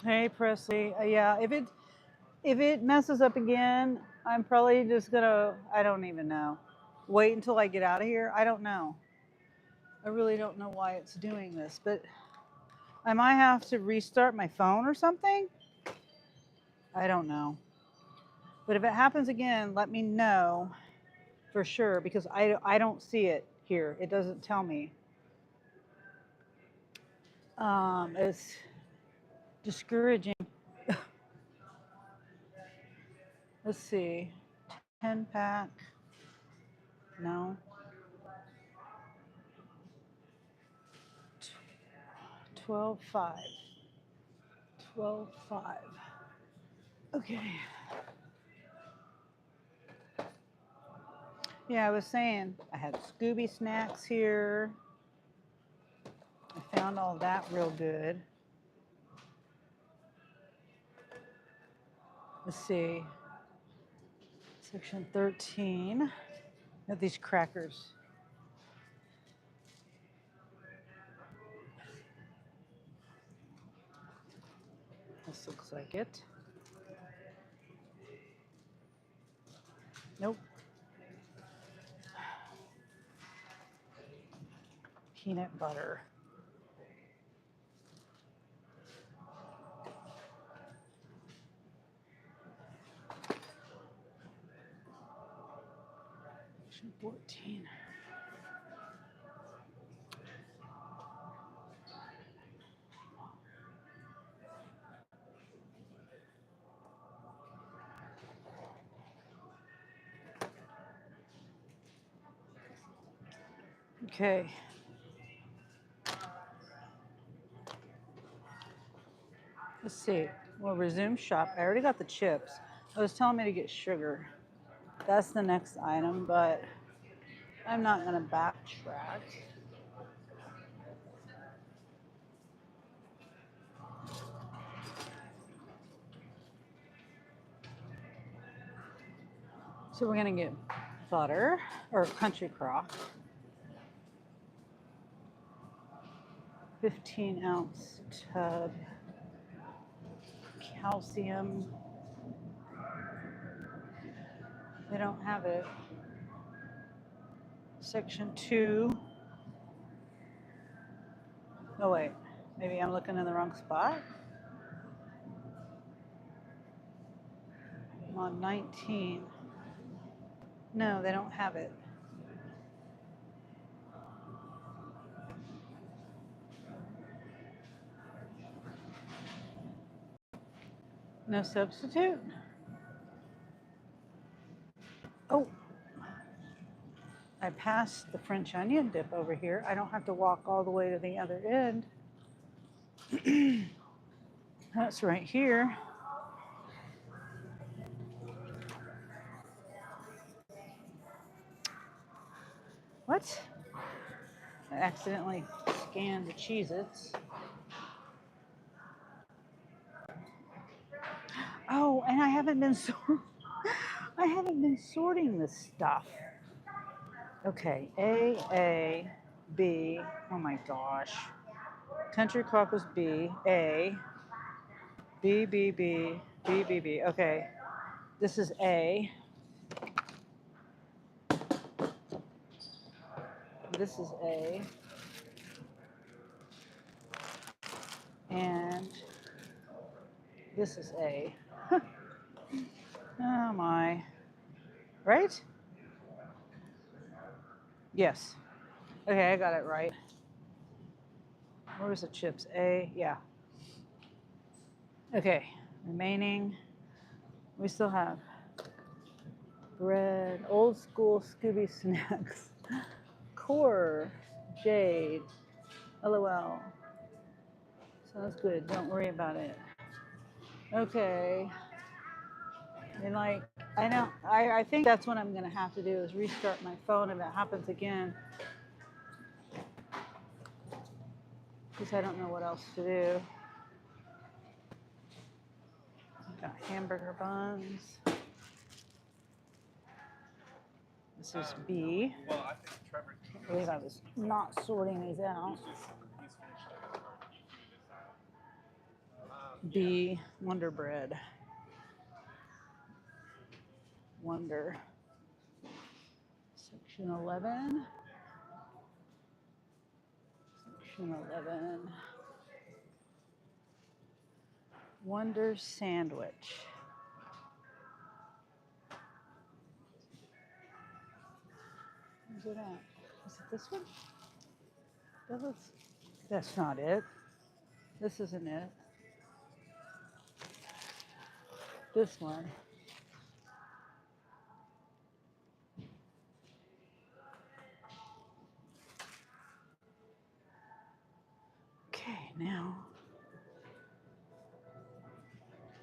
Hey Presley, yeah, if it messes up again, I'm probably just gonna, I don't even know. Wait until I get out of here. I don't know. I really don't know why it's doing this, but I might have to restart my phone or something. I don't know. But if it happens again, let me know for sure because I don't see it here. It doesn't tell me. It's discouraging. Let's see. 10 pack. No. 12.5. 12.5. Okay. Yeah, I was saying I had Scooby snacks here. I found all that real good. Let's see. Section 13. Got these crackers. This looks like it. Nope. Peanut butter. Section 14. Okay. Let's see. We'll resume shop. I already got the chips. It was telling me to get sugar. That's the next item, but I'm not going to backtrack. So we're going to get butter or country crock. 15-ounce tub. Calcium. They don't have it. Section 2. Oh, wait. Maybe I'm looking in the wrong spot. I'm on 19. No, they don't have it. No substitute? Oh, I passed the French onion dip over here. I don't have to walk all the way to the other end. That's right here. What? I accidentally scanned the Cheez-Its. Oh, and I haven't been sorting this stuff. Okay, A, B. Oh my gosh. Country Crock was B, A, B, B, B, B, B, B. Okay, this is A. This is A. And this is A. Oh my. Right? Yes. Okay, I got it right. Where was the chips? A, yeah. Okay, remaining. We still have bread, old school Scooby snacks, core, jade, LOL. Sounds good. Don't worry about it. Okay. And like, I know, I think that's what I'm going to have to do is restart my phone if it happens again. Because I don't know what else to do. Got hamburger buns. This is B. Can't believe I was not sorting these out. B, Wonder Bread. Wonder. Section 11. Section 11. Wonder Sandwich. Where's it at? Is it this one? That's not it. This isn't it. This one. Okay, now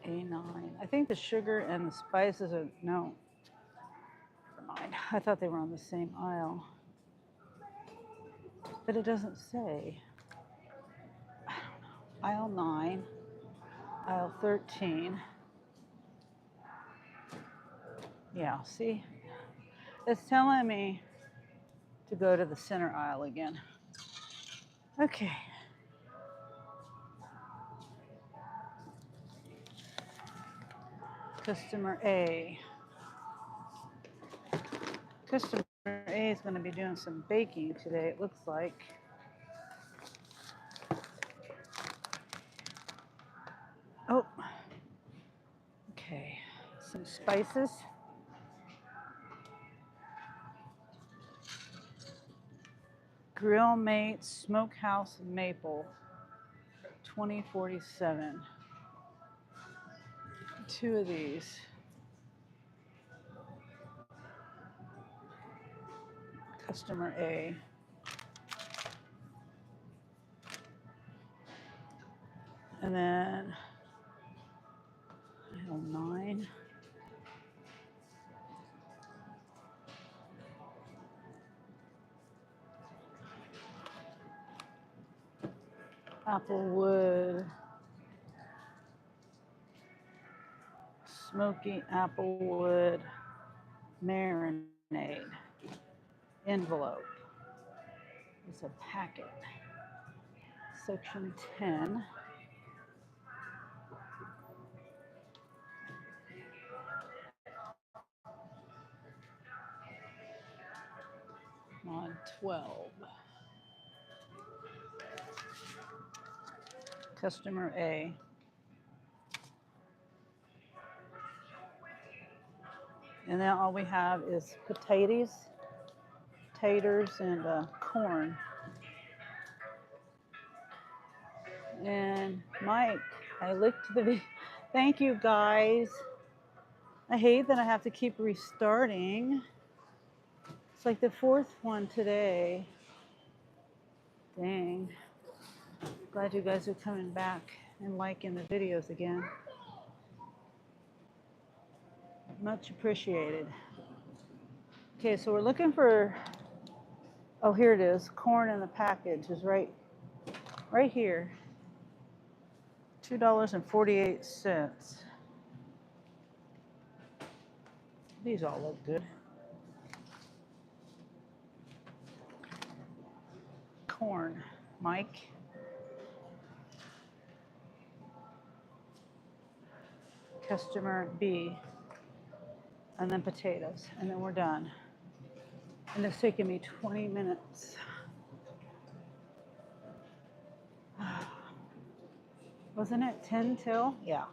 A9. I think the sugar and the spices are, no, never mind. I thought they were on the same aisle. But it doesn't say. I don't know. Aisle 9, aisle 13. Yeah, see? It's telling me to go to the center aisle again. Okay. Customer A. Customer A is going to be doing some baking today, it looks like. Oh, okay. Some spices. Grill Mate Smokehouse Maple, 2047. Two of these. Customer A. And then aisle 9. Applewood. Smoky applewood marinade. Envelope. It's a packet. Section 10. On 12. Customer A. And then all we have is potatoes, taters, and corn. And Mike, I licked the video. Thank you guys. I hate that I have to keep restarting. It's like the fourth one today. Dang. Glad you guys are coming back and liking the videos again. Much appreciated. Okay, so we're looking for, oh, here it is. Corn in the package is right here. $2.48. These all look good. Corn, Mike. Customer B. And then potatoes, and then we're done. And it's taking me 20 minutes. Wasn't it 10 till? Yeah.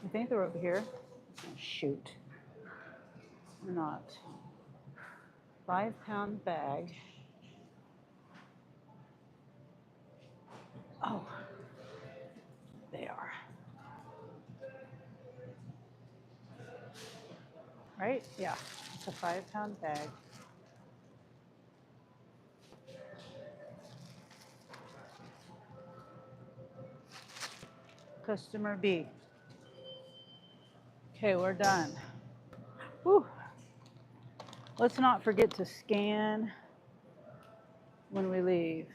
I think they're over here. Oh, shoot. They're not. 5-pound bag. Oh, they are. Right? Yeah, it's a 5-pound bag. Customer B. Okay, we're done. Whew. Let's not forget to scan when we leave.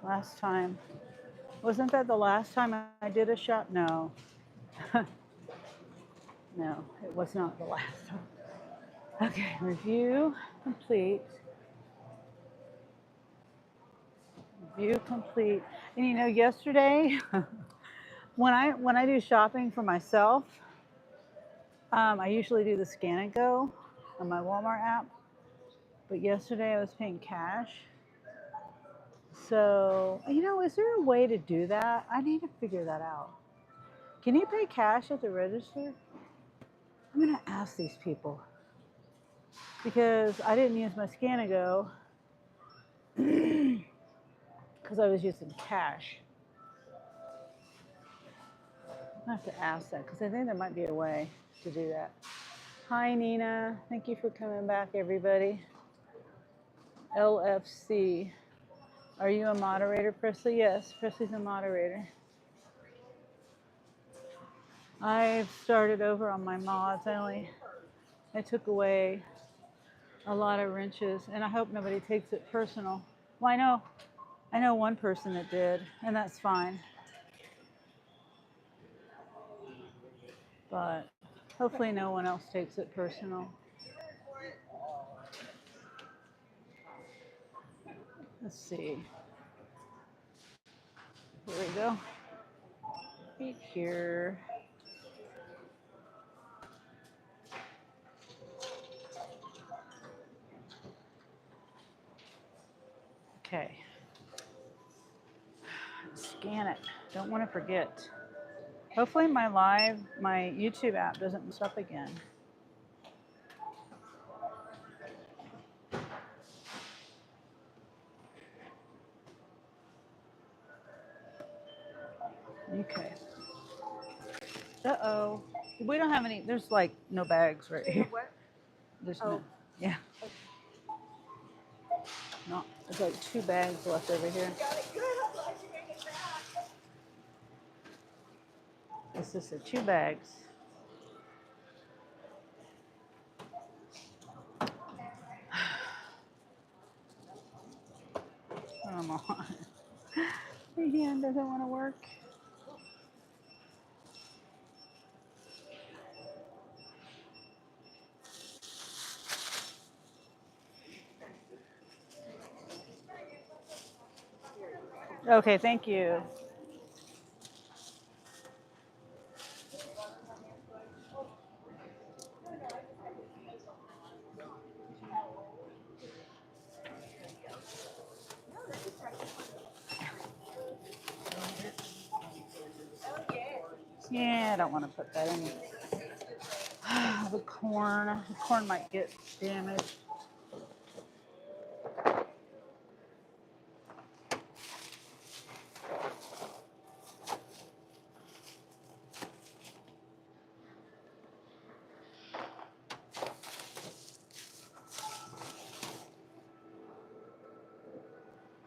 Last time, wasn't that the last time I did a shop? No. No, it was not the last time. Okay, review complete. Review complete. And you know, yesterday, when I do shopping for myself, I usually do the Scan and Go on my Walmart app. But yesterday I was paying cash. So, you know, is there a way to do that? I need to figure that out. Can you pay cash at the register? I'm going to ask these people because I didn't use my Scan and Go because I was using cash. I have to ask that because I think there might be a way to do that. Hi, Nina. Thank you for coming back, everybody. LFC. Are you a moderator, Presley? Yes, Presley's a moderator. I've started over on my mods. I took away a lot of wrenches, and I hope nobody takes it personal. Well, I know one person that did, and that's fine. But hopefully no one else takes it personal. Let's see. Here we go. Right here. Okay. Scan it. Don't want to forget. Hopefully my YouTube app doesn't mess up again. Okay. Uh-oh. We don't have any, there's like no bags right here. What? There's no, yeah. No, there's like 2 bags left over here. This is the 2 bags. Come on. Your hand doesn't want to work. Okay, thank you. Yeah, I don't want to put that in. The corn. The corn might get damaged.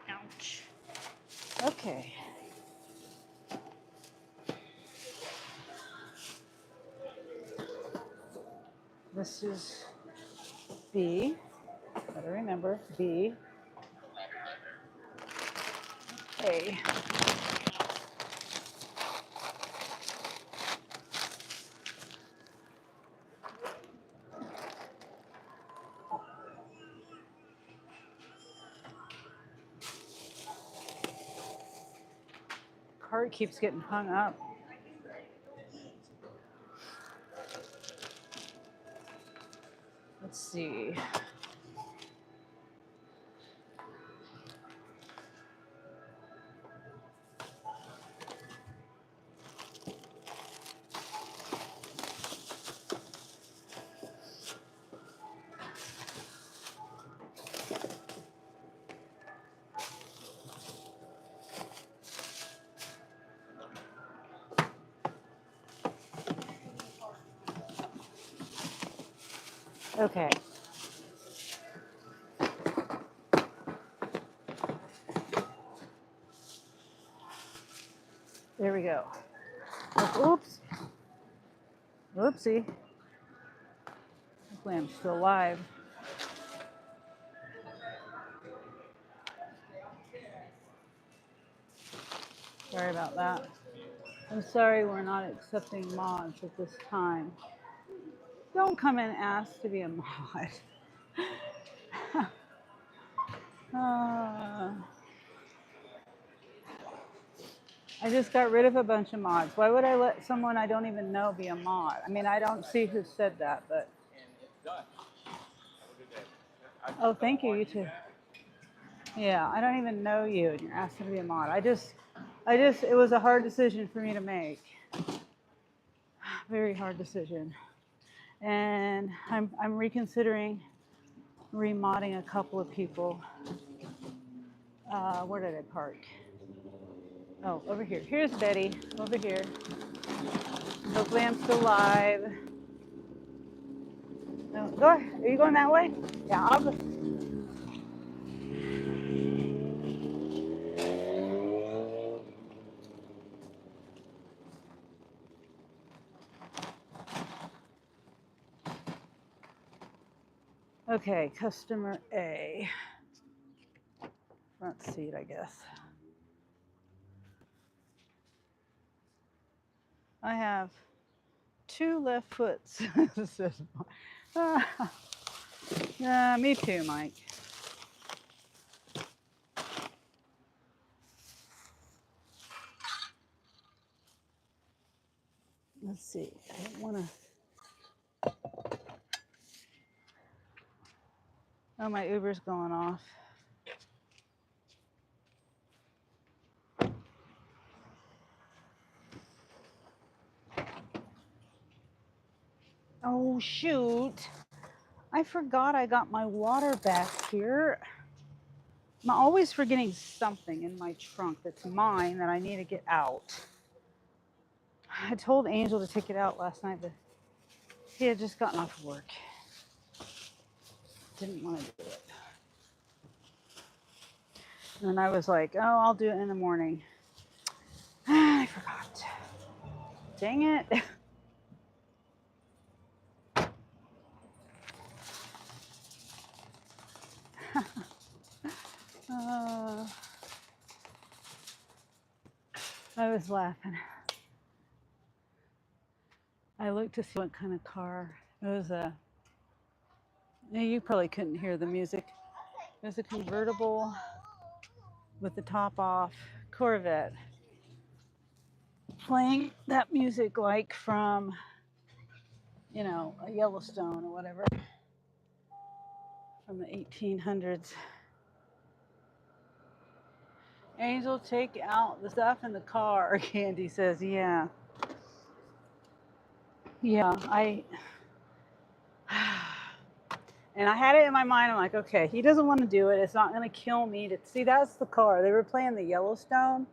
Ouch. Okay. This is B. Gotta remember B. A. Cart keeps getting hung up. Let's see. Okay. There we go. Oops. Oopsie. Hopefully I'm still alive. Sorry about that. I'm sorry we're not accepting mods at this time. Don't come and ask to be a mod. uh, I just got rid of a bunch of mods. Why would I let someone I don't even know be a mod? I mean, I don't see who said that, but. Oh, thank you. You too. Yeah, I don't even know you, and you're asking to be a mod. It was a hard decision for me to make. Very hard decision, and I'm reconsidering remodding a couple of people. Where did I park? Oh, over here. Here's Betty. Over here. Hopefully, I'm still live. No, go ahead. Are you going that way? Yeah, I'll go. Okay, customer A. Front seat, I guess. I have 2 left foots. Me too, Mike. Let's see. I don't want to. Oh, my Uber's going off. Oh, shoot. I forgot I got my water back here. I'm always forgetting something in my trunk that's mine that I need to get out. I told Angel to take it out last night, but he had just gotten off work. Didn't want to do it. And I was like, oh, I'll do it in the morning. I forgot. Dang it. I was laughing. I looked to see what kind of car. It was a, you probably couldn't hear the music. It was a convertible with the top off Corvette. Playing that music like from, a Yellowstone or whatever. From the 1800s. Angel, take out the stuff in the car. Candy says, yeah. Yeah, and I had it in my mind. I'm like, okay, he doesn't want to do it. It's not going to kill me. See, that's the car. They were playing the Yellowstone.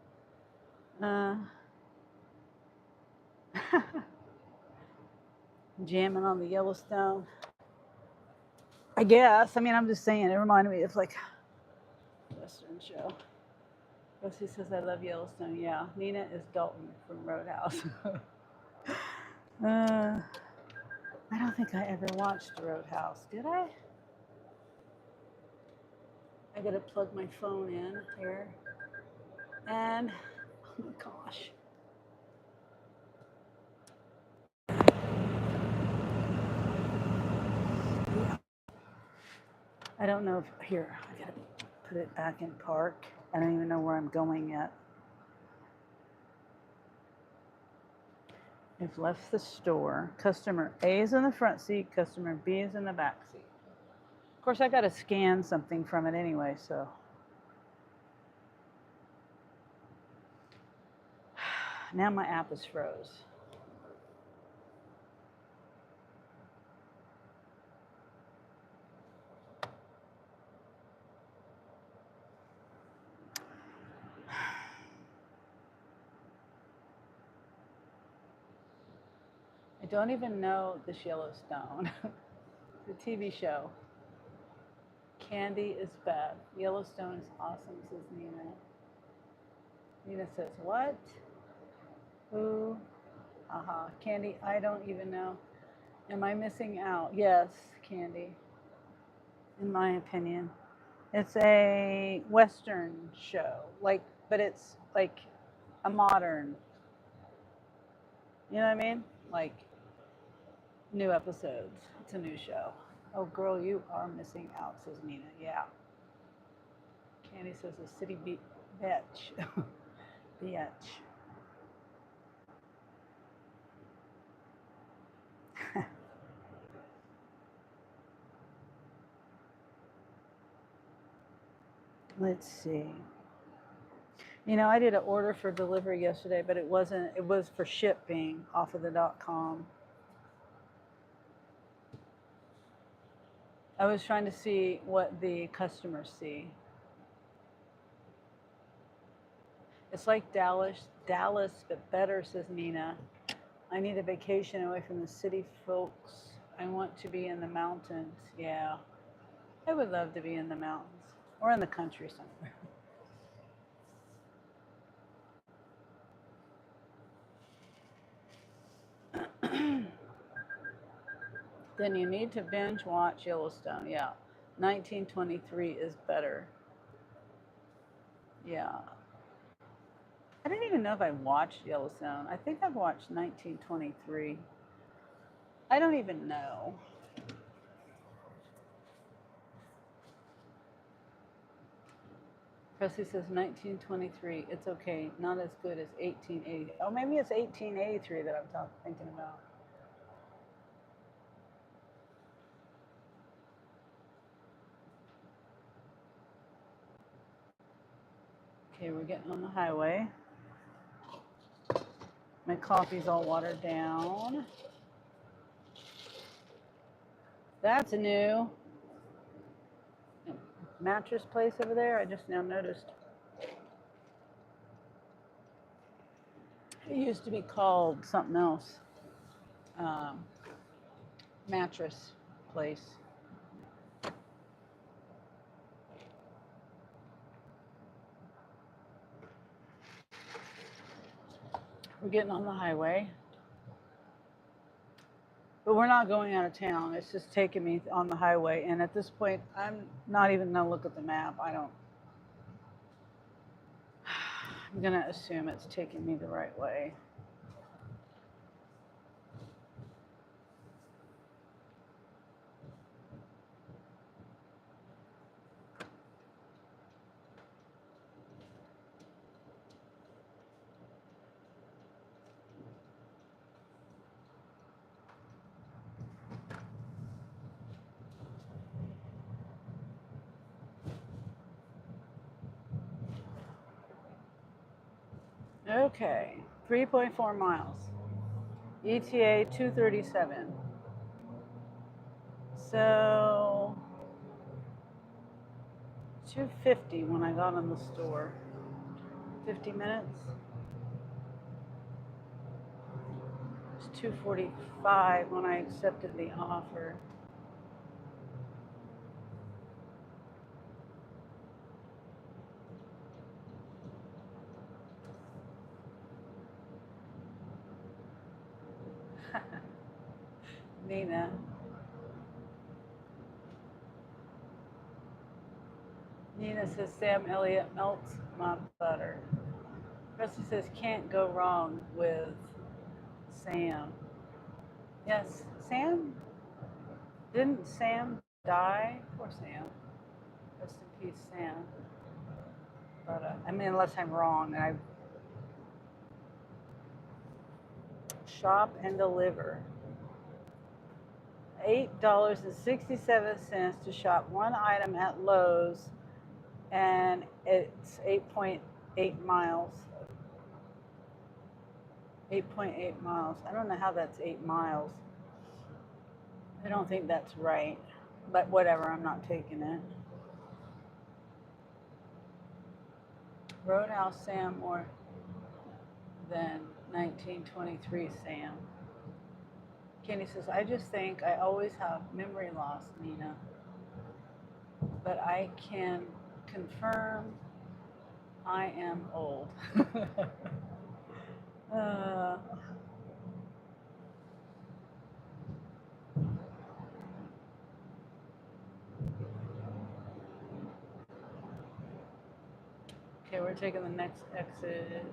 Jamming on the Yellowstone. I guess. I mean, I'm just saying. It reminded me of like Western show. Rosie says, I love Yellowstone. Yeah. Nina is Dalton from Roadhouse. I don't think I ever watched Roadhouse. Did I? I got to plug my phone in here. And, oh my gosh. I don't know if, here, I got to put it back in park. I don't even know where I'm going yet. I've left the store. Customer A is in the front seat. Customer B is in the back seat. Of course, I got to scan something from it anyway, so. Now my app is froze. I don't even know this Yellowstone. The TV show. Candy is bad. Yellowstone is awesome, says Nina. Nina says, what? Ooh. Aha. Candy, I don't even know. Am I missing out? Yes, Candy. In my opinion. It's a Western show. But it's like a modern. You know what I mean? Like new episodes. It's a new show. Oh, girl, you are missing out, says Nina. Yeah. Candy says the city bitch. Bitch. Let's see. You know, I did an order for delivery yesterday, but it wasn't, it was for shipping off of the .com. I was trying to see what the customers see. It's like Dallas, but better, says Nina. I need a vacation away from the city folks. I want to be in the mountains. Yeah, I would love to be in the mountains or in the country somewhere. Then you need to binge watch Yellowstone. Yeah, 1923 is better. Yeah. I didn't even know if I watched Yellowstone. I think I've watched 1923. I don't even know. Presley says 1923. It's okay. Not as good as 1880. Oh, maybe it's 1883 that I'm thinking about. Okay, we're getting on the highway. My coffee's all watered down. That's a new mattress place over there. I just now noticed. It used to be called something else. Mattress place. We're getting on the highway. But we're not going out of town. It's just taking me on the highway. And at this point, I'm not even going to look at the map. I'm going to assume it's taking me the right way. Okay, 3.4 miles. ETA 237. So 250 when I got in the store. 50 minutes. It's 2:45 when I accepted the offer. Nina. Nina says Sam Elliott melts my butter. Presley says can't go wrong with Sam. Yes, Sam? Didn't Sam die? Poor Sam. Rest in peace, Sam. But I mean, unless I'm wrong, I shop and deliver. $8.67 to shop one item at Lowe's, and it's 8.8 miles. 8.8 miles. I don't know how that's 8 miles. I don't think that's right, but whatever, I'm not taking it. Roadhouse Sam more than 1923 Sam. Candy says, I just think I always have memory loss, Nina. But I can confirm I am old. Okay, we're taking the next exit.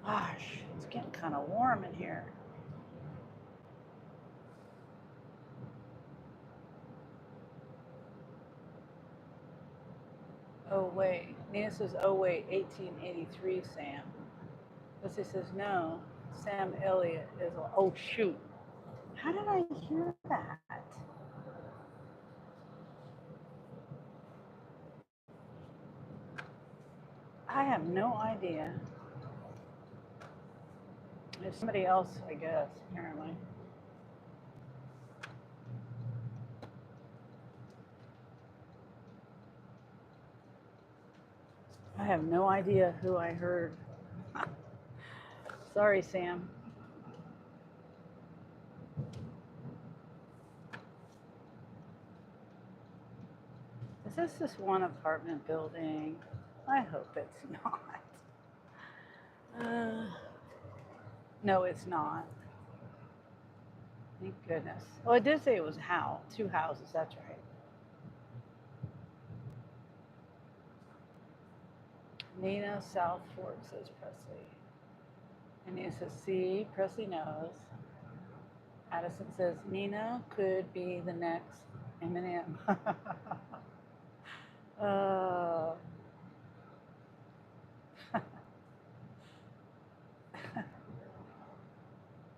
Gosh, it's getting kind of warm in here. Oh, wait. Nina says, oh, wait, 1883, Sam. Lucy says, no, Sam Elliott is, oh, shoot. How did I hear that? I have no idea. There's somebody else, I guess, apparently. I have no idea who I heard. Sorry, Sam. Is this just one apartment building? I hope it's not. No, it's not. Thank goodness. Well, it did say it was two houses. That's right. Nina South Fork, says Presley. And Nina says, see, Presley knows. Addison says, Nina could be the next Eminem.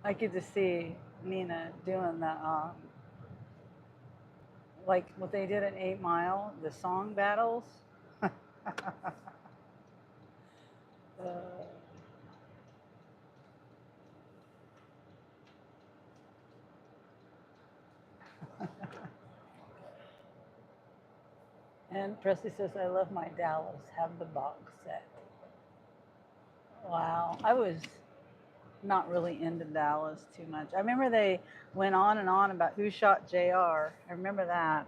I could just see Nina doing the, like what they did at 8 Mile, the song battles. And Presley says, I love my Dallas, have the box set. Wow, I was not really into Dallas too much. I remember they went on and on about who shot JR. I remember that.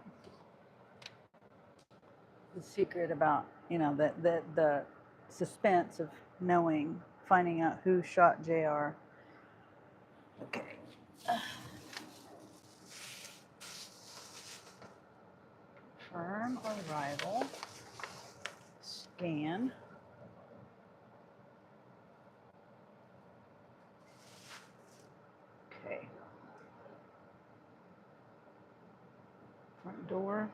The secret about, the suspense of knowing, finding out who shot JR. Okay. Firm arrival. Scan. Okay. Front door.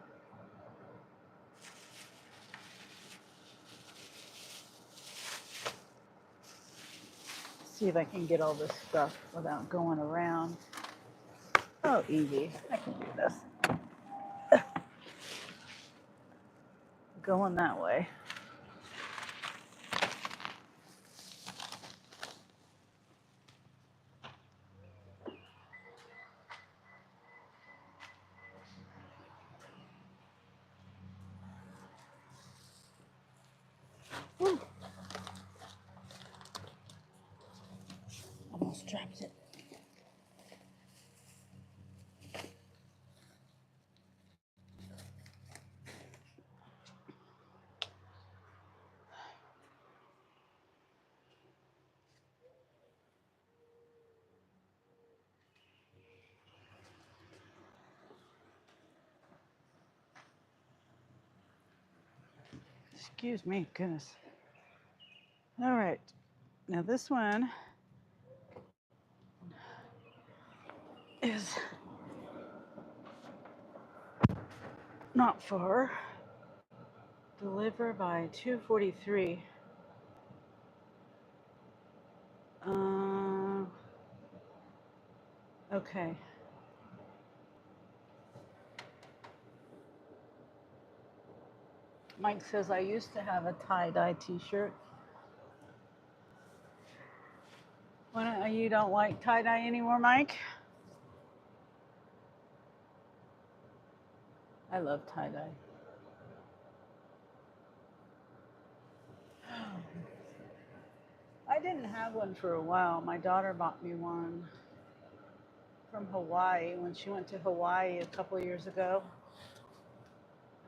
See if I can get all this stuff without going around. Oh, easy. I can do this. Going that way. Woo. Almost dropped it. Excuse me, goodness. All right, now this one is not far. Deliver by 2:43. Okay. Mike says, I used to have a tie-dye t-shirt. You don't like tie-dye anymore, Mike? I love tie-dye. I didn't have one for a while. My daughter bought me one from Hawaii when she went to Hawaii a couple years ago.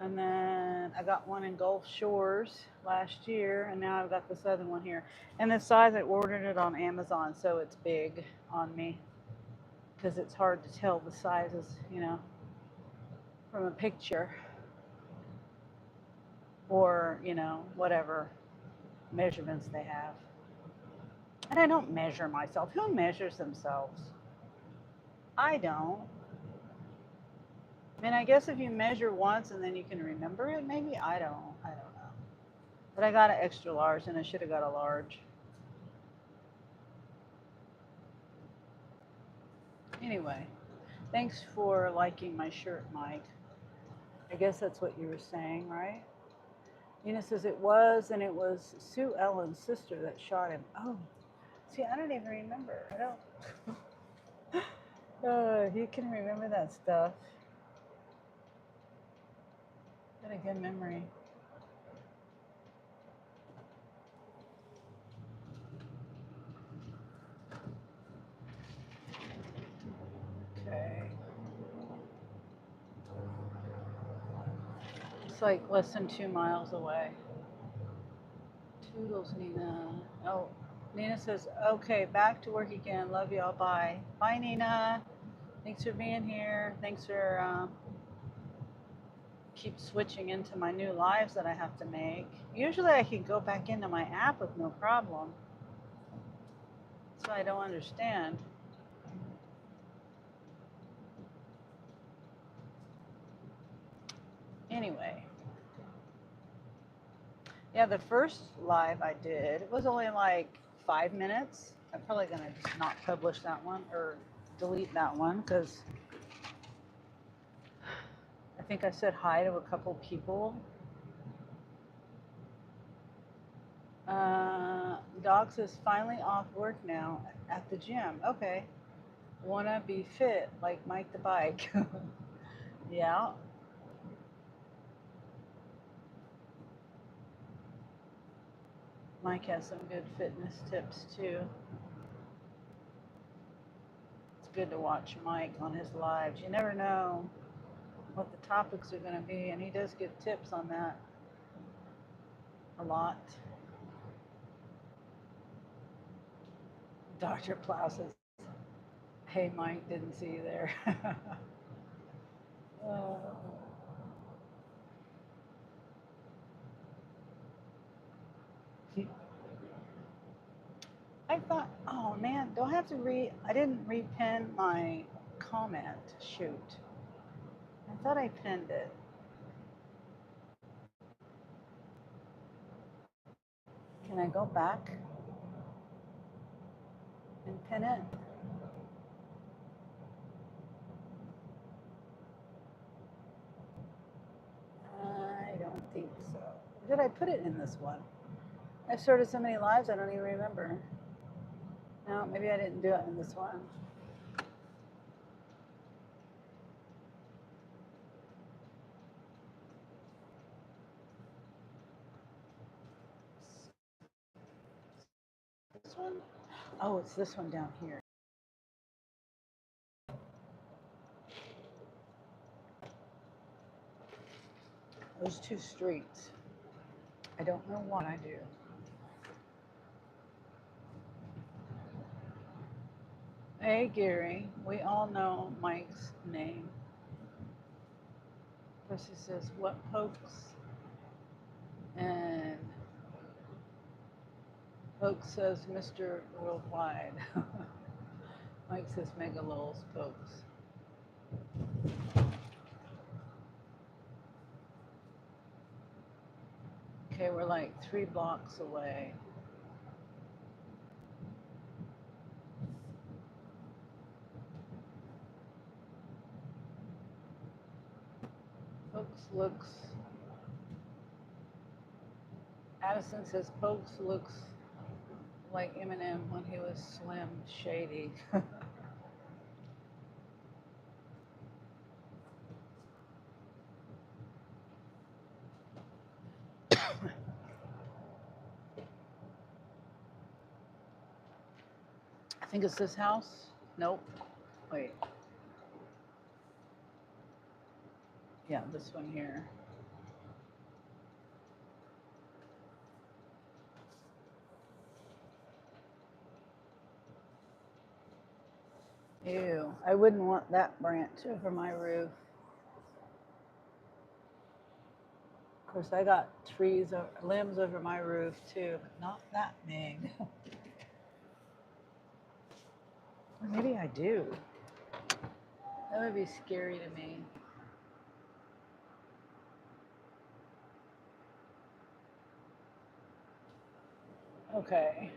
And then I got one in Gulf Shores last year, and now I've got this other one here. And the size, I ordered it on Amazon, so it's big on me because it's hard to tell the sizes, from a picture or, whatever measurements they have. And I don't measure myself. Who measures themselves? I don't. I mean, I guess if you measure once and then you can remember it, maybe. I don't know. But I got an extra large and I should have got a large. Anyway, thanks for liking my shirt, Mike. I guess that's what you were saying, right? Nina says it was, and it was Sue Ellen's sister that shot him. Oh, see, I don't even remember. I don't. You can remember that stuff. Got a good memory. Okay. It's like less than 2 miles away. Toodles, Nina. Oh, Nina says, okay, back to work again. Love y'all. Bye. Bye, Nina. Thanks for being here. Thanks for keep switching into my new lives that I have to make. Usually I can go back into my app with no problem. That's what I don't understand. Anyway. Yeah, the first live I did, it was only like 5 minutes. I'm probably going to just not publish that one or delete that one because I think I said hi to a couple people. Dog says finally off work now at the gym. Okay. Wanna be fit like Mike the Bike. Yeah. Mike has some good fitness tips too. It's good to watch Mike on his lives. You never know what the topics are going to be, and he does give tips on that a lot. Dr. Plow says, hey, Mike, didn't see you there. uh, I thought, oh man, do I have to I didn't repin my comment. Shoot. I thought I pinned it. Can I go back and pin it? I don't think so. Did I put it in this one? I've started so many lives I don't even remember. No, maybe I didn't do it in this one. This one? Oh, it's this one down here. Those two streets. I don't know what I do. Hey, Gary. We all know Mike's name. Percy says, what pokes? And Pokes says, Mr. Worldwide. Mike says, Mega Lols Pokes. Okay, we're like 3 blocks away. Pokes looks. Addison says Pokes looks like Eminem when he was Slim Shady. I think it's this house. Nope. Wait. Yeah, this one here. Ew, I wouldn't want that branch over my roof. Of course, I got trees or limbs over my roof too, but not that big. Maybe I do. That would be scary to me. Okay.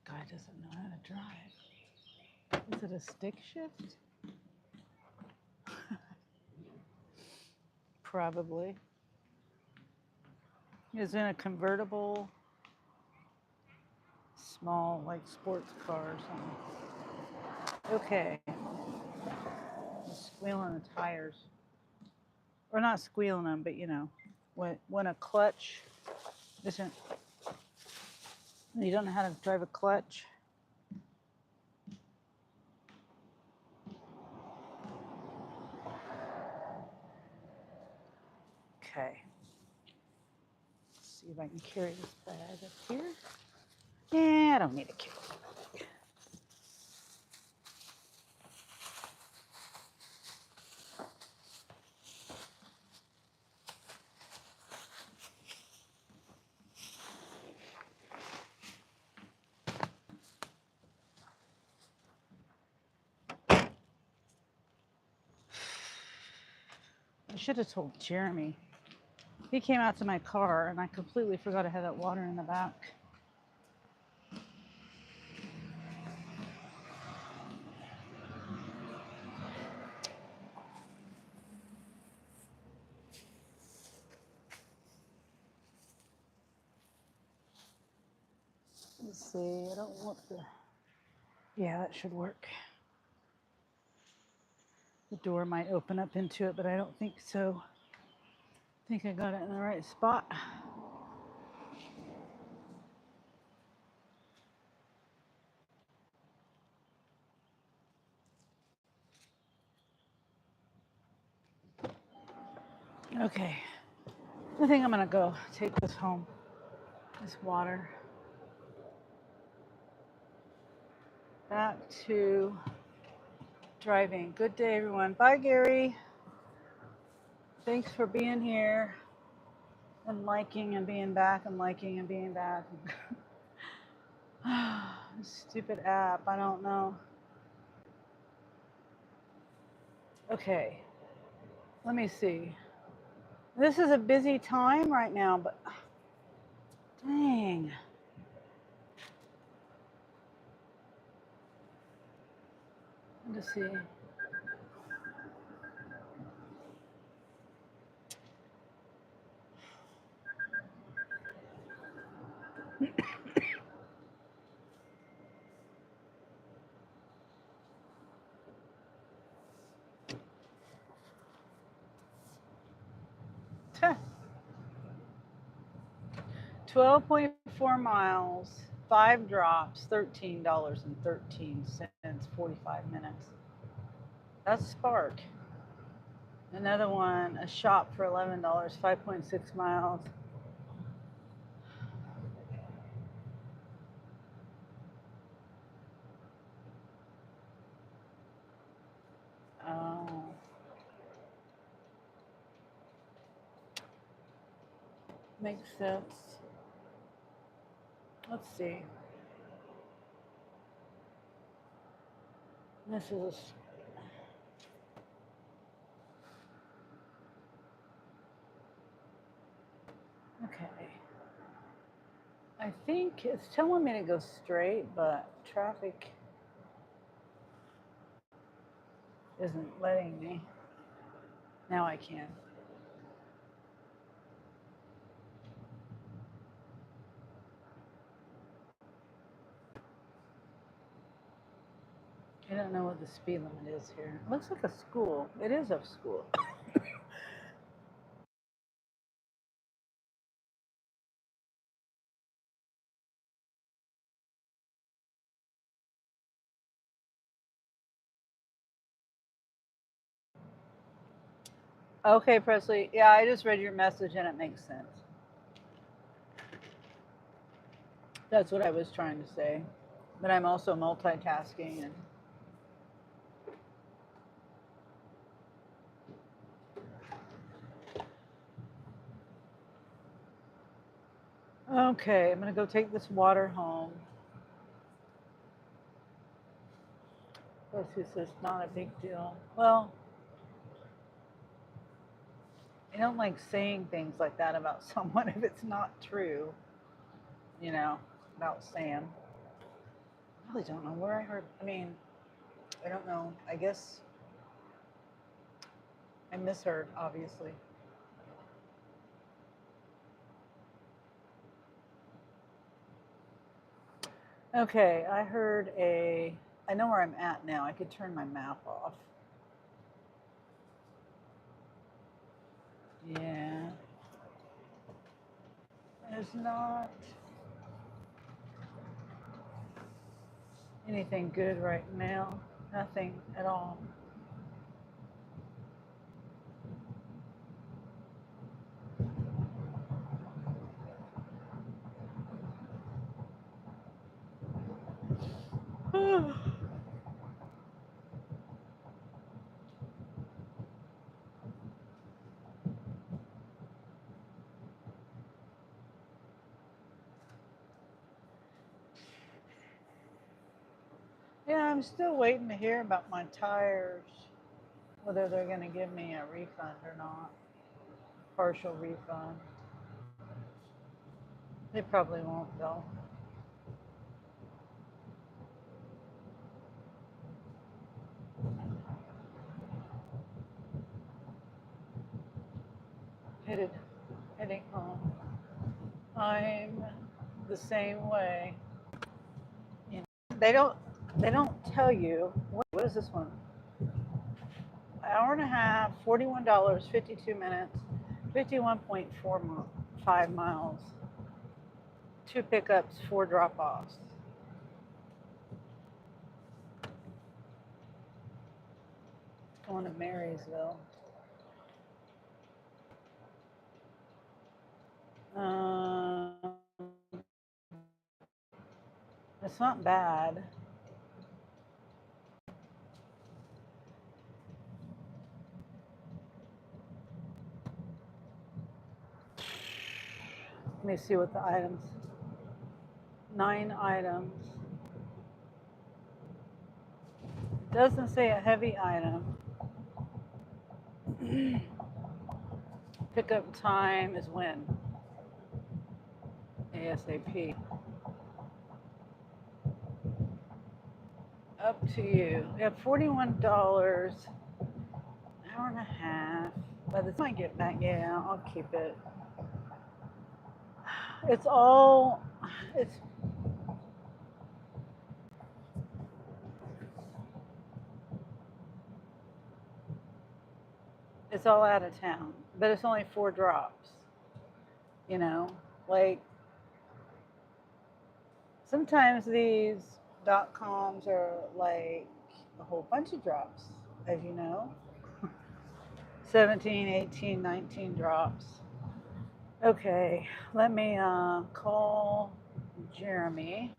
Guy doesn't know how to drive. Is it a stick shift? Probably. Is in a convertible, small, like sports car or something. Okay. Squealing the tires. Or not squealing them, but you know, when a clutch isn't, you don't know how to drive a clutch. Okay. Let's see if I can carry this bag up here. Yeah, I don't need to carry it. I should have told Jeremy. He came out to my car and I completely forgot I had that water in the back. Let's see, I don't want the, yeah, that should work. The door might open up into it, but I don't think so. I think I got it in the right spot. Okay, I think I'm gonna go take this home, this water. Back to driving. Good day, everyone. Bye, Gary. Thanks for being here and liking and being back and liking and being back. Stupid app, I don't know. Okay, let me see. This is a busy time right now, but dang. Let's see. 12.4 miles, 5 drops, $13.13, 45 minutes. That's Spark. Another one, a shop for $11, 5.6 miles. Oh. Makes sense. Let's see. This is okay. I think it's telling me to go straight, but traffic isn't letting me. Now I can. I don't know what the speed limit is here. It looks like a school. It is a school. Okay, Presley. Yeah, I just read your message and it makes sense. That's what I was trying to say. but I'm also multitasking. And okay, I'm gonna go take this water home. This is not a big deal. Well, I don't like saying things like that about someone if it's not true, you know, about Sam. I really don't know where I heard. I mean, I don't know. I guess I misheard, obviously. Okay, I heard a. I know where I'm at now. I could turn my map off. Yeah. There's not anything good right now. Nothing at all. Yeah, I'm still waiting to hear about my tires, whether they're going to give me a refund or not, partial refund. They probably won't, though. Heading home. I'm the same way. You know, they don't tell you. What is this one? Hour and a half, $41, 52 minutes, 51.45 miles. 2 pickups, 4 drop-offs. Going to Marysville. Um, it's not bad. Let me see what the items. 9 items. Doesn't say a heavy item. Pickup time is when? ASAP. Up to you. We have $41. Hour and a half. By the time I get back, yeah, I'll keep it. It's all, it's all out of town, but it's only 4 drops. You know, like sometimes these .coms are like a whole bunch of drops, as you know. 17, 18, 19 drops. Okay, let me call Jeremy.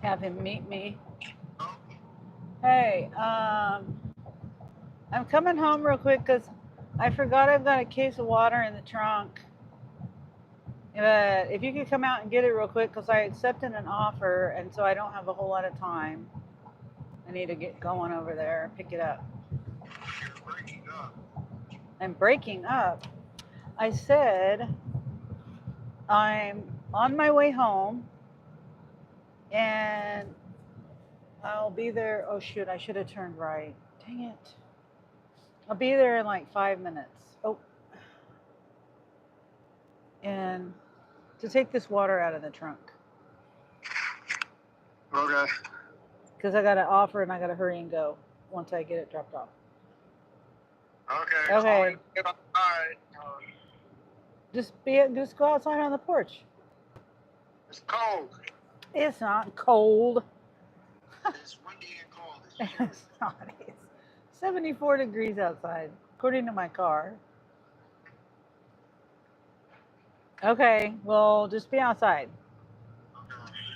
Have him meet me. Hey, I'm coming home real quick because I forgot I've got a case of water in the trunk. But if you could come out and get it real quick because I accepted an offer and so I don't have a whole lot of time. I need to get going over there, pick it up. You're breaking up. I'm breaking up. I said I'm on my way home and I'll be there. Oh, shoot, I should have turned right. Dang it. I'll be there in like 5 minutes. Oh, and to take this water out of the trunk. Okay. Because I got an offer and I got to hurry and go once I get it dropped off. Okay. Okay. Get outside. Just go outside on the porch. It's cold. It's not cold. It's windy and cold. It's not. It's 74 degrees outside, according to my car. Okay, well, just be outside.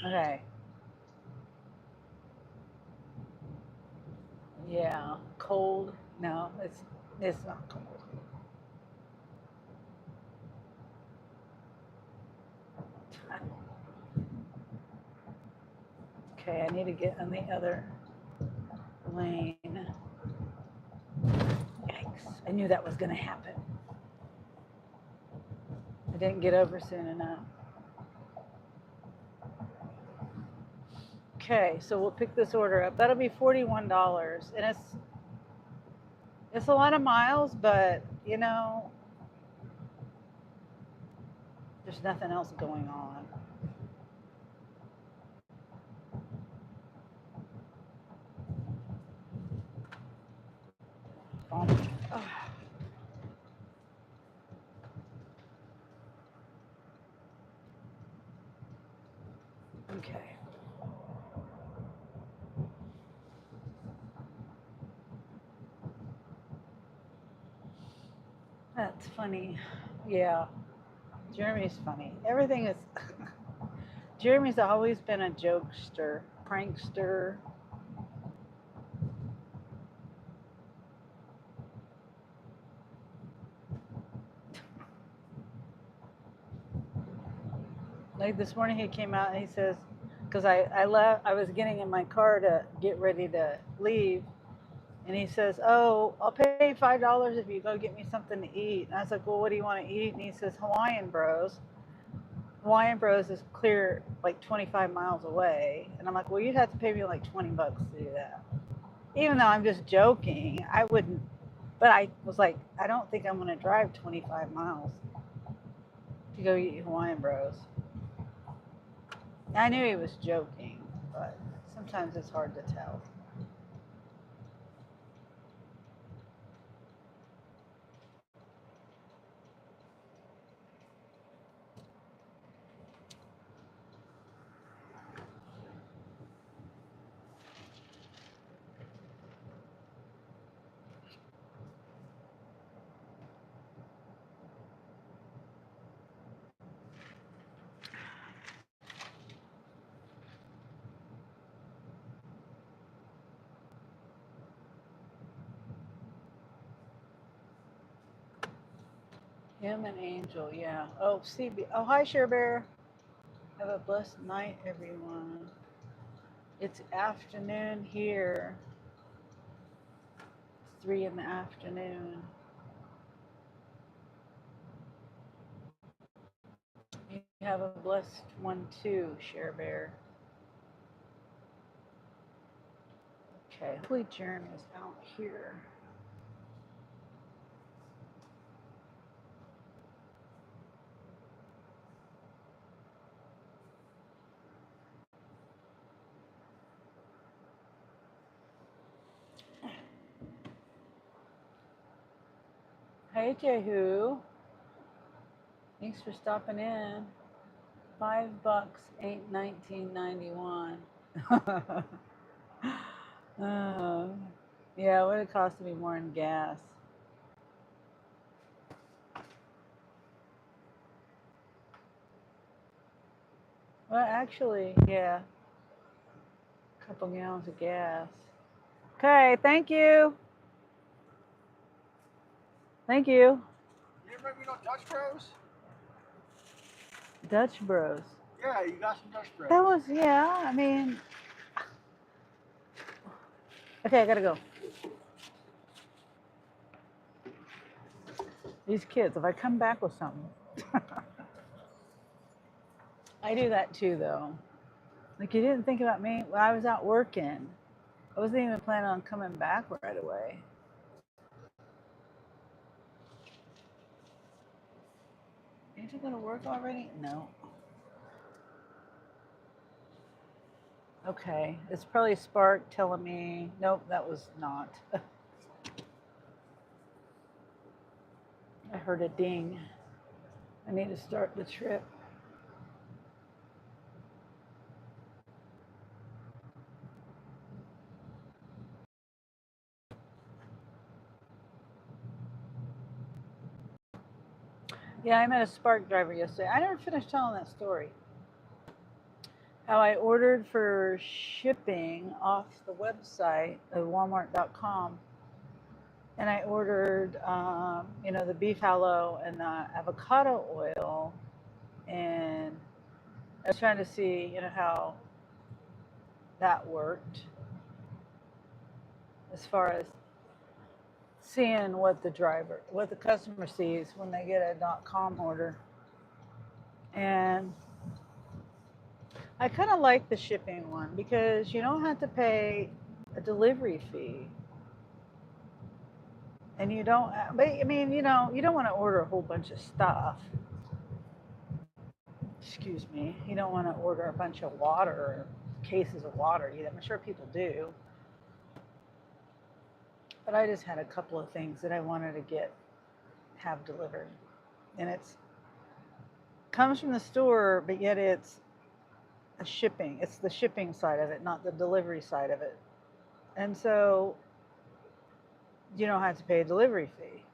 Okay. Okay. Yeah, cold. No, it's not cold. Okay, I need to get on the other lane. Yikes! I knew that was gonna happen. I didn't get over soon enough. Okay, so we'll pick this order up. That'll be $41, and it's a lot of miles, but you know, there's nothing else going on. Oh. Okay. That's funny. Yeah, Jeremy's funny. Everything is. Jeremy's always been a jokester, prankster. Like this morning, he came out and he says, because I left, I was getting in my car to get ready to leave, and he says, "Oh, I'll pay $5 if you go get me something to eat." And I was like, "Well, what do you want to eat?" And he says, "Hawaiian Bros." Hawaiian Bros is clear like 25 miles away, and I'm like, "Well, you'd have to pay me like $20 to do that." Even though I'm just joking, I wouldn't. But I was like, I don't think I'm going to drive 25 miles to go eat Hawaiian Bros. I knew he was joking, but sometimes it's hard to tell. Him and Angel, yeah. Oh, CB. Oh, hi, Share Bear. Have a blessed night, everyone. It's afternoon here. It's 3 in the afternoon. You have a blessed one too, Share Bear. Okay, hopefully Jeremy's out here. Hey, Jehu. Thanks for stopping in. $5 ain't 1991. uh, yeah, it would have cost me more in gas. Well, actually, yeah, a couple gallons of gas. Okay, thank you. Thank you. You remember Dutch Bros? Dutch Bros. Yeah, you got some Dutch Bros. That was, yeah, I mean, okay, I gotta go. These kids, if I come back with something, I do that too, though. Like, you didn't think about me when I was out working. I wasn't even planning on coming back right away. Ain't you gonna work already? No. Okay, it's probably Spark telling me, nope, that was not. I heard a ding. I need to start the trip. Yeah, I met a Spark driver yesterday. I never finished telling that story. How I ordered for shipping off the website of Walmart.com, and I ordered, the beef tallow and the avocado oil, and I was trying to see, how that worked as far as seeing what the customer sees when they get a .com order, and I kind of like the shipping one because you don't have to pay a delivery fee. And you don't, but I mean, you don't want to order a whole bunch of stuff. Excuse me. You don't want to order a bunch of water or cases of water either. I'm sure people do. But I just had a couple of things that I wanted to have delivered. And it's comes from the store, but yet it's it's the shipping side of it, not the delivery side of it. And so you don't have to pay a delivery fee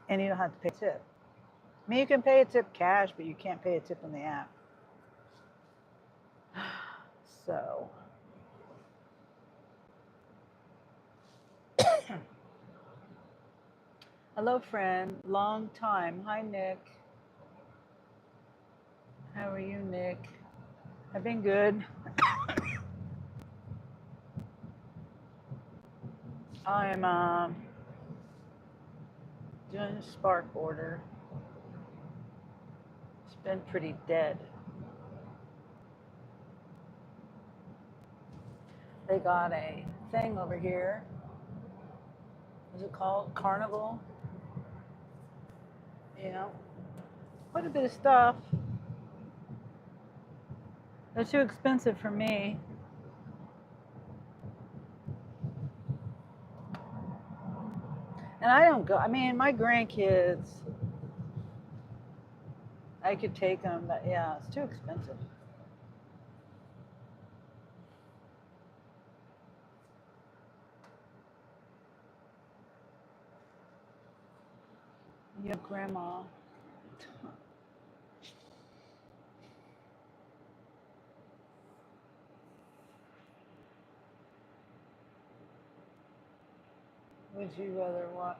and you don't have to pay a tip. I mean, you can pay a tip cash, but you can't pay a tip in the app. So, hello, friend. Long time. Hi, Nick. How are you, Nick? I've been good. I'm doing a Spark order. It's been pretty dead. They got a thing over here. What's it called? Carnival. You know, quite a bit of stuff. They're too expensive for me. And I don't go. I mean, my grandkids, I could take them, but yeah, it's too expensive. Your grandma. Would you rather watch?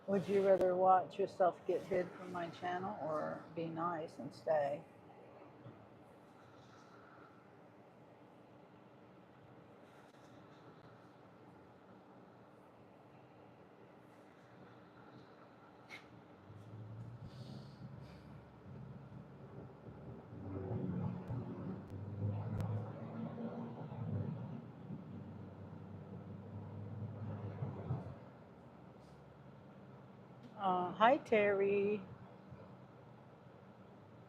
Would you rather watch yourself get hid from my channel or be nice and stay? Hi, Terry.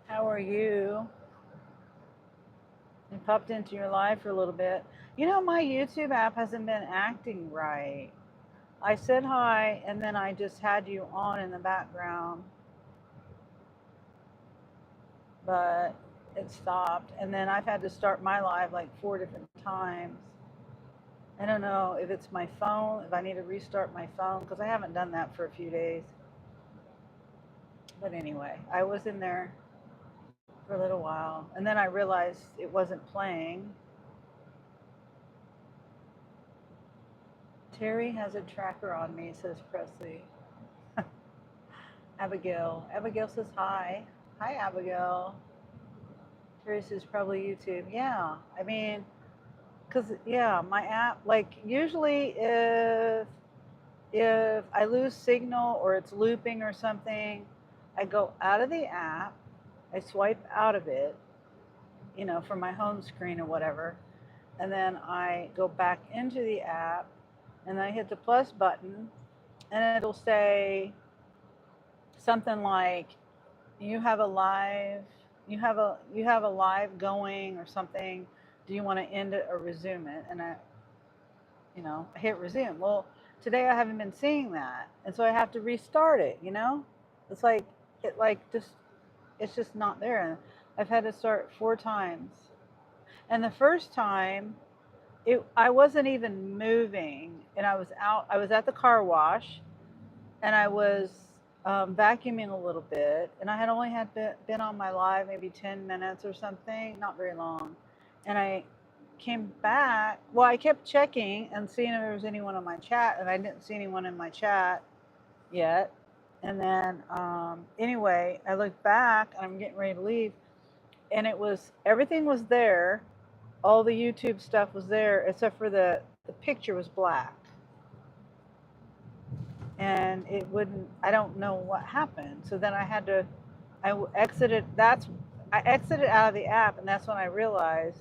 How are you? I popped into your live for a little bit. My YouTube app hasn't been acting right. I said hi, and then I just had you on in the background, but it stopped. And then I've had to start my live like 4 different times. I don't know if it's my phone, if I need to restart my phone, because I haven't done that for a few days. But anyway, I was in there for a little while, and then I realized it wasn't playing. Terry has a tracker on me, says Presley. Abigail. Abigail says hi. Hi, Abigail. Terry says probably YouTube. Yeah, I mean, because yeah, my app, like usually if I lose signal or it's looping or something, I go out of the app, I swipe out of it, from my home screen or whatever, and then I go back into the app, and I hit the plus button, and it'll say something like, you have a live, you have a live going or something. Do you want to end it or resume it? And I hit resume. Well, today I haven't been seeing that, and so I have to restart it. It's like it's just not there. And I've had to start 4 times. And the first time, I wasn't even moving, and I was out. I was at the car wash, and I was vacuuming a little bit, and I had only been on my live maybe 10 minutes or something, not very long. And I came back. Well, I kept checking and seeing if there was anyone on my chat, and I didn't see anyone in my chat yet. And then, anyway, I looked back and I'm getting ready to leave, and everything was there. All the YouTube stuff was there, except for the picture was black. And it wouldn't, I don't know what happened. So then I exited out of the app, and that's when I realized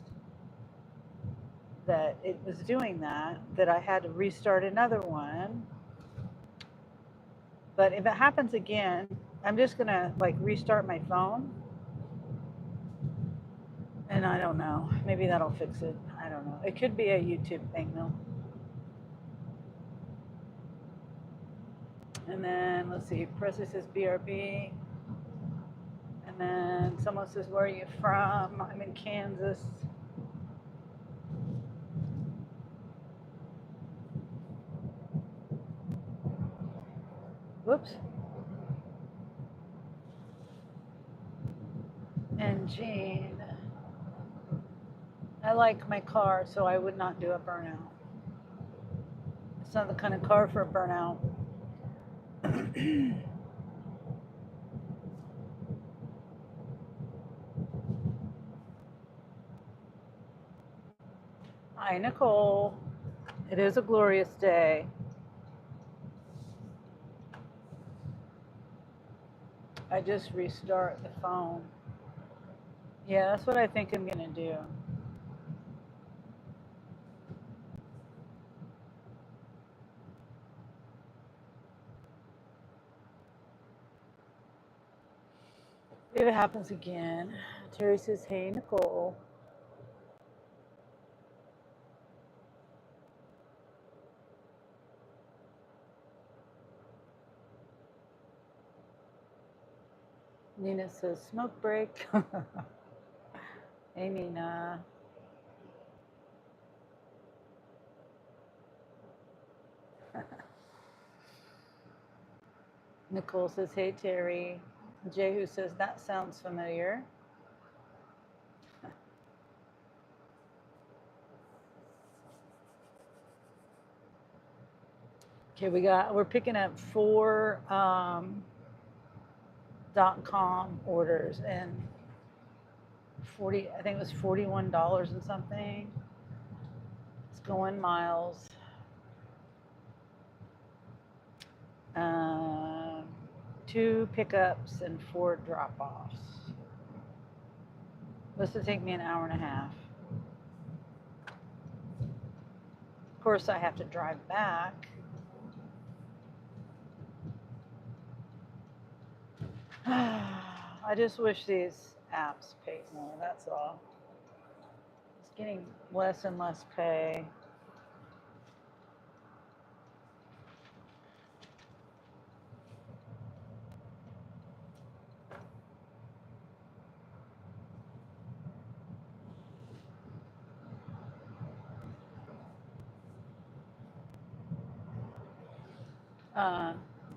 that it was doing that I had to restart another one. But if it happens again, I'm just gonna like restart my phone. And I don't know, maybe that'll fix it. I don't know. It could be a YouTube thing though. And then let's see, Presley says BRB. And then someone says, where are you from? I'm in Kansas. Whoops. And Jean, I like my car, so I would not do a burnout. It's not the kind of car for a burnout. Hi, Nicole. It is a glorious day. I just restart the phone. Yeah, that's what I think I'm gonna do. If it happens again. Terry says, hey, Nicole. Nina says, smoke break. Hey, Nina. Nicole says, hey, Terry. Jehu says, that sounds familiar. Okay, we're picking up 4 .com orders and 40, I think it was $41 and something. It's going miles. 2 pickups and 4 drop-offs. This will take me an hour and a half. Of course, I have to drive back. I just wish these apps paid more, that's all. It's getting less and less pay.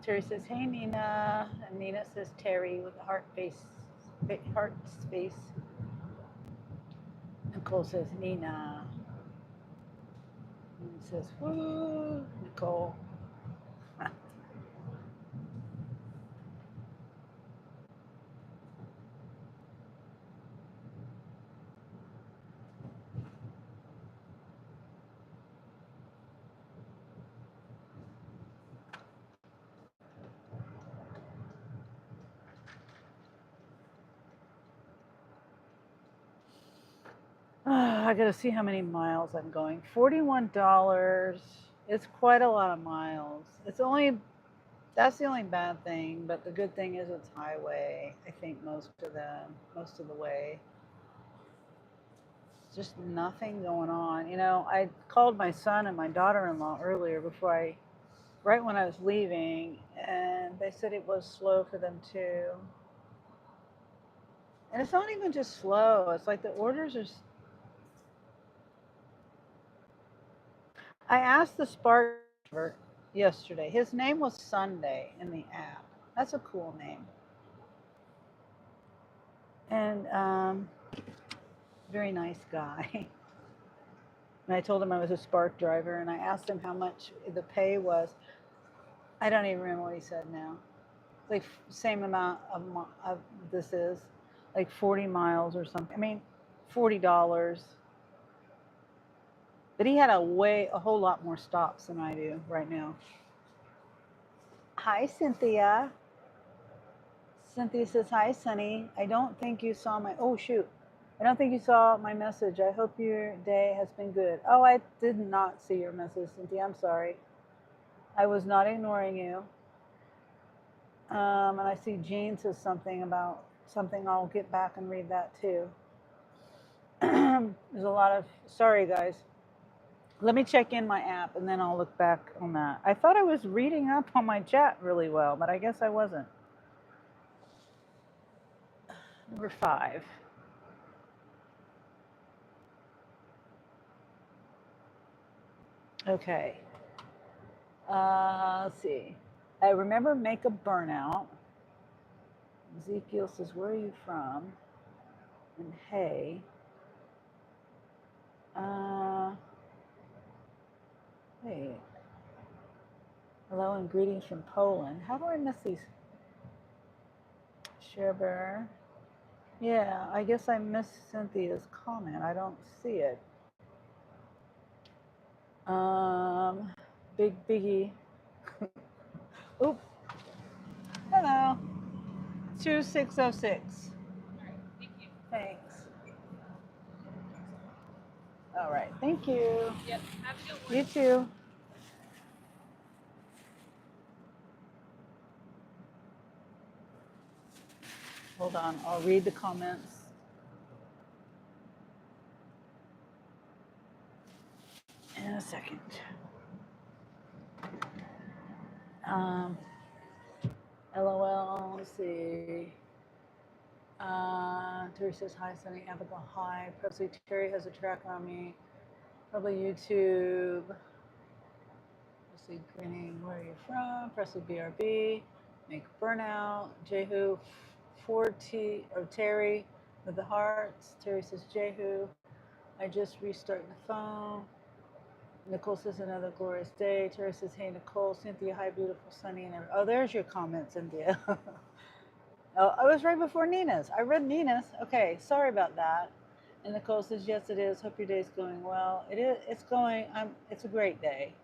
Terry says, hey, Nina. And Nina says, Terry with the heart space. Nicole says, Nina. And says, woo, Nicole. I gotta see how many miles I'm going. $41. It's quite a lot of miles. That's the only bad thing, but the good thing is it's highway. I think most of the way. Just nothing going on. You know, I called my son and my daughter-in-law earlier right when I was leaving, and they said it was slow for them too. And it's not even just slow. It's like the orders are. I asked the Spark driver yesterday. His name was Sunday in the app. That's a cool name. And very nice guy. And I told him I was a Spark driver, and I asked him how much the pay was. I don't even remember what he said now. Like same amount of this is, like 40 miles or something. I mean, $40. But he had a whole lot more stops than I do right now. Hi, Cynthia. Cynthia says, hi, Sunny. I don't think you saw my, oh, shoot. I don't think you saw my message. I hope your day has been good. Oh, I did not see your message, Cynthia. I'm sorry. I was not ignoring you. And I see Jean says something about something. I'll get back and read that too. There's a lot of, sorry, guys. Let me check in my app and then I'll look back on that. I thought I was reading up on my chat really well, but I guess I wasn't. Number 5. Okay. Let's see. I remember make a burnout. Ezekiel says, where are you from? And hey. Wait. Hello and greetings from Poland. How do I miss these? Sherber. Yeah, I guess I missed Cynthia's comment. I don't see it. Big Biggie. Oop. Hello. 2606. Thanks. All right. Thank you. Yep. Have a good one. You too. Hold on. I'll read the comments. In a second. LOL. Let's see. Terry says, hi, Sunny. Abigail, hi. Presley, Terry has a tracker on me. Probably YouTube. Presley grinning. Where are you from? Presley BRB. Make burnout. Jehu 4T or Terry with the hearts. Terry says, Jehu. I just restarted the phone. Nicole says, another glorious day. Terry says, hey, Nicole. Cynthia, hi, beautiful, Sunny. And oh, there's your comment, Cynthia. Oh, I was right before Nina's. I read Nina's. Okay, sorry about that. And Nicole says, yes, it is. Hope your day's going well. It is. It's going. It's a great day.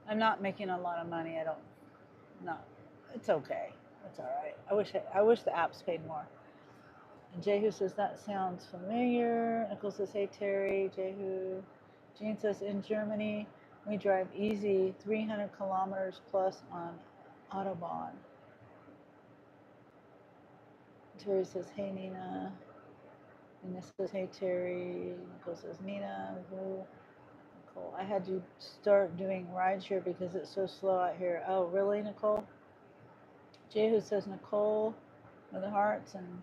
I'm not making a lot of money. I don't. No, it's okay. It's all right. I wish the apps paid more. And Jehu says, that sounds familiar. Nicole says, hey, Terry. Jehu. Jean says, in Germany, we drive easy 300 kilometers plus on Autobahn. Terry says, hey, Nina. Nina says, hey, Terry. Nicole says, Nina. Nicole, I had to start doing rideshare because it's so slow out here. Oh, really, Nicole? Jehu says, Nicole with the hearts, and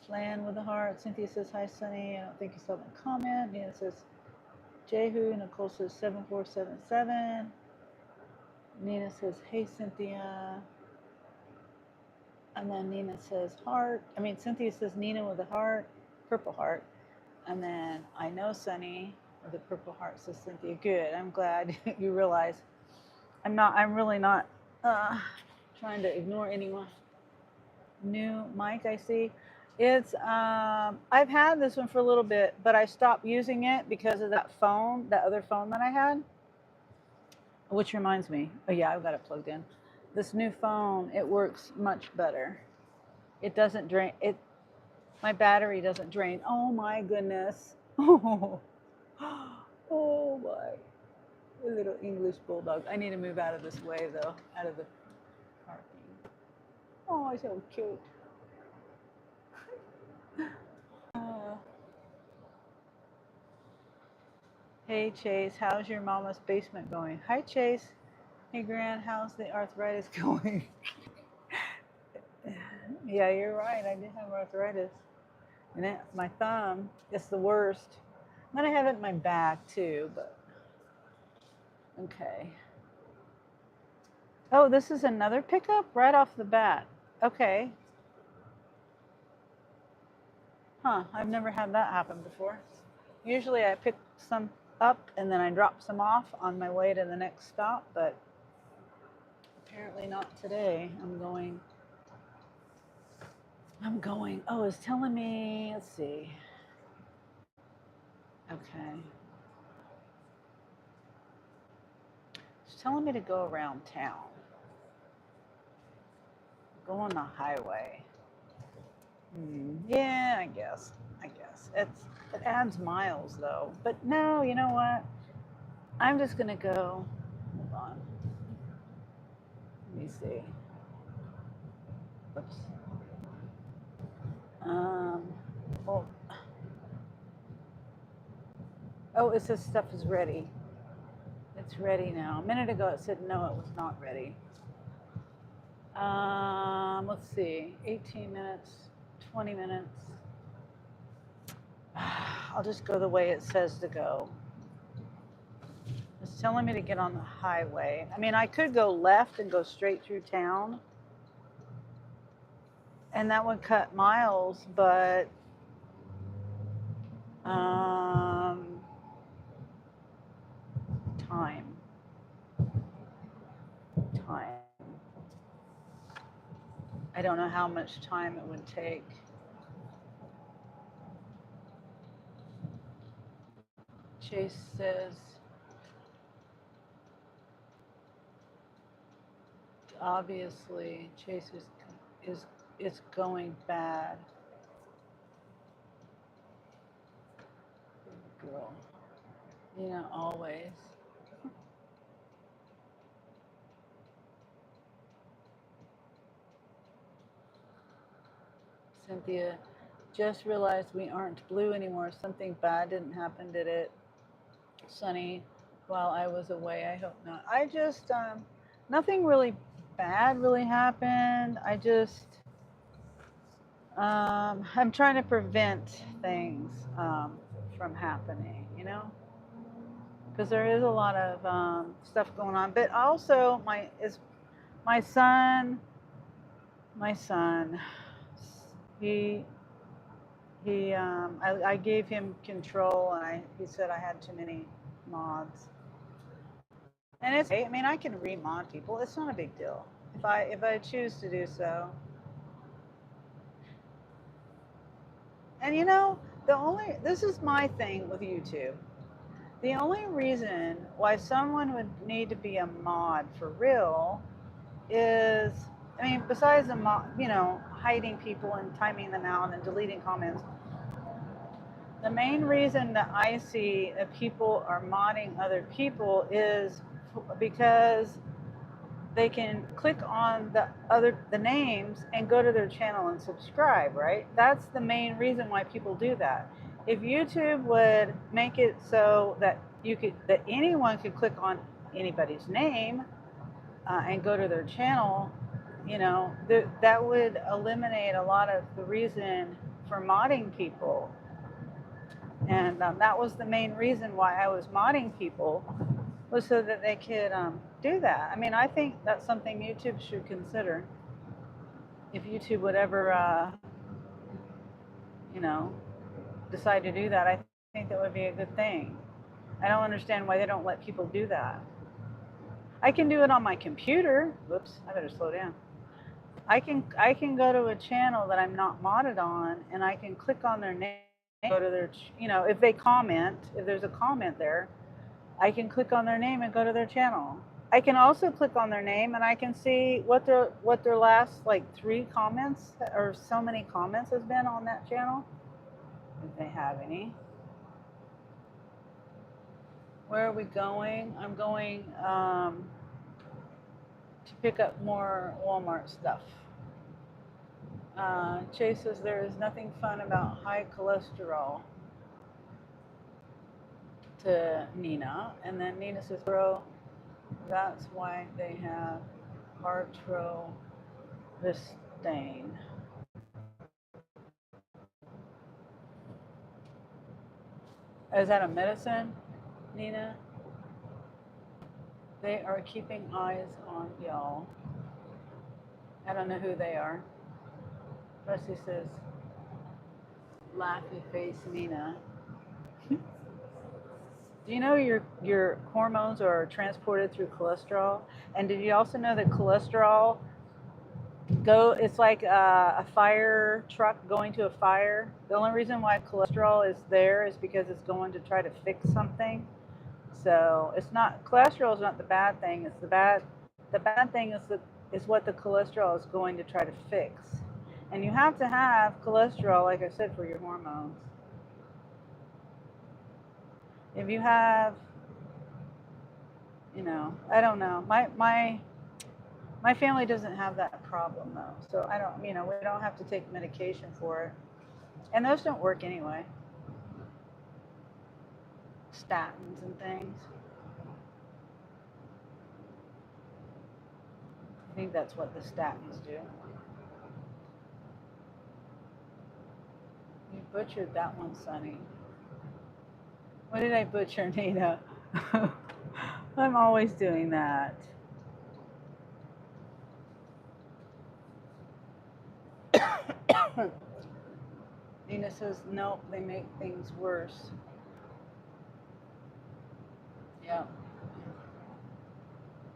Flan with the heart. Cynthia says, hi, Sunny. I don't think you saw the comment. Nina says, Jehu. Nicole says, 7477. Nina says, hey, Cynthia. And then Nina says, heart. Cynthia says, Nina with a heart, purple heart. And then I know Sunny with a purple heart says, Cynthia. Good. I'm glad you realize I'm really not trying to ignore anyone. New mic, I see. It's, I've had this one for a little bit, but I stopped using it because of that other phone that I had. Which reminds me, oh yeah, I've got it plugged in. This new phone, it works much better. It doesn't drain, my battery doesn't drain. Oh my goodness. Oh my, little English bulldog. I need to move out of this way though, out of the parking. Oh, it's so cute. Hey Chase, how's your mama's basement going? Hi Chase. Hey Grant, how's the arthritis going? Yeah, you're right. I did have arthritis. And my thumb, it's the worst. Then I have it in my back too, but okay. Oh, this is another pickup right off the bat. Okay. Huh, I've never had that happen before. Usually I pick some up and then I drop some off on my way to the next stop, but apparently not today. Oh, it's telling me, let's see. Okay. It's telling me to go around town. Go on the highway. Yeah, I guess. It adds miles though. But no, you know what? I'm just gonna go. Hold on. Let me see. Oops. Well, oh, it says stuff is ready. It's ready now. A minute ago it said no, it was not ready. Let's see. 18 minutes, 20 minutes. I'll just go the way it says to go. It's telling me to get on the highway. I mean, I could go left and go straight through town, and that would cut miles, but time. I don't know how much time it would take. Chase says, obviously, Chase is going bad. Good girl. You know, always. Cynthia, just realized we aren't blue anymore. Something bad didn't happen, did it? Sunny, while I was away, I hope not. I just, nothing really bad really happened. I'm trying to prevent things from happening, you know? Because there is a lot of stuff going on. But also, my son, he I gave him control, and he said I had too many mods. And it's, I mean, I can remod people. It's not a big deal if I choose to do so. And you know, this is my thing with YouTube. The only reason why someone would need to be a mod for real is, I mean, besides the you know, hiding people and timing them out and deleting comments, the main reason that I see that people are modding other people is because they can click on the names and go to their channel and subscribe, right? That's the main reason why people do that. If YouTube would make it so that anyone could click on anybody's name and go to their channel, you know, that would eliminate a lot of the reason for modding people. And that was the main reason why I was modding people, was so that they could do that. I mean, I think that's something YouTube should consider. If YouTube would ever, you know, decide to do that, I think that would be a good thing. I don't understand why they don't let people do that. I can do it on my computer. Whoops, I better slow down. I can go to a channel that I'm not modded on, and I can click on their name, go to their, you know, if they comment, if there's a comment there, I can click on their name and go to their channel. I can also click on their name and I can see what their last like 3 comments or so many comments has been on that channel, if they have any. Where are we going? I'm going to pick up more Walmart stuff. Chase says there is nothing fun about high cholesterol, to Nina. And then Nina says, bro, that's why they have arthrostain. Is that a medicine, Nina? They are keeping eyes on y'all. I don't know who they are. Rusty says, laughy face Nina. Do you know your hormones are transported through cholesterol? And did you also know that cholesterol it's like a fire truck going to a fire. The only reason why cholesterol is there is because it's going to try to fix something. So it's not, cholesterol is not the bad thing. It's the bad thing is what the cholesterol is going to try to fix. And you have to have cholesterol, like I said, for your hormones. If you have, I don't know. My family doesn't have that problem though. So I don't, we don't have to take medication for it. And those don't work anyway. Statins and things. I think that's what the statins do. You butchered that one, Sonny. What did I butcher, Nina? I'm always doing that. Nina says, nope, they make things worse. Yeah.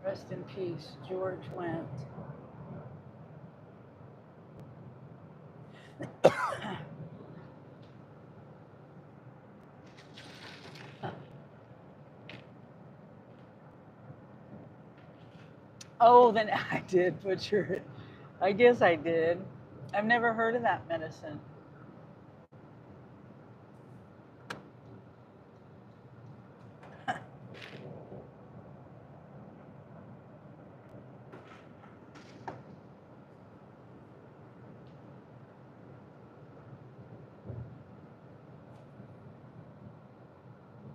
Rest in peace. George went. Oh, then I did butcher it. I guess I did. I've never heard of that medicine.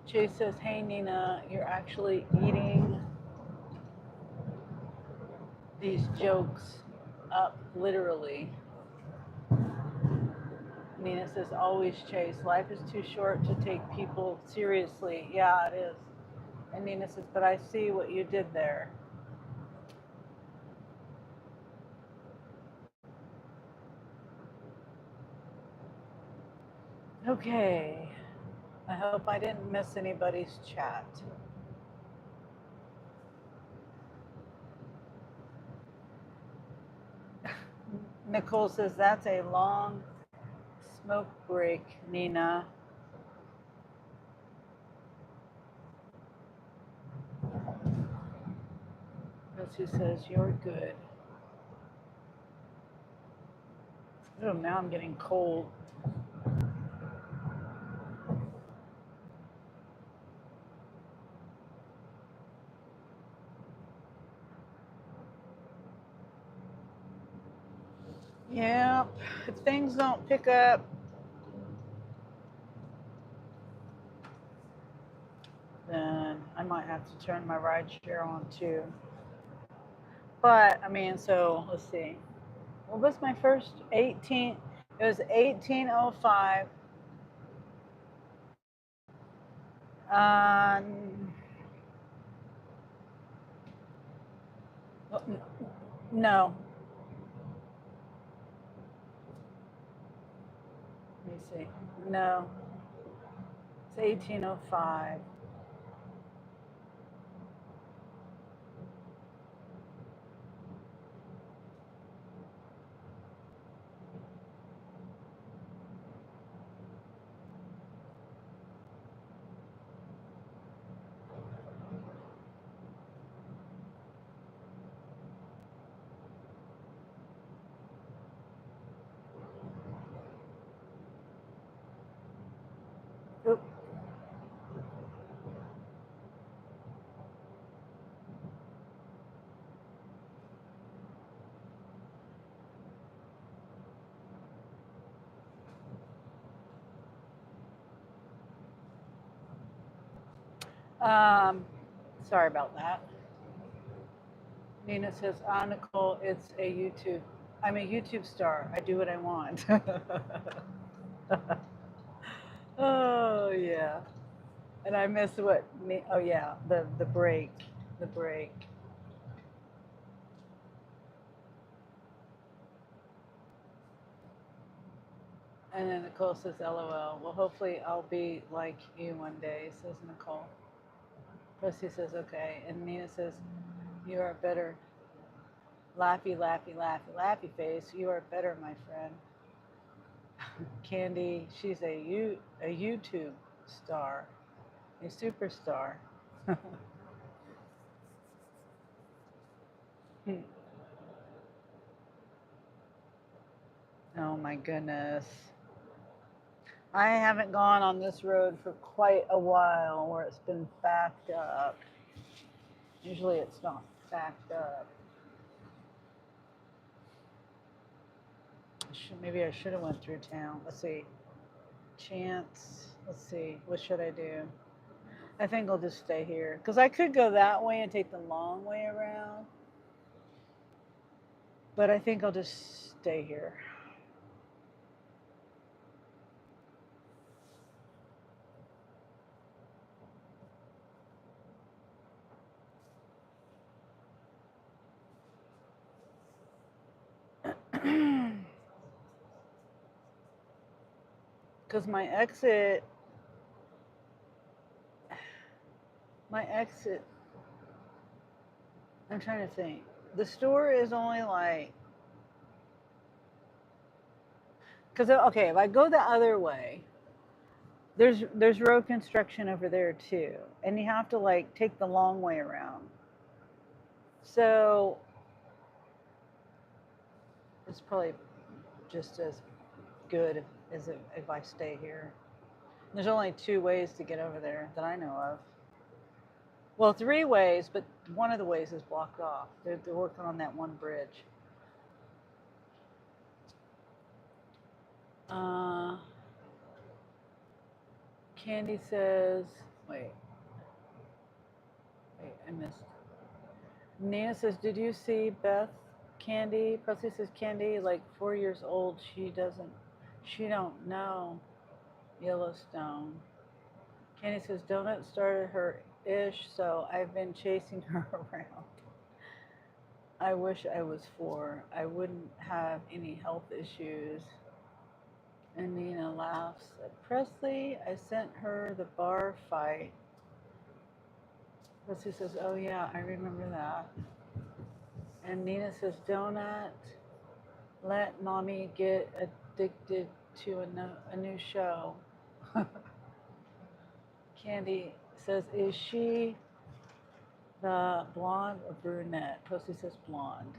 Chase says, hey, Nina, you're actually eating these jokes up literally. Nina says, always Chase. Life is too short to take people seriously. Yeah, it is. And Nina says, but I see what you did there. Okay. I hope I didn't miss anybody's chat. Nicole says, that's a long smoke break, Nina. Rosie says, you're good. Oh, now I'm getting cold. Yeah, if things don't pick up, then I might have to turn my ride share on too. But I mean, so let's see. What was my first 18? It was 1805. No. Let me see. No. It's 1805. Oop. Sorry about that. Nina says, Nicole, it's a YouTube. I'm a YouTube star. I do what I want. Oh, yeah. And I missed oh, yeah, the break. the break. And then Nicole says, LOL. Well, hopefully I'll be like you one day, says Nicole. Pussy says, okay. And Nina says, you are better. Laughy, laughy, laughy, laughy face. You are better, my friend. Candy, she's a YouTube star, a superstar. Oh my goodness. I haven't gone on this road for quite a while where it's been backed up. Usually it's not backed up. Maybe I should have went through town. Let's see. Chance. Let's see. What should I do? I think I'll just stay here. Because I could go that way and take the long way around. But I think I'll just stay here. Because my exit, I'm trying to think. The store is only like, because, okay, if I go the other way, there's road construction over there too. And you have to like take the long way around. So it's probably just as good as if I stay here. There's only 2 ways to get over there that I know of. Well, 3 ways, but one of the ways is blocked off. They're working on that one bridge. Candy says, wait, I missed. Nina says, did you see Beth? Candy, Presley says, Candy, like 4 years old, she don't know Yellowstone. Candy says, Donut started her ish, so I've been chasing her around. I wish I was 4. I wouldn't have any health issues. And Nina laughs. Presley, I sent her the bar fight. Presley says, oh yeah, I remember that. And Nina says, Donut, let mommy get addicted to a new show. Candy says, is she the blonde or brunette? Presley says blonde.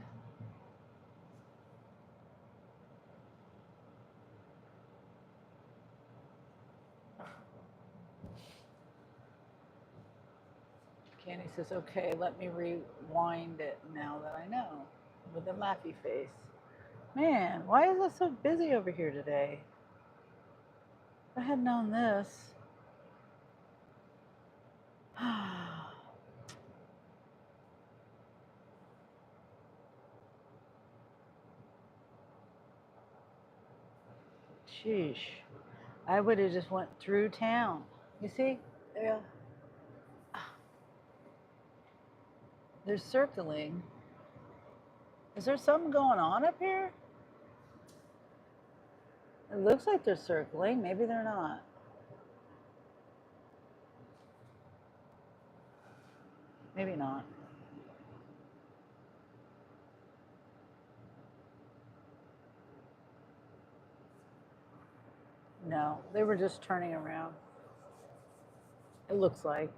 Candy says, okay, let me rewind it now that I know, with a laughy face. Man, why is it so busy over here today? If I had known this. Sheesh. I would have just went through town. You see? They're circling. Is there something going on up here? It looks like they're circling. Maybe they're not. Maybe not. No, they were just turning around. It looks like.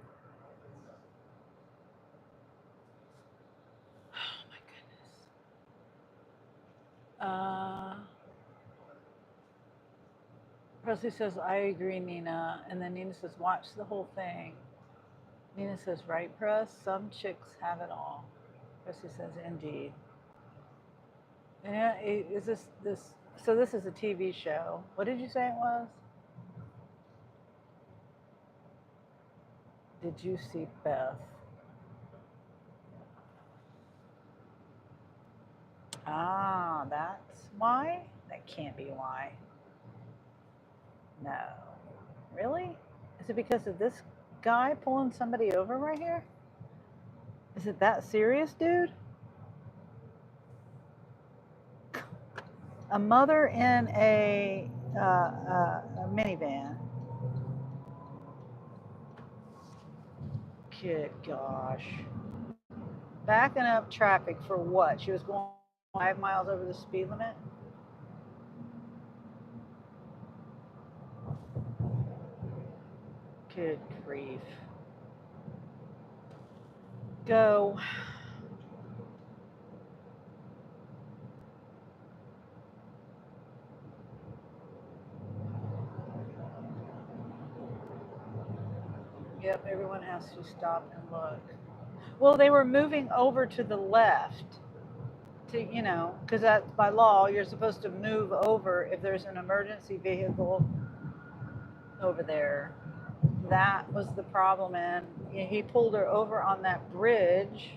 Oh my goodness. Presley says, I agree, Nina. And then Nina says, watch the whole thing. Nina says, right, Press? Some chicks have it all. Presley says, indeed. And is this? So this is a TV show. What did you say it was? Did you see Beth? Ah, that's why? That can't be why. No. Really? Is it because of this guy pulling somebody over right here? Is it that serious, dude? A mother in a minivan. Good gosh. Backing up traffic for what? She was going 5 miles over the speed limit? Good grief. Go. Yep, everyone has to stop and look. Well, they were moving over to the left to, because that's by law, you're supposed to move over if there's an emergency vehicle over there. That was the problem, and he pulled her over on that bridge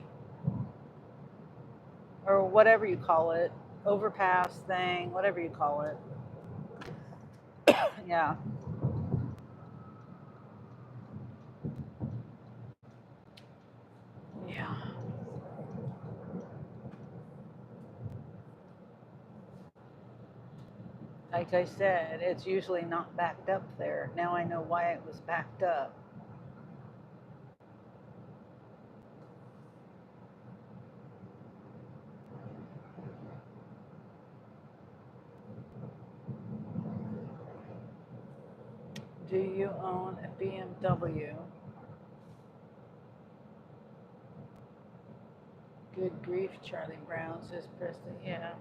or whatever you call it, overpass thing, whatever you call it. Yeah. Yeah. Like I said, it's usually not backed up there. Now I know why it was backed up. Do you own a BMW? Good grief, Charlie Brown, says Preston. Yeah.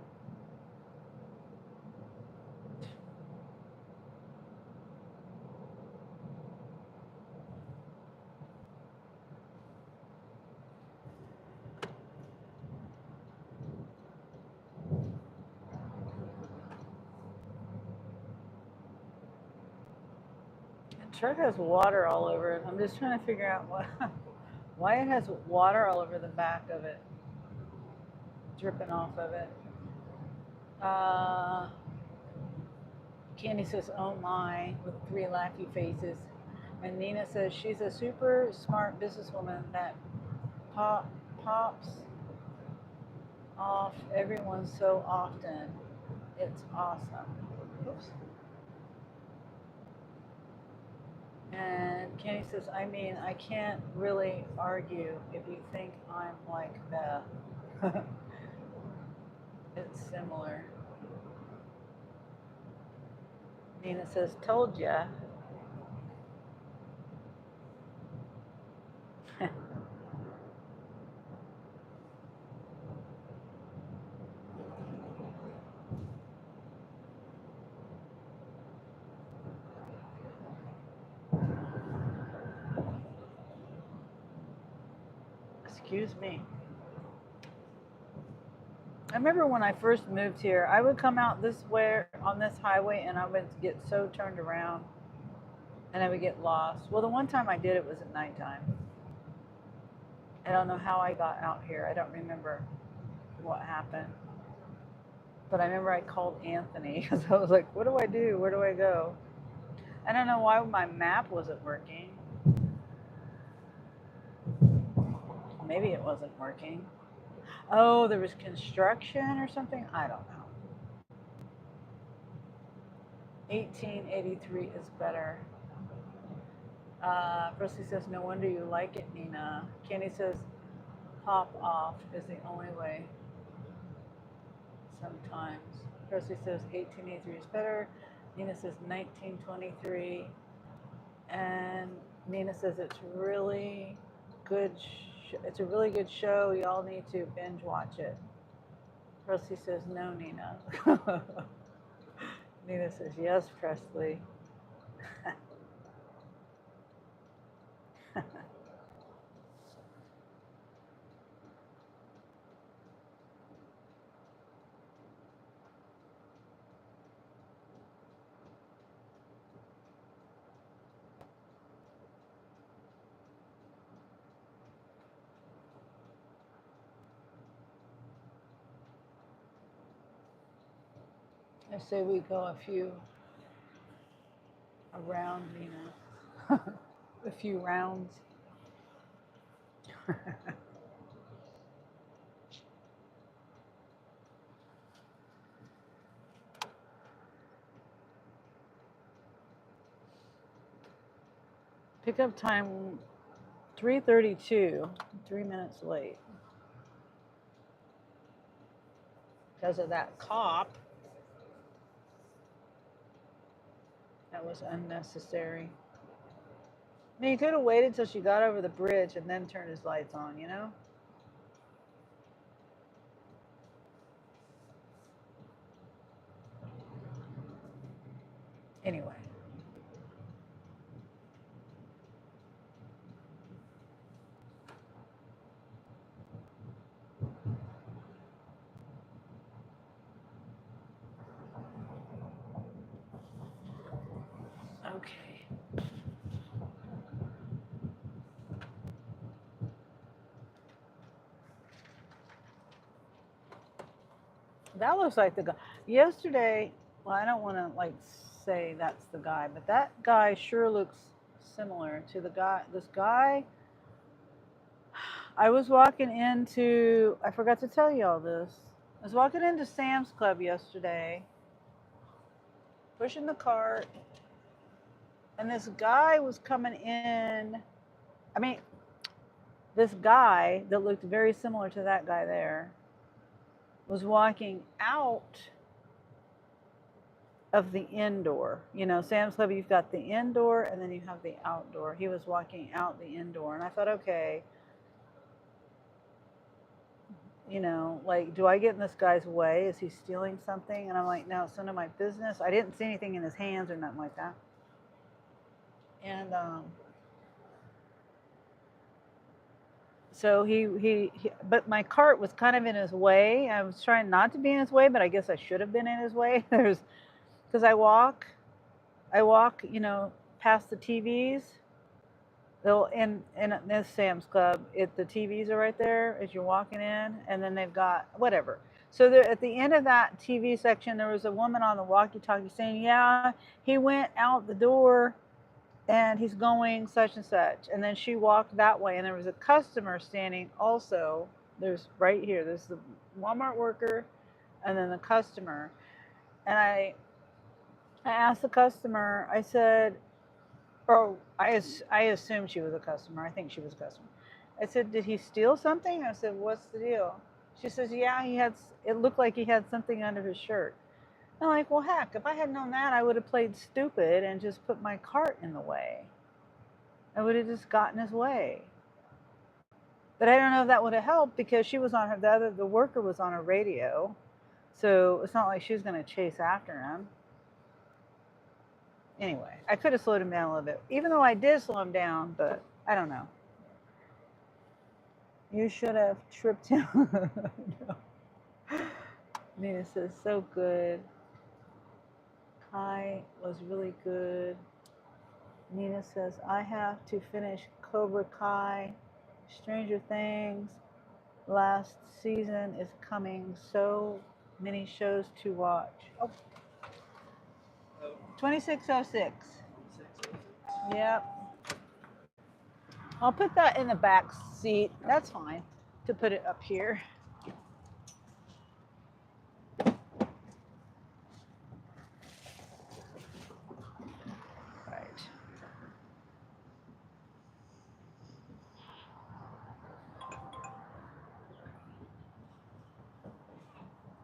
The truck has water all over it. I'm just trying to figure out why it has water all over the back of it, dripping off of it. Uh, Candy says, oh my, with 3 laughy faces. And Nina says, she's a super smart businesswoman that pops off everyone so often. It's awesome. Oops. And Kenny says, I mean, I can't really argue if you think I'm like Beth. It's similar. Nina says, told ya. Excuse me. I remember when I first moved here, I would come out this way on this highway and I would get so turned around and I would get lost. Well, the one time I did it was at nighttime. I don't know how I got out here. I don't remember what happened. But I remember I called Anthony because I was like, what do I do? Where do I go? I don't know why my map wasn't working. Maybe it wasn't working. Oh, there was construction or something? I don't know. 1883 is better. Presley says, no wonder you like it, Nina. Kenny says, pop off is the only way sometimes. Presley says 1883 is better. Nina says 1923. And Nina says it's really good. It's a really good show. Y'all need to binge watch it. Presley says no, Nina. Nina says yes, Presley. I say we go a few around, Nina. A few rounds. Pickup time 3:32, 3 minutes late. Because of that cop. That was unnecessary. I mean, he could have waited till she got over the bridge and then turned his lights on, you know? Anyway. Okay. That looks like the guy. Yesterday, well, I don't want to like say that's the guy, but that guy sure looks similar to the guy. This guy, I was walking into, I forgot to tell you all this. I was walking into Sam's Club yesterday, pushing the cart, and this guy was coming in. I mean, this guy that looked very similar to that guy there was walking out of the indoor. You know, Sam's Club, you've got the indoor and then you have the outdoor. He was walking out the indoor, and I thought, okay, you know, like, do I get in this guy's way? Is he stealing something? And I'm like, no, it's none of my business. I didn't see anything in his hands or nothing like that. And so he, but my cart was kind of in his way. I was trying not to be in his way, but I guess I should have been in his way. Because I walk, you know, past the TVs. They'll in this Sam's Club, the TVs are right there as you're walking in, and then they've got whatever. So there, at the end of that TV section, there was a woman on the walkie-talkie saying, "Yeah, he went out the door, and he's going such and such." And then she walked that way, and there was a customer standing also. There's right here. There's the Walmart worker, and then the customer. And I asked the customer. I said, or I assumed she was a customer. I think she was a customer. I said, "Did he steal something?" I said, "What's the deal?" She says, "Yeah, he had. It looked like he had something under his shirt." I'm like, "Well, heck, if I had known that, I would have played stupid and just put my cart in the way. I would have just gotten his way." But I don't know if that would have helped because she was on her. The worker was on her radio, so it's not like she was going to chase after him. Anyway, I could have slowed him down a little bit, even though I did slow him down, but I don't know. You should have tripped him. No. Nina says, so good. Kai was really good. Nina says, I have to finish Cobra Kai. Stranger Things last season is coming. So many shows to watch. Oh, 2606. Yep. I'll put that in the back seat. That's fine to put it up here. Right.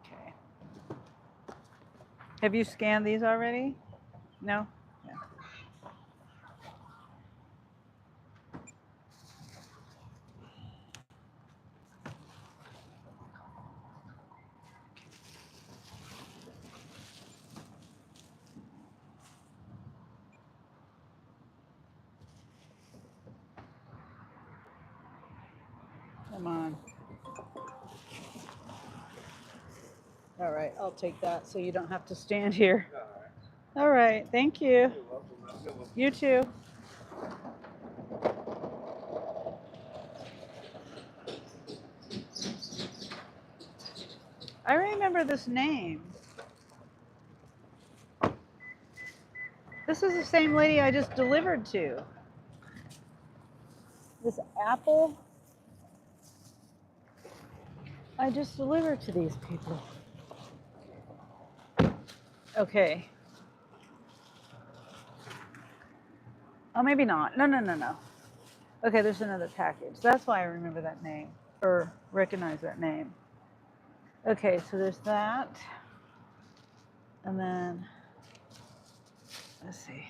Okay. Have you scanned these already? No? Yeah. Come on. All right, I'll take that so you don't have to stand here. All right, thank you. You too. I remember this name. This is the same lady I just delivered to. This apple. I just delivered to these people. Okay. Oh, maybe not. No. Okay, there's another package. That's why I remember that name or recognize that name. Okay, so there's that. And then, let's see.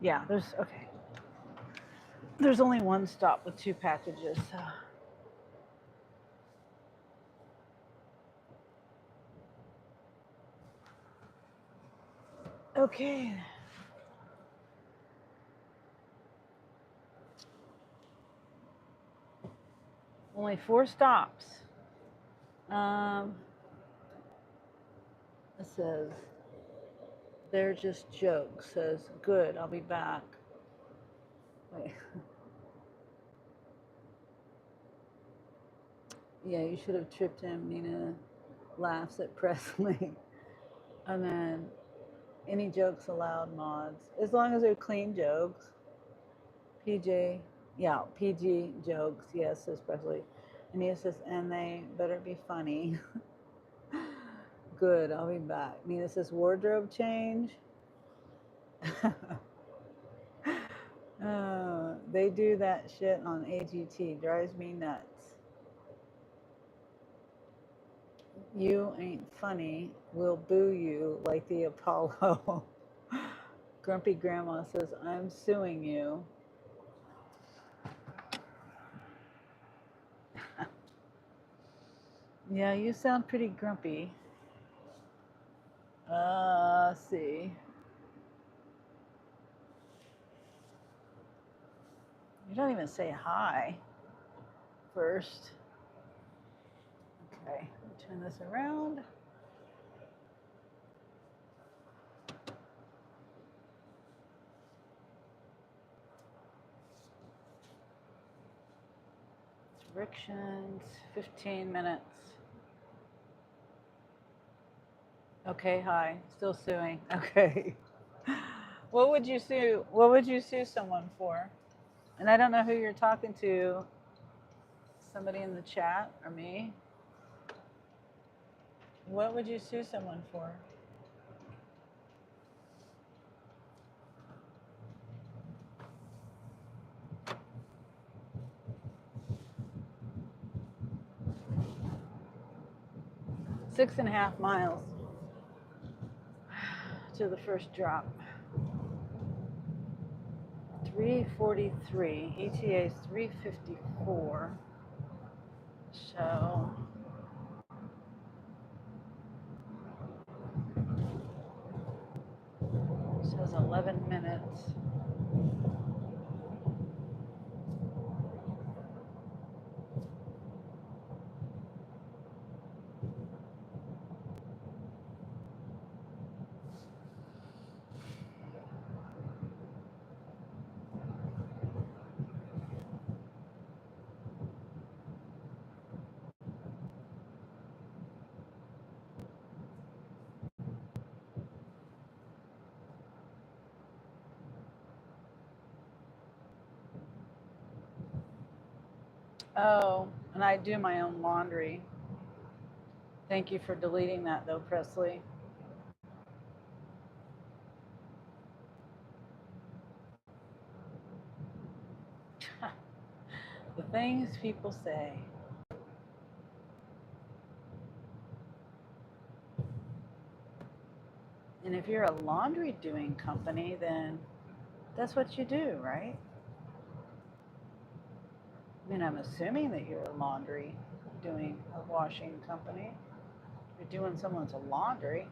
Yeah, okay. There's only one stop with 2 packages. So. Okay. Only 4 stops. It says, they're just jokes. Says, good, I'll be back. Wait. Yeah, you should have tripped him. Nina laughs at Presley. And then, any jokes allowed, mods. As long as they're clean jokes. PG jokes. Yes, says Presley. And he says, and they better be funny. Good, I'll be back. Nina says, wardrobe change. They do that shit on AGT. Drives me nuts. You ain't funny. We'll boo you like the Apollo. Grumpy Grandma says, I'm suing you. Yeah, you sound pretty grumpy. Let's see. You don't even say hi first. Okay, turn this around. Directions, 15 minutes. Okay, hi. Still suing. Okay. What would you sue someone for? And I don't know who you're talking to. Somebody in the chat or me? What would you sue someone for? Six and a half miles to the first drop. 343. ETA is 354. So it says 11 minutes. Oh, and I do my own laundry. Thank you for deleting that though, Presley. The things people say. And if you're a laundry doing company, then that's what you do, right? I mean, I'm assuming that you're a laundry doing a washing company. You're doing someone's laundry.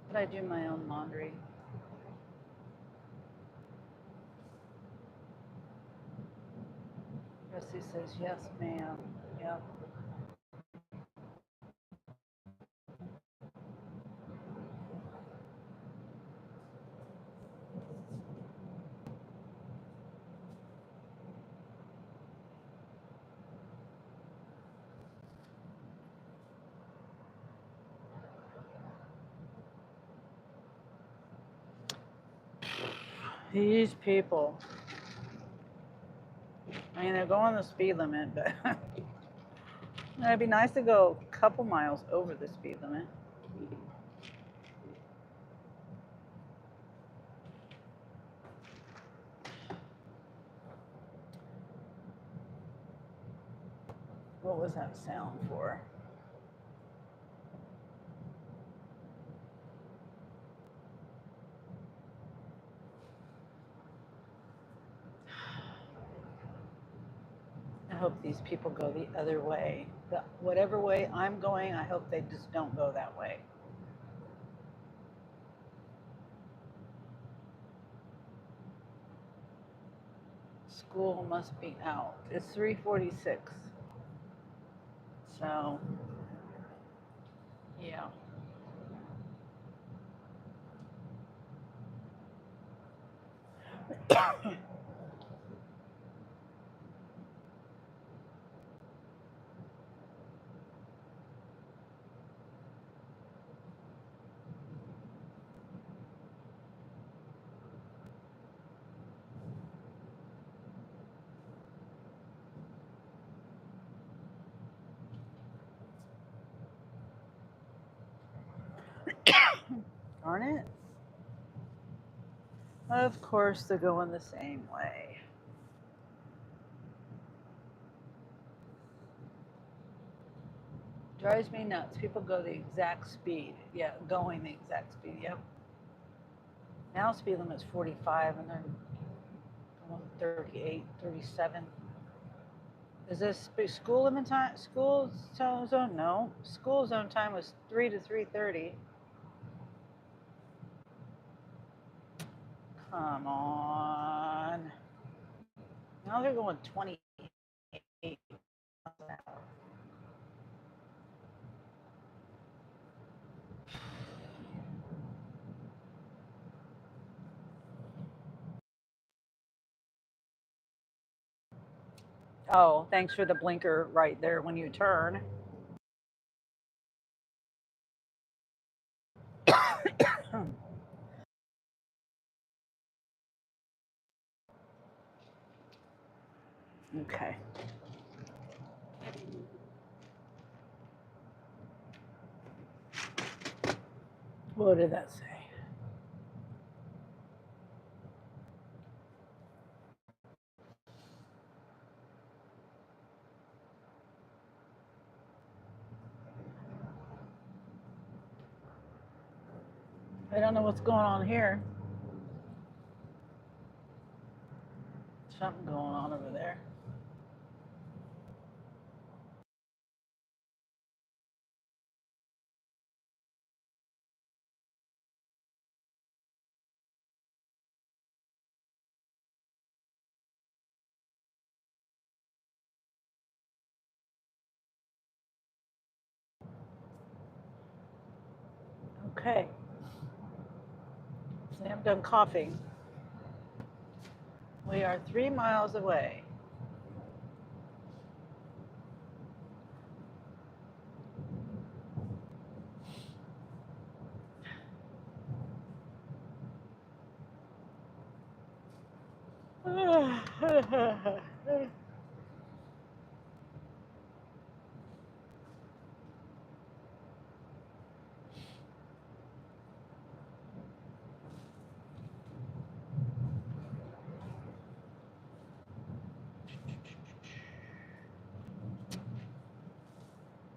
But I do my own laundry. Presley says, yes, ma'am. Yep. These people. I mean, they're going the speed limit, but it'd be nice to go a couple miles over the speed limit. What was that sound for? I hope these people go the other way. Whatever way I'm going, I hope they just don't go that way. School must be out. It's 3:46. So, yeah. Darn it. Of course, they're going the same way. Drives me nuts. People go the exact speed. Yeah, going the exact speed. Yep. Now speed limit's 45 and they're going 38, 37. Is this school limit time? School zone? No. School zone time was 3 to 3:30. Come on. Now they're going 28 miles an hour. Oh, thanks for the blinker right there when you turn. Okay. What did that say? I don't know what's going on here. Something going on over there. Okay. So I'm done coughing. We are 3 miles away.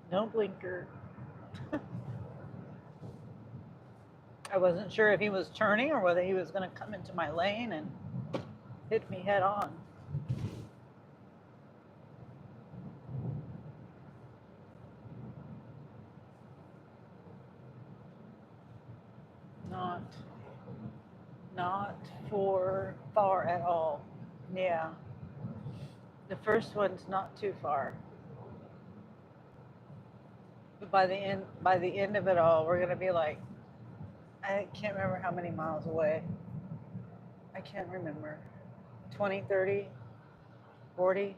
No blinker. I wasn't sure if he was turning or whether he was going to come into my lane and hit me head on. Not for far at all. Yeah. The first one's not too far. But by the end of it all, we're gonna be like, I can't remember how many miles away. I can't remember. 20, 30, 40.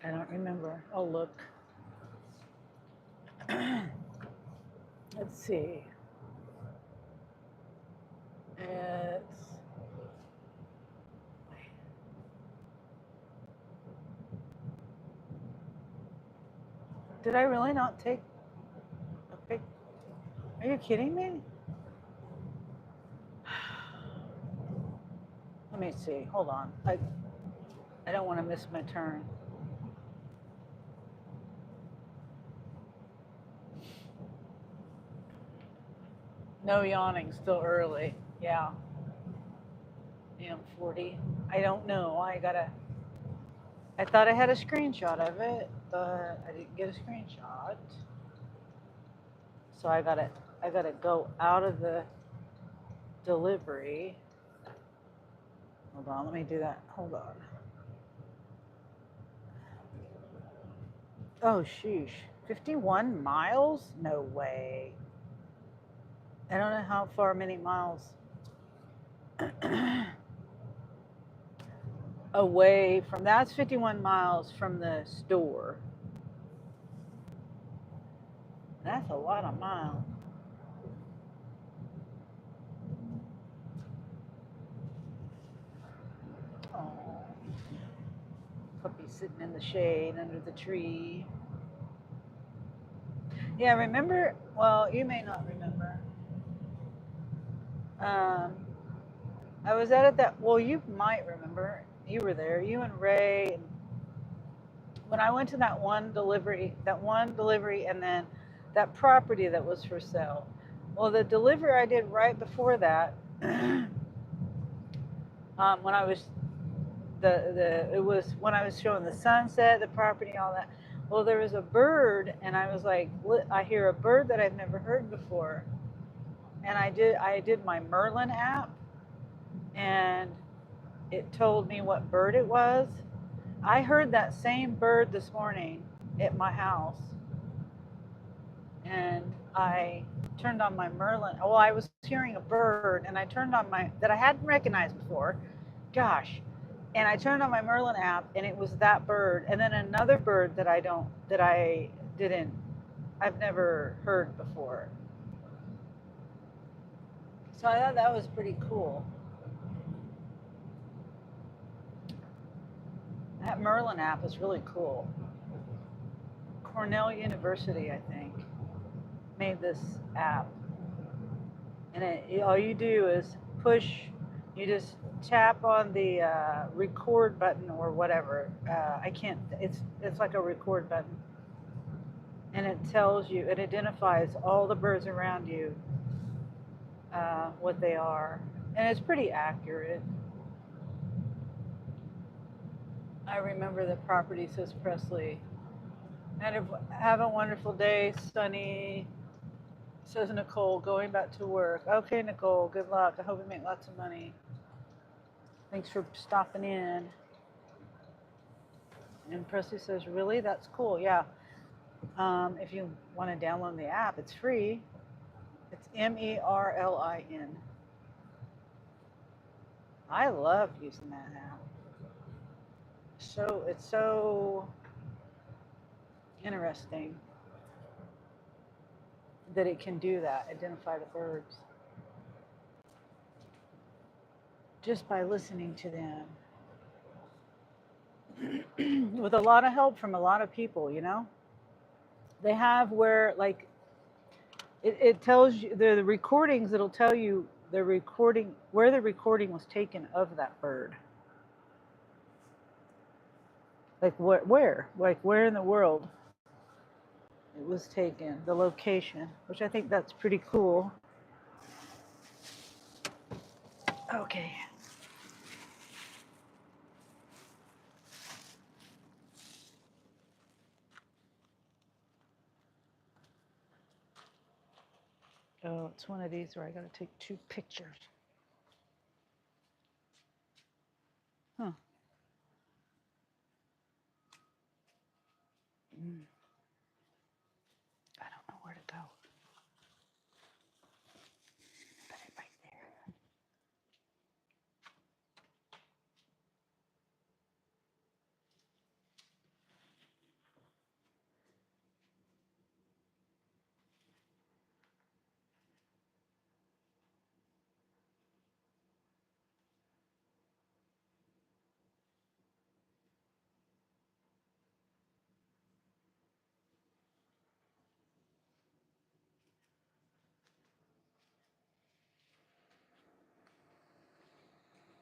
I don't remember. I'll look. Let's see. It's Did I really not take a pic? Are you kidding me? Let me see. Hold on. I don't want to miss my turn. No yawning. Still early. Yeah. Yeah, 40. I don't know. I thought I had a screenshot of it, but I didn't get a screenshot. So I gotta go out of the delivery. Hold on, let me do that. Hold on. Oh, sheesh. 51 miles? No way. I don't know how far, many miles away from, that's 51 miles from the store. That's a lot of miles. Oh, puppy sitting in the shade under the tree. Yeah, remember, well, you may not remember. I was at that, well, you might remember. You were there, you and Ray. And when I went to that one delivery, and then that property that was for sale. Well, the delivery I did right before that, when I was it was when I was showing the sunset, the property, all that. Well, there was a bird, and I was like, I hear a bird that I've never heard before, and I did my Merlin app, and it told me what bird it was. I heard that same bird this morning at my house, and I turned on my Merlin. Well, I was hearing a bird, and I turned on that I hadn't recognized before. Gosh. And I turned on my Merlin app, and it was that bird, and then another bird that I've never heard before. So I thought that was pretty cool. That Merlin app is really cool. Cornell University, I think, made this app. And all you do is you just tap on the record button or whatever. It's like a record button. And it identifies all the birds around you, what they are. And it's pretty accurate. I remember the property says Presley. Have a wonderful day, sunny, says Nicole, going back to work. Okay, Nicole, good luck. I hope you make lots of money. Thanks for stopping in. And Presley says, really? That's cool. Yeah. If you want to download the app, it's free. It's Merlin. I love using that app. It's so interesting that it can do that, identify the birds, just by listening to them. With a lot of help from a lot of people, They have where, like, it tells you, the recordings, it'll tell you where the recording was taken of that bird. Like where in the world it was taken, the location, which I think that's pretty cool. Okay. Oh, it's one of these where I got to take 2 pictures. Huh. I don't know where to go. Put it right there.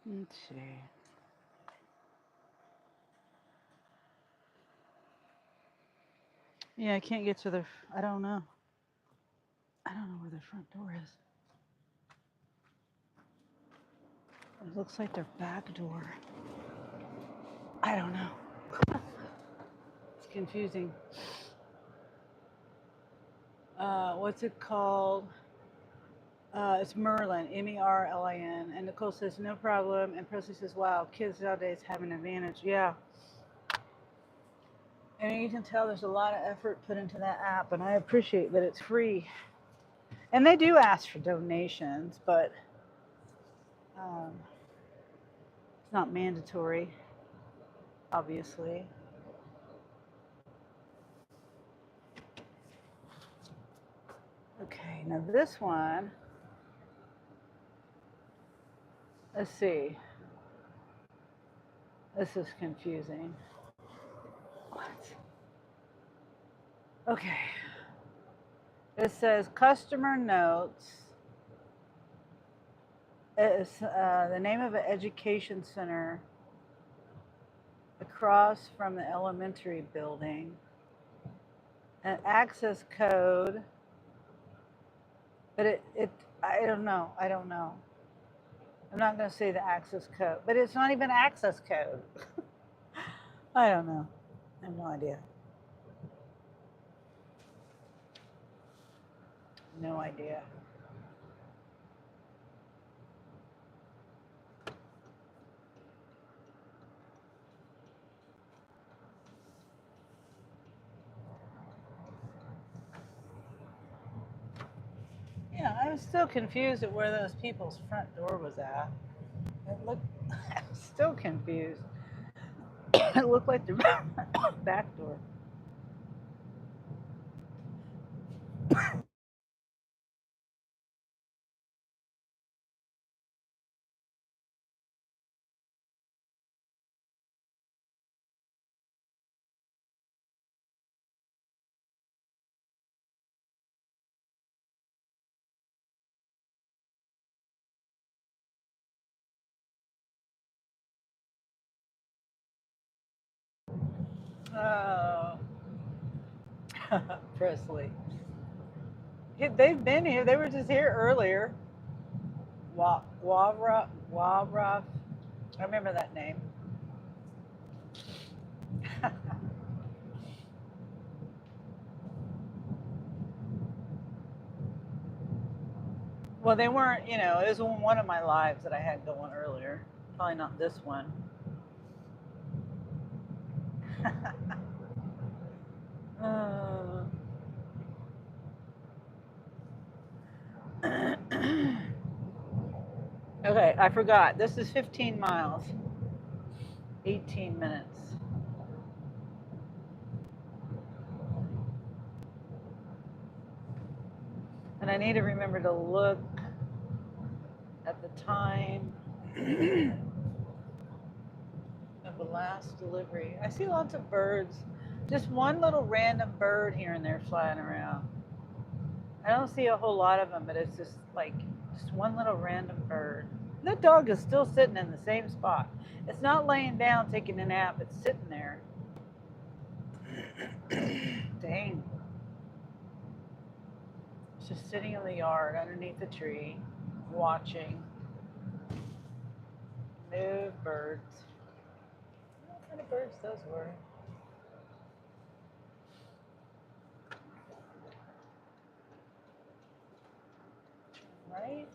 Let's see. Yeah, I can't get to the. I don't know. I don't know where the front door is. It looks like their back door. I don't know. It's confusing. What's it called? It's Merlin, Merlin. And Nicole says, no problem. And Presley says, wow, kids nowadays have an advantage. Yeah. And you can tell there's a lot of effort put into that app, and I appreciate that it's free. And they do ask for donations, but it's not mandatory, obviously. Okay, now this one, let's see. This is confusing. What? Okay. It says customer notes. It's the name of an education center across from the elementary building. An access code. But I don't know. I don't know. I'm not going to say the access code, but it's not even access code. I don't know. I have no idea. No idea. Yeah, I'm still confused at where those people's front door was at. It looked, I'm still confused. It looked like their back door. Oh, Presley. They've been here. They were just here earlier. Wavra. I remember that name. Well, they weren't, it was one of my lives that I had going earlier. Probably not this one. uh, okay, I forgot. This is 15 miles, 18 minutes. And I need to remember to look at the time of the last delivery. I see lots of birds. Just one little random bird here and there flying around. I don't see a whole lot of them, but it's just like just one little random bird. That dog is still sitting in the same spot. It's not laying down taking a nap, it's sitting there. Dang. It's just sitting in the yard underneath the tree, watching. Move birds. What kind of birds those were? Right?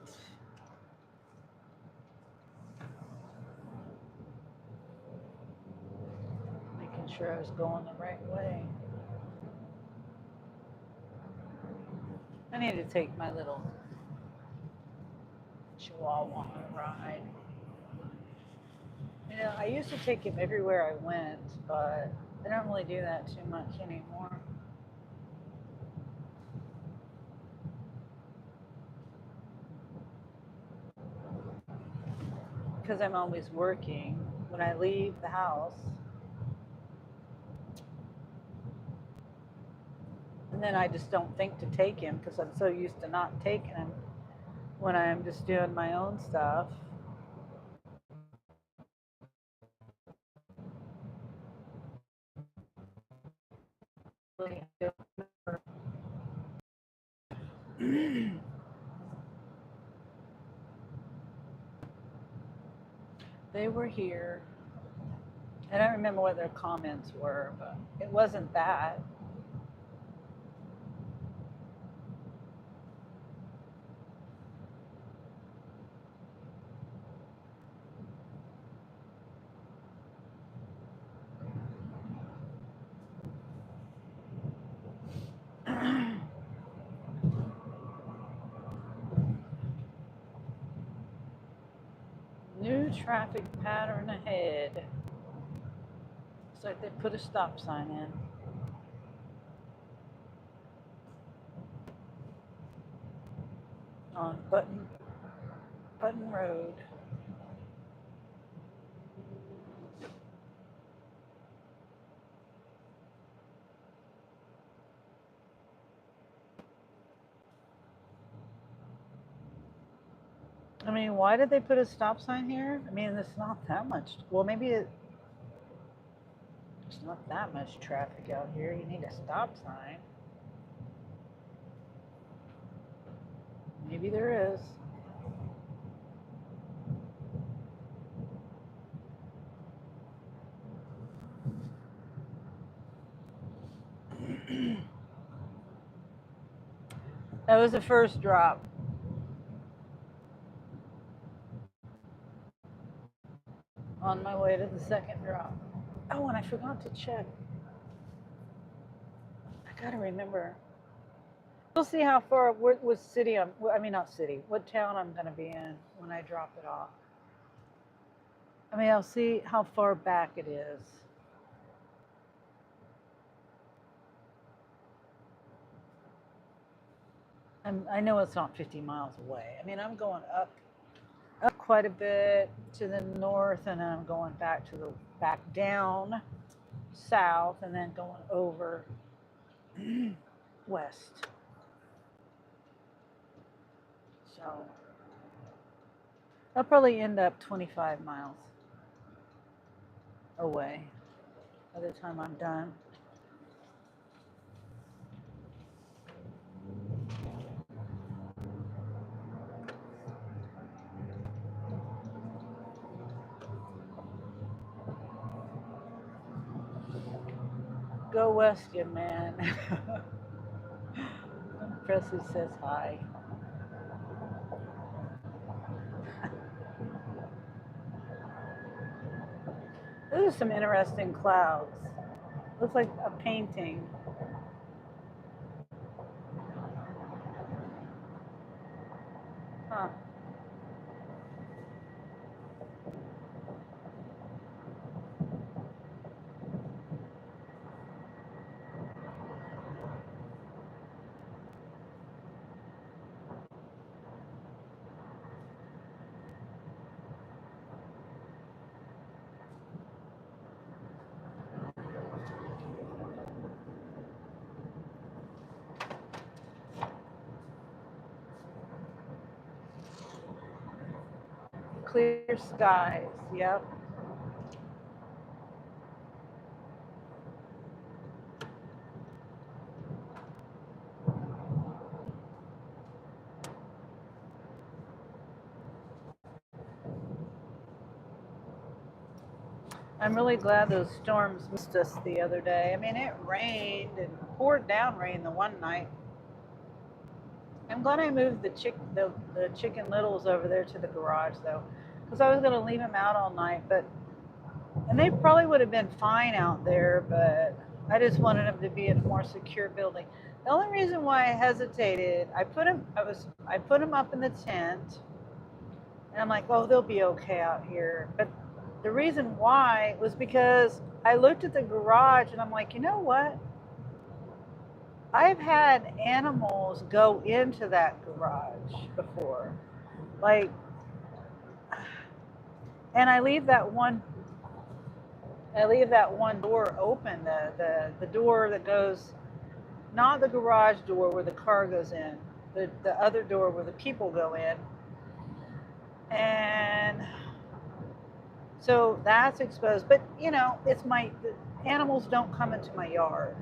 Making sure I was going the right way. I need to take my little chihuahua on a ride. I used to take him everywhere I went, but I don't really do that too much anymore. Because I'm always working. When I leave the house, and then I just don't think to take him because I'm so used to not taking him when I'm just doing my own stuff. really don't remember. They were here. I don't remember what their comments were, but it wasn't that. New traffic pattern ahead. Looks like they put a stop sign in on Button Road. I mean, why did they put a stop sign here? I mean, it's not that much. Well, maybe it's not that much traffic out here. You need a stop sign. Maybe there is. That was the first drop. On my way to the second drop. Oh, and I forgot to check. I gotta remember. We'll see how far, what city I mean, not city, what town I'm gonna be in when I drop it off. I mean, I'll see how far back it is. I know it's not 50 miles away. I mean, I'm going up quite a bit to the north, and then I'm going back down south, and then going over west. So I'll probably end up 25 miles away by the time I'm done. Go west, you man. Presley says hi. Those are some interesting clouds. Looks like a painting. Huh. Clear skies, yep. I'm really glad those storms missed us the other day. I mean, it rained and poured down rain the one night. I'm glad I moved the Chicken Littles over there to the garage though, because I was going to leave them out all night. And they probably would have been fine out there, but I just wanted them to be in a more secure building. The only reason why I hesitated, I put them up in the tent, and I'm like, oh, they'll be okay out here. But the reason why was because I looked at the garage and I'm like, you know what? I've had animals go into that garage before. Like, and I leave that one door open, the door that goes, not the garage door where the car goes in, the other door where the people go in. And so that's exposed. But, you know, the animals don't come into my yard.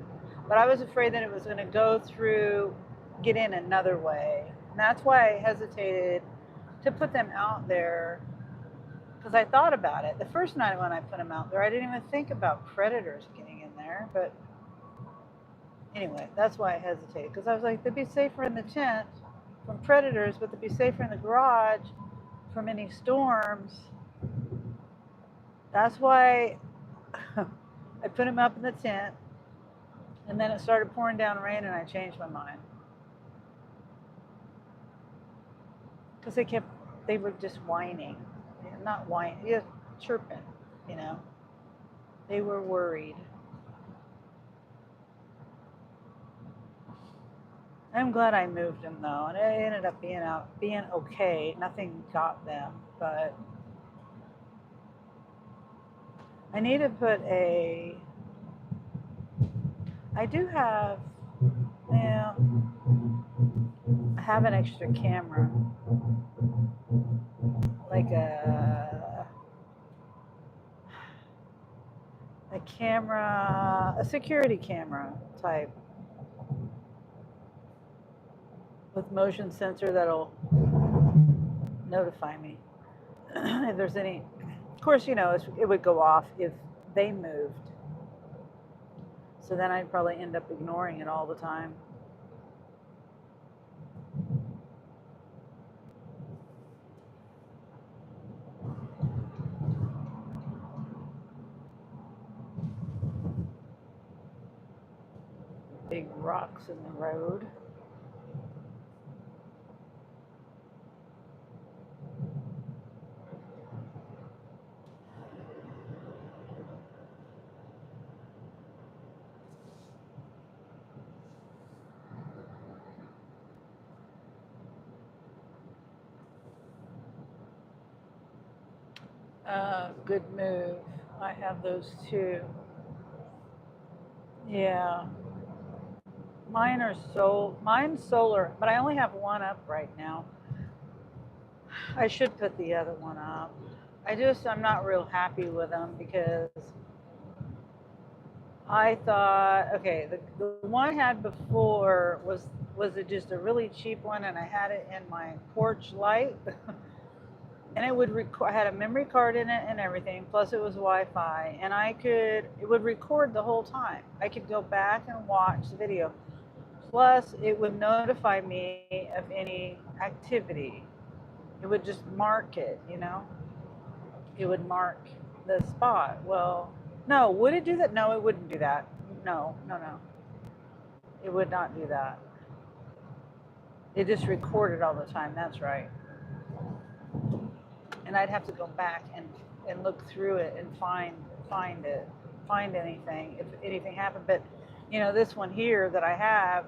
but I was afraid that it was going to go through, get in another way. And that's why I hesitated to put them out there, because I thought about it. The first night when I put them out there, I didn't even think about predators getting in there. But anyway, that's why I hesitated, because I was like, they'd be safer in the tent from predators, but they'd be safer in the garage from any storms. That's why I put them up in the tent, and then it started pouring down rain, and I changed my mind. Because they were just whining. Not whining, just chirping, you know. They were worried. I'm glad I moved them though, and it ended up being okay. Nothing got them, but I need to put I do have, yeah, I have an extra camera, like a security camera type with motion sensor that'll notify me if there's any. Of course, you know, it would go off if they moved. So then I'd probably end up ignoring it all the time. Big rocks in the road. Good move. I have those too. Yeah. Mine's solar, but I only have one up right now. I should put the other one up. I'm not real happy with them because I thought, okay, the one I had before was it just a really cheap one, and I had it in my porch light. And it would I had a memory card in it and everything, plus it was Wi-Fi, and it would record the whole time. I could go back and watch the video. Plus, it would notify me of any activity. It would just mark it, you know? It would mark the spot. Well, no, would it do that? No, it wouldn't do that. No, no, no. It would not do that. It just recorded all the time. That's right. And I'd have to go back and look through it and find anything, if anything happened. But you know, this one here that I have,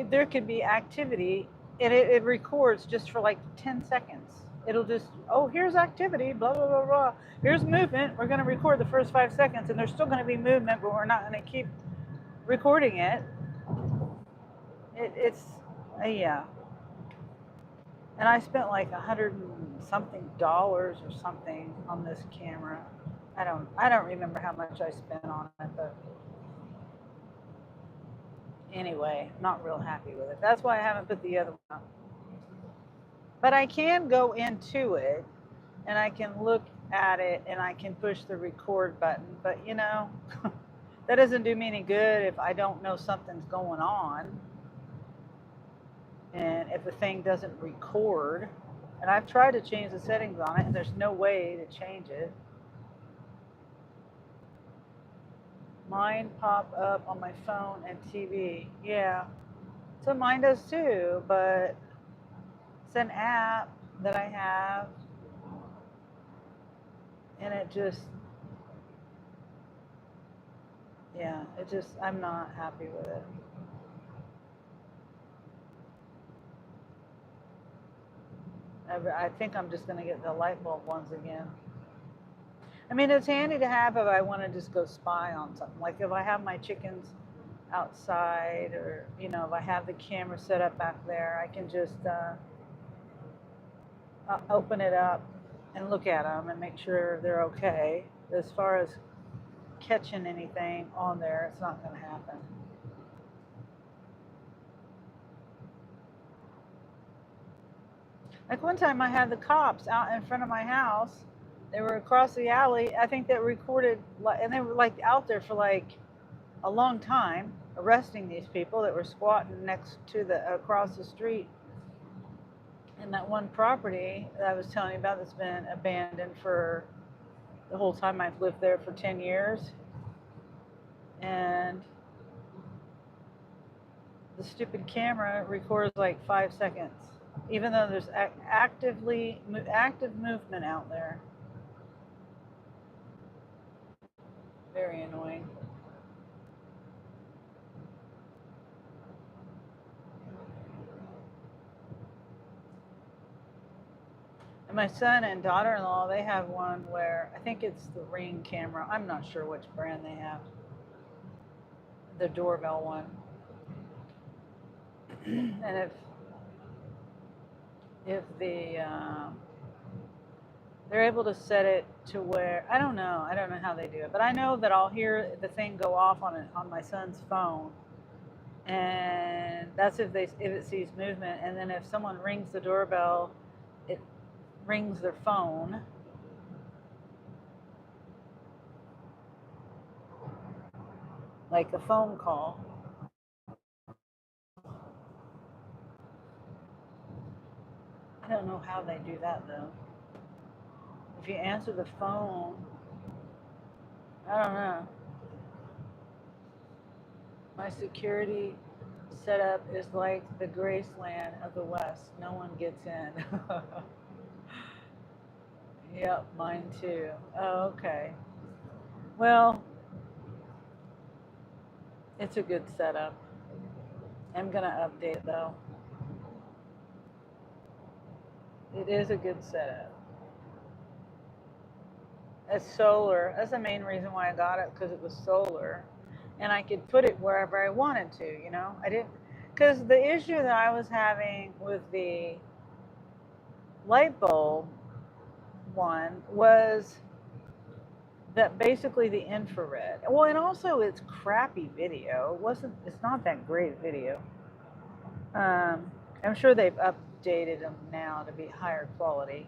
there could be activity, and it records just for like 10 seconds. It'll just, oh, here's activity, blah blah blah blah. Here's movement. We're going to record the first 5 seconds, and there's still going to be movement, but we're not going to keep recording it. It's yeah. And I spent like $100 and something or something on this camera. I don't remember how much I spent on it, but anyway, not real happy with it. That's why I haven't put the other one up. But I can go into it and I can look at it and I can push the record button. But you know, that doesn't do me any good if I don't know something's going on. And if the thing doesn't record, and I've tried to change the settings on it, and there's no way to change it. Mine pop up on my phone and TV. Yeah, so mine does too, but it's an app that I have, and it just, yeah, I'm not happy with it. I think I'm just going to get the light bulb ones again. I mean, it's handy to have if I want to just go spy on something. Like if I have my chickens outside, or, you know, if I have the camera set up back there, I can just open it up and look at them and make sure they're okay. As far as catching anything on there, it's not going to happen. Like one time I had the cops out in front of my house. They were across the alley. I think they recorded, and they were like out there for like a long time, arresting these people that were squatting next to the across the street in that one property that I was telling you about that's been abandoned for the whole time I've lived there for 10 years. And the stupid camera records like 5 seconds, even though there's active movement out there. Very annoying. And my son and daughter-in-law, they have one where I think it's the Ring camera. I'm not sure which brand they have. The doorbell one. And if they're able to set it to where I don't know how they do it, but I know that I'll hear the thing go off on my son's phone, and that's if it sees movement, and then if someone rings the doorbell, it rings their phone. Like a phone call. I don't know how they do that though. If you answer the phone, I don't know. My security setup is like the Graceland of the West. No one gets in. Yep, mine too. Oh, okay. Well, it's a good setup. I'm gonna update it though. It is a good setup. It's solar. That's the main reason why I got it, because it was solar. And I could put it wherever I wanted to, you know? I didn't, because the issue that I was having with the light bulb one was that basically the infrared. Well, and also it's crappy video. It's not that great video. I'm sure they've updated them now to be higher quality.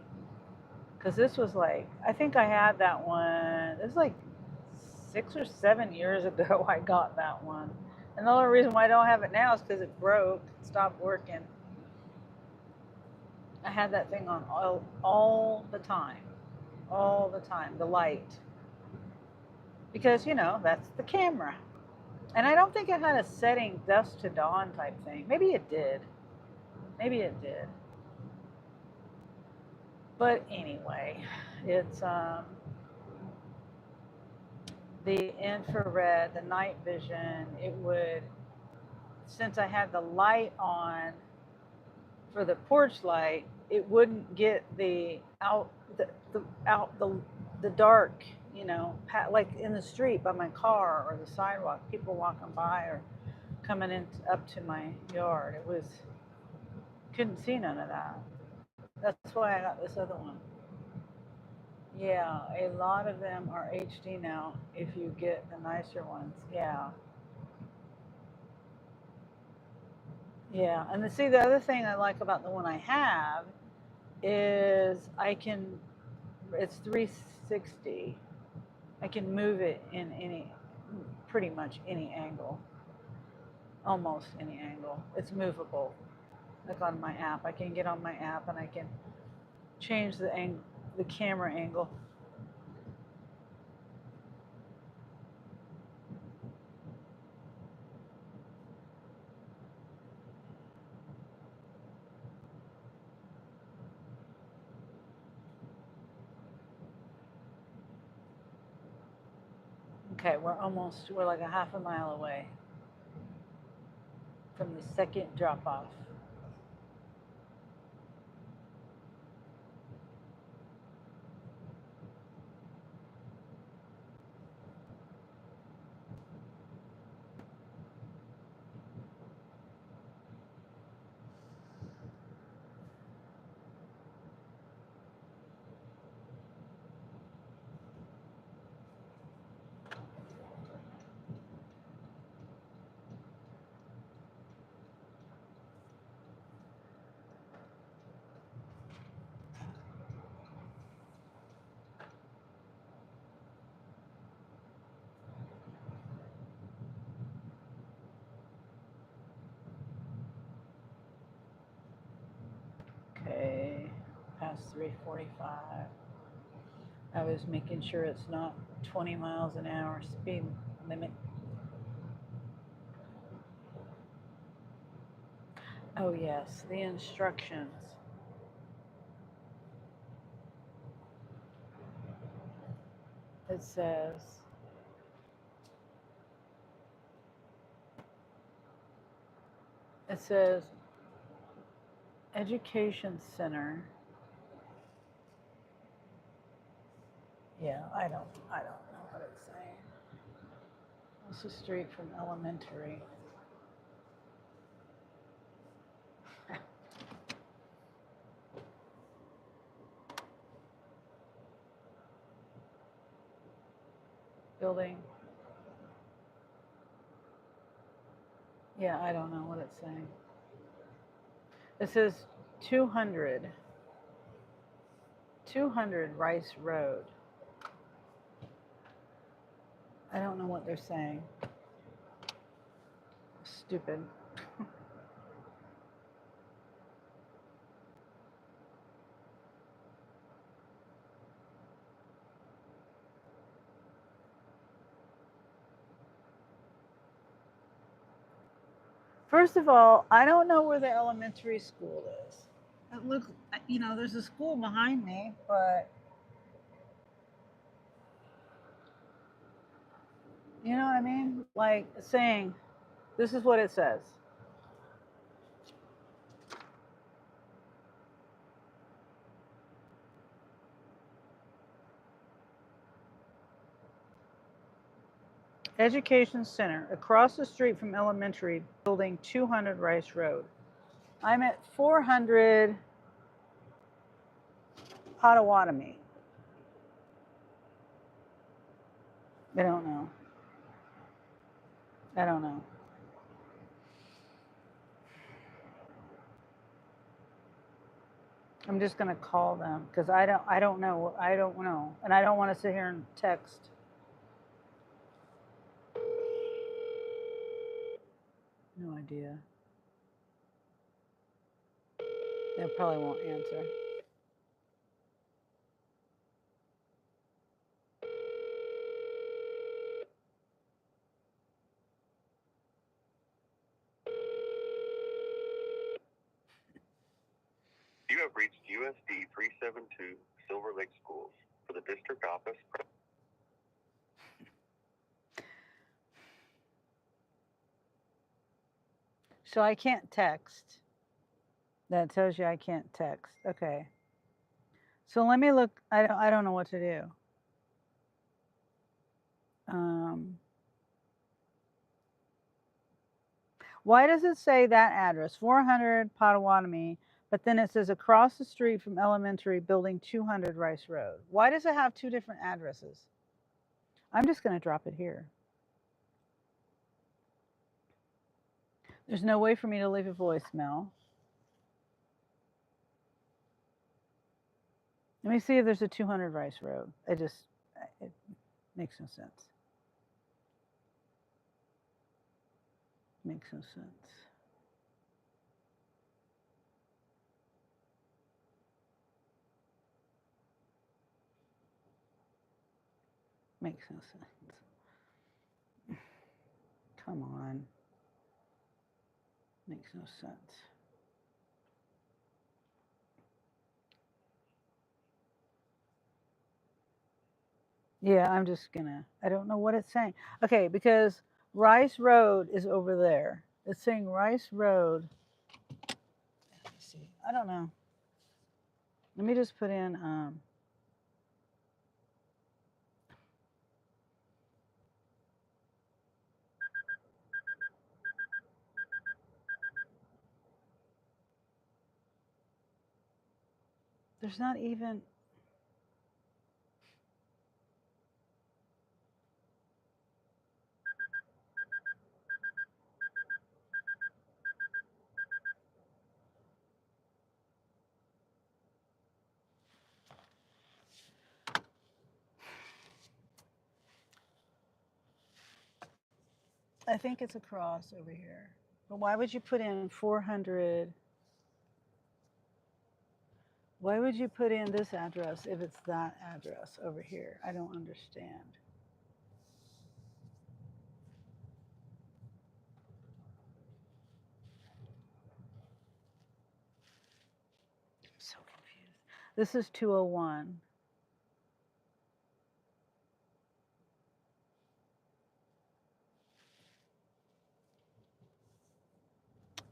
Because this was like, I think I had that one, it was like 6 or 7 years ago I got that one. And the only reason why I don't have it now is because it broke, it stopped working. I had that thing on all the time, the light. Because, you know, that's the camera. And I don't think it had a setting dusk to dawn type thing. Maybe it did. But anyway, it's the infrared, the night vision, it would, since I had the light on for the porch light, it wouldn't get the dark, you know, like in the street by my car or the sidewalk, people walking by or coming in up to my yard. It was, couldn't see none of that. That's why I got this other one. Yeah, a lot of them are HD now if you get the nicer ones. Yeah. Yeah, and see, the other thing I like about the one I have is it's 360. I can move it in pretty much any angle, almost any angle. It's movable. Like on my app, I can get on my app and I can change the camera angle. Okay, we're like a half a mile away from the second drop off. 3:45. I was making sure it's not 20 miles an hour speed limit. Oh yes, the instructions. It says Education Center. Yeah, I don't know what it's saying. This is straight from elementary. Building. Yeah, I don't know what it's saying. It says 200 Rice Road. I don't know what they're saying. Stupid. First of all, I don't know where the elementary school is. It looks, there's a school behind me, but you know what I mean? Like saying, this is what it says. Education Center, across the street from elementary, building 200 Rice Road. I'm at 400 Potawatomi. I don't know. I'm just gonna call them because I don't know, and I don't want to sit here and text. No idea. They probably won't answer. You have reached USD 372 Silver Lake Schools. For the district office, So I can't text. That tells you I can't text. Okay. So let me look. I don't know what to do. Why does it say that address, 400 Potawatomi, but then it says across the street from elementary, building 200 Rice Road? Why does it have two different addresses? I'm just going to drop it here. There's no way for me to leave a voicemail. Let me see if there's a 200 Rice Road. It makes no sense. Makes no sense. Makes no sense. Come on. Makes no sense. Yeah, I'm just gonna, I don't know what it's saying. Okay, because Rice Road is over there. It's saying Rice Road. Let me see. I don't know. Let me just put in, there's not even, I think it's across over here. But why would you put in 400 Why would you put in this address if it's that address over here? I don't understand. I'm so confused. This is 201.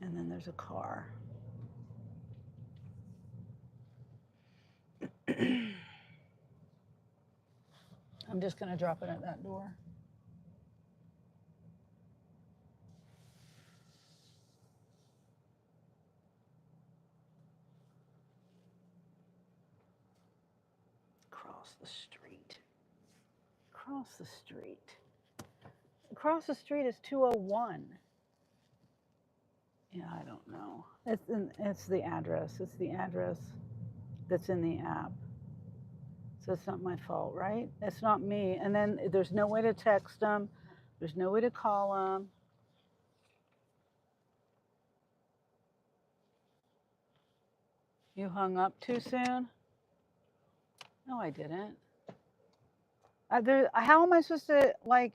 And then there's a car. I'm just going to drop it at that door. Across the street. Across the street. Across the street is 201. Yeah, I don't know. It's the address. It's the address that's in the app. So it's not my fault, right? It's not me. And then there's no way to text them. There's no way to call them. You hung up too soon? No, I didn't. How am I supposed to, like,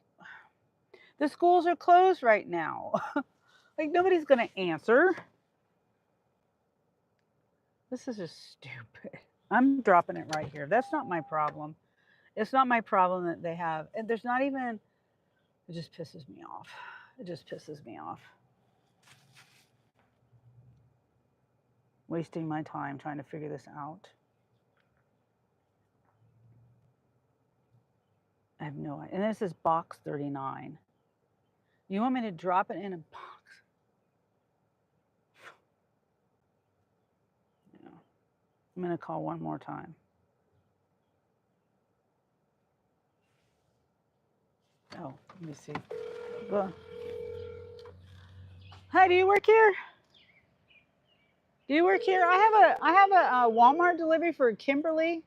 the schools are closed right now. Like, nobody's going to answer. This is just stupid. I'm dropping it right here. That's not my problem. It's not my problem that they have. And there's not even, it just pisses me off. It just pisses me off. Wasting my time trying to figure this out. I have no idea. And this is box 39. You want me to drop it in a box? No. I'm going to call one more time. Oh, let me see. Well, hi, do you work here? Do you work here? I have a Walmart delivery for Kimberly,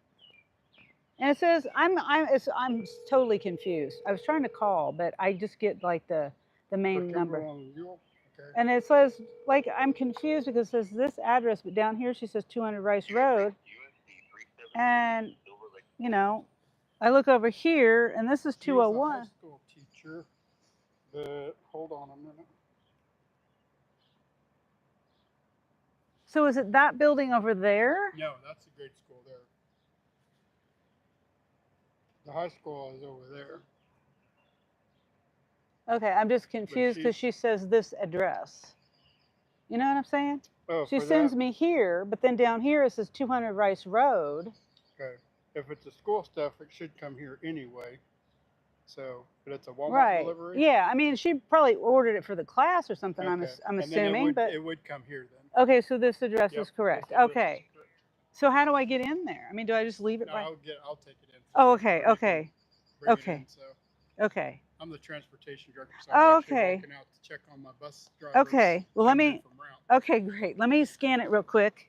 and it says I'm totally confused. I was trying to call, but I just get like the main number, Okay. and it says like I'm confused because it says this address, but down here she says 200 Rice Road, and you know, I look over here and this is 201. She's a high school teacher, but hold on a minute. So is it that building over there? No, that's the grade school there. The high school is over there. Okay, I'm just confused because she says this address. You know what I'm saying? Oh, she sends me here, but then down here it says 200 Rice Road. Okay. If it's the school stuff, it should come here anyway. So, but it's a Walmart delivery? Yeah, I mean, she probably ordered it for the class or something, Okay. I'm assuming. But it would come here then. Okay, so this address is correct. Okay. Is correct. So how do I get in there? I mean, do I just leave it? No, I'll take it in. Oh, okay, okay. Okay. Okay. I'm the transportation director, so I'm actually walking out to check on my bus drivers. Okay. Well, let me. Okay, great. Let me scan it real quick.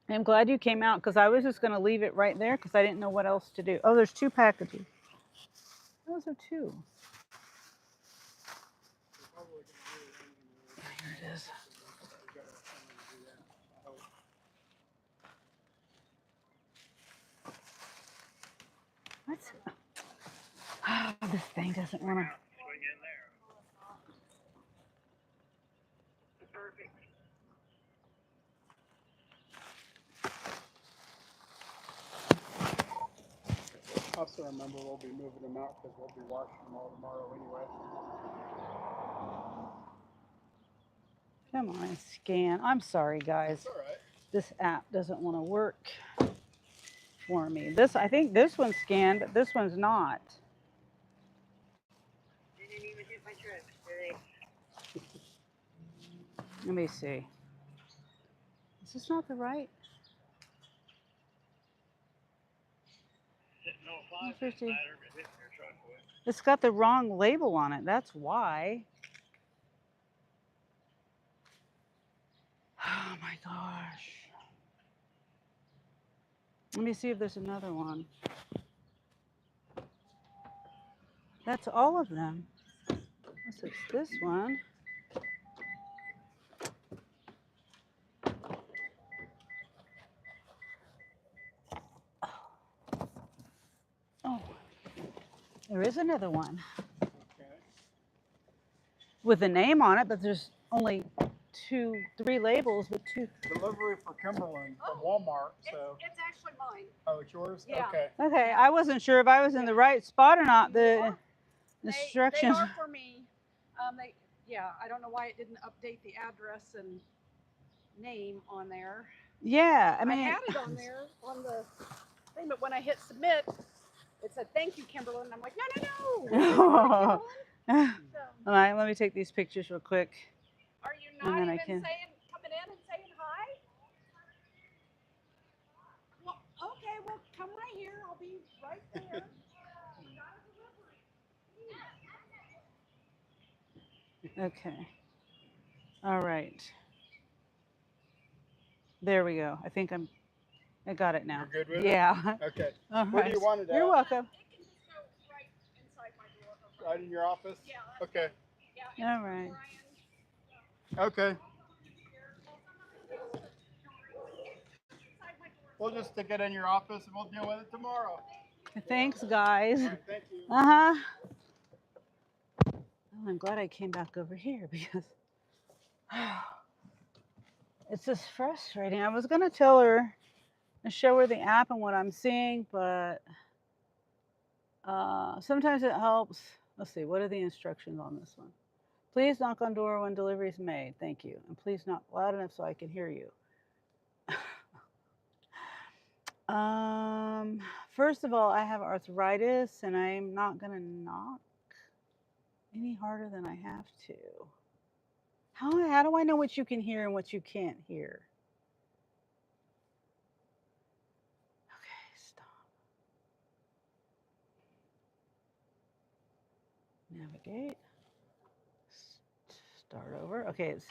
I'm glad you came out because I was just going to leave it right there because I didn't know what else to do. Oh, there's 2 packages. Those are 2. Here it is. What? Oh, this thing doesn't want to. Also remember we'll be moving them out because we'll be washing them all tomorrow anyway. Come on, scan. I'm sorry, guys. That's all right. This app doesn't want to work for me. I think this one's scanned, but this one's not. Didn't even hit my trips, did they? Let me see. Is this not the right? It's got the wrong label on it. That's why. Oh my gosh. Let me see if there's another one. That's all of them. Unless it's this one. There is another one Okay. with a name on it, but there's only 3 labels with 2. Delivery for Kimberlyn from Walmart. So It's actually mine. oh, it's yours. Yeah. Okay. Okay, I wasn't sure if I was in the right spot or not. The They instructions. are for me. I don't know why it didn't update the address and name on there. Yeah, I mean, I had it on there on the thing, but when I hit submit, it said thank you, Kimberlyn. And I'm like, no. All So, right, let me take these pictures real quick. are you And not then I even can- coming in and saying hi? Well, okay, well, come right here. I'll be right there. Okay. All right. There we go. I think I got it now. You're good with Yeah. it? Okay. All Where right. do you want it at? You're welcome. It can just go right inside my door. Right in your office? Yeah. Okay. Yeah. All right. Okay. We'll just stick it in your office and we'll deal with it tomorrow. Thanks, guys. All right, thank you. Uh-huh. Oh, I'm glad I came back over here because it's just frustrating. I was going to tell her and show her the app and what I'm seeing, but sometimes it helps. Let's see, what are the instructions on this one? Please knock on door when delivery is made. Thank you. And please knock loud enough so I can hear you. First of all, I have arthritis and I'm not going to knock any harder than I have to. How do I know what you can hear and what you can't hear? Okay, stop. Navigate. Start over. Okay, it's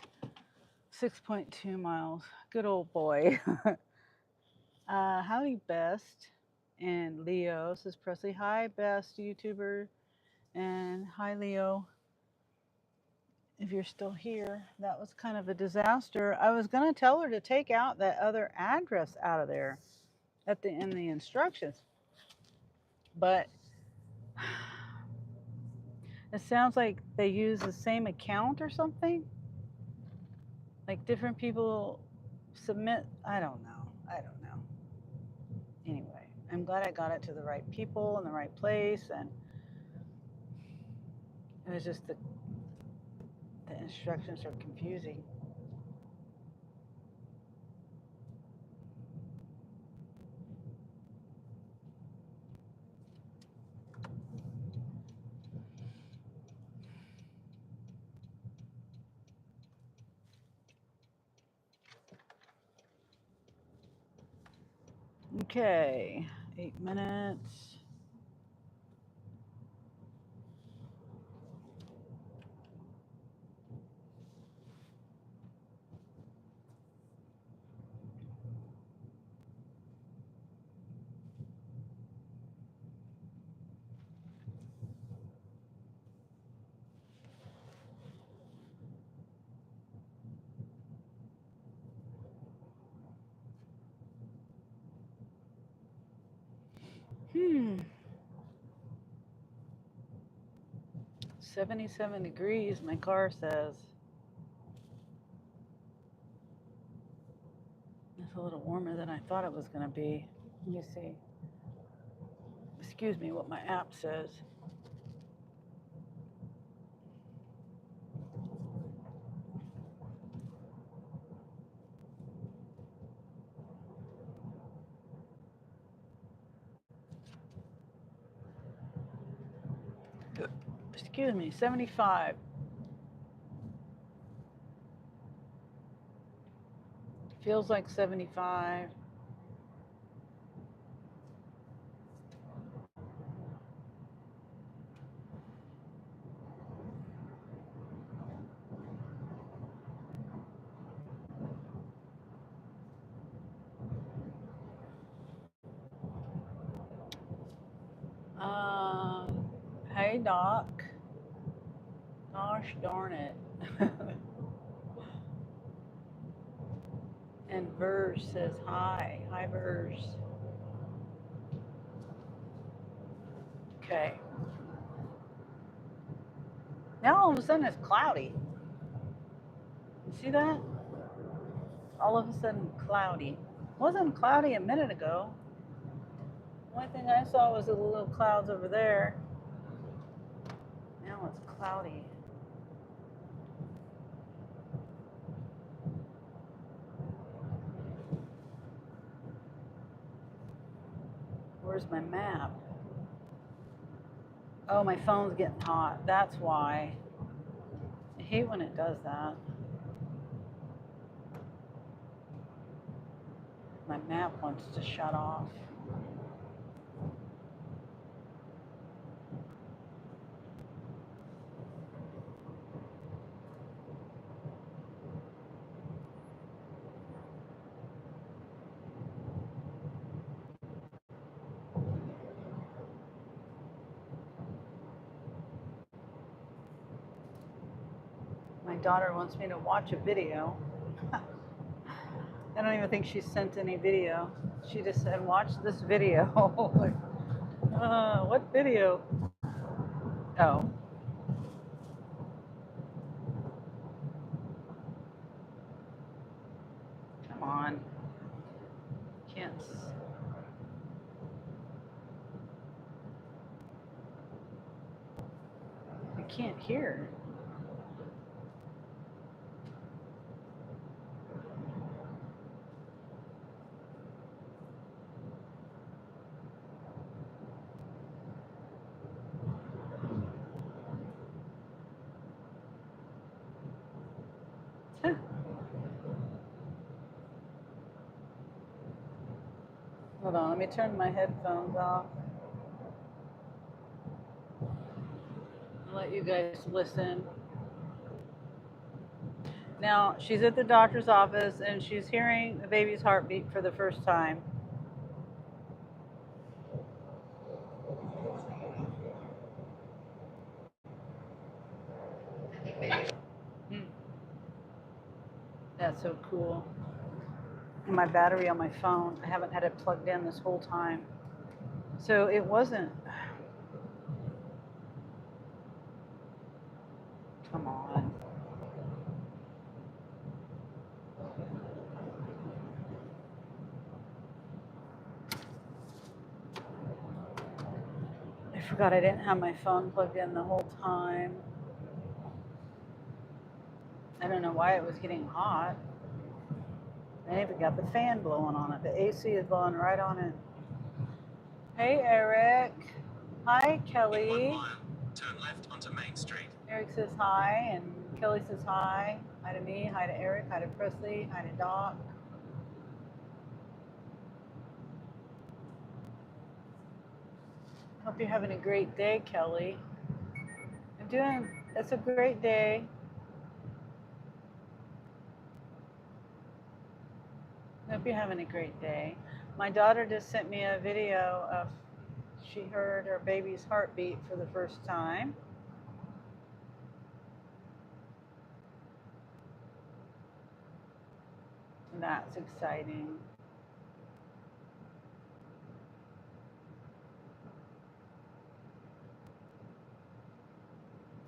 6.2 miles. Good old boy. Howdy, Best. And Leo says Presley. Hi, Best YouTuber. And hi, Leo. If you're still here, that was kind of a disaster. I was going to tell her to take out that other address out of there in the instructions. But it sounds like they use the same account or something. Like different people submit. I don't know. Anyway, I'm glad I got it to the right people in the right place, and it was just the instructions are confusing. Okay, 8 minutes. Hmm. 77 degrees, my car says. It's a little warmer than I thought it was going to be. Let me see. Excuse me, what my app says. Excuse me, 75. Feels like 75. Hey, Doc. Gosh darn it. And Verge says hi. Hi, Verge. Okay. Now all of a sudden it's cloudy. You see that? All of a sudden cloudy. It wasn't cloudy a minute ago. The only thing I saw was the little clouds over there. Now it's cloudy. Where's my map? Oh, my phone's getting hot. That's why. I hate when it does that. My map wants to shut off. My daughter wants me to watch a video. I don't even think she sent any video. She just said, watch this video. Like, what video? Oh. Come on. Can't. I can't hear. Hold on, let me turn my headphones off. I'll let you guys listen. Now, she's at the doctor's office and she's hearing the baby's heartbeat for the first time. That's so cool. And my battery on my phone, I haven't had it plugged in this whole time. So it wasn't. Come on. I forgot I didn't have my phone plugged in the whole time. I don't know why it was getting hot. I even got the fan blowing on it. The AC is blowing right on it. Hey, Eric. Hi, Kelly. In 1 mile, turn left onto Main Street. Eric says hi, and Kelly says hi. Hi to me, hi to Eric, hi to Presley, hi to Doc. Hope you're having a great day, Kelly. It's a great day. Hope you're having a great day. My daughter just sent me a video of she heard her baby's heartbeat for the first time. That's exciting.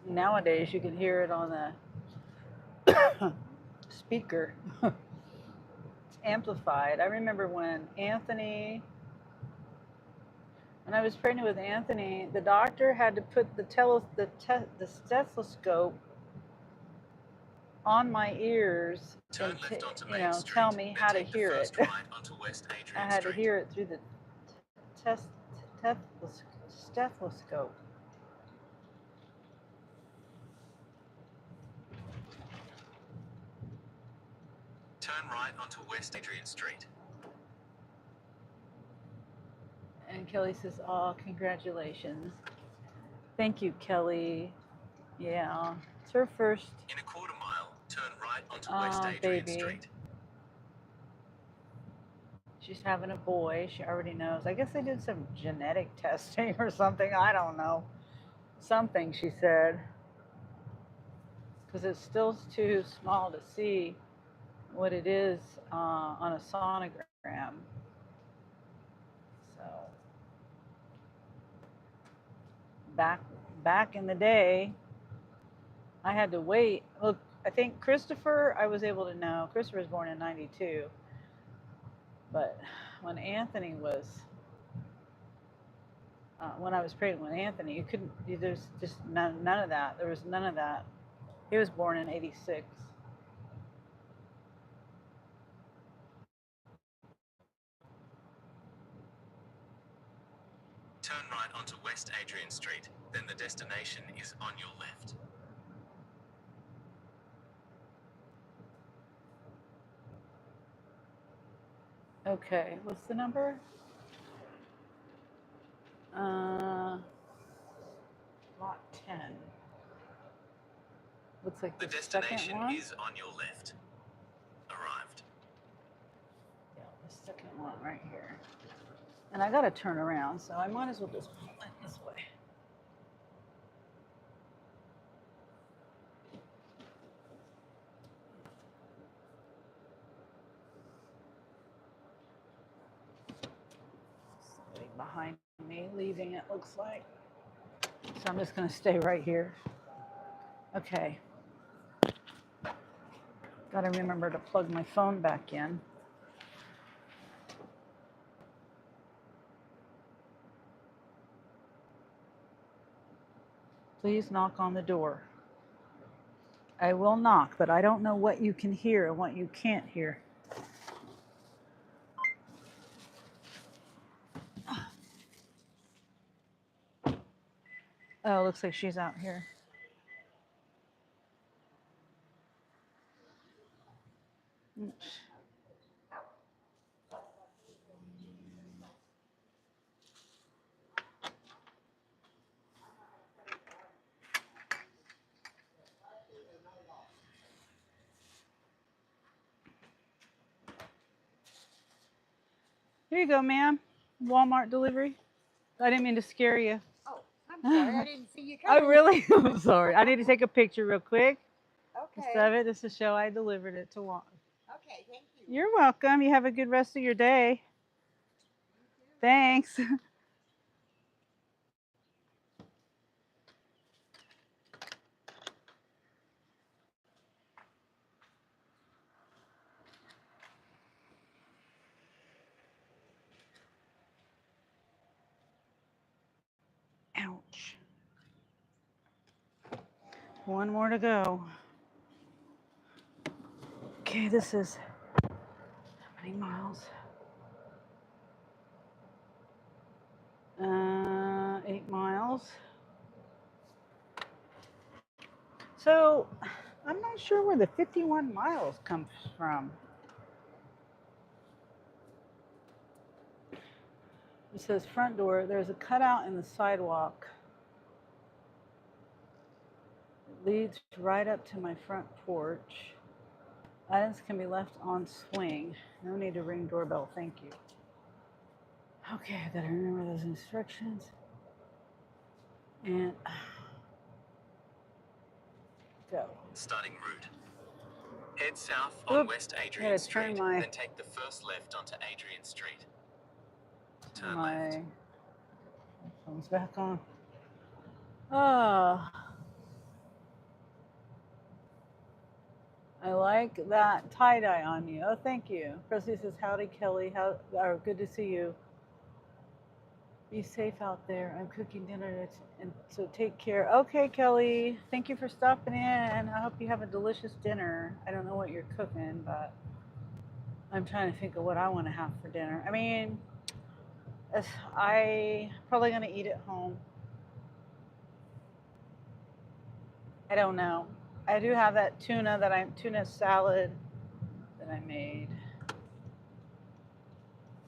Nowadays, you can hear it on the speaker. It's amplified. I remember when I was pregnant with Anthony, the doctor had to put the stethoscope on my ears and tell me how to hear it. I had to hear it through the stethoscope. Turn right onto West Adrian Street. And Kelly says, oh, congratulations. Thank you, Kelly. Yeah, it's her first. In a quarter mile, turn right onto West Adrian Street. She's having a boy. She already knows. I guess they did some genetic testing or something. I don't know. Something, she said. Because it's still too small to see what it is on a sonogram. So back in the day, I had to wait. Look, I think Christopher, I was able to know. Christopher was born in 92. But when Anthony was, when I was pregnant with Anthony, you couldn't, there's just none of that. There was none of that. He was born in 86. Turn right onto West Adrian Street, then the destination is on your left. Okay, what's the number? Lot 10. Looks like The the second destination one. is on your left. Arrived. Yeah, the second one right here. And I got to turn around, so I might as well just pull it this way. Somebody behind me leaving, it looks like. So I'm just going to stay right here. Okay. Got to remember to plug my phone back in. Please knock on the door. I will knock, but I don't know what you can hear and what you can't hear. Oh, looks like she's out here. Oops. Here you go, ma'am. Walmart delivery. I didn't mean to scare you. Oh, I'm sorry. I didn't see you coming. Oh, really? I'm sorry. I need to take a picture real quick. Just Okay. of it, just to show I delivered it to Walmart. Okay, thank you. You're welcome. You have a good rest of your day. Thanks. Ouch. One more to go. Okay, this is how many miles? 8 miles. So I'm not sure where the 51 miles comes from. It says front door. There's a cutout in the sidewalk. It leads right up to my front porch. Items can be left on swing. No need to ring doorbell. Thank you. Okay, I gotta remember those instructions. And go. Starting route. Head south on West Adrian Street, then take the first left onto Adrian Street. Turn left. Phone's back on. Oh, I like that tie-dye on you. Oh, thank you. Presley says, howdy, Kelly. Or good to see you. Be safe out there. I'm cooking dinner, and so take care. Okay, Kelly. Thank you for stopping in. I hope you have a delicious dinner. I don't know what you're cooking, but I'm trying to think of what I want to have for dinner. I mean, I probably gonna eat at home. I don't know. I do have that tuna salad that I made.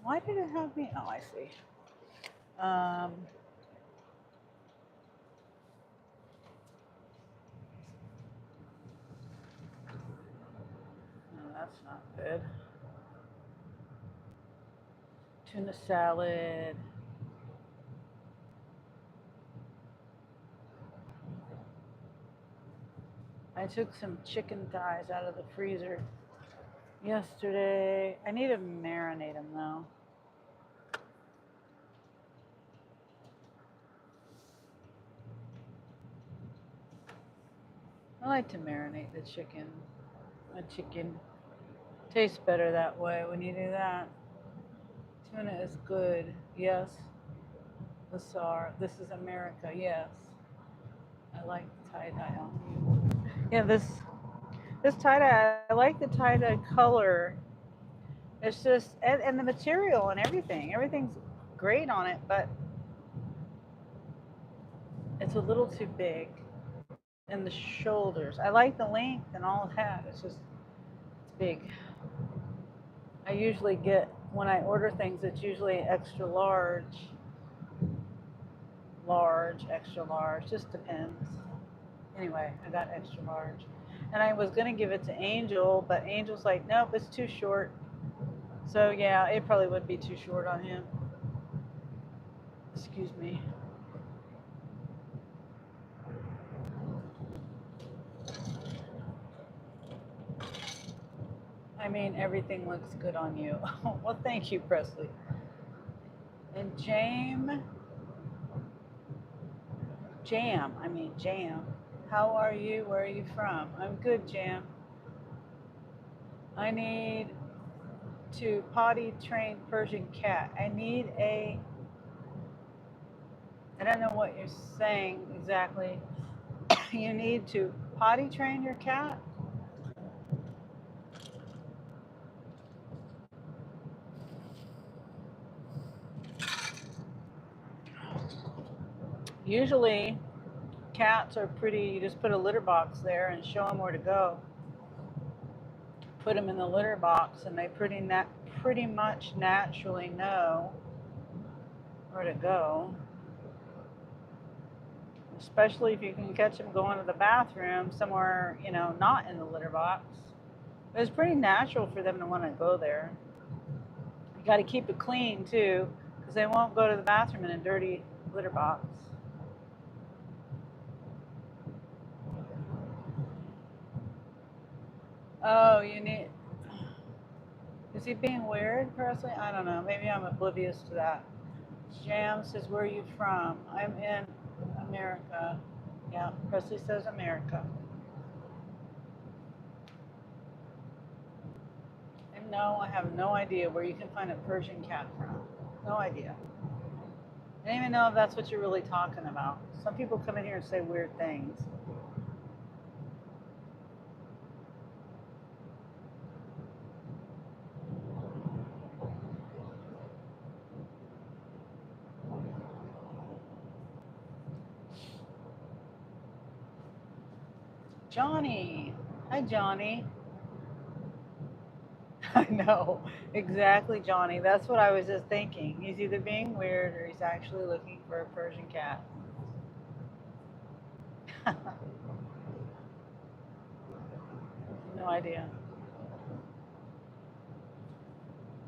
Why did it have me? Oh, I see. No, that's not good. Tuna salad. I took some chicken thighs out of the freezer yesterday. I need to marinate them though. like to marinate the chicken. My chicken tastes better that way when you do that. Tuna is good. Yes. Lasar. This is America. Yes. I like the tie-dye on you. Yeah, this tie-dye, I like the tie-dye color. It's just, and the material and everything. Everything's great on it, but it's a little too big in the shoulders. I like the length and all of that. It's big. I usually get, when I order things, it's usually extra large, extra large, just depends. Anyway, I got extra large. And I was gonna give it to Angel, but Angel's like, nope, it's too short. So yeah, it probably would be too short on him. Excuse me. I mean, everything looks good on you. Well, thank you, Presley. And Jam. How are you? Where are you from? I'm good, Jam. I need to potty train Persian cat. I don't know what you're saying exactly. You need to potty train your cat? Usually, cats are pretty, you just put a litter box there and show them where to go. Put them in the litter box and they pretty much naturally know where to go. Especially if you can catch them going to the bathroom somewhere, not in the litter box. But it's pretty natural for them to want to go there. You got to keep it clean too, because they won't go to the bathroom in a dirty litter box. Oh, is he being weird, Presley? I don't know. Maybe I'm oblivious to that. Jam says, where are you from? I'm in America. Yeah, Presley says America. And no, I have no idea where you can find a Persian cat from. No idea. I don't even know if that's what you're really talking about. Some people come in here and say weird things. Johnny. Hi, Johnny. I know. Exactly, Johnny. That's what I was just thinking. He's either being weird or he's actually looking for a Persian cat. No idea.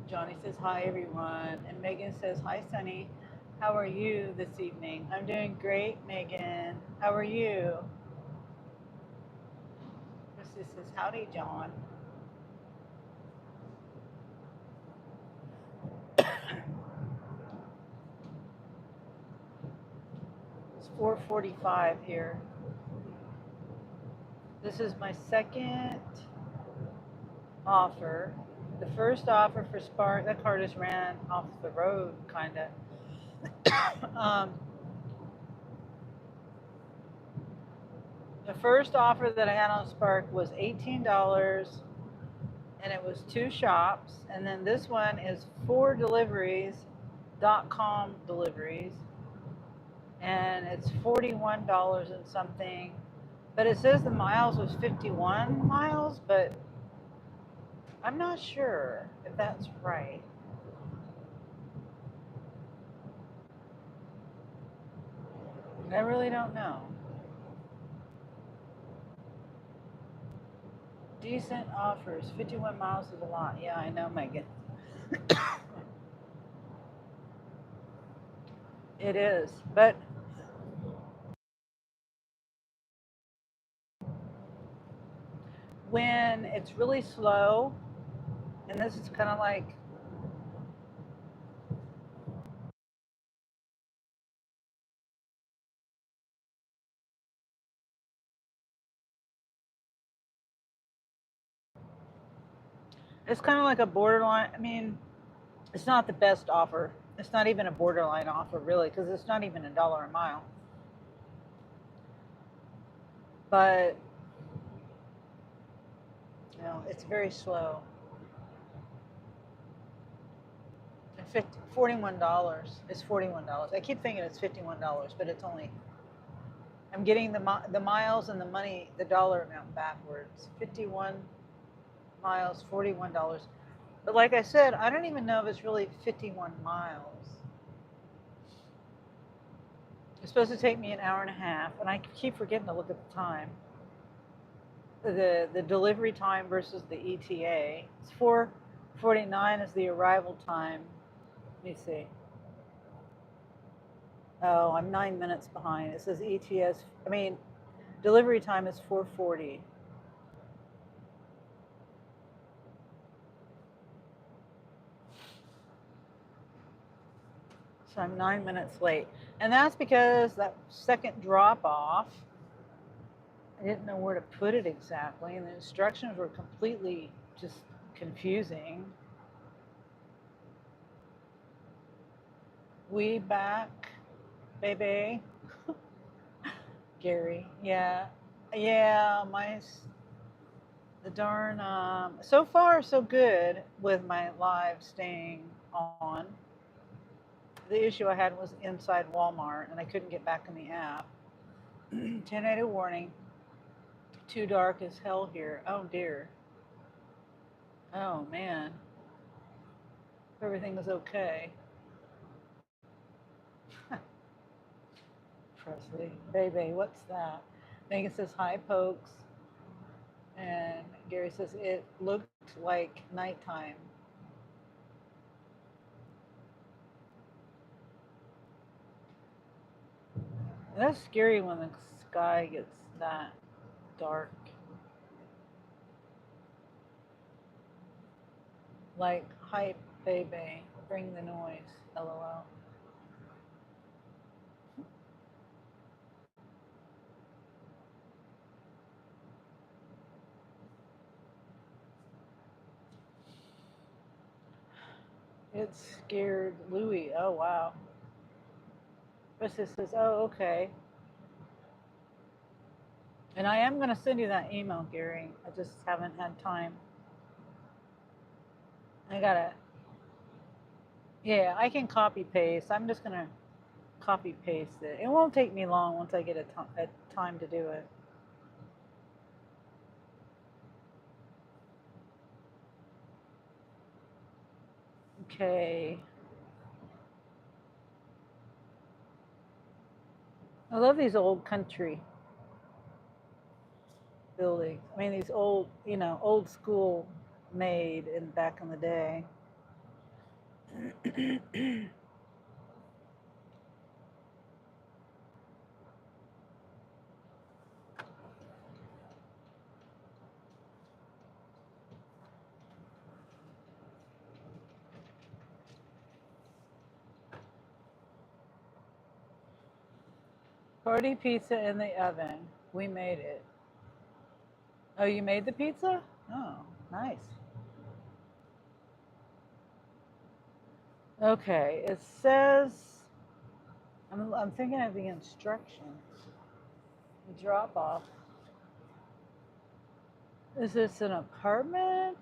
Johnny says, hi, everyone. And Megan says, hi, Sunny. How are you this evening? I'm doing great, Megan. How are you? Christy says, howdy, John. It's 4:45 here. This is my second offer. The first offer for Spark, that car just ran off the road, kind of. The first offer that I had on Spark was $18, and it was 2 shops. And then this one is 4 deliveries.com deliveries, and it's $41 and something. But it says the miles was 51 miles, but I'm not sure if that's right. I really don't know. Decent offers. 51 miles is a lot. Yeah, I know, Megan. It is. But when it's really slow, and this is kind of like It's kind of like a borderline. I mean, it's not the best offer. It's not even a borderline offer, really, because it's not even $1 a mile. But, you know, it's very slow. And $41. It's $41. I keep thinking it's $51, but it's only. I'm getting the miles and the money, the dollar amount backwards. 51 miles, $41. But like I said, I don't even know if it's really 51 miles. It's supposed to take me an hour and a half, and I keep forgetting to look at the time. The delivery time versus the ETA. It's 4:49 is the arrival time. Let me see. Oh, I'm 9 minutes behind. It says ETS. I mean, delivery time is 4:40. So I'm 9 minutes late. And that's because that second drop off, I didn't know where to put it exactly. And the instructions were completely just confusing. We back, baby. Gary, yeah. Yeah, the darn, so far so good with my live staying on. The issue I had was inside Walmart and I couldn't get back in the app. Tornado warning, too dark as hell here. Oh dear. Oh man. Everything is okay. Presley, baby, what's that? Megan says hi, Pokes. And Gary says it looked like nighttime. That's scary when the sky gets that dark. Like, hype, baby, bring the noise, lol. It scared Louie. Oh, wow. Krista says, oh, okay. And I am going to send you that email, Gary. I just haven't had time. I got to, yeah, I can copy paste. I'm just going to copy paste it. It won't take me long once I get a time to do it. Okay. I love these old country buildings. I mean, these old, you know, old school made in back in the day. Party pizza in the oven. We made it. Oh, you made the pizza? Oh, nice. Okay, it says, I'm thinking of the instructions. The drop off. Is this an apartment?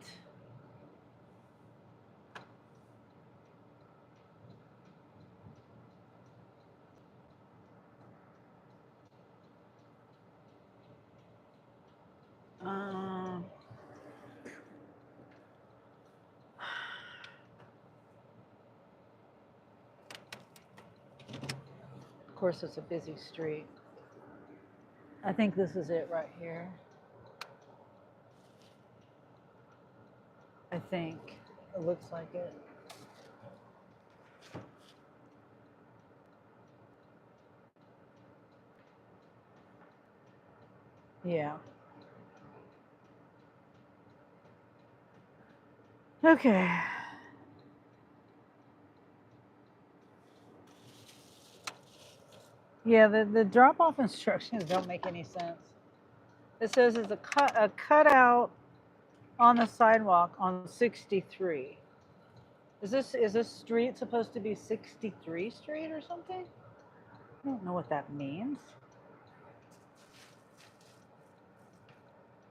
Of course, it's a busy street. I think this is it right here. I think it looks like it. Yeah. Okay. Yeah, the drop off instructions don't make any sense. It says it's a cutout on the sidewalk on 63. Is this street supposed to be 63 Street or something? I don't know what that means.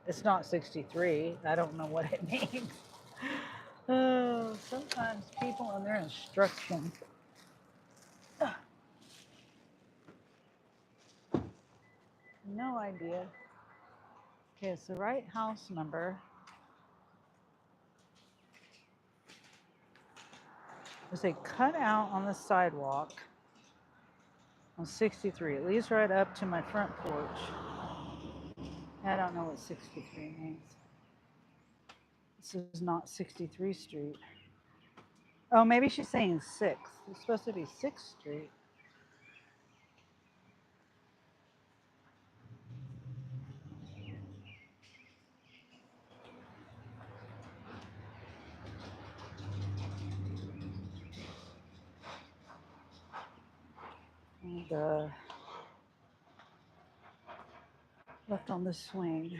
It's not 63. I don't know what it means. Oh, sometimes people and their instructions. No idea. Okay, it's the right house number. There's a cutout on the sidewalk on 63. It leads right up to my front porch. I don't know what 63 means. This is not 63 Street. Oh, maybe she's saying 6th. It's supposed to be 6th Street. And left on the swing.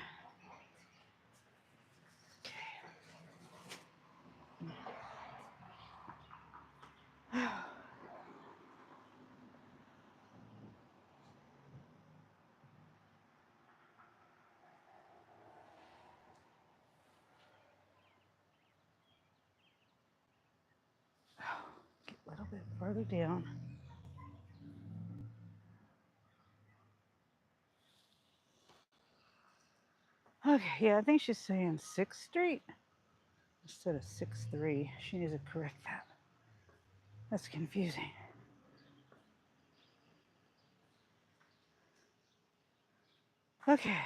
Get a little bit further down. Okay, yeah, I think she's saying 6th Street instead of 6-3. She needs to correct that. That's confusing. Okay.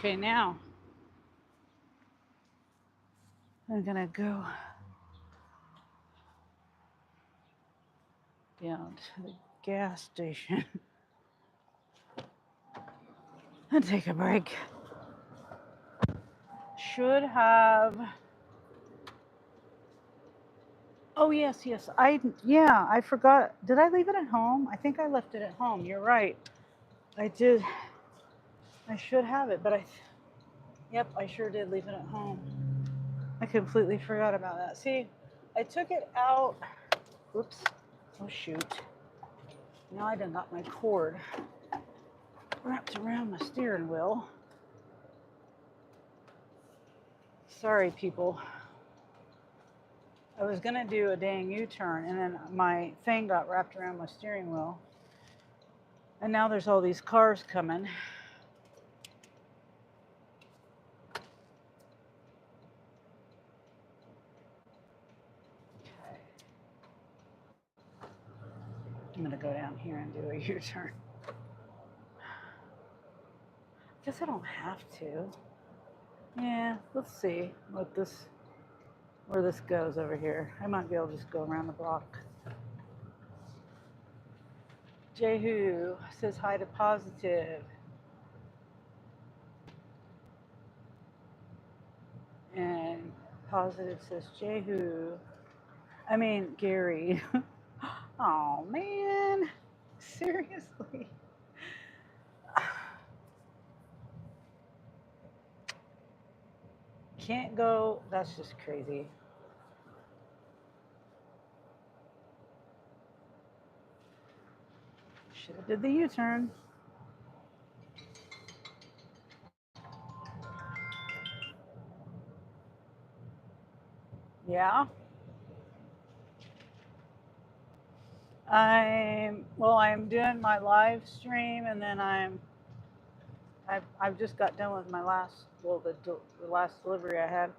Okay, now I'm gonna go down to the gas station and take a break. Should have. Oh yes. I forgot. Did I leave it at home? I think I left it at home. You're right. I did. I should have it, but yep, I sure did leave it at home. I completely forgot about that. See, I took it out. Whoops. Oh shoot. Now I done got my cord wrapped around my steering wheel. Sorry, people. I was gonna do a dang U-turn and then my thing got wrapped around my steering wheel. And now there's all these cars coming. Okay. I'm gonna go down here and do a U-turn. Guess I don't have to. Yeah, let's see where this goes over here. I might be able to just go around the block. Jehu says hi to Positive. And Positive says Jehu. I mean Gary. Oh man. Seriously. Can't go. That's just crazy. Should have did the U-turn. Yeah. I'm doing my live stream, and then I've just got done with my last, the last delivery I had.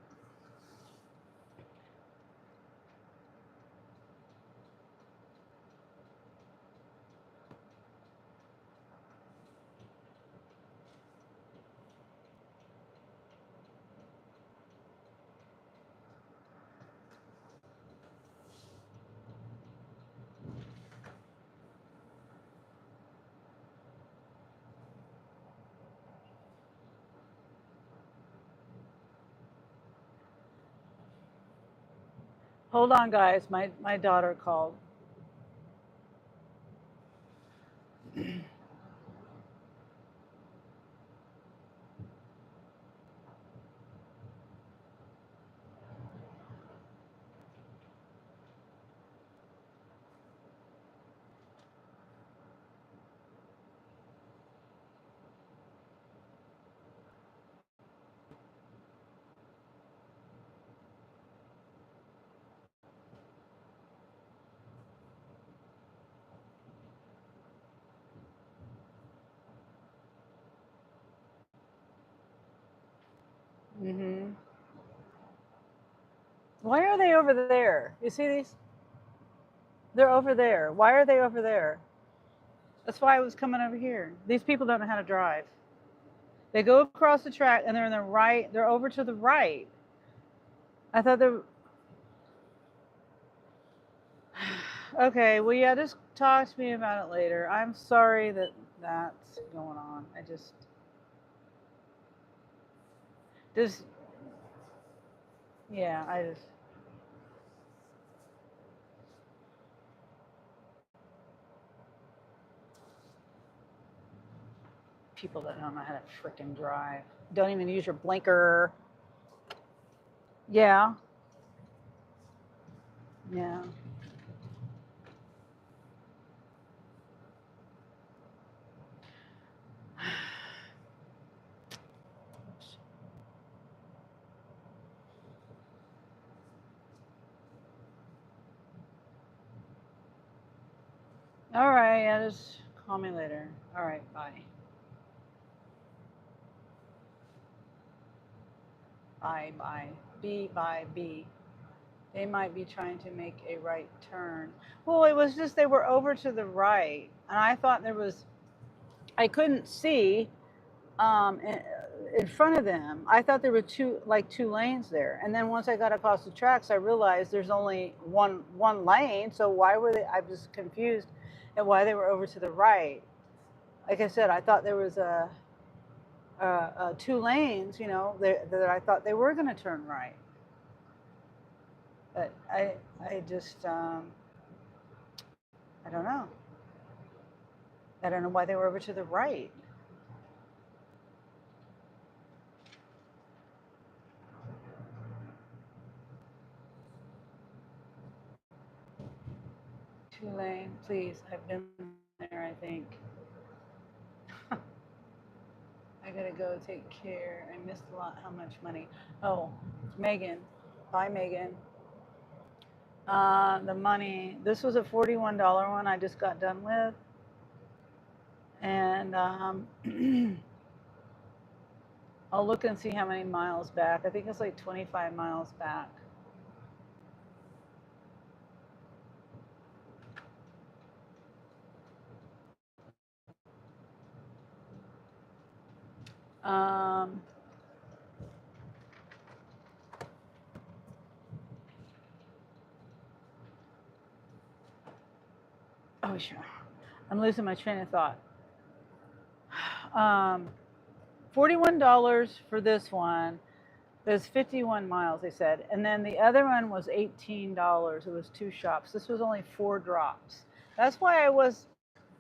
Hold on, guys. My daughter called. Mm-hmm. Why are they over there? You see these? They're over there. Why are they over there? That's why I was coming over here. These people don't know how to drive. They go across the track and they're in the right. They're over to the right. I thought they were. Okay, well, yeah, just talk to me about it later. I'm sorry that that's going on. I just yeah, I just, people that don't know how to freaking drive. Don't even use your blinker. Yeah, yeah. All right, yeah, just call me later. All right, bye. Bye, bye. B, bye, B. They might be trying to make a right turn. Well, it was just they were over to the right, and I thought there was, I couldn't see in front of them. I thought there were two lanes there, and then once I got across the tracks, I realized there's only one lane. So why were they? I was confused at why they were over to the right. Like I said, I thought there was two lanes. You know, that I thought they were going to turn right, but I just I don't know. I don't know why they were over to the right. Two lane, please. I've been there, I think. I gotta go take care. I missed a lot. How much money? Oh, Megan. Bye, Megan. The money. This was a $41 one I just got done with. And I'll look and see how many miles back. I think it's like 25 miles back. Um, oh, sure. I'm losing my train of thought. $41 for this one. There's 51 miles, they said. And then the other one was $18. It was two shops. This was only 4 drops. That's why I was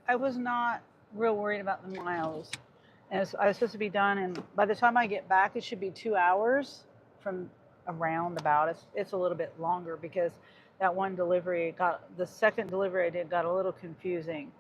not real worried about the miles. And I was supposed to be done, and by the time I get back, it should be 2 hours from around about. It's a little bit longer because that one delivery the second delivery I did got a little confusing.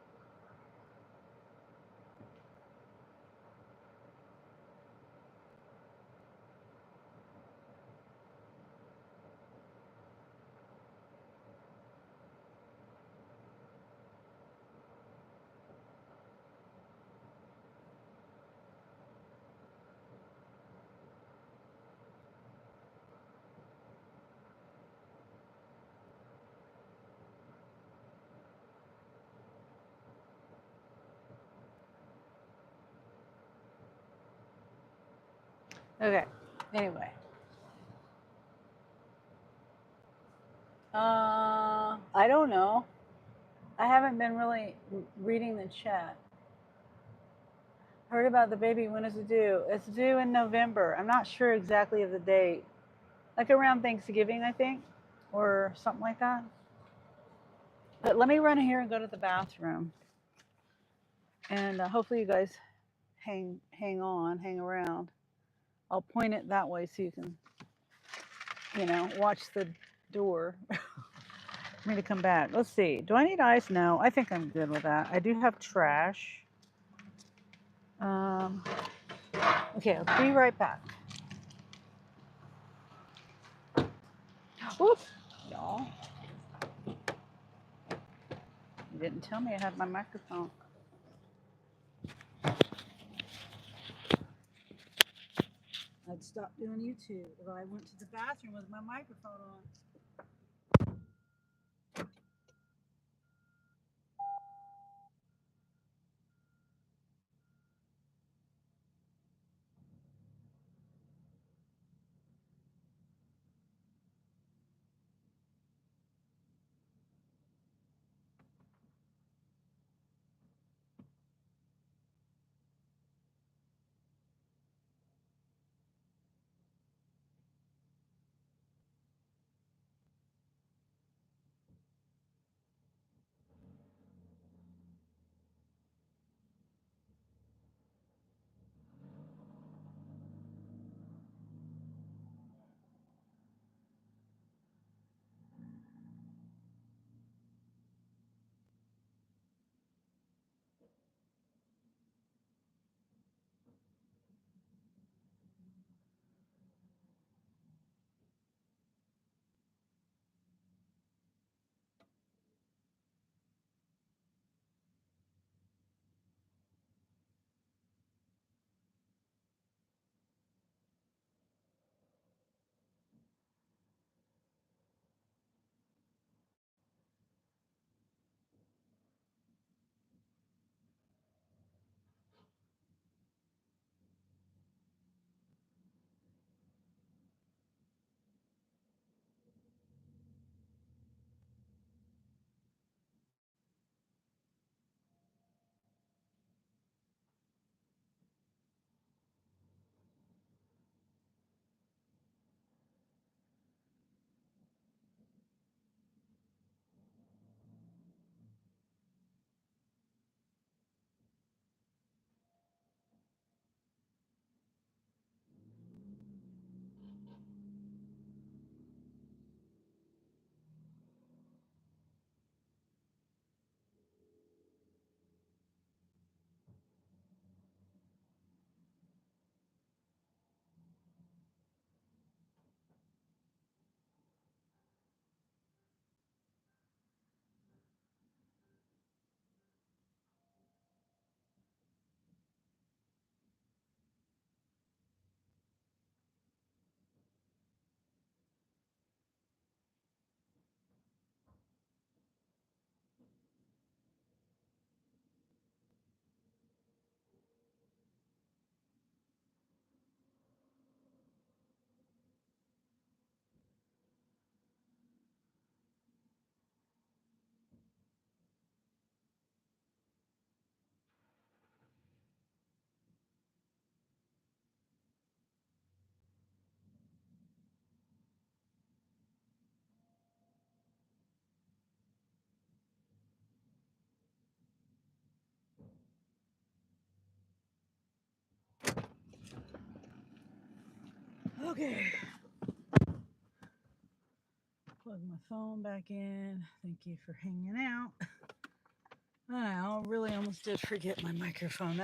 Okay, anyway. I don't know. I haven't been really reading the chat. Heard about the baby. When is it due? It's due in November. I'm not sure exactly of the date. Like around Thanksgiving, I think. or something like that. But let me run in here and go to the bathroom. And hopefully you guys hang around. I'll point it that way so you can, watch the door for me to come back. Let's see. Do I need ice? No, I think I'm good with that. I do have trash. Okay, I'll be right back. Whoops, y'all. You didn't tell me I had my microphone. I'd stop doing YouTube if I went to the bathroom with my microphone on. Okay. Plug my phone back in. Thank you for hanging out. I really almost did forget my microphone.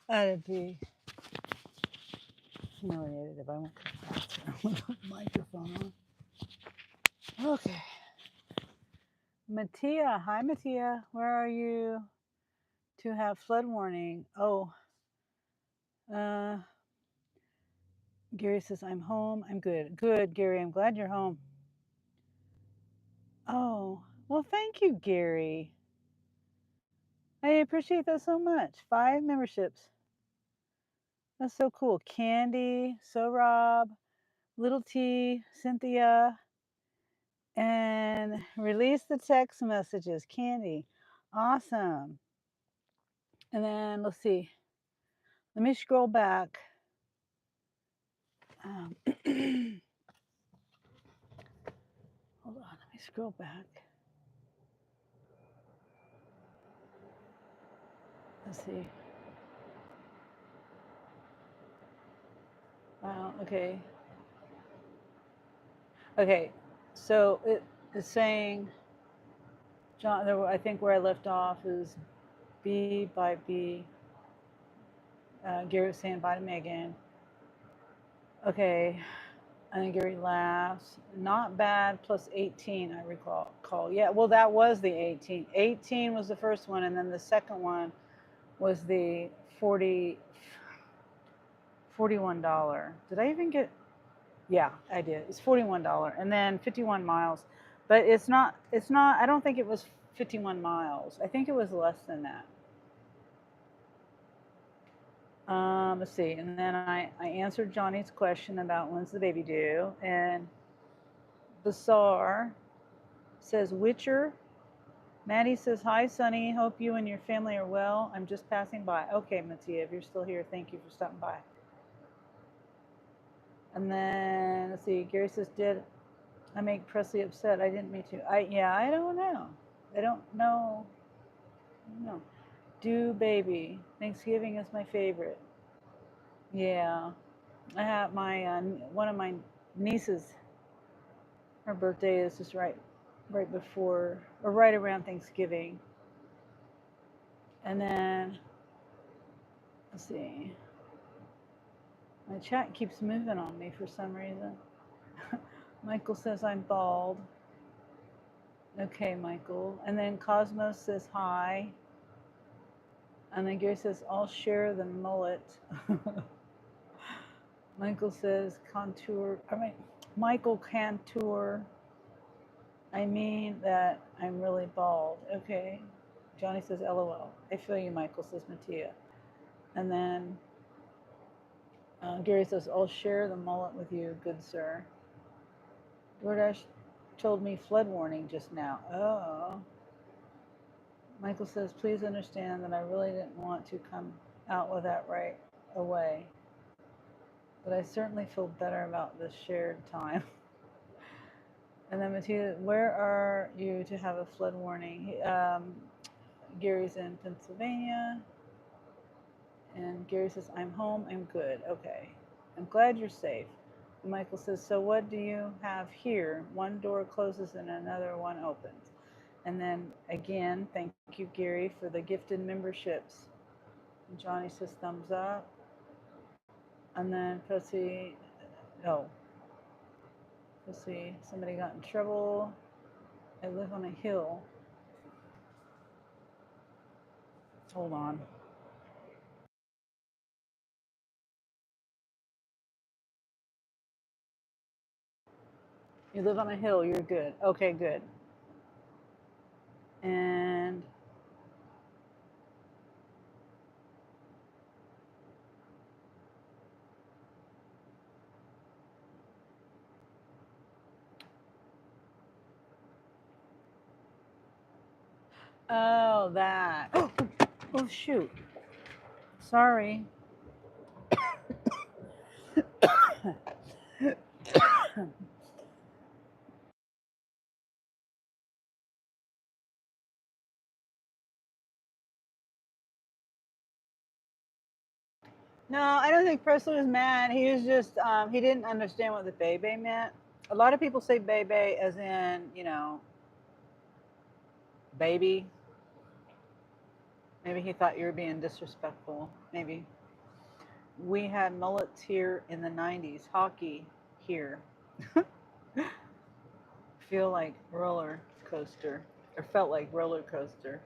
That'd be humiliated if I went to the bathroom with my microphone on. Okay. Mattia. Hi, Mattia. Where are you to have flood warning? Oh, Gary says, I'm home. I'm good. Good, Gary. I'm glad you're home. Oh, well, thank you, Gary. I appreciate that so much. 5 memberships. That's so cool. Candy, So Rob, Little T, Cynthia, and release the text messages. Candy. Awesome. And then let's see. Let me scroll back. scroll back. Let's see. Wow, okay. Okay, so it's saying, John, I think where I left off is B by B. Gary was saying bye to Megan. Okay, and then Gary laughs. Not bad, plus 18, I recall. Yeah, well, that was the 18. 18 was the first one, and then the second one was the $41. Did I even get? Yeah, I did. It's $41, and then 51 miles. But it's not, I don't think it was 51 miles. I think it was less than that. Let's see. And then I answered Johnny's question about when's the baby due. And Bazaar says, Witcher. Maddie says, hi, Sonny. Hope you and your family are well. I'm just passing by. Okay, Mattia, if you're still here, thank you for stopping by. And then, let's see. Gary says, did I make Presley upset? I didn't mean to. Yeah, I don't know. I don't know. No. Do baby. Thanksgiving is my favorite. Yeah. I have my one of my nieces. Her birthday is just right before or right around Thanksgiving. And then let's see. My chat keeps moving on me for some reason. Michael says I'm bald. Okay, Michael. And then Cosmos says hi. And then Gary says, I'll share the mullet. Michael says Michael Cantor. I mean that I'm really bald. Okay. Johnny says, LOL. I feel you, Michael, says Mattia. And then Gary says, I'll share the mullet with you, good sir. DoorDash told me flood warning just now. Oh. Michael says, please understand that I really didn't want to come out with that right away. But I certainly feel better about this shared time. And then Mattia, where are you to have a flood warning? Gary's in Pennsylvania. And Gary says, I'm home, I'm good. Okay. I'm glad you're safe. And Michael says, so what do you have here? One door closes and another one opens. And then again, thank you, Gary, for the gifted memberships. And Johnny says, thumbs up. And then Pussy, somebody got in trouble. I live on a hill. Hold on. You live on a hill, you're good. Okay, good. And oh, that. Oh, shoot. Sorry. No, I don't think Presley was mad. He was just, he didn't understand what the bebe meant. A lot of people say bebe as in, baby. Maybe he thought you were being disrespectful. Maybe. We had mullets here in the 90s. Hockey here. Feel like roller coaster. Or felt like roller coaster.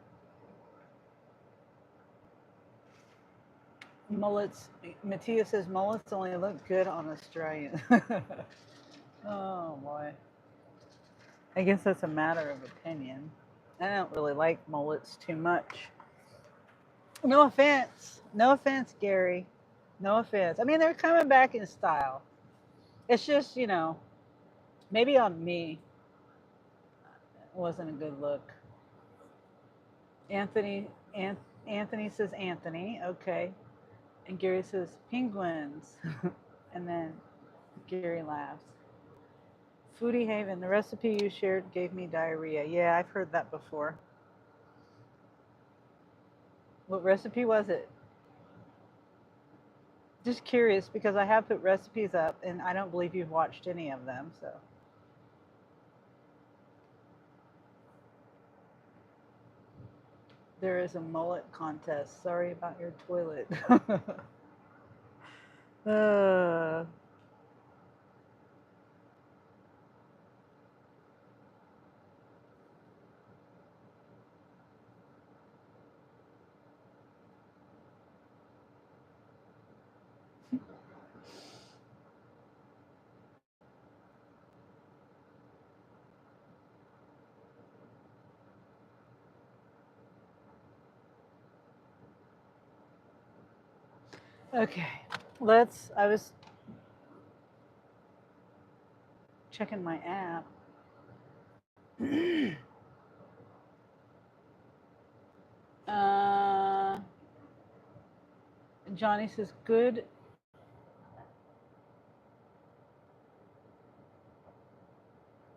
Mullets. Mattia says mullets only look good on Australians. Oh boy. I guess that's a matter of opinion. I don't really like mullets too much. No offense. No offense, Gary. No offense. I mean, they're coming back in style. It's just, maybe on me, it wasn't a good look. Anthony says Anthony. Okay. And Gary says penguins. And then Gary laughs. Foodie Haven, the recipe you shared gave me diarrhea. Yeah, I've heard that before. What recipe was it? Just curious because I have put recipes up and I don't believe you've watched any of them, so. There is a mullet contest. Sorry about your toilet. uh, okay, I was checking my app. Johnny says, good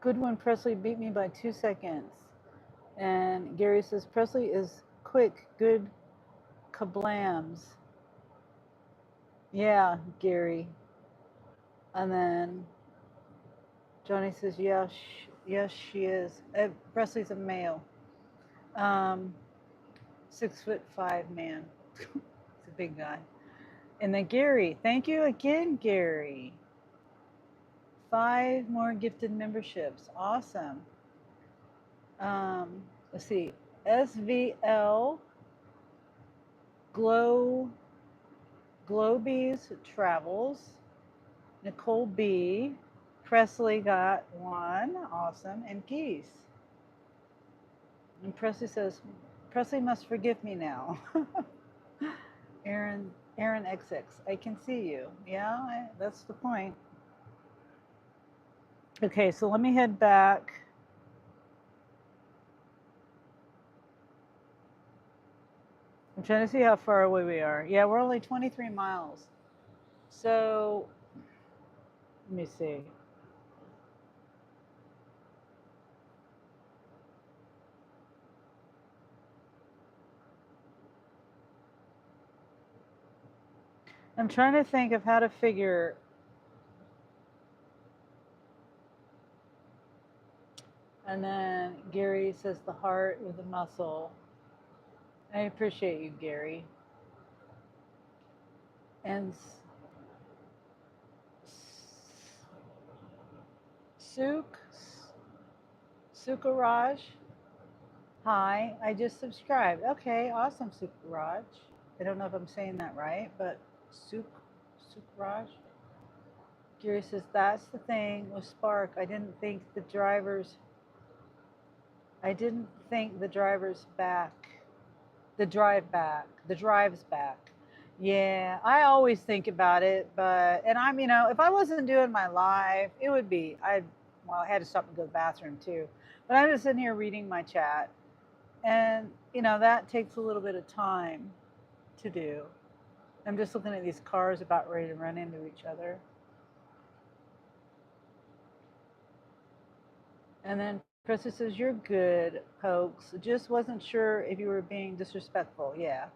one, Presley beat me by 2 seconds. And Gary says, Presley is quick, good kablams. Yeah, Gary. And then Johnny says, yes, she is. Presley's a male. 6'5" man. He's a big guy. And then Gary, thank you again, Gary. 5 more gifted memberships. Awesome. Let's see. SVL Globies Travels. Nicole B. Presley got 1. Awesome. And Geese. And Presley says, Presley must forgive me now. Aaron XX, I can see you. Yeah, that's the point. Okay, so let me head back. I'm trying to see how far away we are. Yeah, we're only 23 miles. So, let me see. I'm trying to think of how to figure. And then Gary says the heart or the muscle. I appreciate you, Gary. And Sukaraj. Hi, I just subscribed. Okay, awesome, Sukaraj. I don't know if I'm saying that right, but Sukraj. Gary says that's the thing with Spark. I didn't think the driver's back. The drive's back. Yeah, I always think about it, and I'm, if I wasn't doing my live, it would be, I had to stop and go to the bathroom too. But I'm just sitting here reading my chat, and that takes a little bit of time to do. I'm just looking at these cars about ready to run into each other. And then Krista says, you're good, Pokes. Just wasn't sure if you were being disrespectful. Yeah.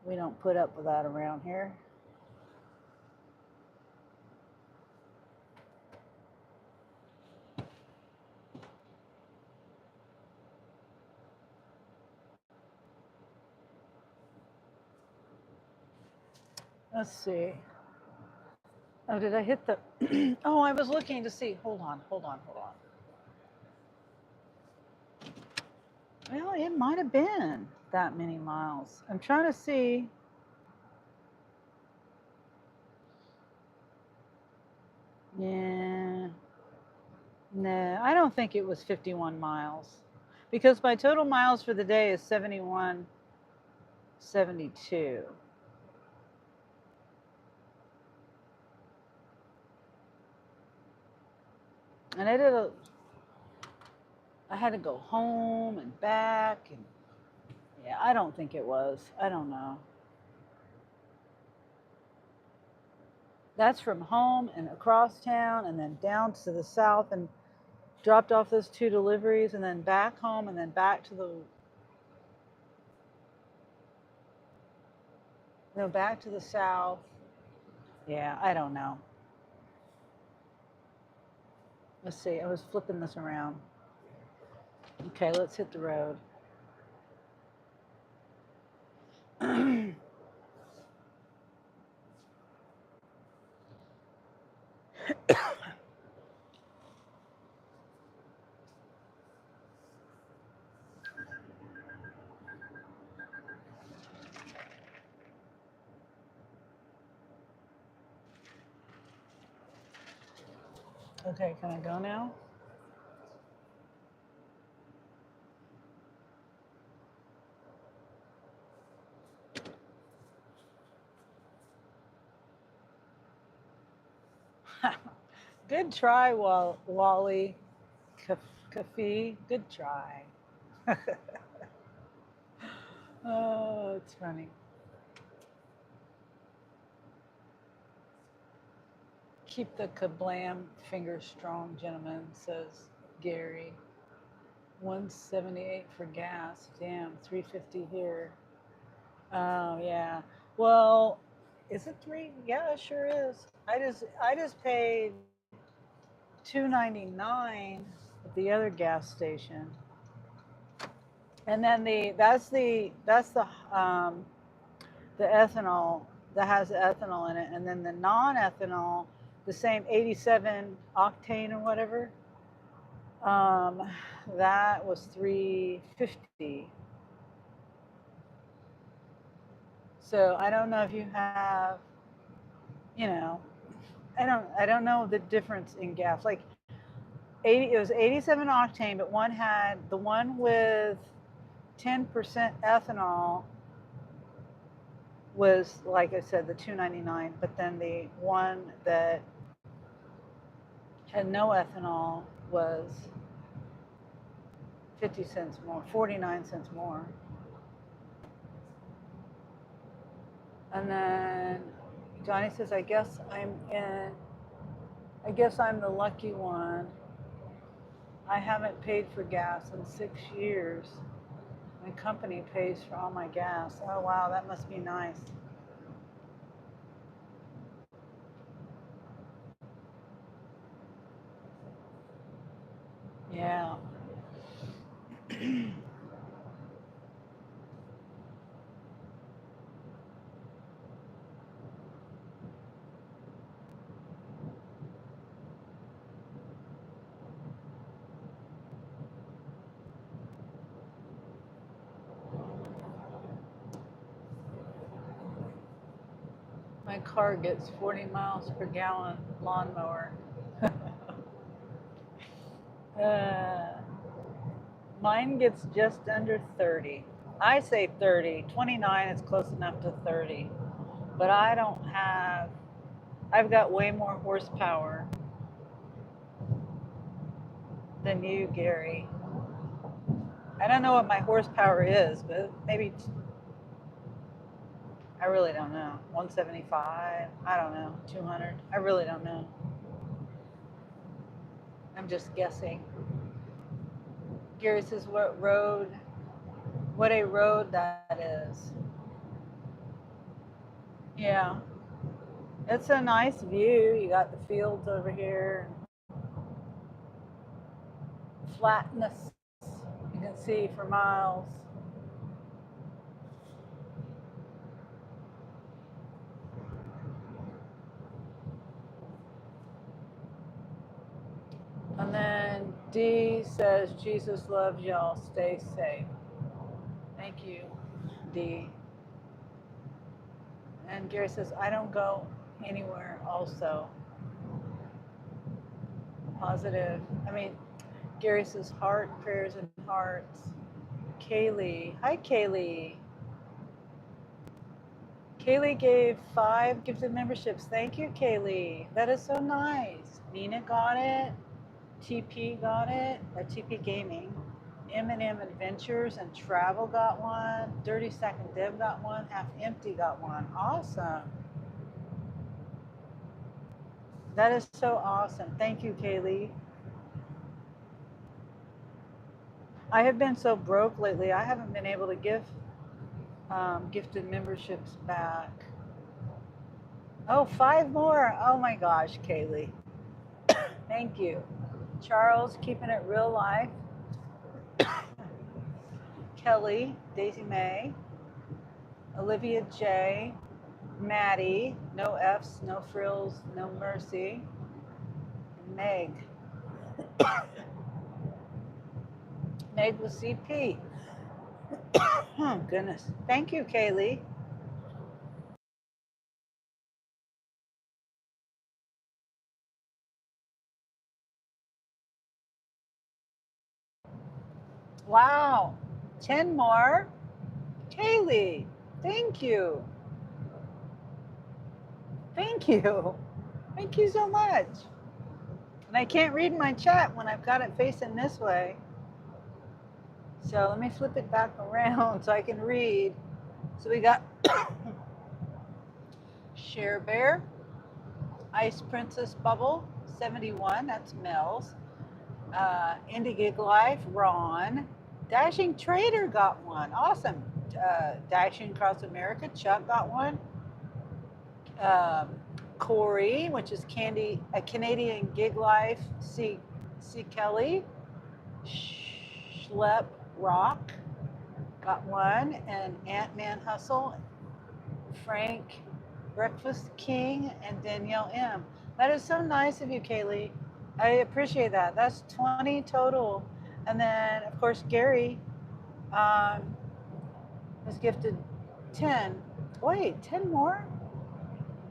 We don't put up with that around here. Let's see. Oh, did I hit the... oh, I was looking to see. Hold on. Well, it might have been that many miles. I'm trying to see. Yeah. No, I don't think it was 51 miles. Because my total miles for the day is 71.72. And I had to go home and back, and yeah, I don't think it was. I don't know. That's from home and across town and then down to the south and dropped off those 2 deliveries and then back home and then back to the south. Yeah, I don't know. Let's see. I was flipping this around. Okay, let's hit the road. Okay, can I go now? Good try, Wally. Kafi. Good try. Oh, it's funny. Keep the kablam fingers strong, gentlemen, says Gary. 178 for gas. Damn, 350 here. Oh yeah. Well, is it 3? Yeah, it sure is. I just paid 2.99 at the other gas station. And then the ethanol that has ethanol in it, and then the non-ethanol, the same 87 octane or whatever, that was 350. So I don't know if you have, you know, I don't know the difference in gas. Like it was 87 octane, but one had the one with 10% ethanol was, like I said, the 2.99, but then the one that had no ethanol was 50 cents more, 49 cents more. And then Johnny says, I guess I'm the lucky one. I haven't paid for gas in 6 years. My company pays for all my gas. Oh, wow, that must be nice. Yeah. My car gets 40 miles per gallon lawnmower. Mine gets just under 30. I say 30. 29 is close enough to 30. But I've got way more horsepower than you, Gary. I don't know what my horsepower is, but maybe, I really don't know. 175? I don't know. 200? I really don't know. I'm just guessing. Gary says what a road that is. Yeah. It's a nice view. You got the fields over here, flatness you can see for miles. And then D says, Jesus loves y'all. Stay safe. Thank you, D. And Gary says, I don't go anywhere also. Positive. Gary says, heart, prayers, and hearts. Kaylee. Hi, Kaylee. Kaylee gave 5 gifted memberships. Thank you, Kaylee. That is so nice. Nina got it. TP got it. TP Gaming. M&M Adventures and Travel got one. 30 Second Deb got one. Half Empty got one. Awesome. That is so awesome. Thank you, Kaylee. I have been so broke lately. I haven't been able to give gifted memberships back. Oh, 5 more. Oh my gosh, Kaylee. Thank you. Charles, keeping it real life. Kelly, Daisy May, Olivia J, Maddie, no F's, no frills, no mercy, Meg. Meg with CP. Oh, goodness. Thank you, Kaylee. Wow. 10 more. Kaylee, thank you. Thank you. Thank you so much. And I can't read my chat when I've got it facing this way. So let me flip it back around so I can read. So we got Share Bear, Ice Princess Bubble, 71, that's Mel's. Indie Gig Life, Ron. Dashing Trader got one, awesome. Dashing Across America, Chuck got one. Corey, which is a Canadian Gig Life, C. Kelly. Schlep Rock got one, and Ant-Man Hustle, Frank Breakfast King, and Danielle M. That is so nice of you, Kaylee. I appreciate that. That's 20 total. And then, of course, Gary was gifted 10. Wait, 10 more?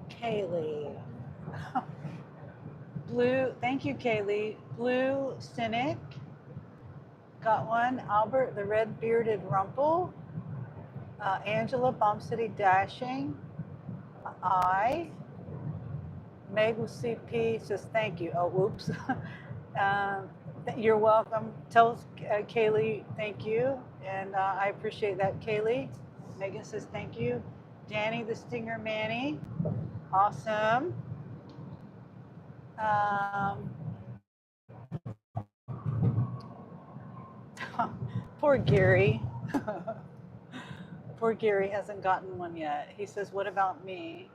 Kaylee. Blue, thank you, Kaylee. Blue Cynic got one. Albert, the red bearded rumple. Angela, Bomb City Dashing. Meg with CP says thank you. Oh, whoops. You're welcome. Tell Kaylee thank you. And I appreciate that, Kaylee. Megan says thank you. Danny the Stinger Manny. Awesome. Poor Gary. Poor Gary hasn't gotten one yet. He says, what about me?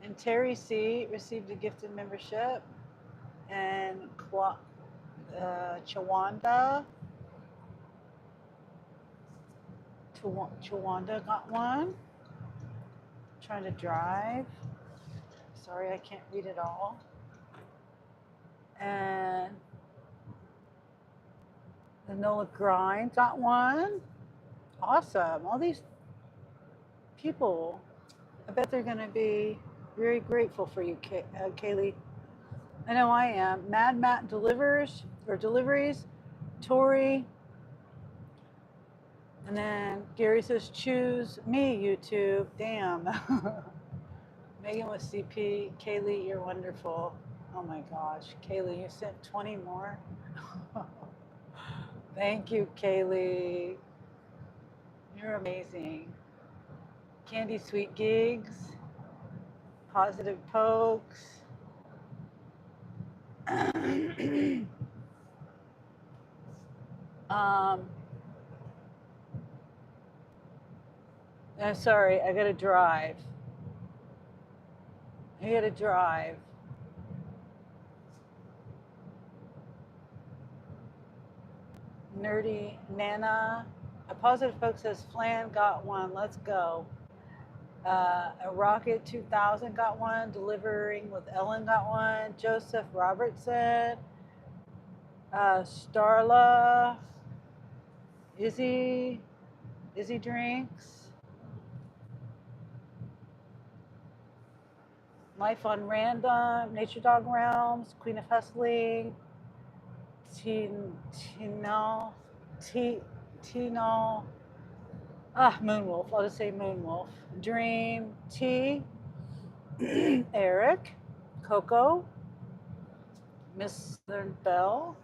And Terry C received a gifted membership. And Chawanda got one. I'm trying to drive. Sorry, I can't read it all. And the Nola Grind got one. Awesome. All these people, I bet they're going to be very grateful for you, Kaylee. I know I am. Mad Matt deliveries. Tori. And then Gary says, choose me, YouTube. Damn. Megan with CP. Kaylee, you're wonderful. Oh my gosh. Kaylee, you sent 20 more. Thank you, Kaylee. You're amazing. Candy Sweet Gigs. Positive Pokes. I'm sorry, I gotta drive. Nerdy Nana. A Positive Poke says Flan got one. Let's go. A Rocket 2000 got one. Delivering with Ellen got one. Joseph Robertson. Starla. Izzy Drinks. Life on Random. Nature Dog Realms. Queen of Hustling. Tinal. Moonwolf. I'll just say Moonwolf. Dream T. Eric. Coco. Miss Southern Belle.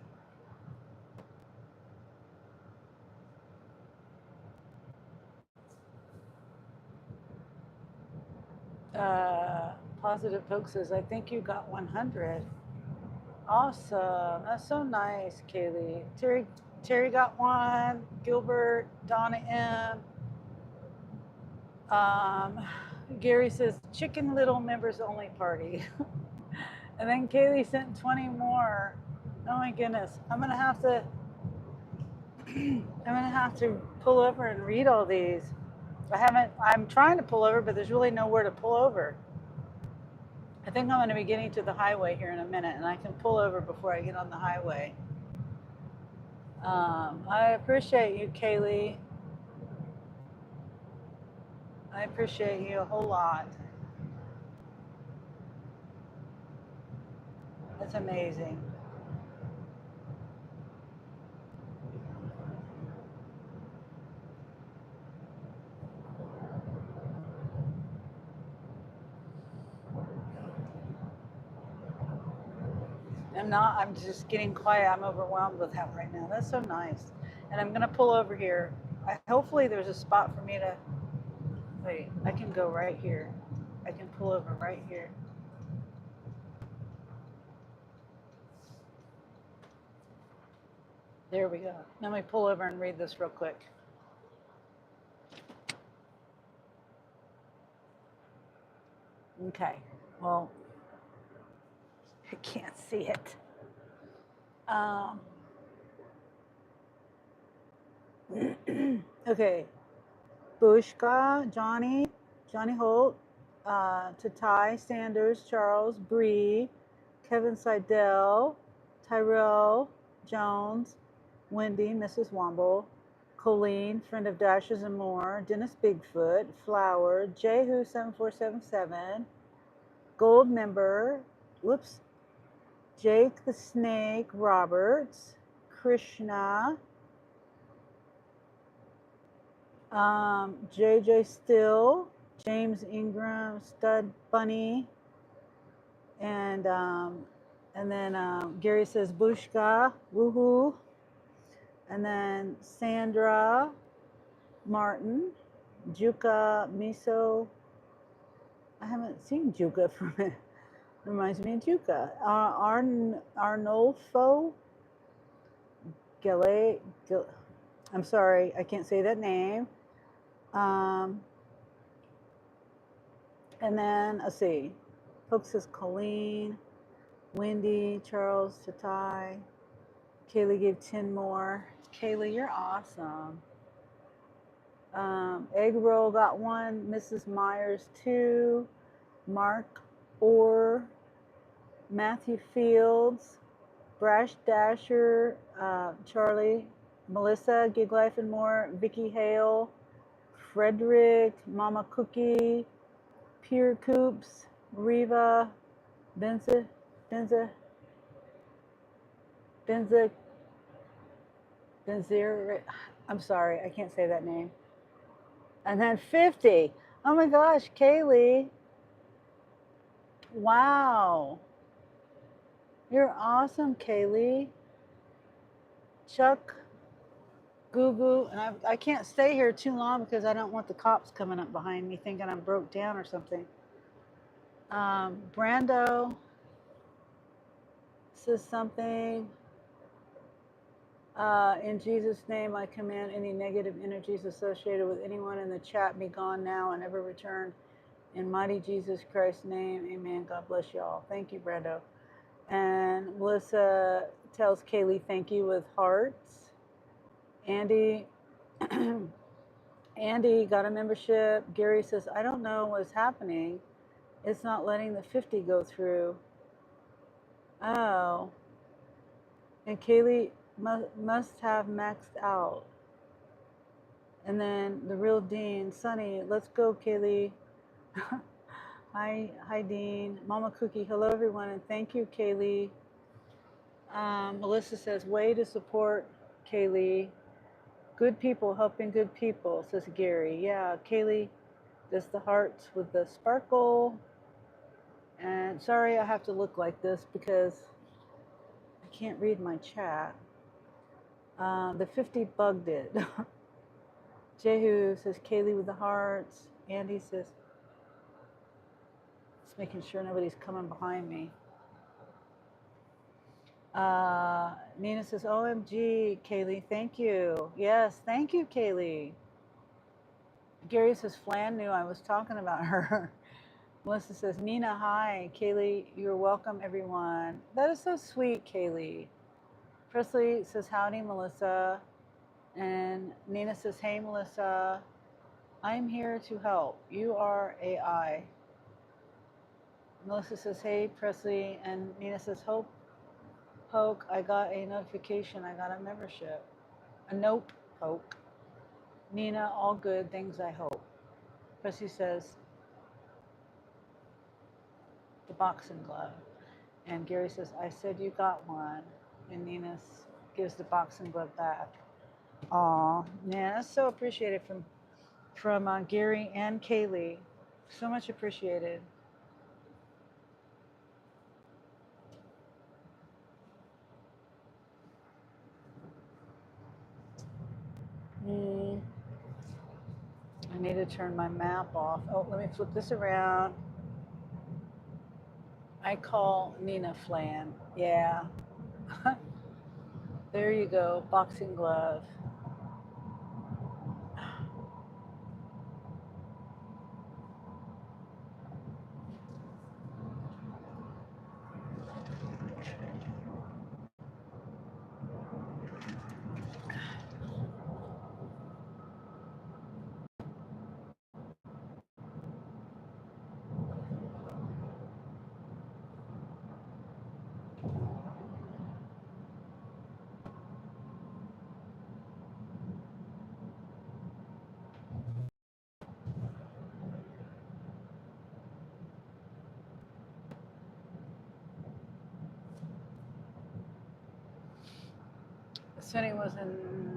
Positive Poke says, I think you got 100. Awesome. That's so nice, Kaylee. Terry got one. Gilbert, Donna M. Gary says, Chicken Little members only party. And then Kaylee sent 20 more. Oh my goodness. I'm gonna have to pull over and read all these. I'm trying to pull over, but there's really nowhere to pull over. I think I'm gonna be getting to the highway here in a minute, and I can pull over before I get on the highway. I appreciate you, Kaylee. I appreciate you a whole lot. That's amazing. I'm just getting quiet. I'm overwhelmed with that right now. That's so nice. And I'm gonna pull over here. Hopefully there's a spot for me to, wait, I can go right here. I can pull over right here. There we go. Let me pull over and read this real quick. Okay, well, I can't see it. Okay, Bushka, Johnny Holt, Tatai, Sanders, Charles, Bree, Kevin Seidel, Tyrell, Jones, Wendy, Mrs. Womble, Colleen, friend of Dashes and More, Dennis Bigfoot, Flower, Jehu 7477, Gold member, whoops, Jake the Snake Roberts, Krishna, JJ Still, James Ingram, Stud Bunny, and then Gary says Bushka, woohoo, and then Sandra Martin, Juka Miso. I haven't seen Juka for a minute. Reminds me of Juka. Arnolfo Gale. I'm sorry, I can't say that name. And then, let's see. Hook says Colleen, Wendy, Charles, Tatai. Kaylee gave 10 more. Kaylee, you're awesome. Egg Roll got one. Mrs. Myers, 2. Mark Orr. Matthew Fields. Brash Dasher. Charlie. Melissa, Gig Life and More. Vicky Hale. Frederick. Mama Cookie. Pure Coops. Riva. Benza. I'm sorry, I can't say that name. And then 50. Oh my gosh, Kaylee. Wow. You're awesome, Kaylee. Chuck, Goo, and I can't stay here too long because I don't want the cops coming up behind me thinking I'm broke down or something. Brando says something. In Jesus' name, I command any negative energies associated with anyone in the chat be gone now and never return. In mighty Jesus Christ's name, amen. God bless you all. Thank you, Brando. And Melissa tells Kaylee thank you with hearts. Andy got a membership. Gary says, I don't know what's happening. It's not letting the 50 go through. Oh. And Kaylee must have maxed out. And then the real Dean, Sunny, let's go, Kaylee. Hi, Dean. Mama Cookie, hello, everyone, and thank you, Kaylee. Melissa says, way to support Kaylee. Good people helping good people, says Gary. Yeah, Kaylee does the hearts with the sparkle. And sorry I have to look like this because I can't read my chat. The 50 bugged it. Jehu says Kaylee with the hearts. Andy says Just making sure nobody's coming behind me. Nina says, OMG, Kaylee, thank you. Yes, thank you, Kaylee. Gary says, Flan knew I was talking about her. Melissa says, Nina, hi. Kaylee, you're welcome, everyone. That is so sweet, Kaylee. Presley says, howdy, Melissa. And Nina says, hey, Melissa. I'm here to help. You are AI. Melissa says, hey, Presley. And Nina says, Poke, I got a notification. I got a membership. A nope, Poke. Nina, all good things, I hope. Presley says, the boxing glove. And Gary says, I said you got one. And Nina gives the boxing glove back. Aw, man, that's so appreciated from Gary and Kaylee. So much appreciated. I need to turn my map off. Oh, let me flip this around. I call Nina Flan. Yeah. There you go, boxing glove. Sunny was a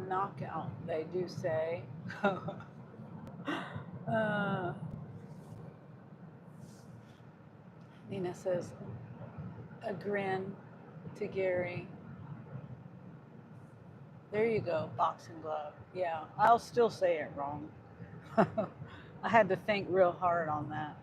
knockout, they do say. Nina says, a grin to Gary. There you go, boxing glove. Yeah, I'll still say it wrong. I had to think real hard on that.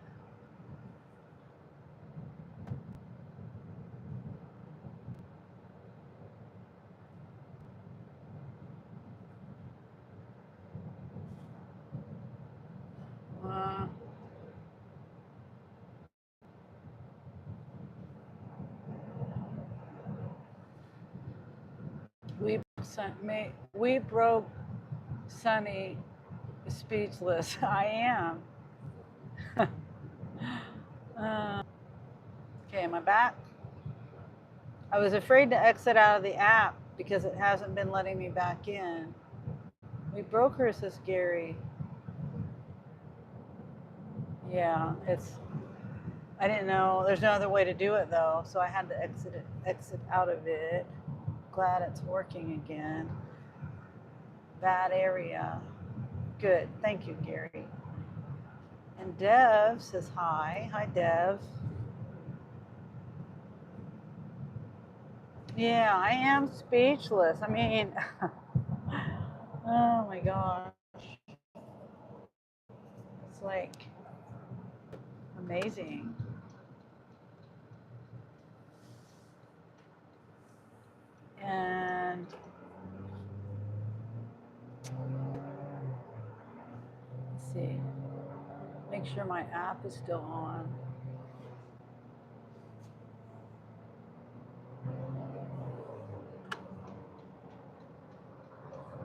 We broke Sunny speechless. I am. Okay, am I back? I was afraid to exit out of the app because it hasn't been letting me back in. We broke her, says Gary. Yeah, I didn't know. There's no other way to do it though, so I had to exit out of it. Glad it's working again. Bad area. Good. Thank you, Gary. And Dev says hi. Hi, Dev. Yeah, I am speechless. I mean, oh my gosh. It's like amazing. And let's see. Make sure my app is still on.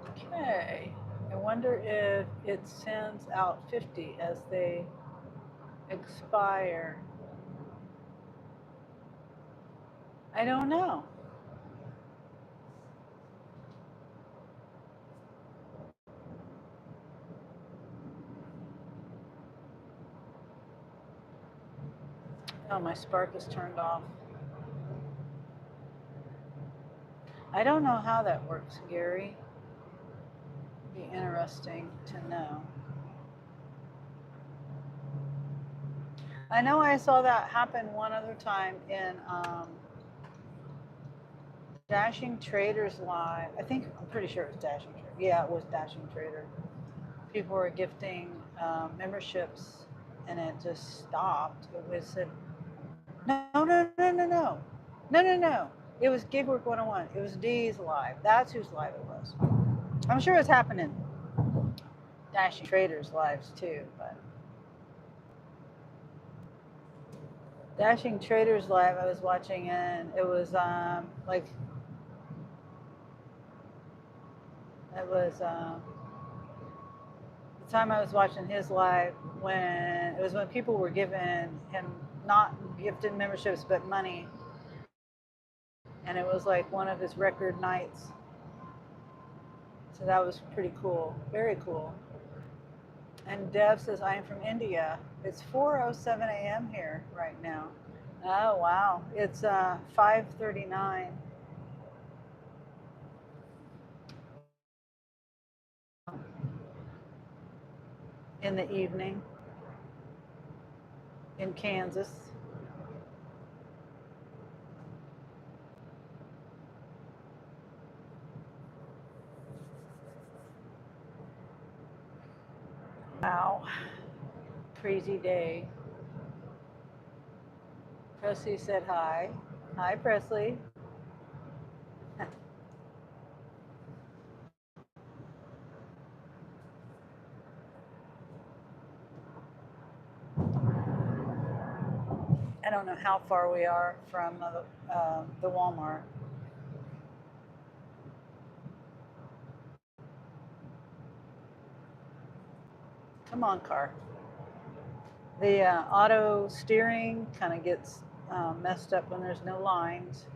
Okay. I wonder if it sends out 50 as they expire. I don't know. Oh, my spark is turned off. I don't know how that works, Gary. Be interesting to know. I know I saw that happen one other time in Dashing Traders Live. I'm pretty sure it was Dashing Trader. Yeah, it was Dashing Trader. People were gifting memberships and it just stopped. It was said, no, no, no, no, no, no, no, no, no. It was Gig Work 101. It was Dee's live. That's whose live it was. I'm sure it's happening. Dashing Traders lives too, but Dashing Traders live I was watching, and it was like it was the time I was watching his live when it was when people were giving him not gifted memberships but money, and it was like one of his record nights. So that was pretty cool, very cool. And Dev says, I am from India. It's 4:07 a.m. here right now. Oh, wow. It's 5:39 in the evening in Kansas. Wow. Crazy day. Presley said hi. Hi, Presley. I don't know how far we are from the Walmart. Come on, car. The auto steering kind of gets messed up when there's no lines.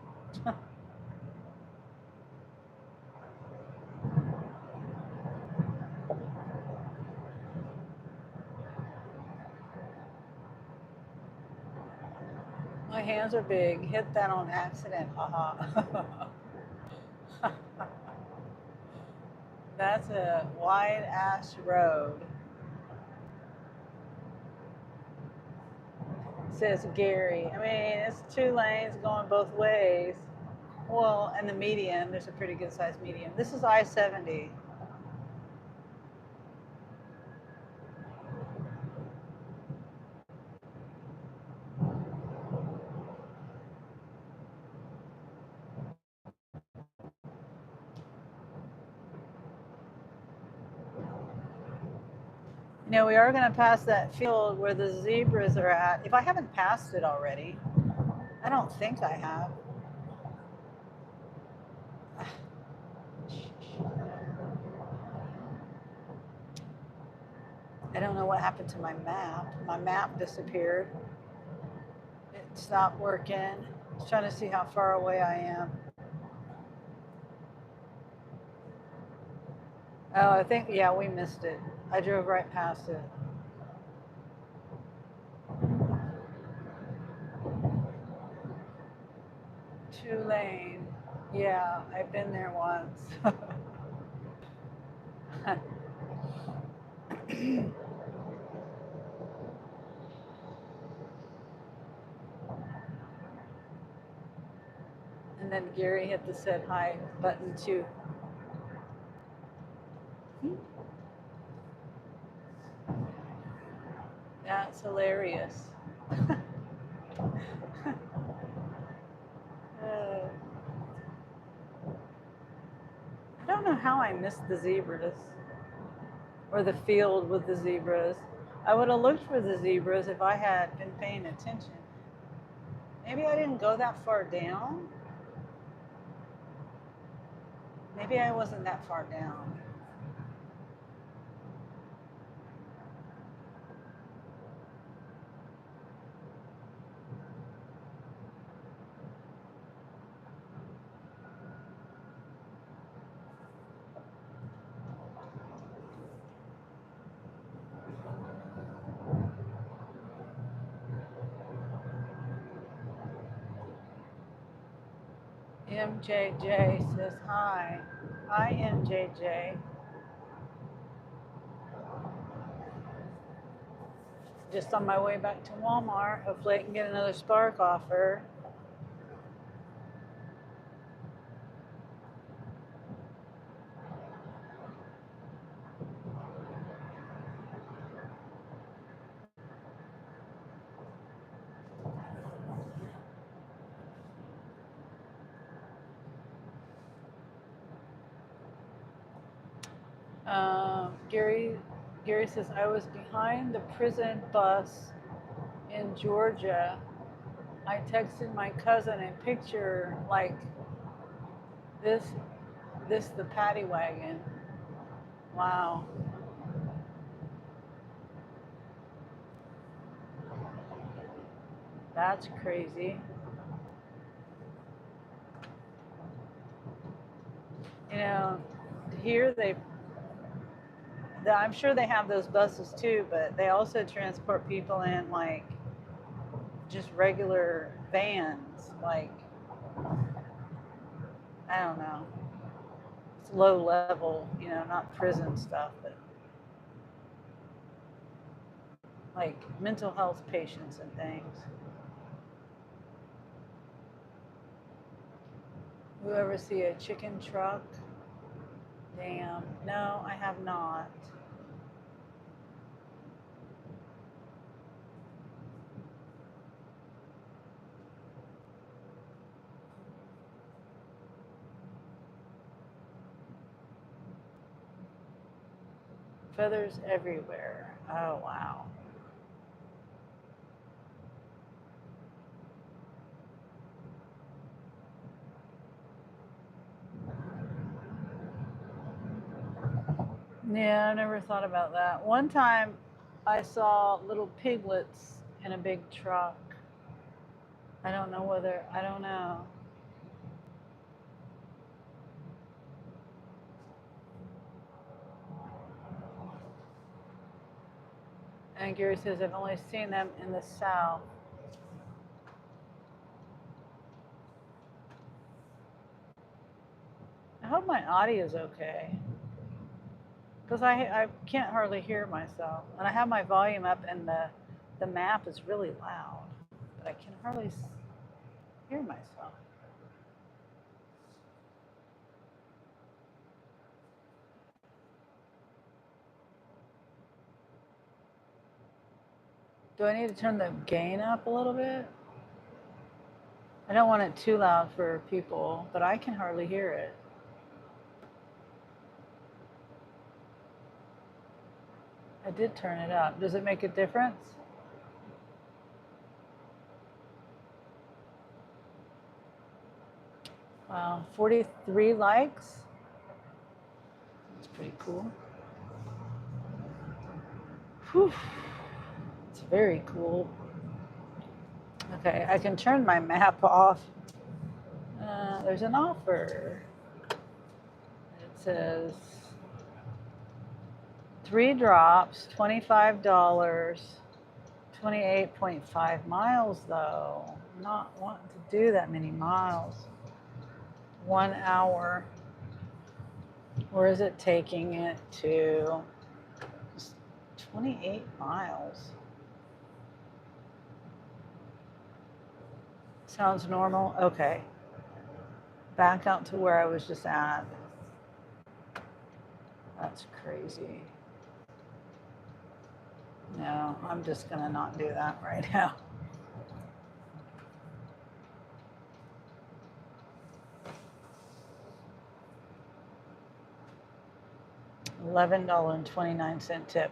My hands are big. Hit that on accident. Haha. That's a wide ass road, says Gary. I mean, it's 2 lanes going both ways. Well, and the median, there's a pretty good sized median. This is I-70. You know, we are going to pass that field where the zebras are at. If I haven't passed it already, I don't think I have. I don't know what happened to my map. My map disappeared. It stopped working. I was trying to see how far away I am. Oh, I think, yeah, we missed it. I drove right past it. Two lane. Yeah, I've been there once. And then Gary hit the said hi button too. That's hilarious. I don't know how I missed the zebras or the field with the zebras. I would have looked for the zebras if I had been paying attention. Maybe I didn't go that far down. Maybe I wasn't that far down. MJJ says hi. Hi, MJJ. Just on my way back to Walmart. Hopefully I can get another Spark offer. Gary says, I was behind the prison bus in Georgia. I texted my cousin a picture like this the paddy wagon. Wow. That's crazy. You know, here I'm sure they have those buses too, but they also transport people in like just regular vans, like, I don't know. It's low level, you know, not prison stuff, but like mental health patients and things. You ever see a chicken truck? Damn. No, I have not. Feathers everywhere. Oh, wow. Yeah, I never thought about that. One time I saw little piglets in a big truck. I don't know. And Gary says, I've only seen them in the South. I hope my audio is okay. Because I can't hardly hear myself. And I have my volume up and the map is really loud. But I can hardly hear myself. Do I need to turn the gain up a little bit? I don't want it too loud for people, but I can hardly hear it. I did turn it up. Does it make a difference? Wow, 43 likes. That's pretty cool. Whew. It's very cool. Okay, I can turn my map off. There's an offer. It says 3 drops, $25, 28.5 miles though. I'm not wanting to do that many miles. 1 hour. Where is it taking it to? Just 28 miles. Sounds normal? Okay. Back out to where I was just at. That's crazy. No, I'm just gonna not do that right now. $11.29 tip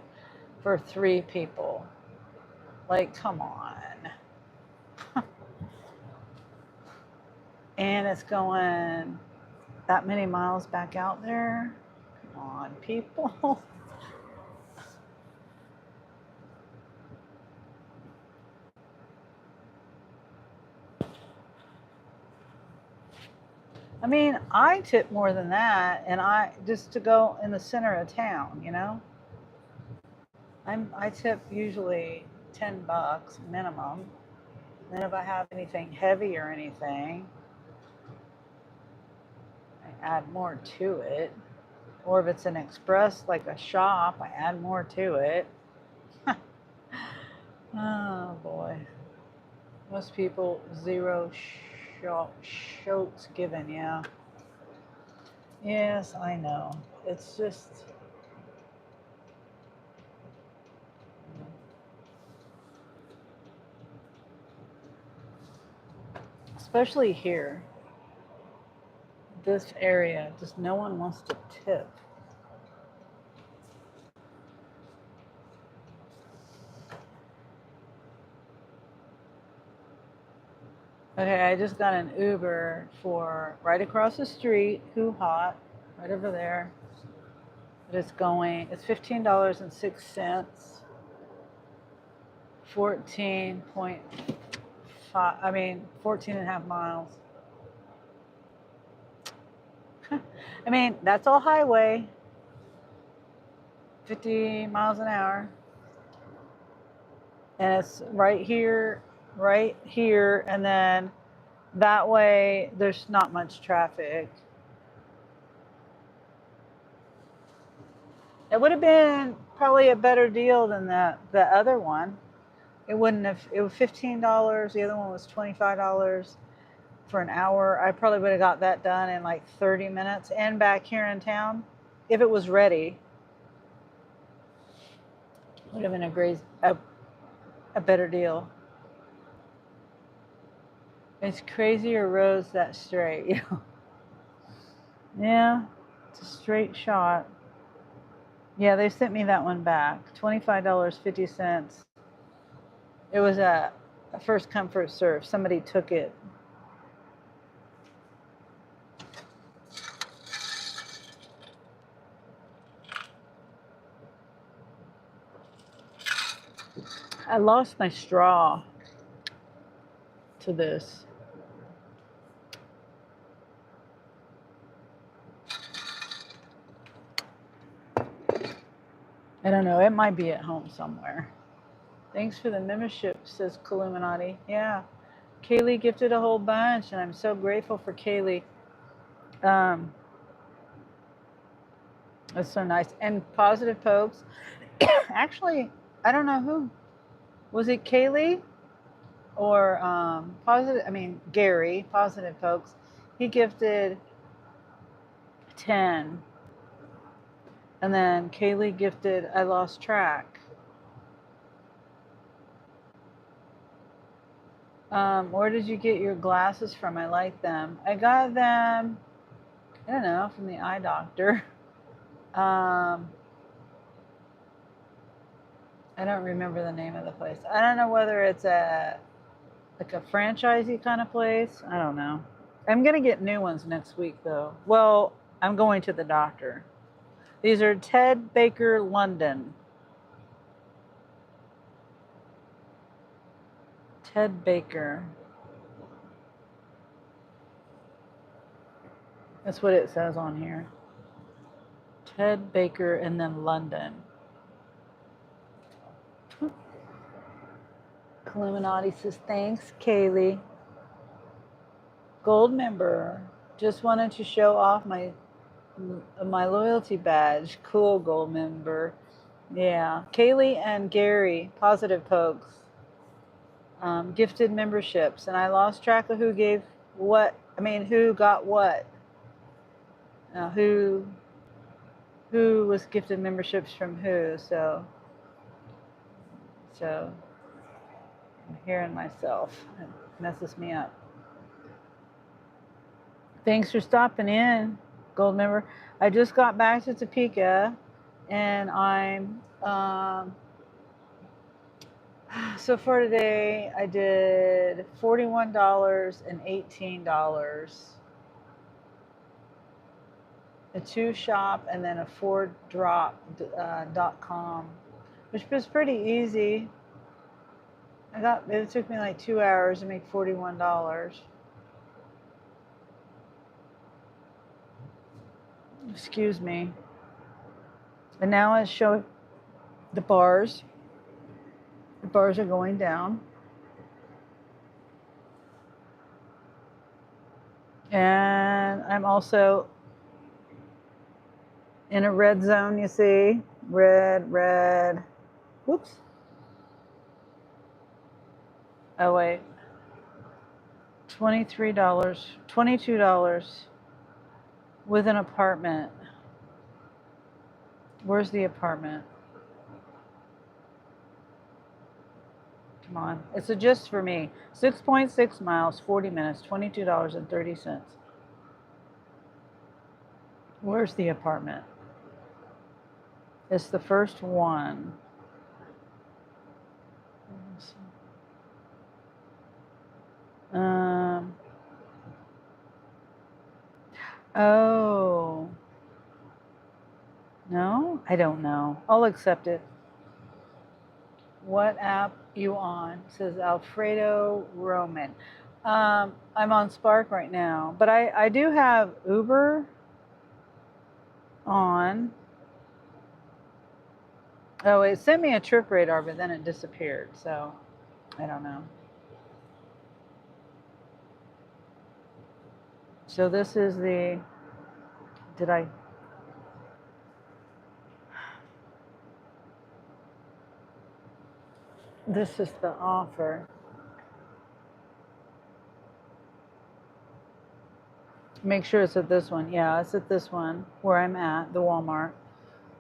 for 3 people. Like, come on. And it's going that many miles back out there. Come on, people. I mean, I tip more than that, and I just to go in the center of town, you know. I tip usually $10 minimum. Then if I have anything heavy or anything, I add more to it. Or if it's an express, like a shop, I add more to it. Oh boy. Most people, 0 shots given, yeah. Yes, I know. It's just, especially here, this area, just no one wants to tip. Okay, I just got an Uber for right across the street, Who Hot, right over there. But it's $15.06, 14 and a half miles. I mean, that's all highway, 50 miles an hour. And it's right here, and then that way there's not much traffic. It would have been probably a better deal than the other one. It wouldn't have, it was $15. The other one was $25 for an hour. I probably would have got that done in like 30 minutes and back here in town if it was ready. Would have been a better deal. It's crazier roads that straight. Yeah, it's a straight shot. Yeah, they sent me that one back. $25.50. It was a first come first serve. Somebody took it. I lost my straw to this. I don't know. It might be at home somewhere. Thanks for the membership, says Columinati. Yeah. Kaylee gifted a whole bunch, and I'm so grateful for Kaylee. That's so nice. And Positive Pokes. Actually, I don't know who. Was it Kaylee or Gary, Positive Pokes? He gifted 10. And then Kaylee gifted, I lost track. Where did you get your glasses from? I like them. I got them, I don't know, from the eye doctor. I don't remember the name of the place. I don't know whether it's like a franchisee kind of place. I don't know. I'm going to get new ones next week, though. Well, I'm going to the doctor. These are Ted Baker London. Ted Baker. That's what it says on here. Ted Baker and then London. Illuminati says, thanks, Kaylee. Gold member. Just wanted to show off my loyalty badge. Cool, gold member. Yeah. Kaylee and Gary, Positive Pokes, gifted memberships. And I lost track of who gave what. Who got what. Who was gifted memberships from who. So I'm hearing myself. It messes me up. Thanks for stopping in, gold member. I just got back to Topeka, and I'm so far today I did $41 and $18. A 2-shop and then a 4drop.com, which was pretty easy. It took me like 2 hours to make $41. Excuse me. And now it's showing the bars. The bars are going down. And I'm also in a red zone, you see. Red. Whoops. Oh, wait. $22 with an apartment. Where's the apartment? Come on. It's just for me. 6.6 miles, 40 minutes, $22.30. Where's the apartment? It's the first one. Oh. No? I don't know. I'll accept it. What app you on? Says Alfredo Roman. I'm on Spark right now, but I do have Uber on. Oh, it sent me a trip radar, but then it disappeared. So I don't know. So this is the, did I? This is the offer. Make sure it's at this one. Yeah, it's at this one where I'm at, the Walmart.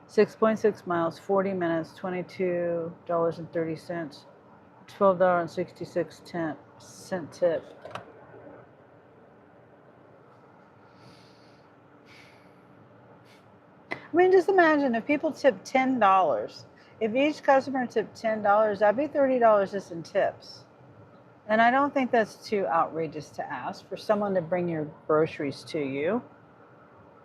6.6 miles, 40 minutes, $22.30, $12.66 tip. I mean, just imagine if people tip $10. If each customer tipped $10, that'd be $30 just in tips. And I don't think that's too outrageous to ask for someone to bring your groceries to you.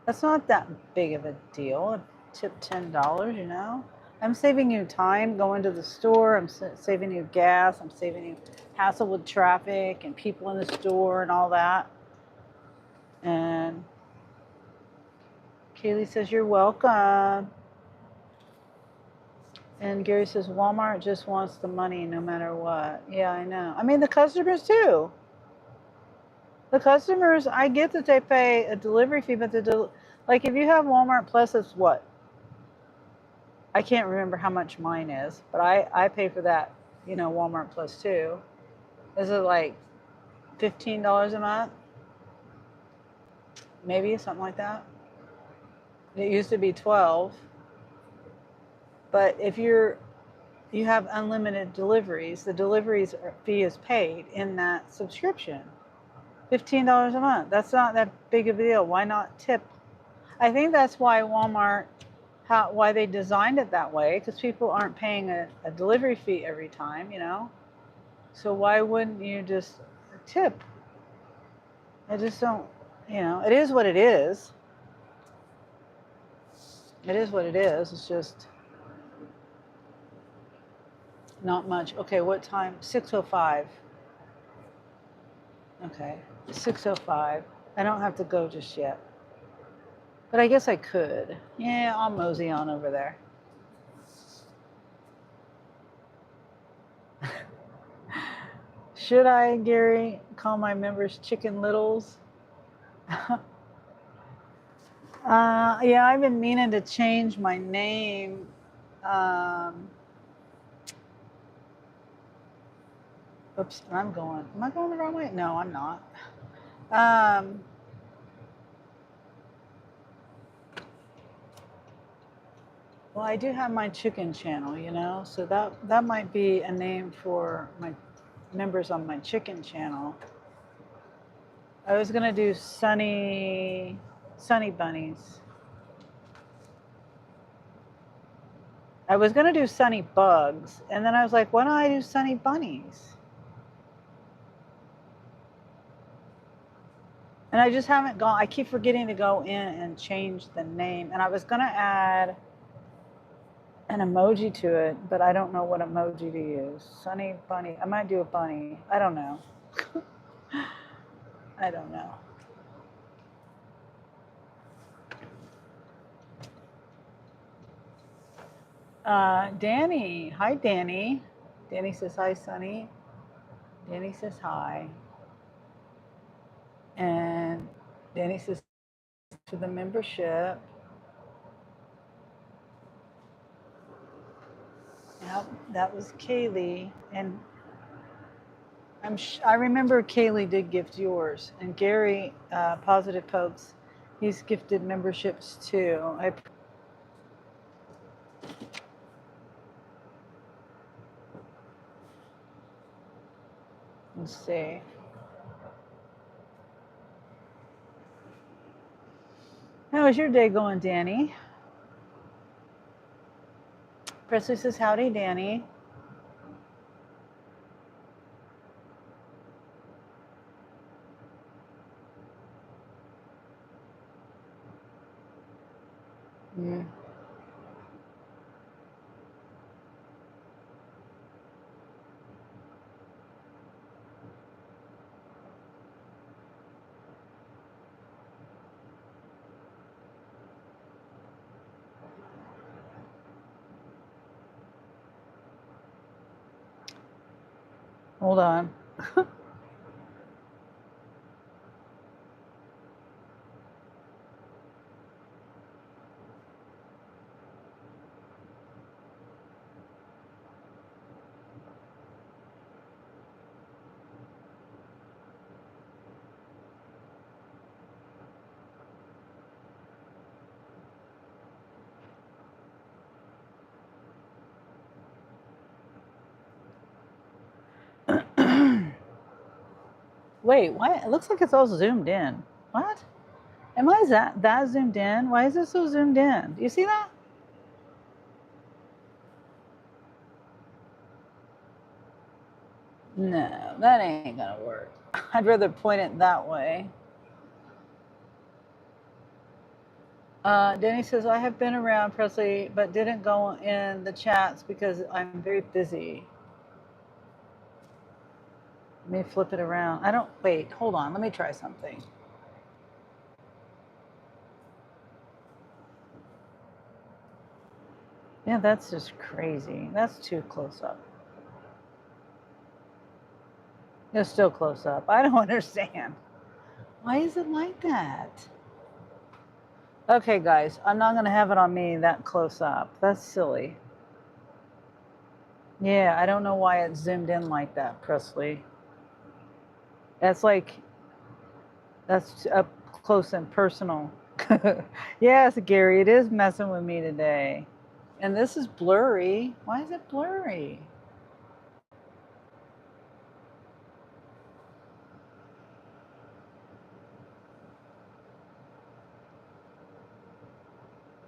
That's not that big of a deal. Tip $10, you know? I'm saving you time going to the store. I'm saving you gas. I'm saving you hassle with traffic and people in the store and all that. And Kaylee says, you're welcome. And Gary says, Walmart just wants the money no matter what. Yeah, I know. I mean, the customers too. The customers, I get that they pay a delivery fee, but like if you have Walmart Plus, it's what? I can't remember how much mine is, but I pay for that, you know, Walmart Plus too. Is it like $15 a month? Maybe something like that. It used to be 12. But if you have unlimited deliveries, the deliveries fee is paid in that subscription. $15 a month. That's not that big of a deal. Why not tip? I think that's why Walmart, why they designed it that way, because people aren't paying a delivery fee every time, you know? So why wouldn't you just tip? I just don't, you know, it is what it is. It is what it is. It's just not much. Okay, what time? 6:05. Okay, 6:05. I don't have to go just yet. But I guess I could. Yeah, I'll mosey on over there. Should I, Gary, call my members Chicken Littles? Yeah, I've been meaning to change my name. Oops, am I going the wrong way? No, I'm not. Well, I do have my chicken channel, you know, so that might be a name for my members on my chicken channel. I was gonna do Sunny Bunnies. I was gonna do Sunny Bugs, and then I was like, why don't I do Sunny Bunnies? And I just haven't gone. I keep forgetting to go in and change the name, and I was gonna add an emoji to it, but I don't know what emoji to use. Sunny Bunny. I might do a bunny. I don't know. I don't know. Danny. Hi, Danny. Danny says hi, Sunny. Danny says hi. And Danny says for the membership. Yep, that was Kaylee. And I remember Kaylee did gift yours. And Gary, Positive Pokes, he's gifted memberships too. Let's see. How is your day going, Danny? Presley says, howdy, Danny. Mm. Hold on. Wait, why? It looks like it's all zoomed in. What? Am I that zoomed in? Why is it so zoomed in? Do you see that? No, that ain't gonna work. I'd rather point it that way. Denny says, I have been around Presley, but didn't go in the chats because I'm very busy. Let me flip it around. Wait, hold on. Let me try something. Yeah, that's just crazy. That's too close up. It's still close up. I don't understand. Why is it like that? Okay, guys, I'm not going to have it on me that close up. That's silly. Yeah, I don't know why it's zoomed in like that, Presley. That's up close and personal. Yes, Gary, it is messing with me today. And this is blurry. Why is it blurry?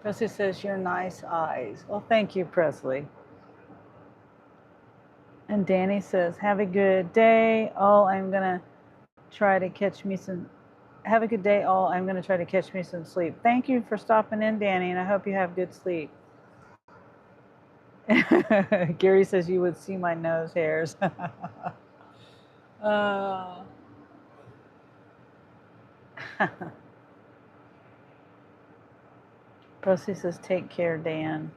Presley says, your nice eyes. Well, thank you, Presley. And Danny says, have a good day. I'm going to try to catch me some. Have a good day, all. I'm going to try to catch me some sleep. Thank you for stopping in, Danny, and I hope you have good sleep. Gary says you would see my nose hairs. Presley says, take care, Dan.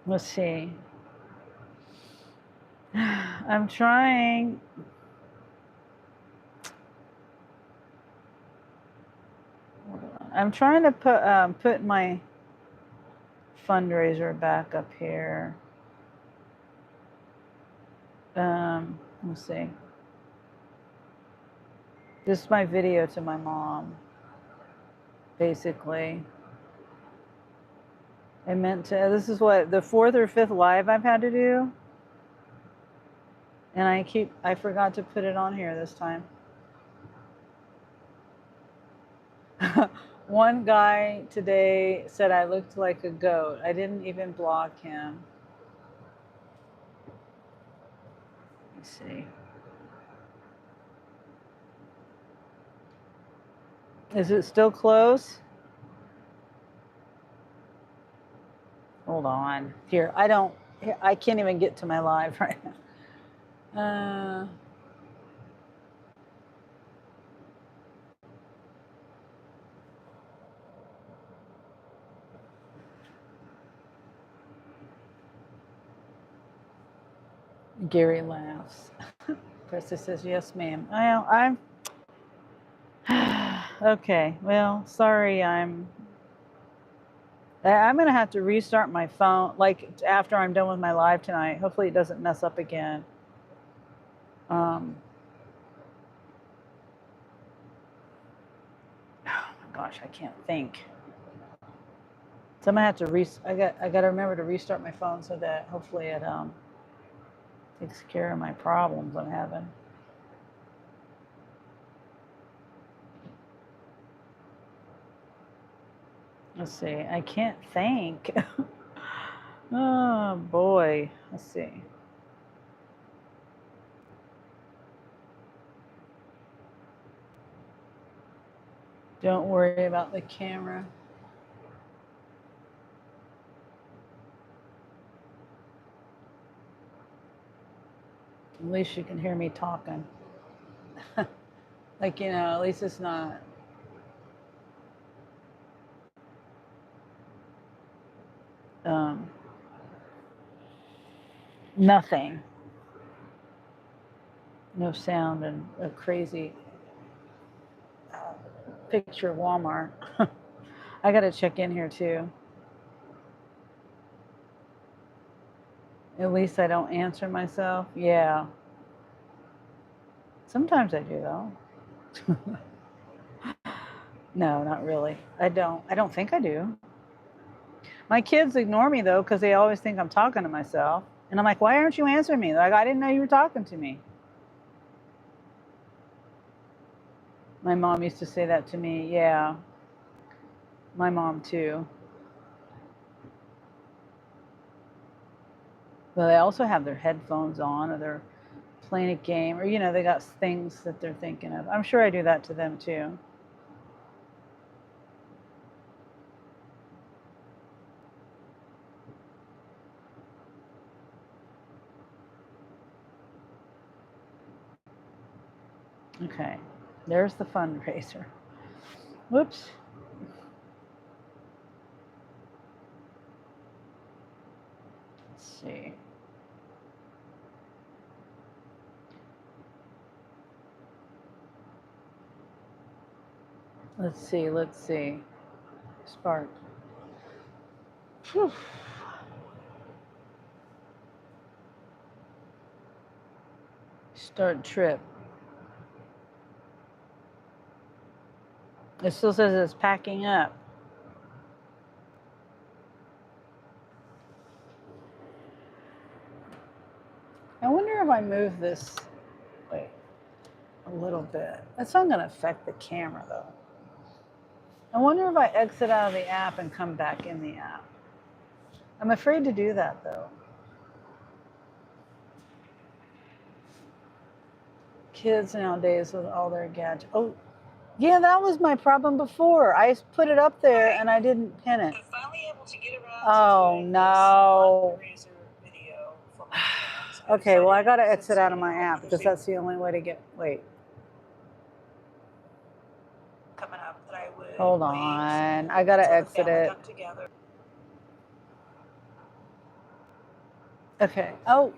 Let's see. I'm trying. I'm trying to put my fundraiser back up here. Let's see. This is my video to my mom, basically. I meant to, this is what, the 4th or 5th live I've had to do. And I forgot to put it on here this time. One guy today said I looked like a goat. I didn't even block him. Let's see. Is it still close? Hold on. Here, I can't even get to my live right now. Gary laughs. Krista says, yes, ma'am. I'm okay. Well, sorry. I'm going to have to restart my phone, like after I'm done with my live tonight. Hopefully it doesn't mess up again. Oh my gosh, I can't think. So I'm gonna have to I got to remember to restart my phone so that hopefully it takes care of my problems I'm having. Let's see. I can't think. Oh boy. Let's see. Don't worry about the camera. At least you can hear me talking. Like, at least it's not. Nothing. No sound and a crazy picture of Walmart. I got to check in here too. At least I don't answer myself. Yeah. Sometimes I do though. No, not really. I don't think I do. My kids ignore me though because they always think I'm talking to myself. And I'm like, why aren't you answering me? Like, I didn't know you were talking to me. My mom used to say that to me. Yeah. My mom too. But they also have their headphones on, or they're playing a game, or they got things that they're thinking of. I'm sure I do that to them too. Okay, there's the fundraiser. Whoops. Let's see. Let's see. Spark. Whew. Start trip. It still says it's packing up. I wonder if I move this, wait, a little bit. That's not going to affect the camera though. I wonder if I exit out of the app and come back in the app. I'm afraid to do that though. Kids nowadays with all their gadgets. Oh, yeah, that was my problem before. I put it up there and I didn't pin it. I'm finally able to get around Oh, to doing no. this fundraiser video for my parents. Okay, well, I got to exit out of my app because that's the only way to get, wait. Coming up that I would Hold on. I got to exit it. Okay. Oh,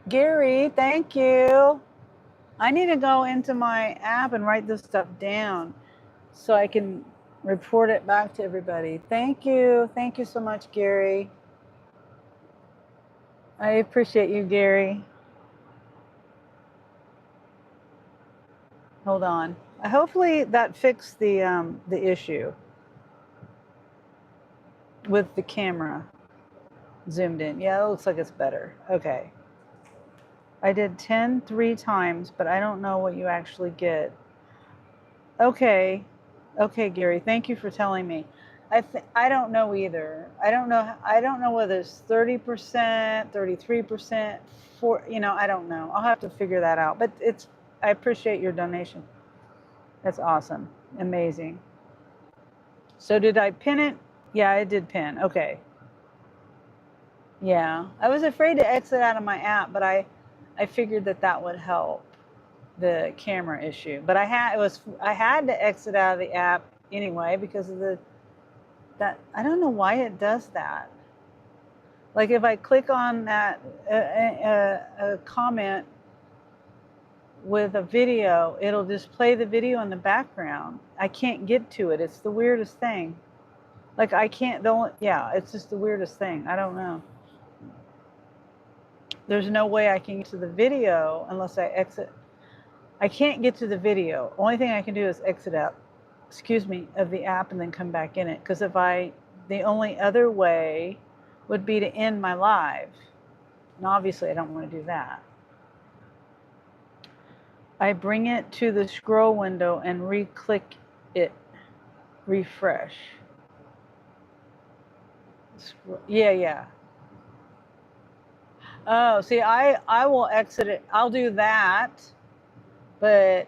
Gary, thank you. I need to go into my app and write this stuff down so I can report it back to everybody. Thank you. Thank you so much, Gary. I appreciate you, Gary. Hold on. Hopefully that fixed the issue with the camera zoomed in. Yeah, it looks like it's better. Okay. I did 10 3 times, but I don't know what you actually get. Okay. Okay, Gary, thank you for telling me. I don't know either. I don't know whether it's 30%, 33%, I don't know. I'll have to figure that out. But I appreciate your donation. That's awesome. Amazing. So did I pin it? Yeah, I did pin. Okay. Yeah. I was afraid to exit out of my app, but I figured that would help the camera issue. But I had to exit out of the app anyway because of that I don't know why it does that. Like if I click on that a comment with a video, it'll just play the video in the background. I can't get to it. It's the weirdest thing. Like I can't, it's just the weirdest thing. I don't know. There's no way I can get to the video unless I exit. I can't get to the video. Only thing I can do is exit out, of the app and then come back in it. Because the only other way would be to end my live. And obviously I don't want to do that. I bring it to the scroll window and re-click it. Refresh. Yeah. Oh, see, I will exit it. I'll do that, but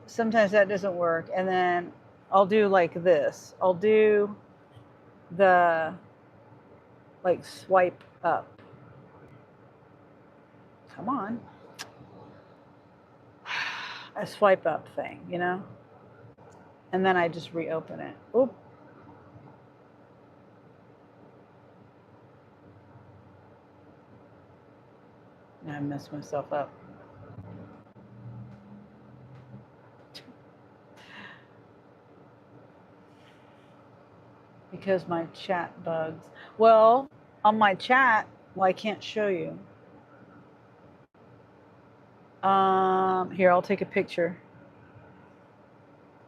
sometimes that doesn't work. And then I'll do like this. I'll do the like swipe up. Come on. A swipe up thing, you know? And then I just reopen it. Oop. I messed myself up. Because my chat bugs. Well, on my chat, well, I can't show you. Here, I'll take a picture.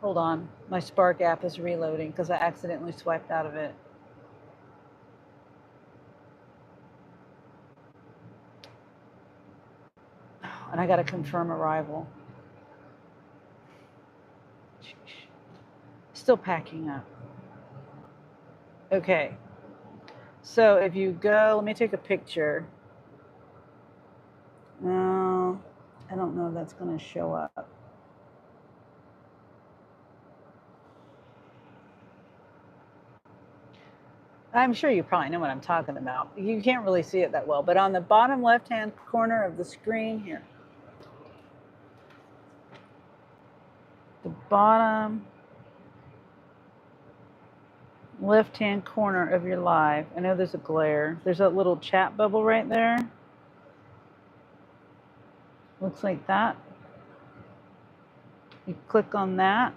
Hold on. My Spark app is reloading because I accidentally swiped out of it. And I got to confirm arrival. Still packing up. Okay. So if you go, let me take a picture. No, I don't know if that's going to show up. I'm sure you probably know what I'm talking about. You can't really see it that well, but on the bottom left-hand corner of the screen here, the bottom left-hand corner of your live, I know there's a glare. There's a little chat bubble right there. Looks like that. You click on that,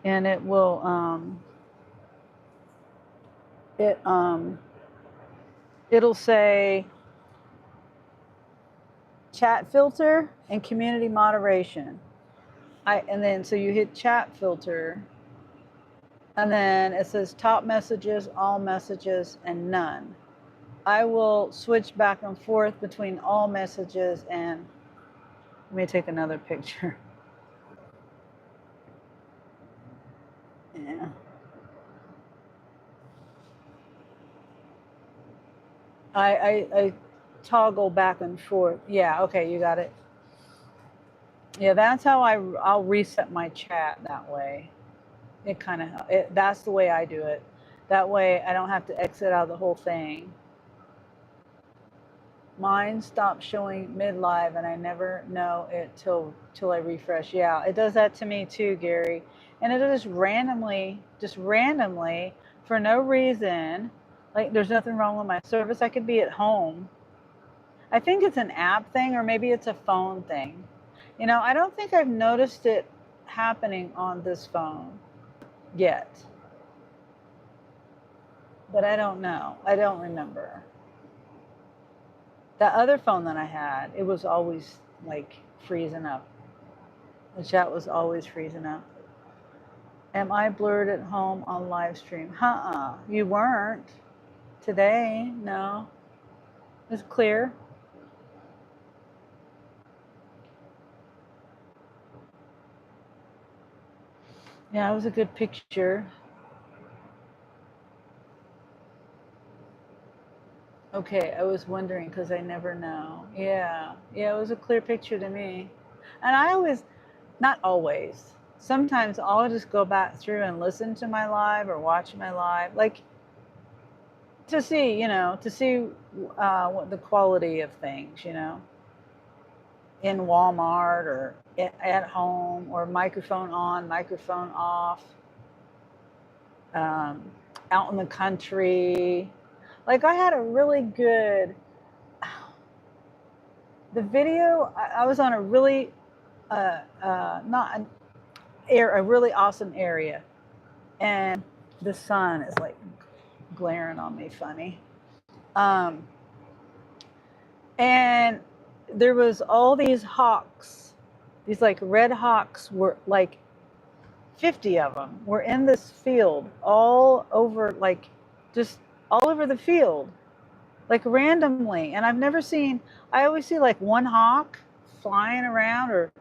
and it will it'll say chat filter and community moderation. And then so you hit chat filter, and then it says top messages, all messages, and none. I will switch back and forth between all messages and let me take another picture. Yeah. I toggle back and forth. Yeah, okay, you got it. Yeah, that's how I'll reset my chat that way. It kind of, that's the way I do it. That way I don't have to exit out of the whole thing. Mine stops showing mid-live and I never know it till I refresh. Yeah, it does that to me too, Gary. And it just randomly, for no reason, like there's nothing wrong with my service. I could be at home. I think it's an app thing or maybe it's a phone thing. You know, I don't think I've noticed it happening on this phone yet. But I don't know. I don't remember. That other phone that I had, it was always like freezing up. The chat was always freezing up. Am I blurred at home on live stream? You weren't today. No, it's clear. Yeah, it was a good picture. Okay, I was wondering because I never know. Yeah, it was a clear picture to me. And I always, not always, sometimes I'll just go back through and listen to my live or watch my live, like to see, what the quality of things, in Walmart or at home or microphone on, microphone off, out in the country. Like I had a really good, the video, I was on a really, a really awesome area. And the sun is like glaring on me funny. And there was all these hawks, these like red hawks were like 50 of them were in this field all over, like just all over the field, like randomly. And I've never seen, I always see like one hawk flying around or,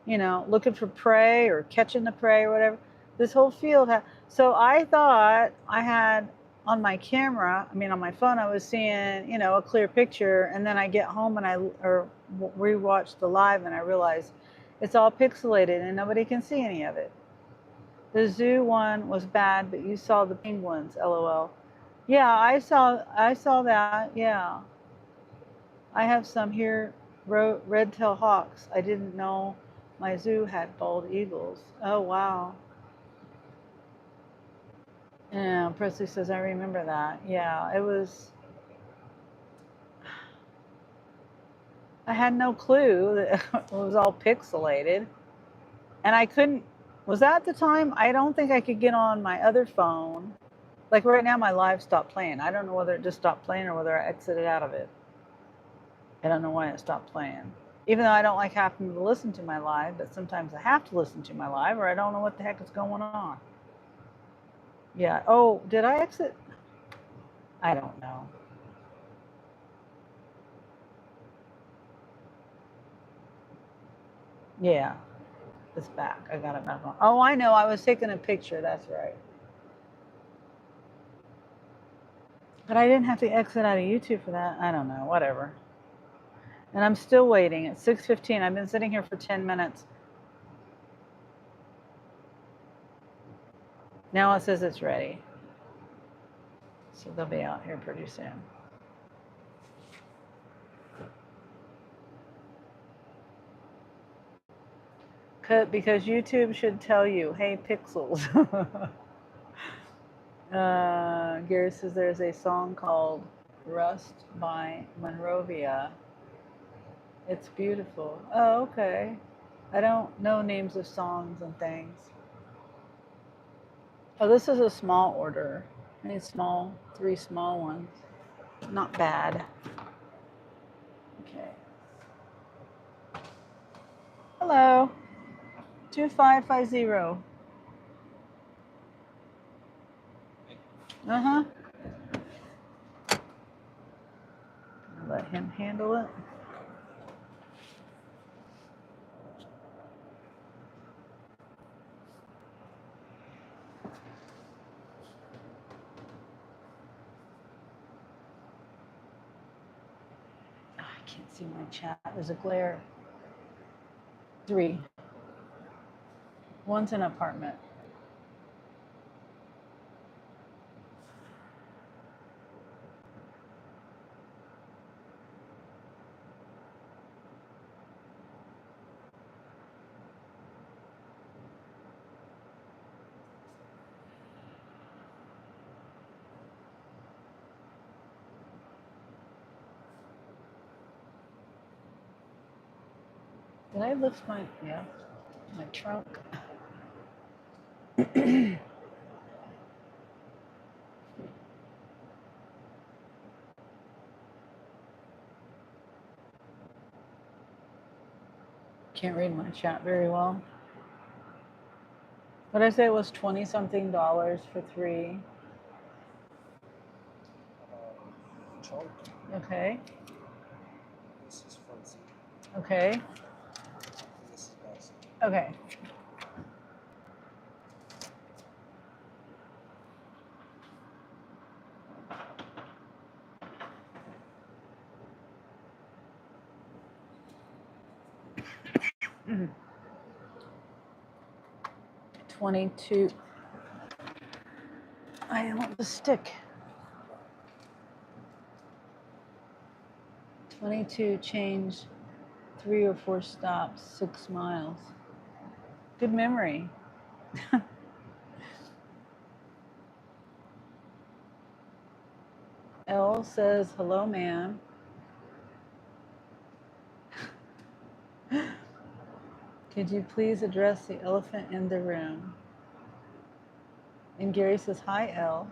looking for prey or catching the prey or whatever. This whole field had, so I thought I had on my camera, on my phone, I was seeing, a clear picture. And then I get home and I rewatch the live and I realize it's all pixelated and nobody can see any of it. The zoo one was bad, but you saw the penguins, LOL. Yeah, I saw that. Yeah. I have some here, red-tailed hawks. I didn't know my zoo had bald eagles. Oh, wow. Yeah, Presley says, I remember that. Yeah, it was, I had no clue that it was all pixelated. And I couldn't, was that the time? I don't think I could get on my other phone. Like right now, my live stopped playing. I don't know whether it just stopped playing or whether I exited out of it. I don't know why it stopped playing. Even though I don't like having to listen to my live, but sometimes I have to listen to my live or I don't know what the heck is going on. Yeah. Oh, did I exit? I don't know. Yeah, it's back. I got it back on. Oh, I know. I was taking a picture. That's right. But I didn't have to exit out of YouTube for that. I don't know. Whatever. And I'm still waiting. It's 6:15. I've been sitting here for 10 minutes. Now it says it's ready. So they'll be out here pretty soon. Because YouTube should tell you, hey, pixels. Gary says there's a song called Rust by Monrovia. It's beautiful. Oh, okay. I don't know names of songs and things. Oh, this is a small order. I need three small ones. Not bad. Okay. Hello. 2550. Uh-huh. I'll let him handle it. Oh, I can't see my chat. There's a glare. 3. One's an apartment. Did I lift my trunk? Can't read my chat very well. What I say it was $20-something for 3. Trunk. Okay. This is front seat. Okay. And this is back seat. Okay. Mm. 22. I want the stick. 22 change 3 or 4 stops, 6 miles. Good memory. L says, hello, ma'am. Could you please address the elephant in the room? And Gary says, hi, L.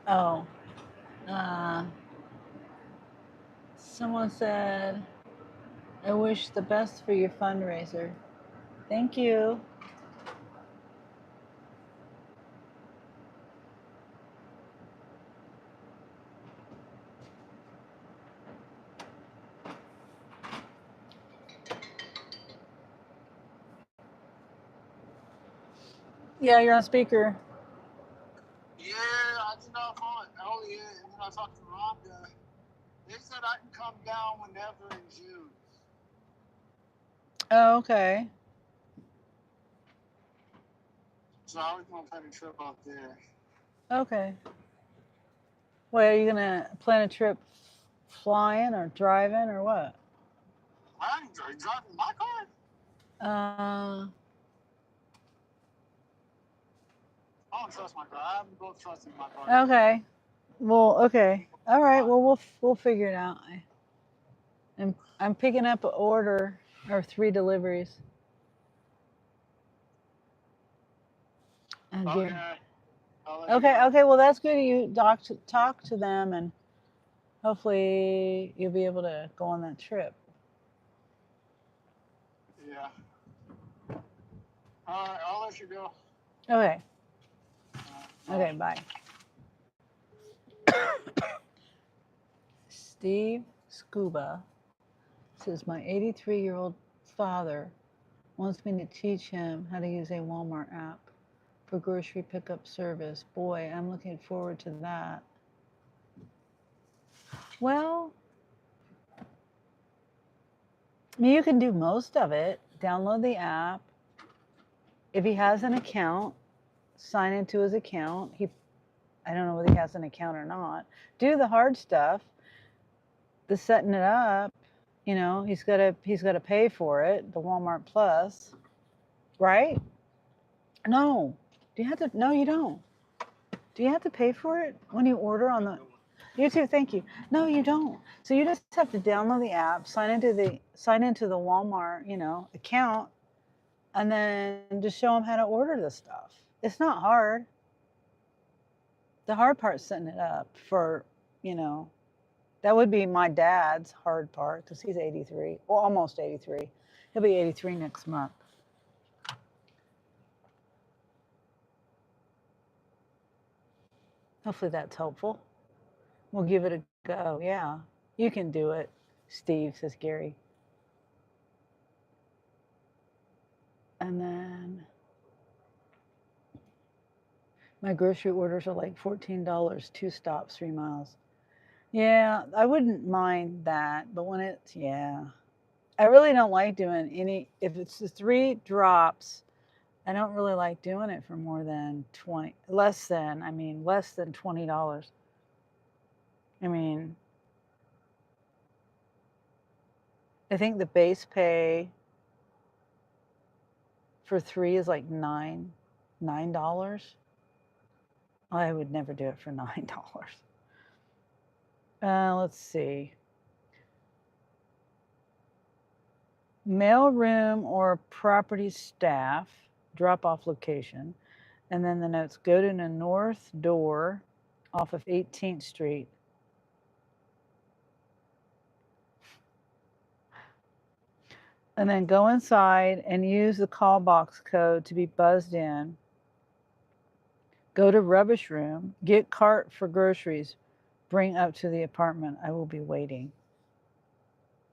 Oh, someone said, I wish the best for your fundraiser. Thank you. Yeah, you're on speaker. Yeah, I did not phone Elliot, and then I talked to Rhonda. They said I can come down whenever in June. Oh, okay. So I was going to plan a trip out there. Okay. Wait, are you gonna plan a trip flying or driving or what? I enjoy driving my car. I don't trust my car. I have both trust in my car. Okay. Well, okay. All right. Well, we'll figure it out. I'm picking up an order or 3 deliveries. Okay. Okay. Well, that's good. You talk to them, and hopefully you'll be able to go on that trip. Yeah. All right, I'll let you go. Okay. Okay. Bye. Steve Scuba says my 83-year-old father wants me to teach him how to use a Walmart app for grocery pickup service. Boy, I'm looking forward to that. Well, I mean, you can do most of it. Download the app. If he has an account, sign into his account. I don't know whether he has an account or not. Do the hard stuff, the setting it up. You know, he's got to pay for it, the Walmart Plus, right? No. Do you have to? No, you don't. Do you have to pay for it when you order on the? You too. Thank you. No, you don't. So you just have to download the app, sign into the Walmart, account, and then just show them how to order the stuff. It's not hard. The hard part's setting it up for, that would be my dad's hard part because he's 83, well, almost 83. He'll be 83 next month. Hopefully that's helpful. We'll give it a go. Yeah, you can do it, Steve, says Gary. And then my grocery orders are like $14, 2 stops, 3 miles. Yeah, I wouldn't mind that, but when it's, yeah. I really don't like doing if it's the 3 drops, I don't really like doing it for more than less than $20. I mean, I think the base pay for 3 is like $9. I would never do it for $9. Let's see. Mailroom or property staff, drop-off location. And then the notes, go to the north door off of 18th Street. And then go inside and use the call box code to be buzzed in. Go to rubbish room, get cart for groceries, bring up to the apartment. I will be waiting.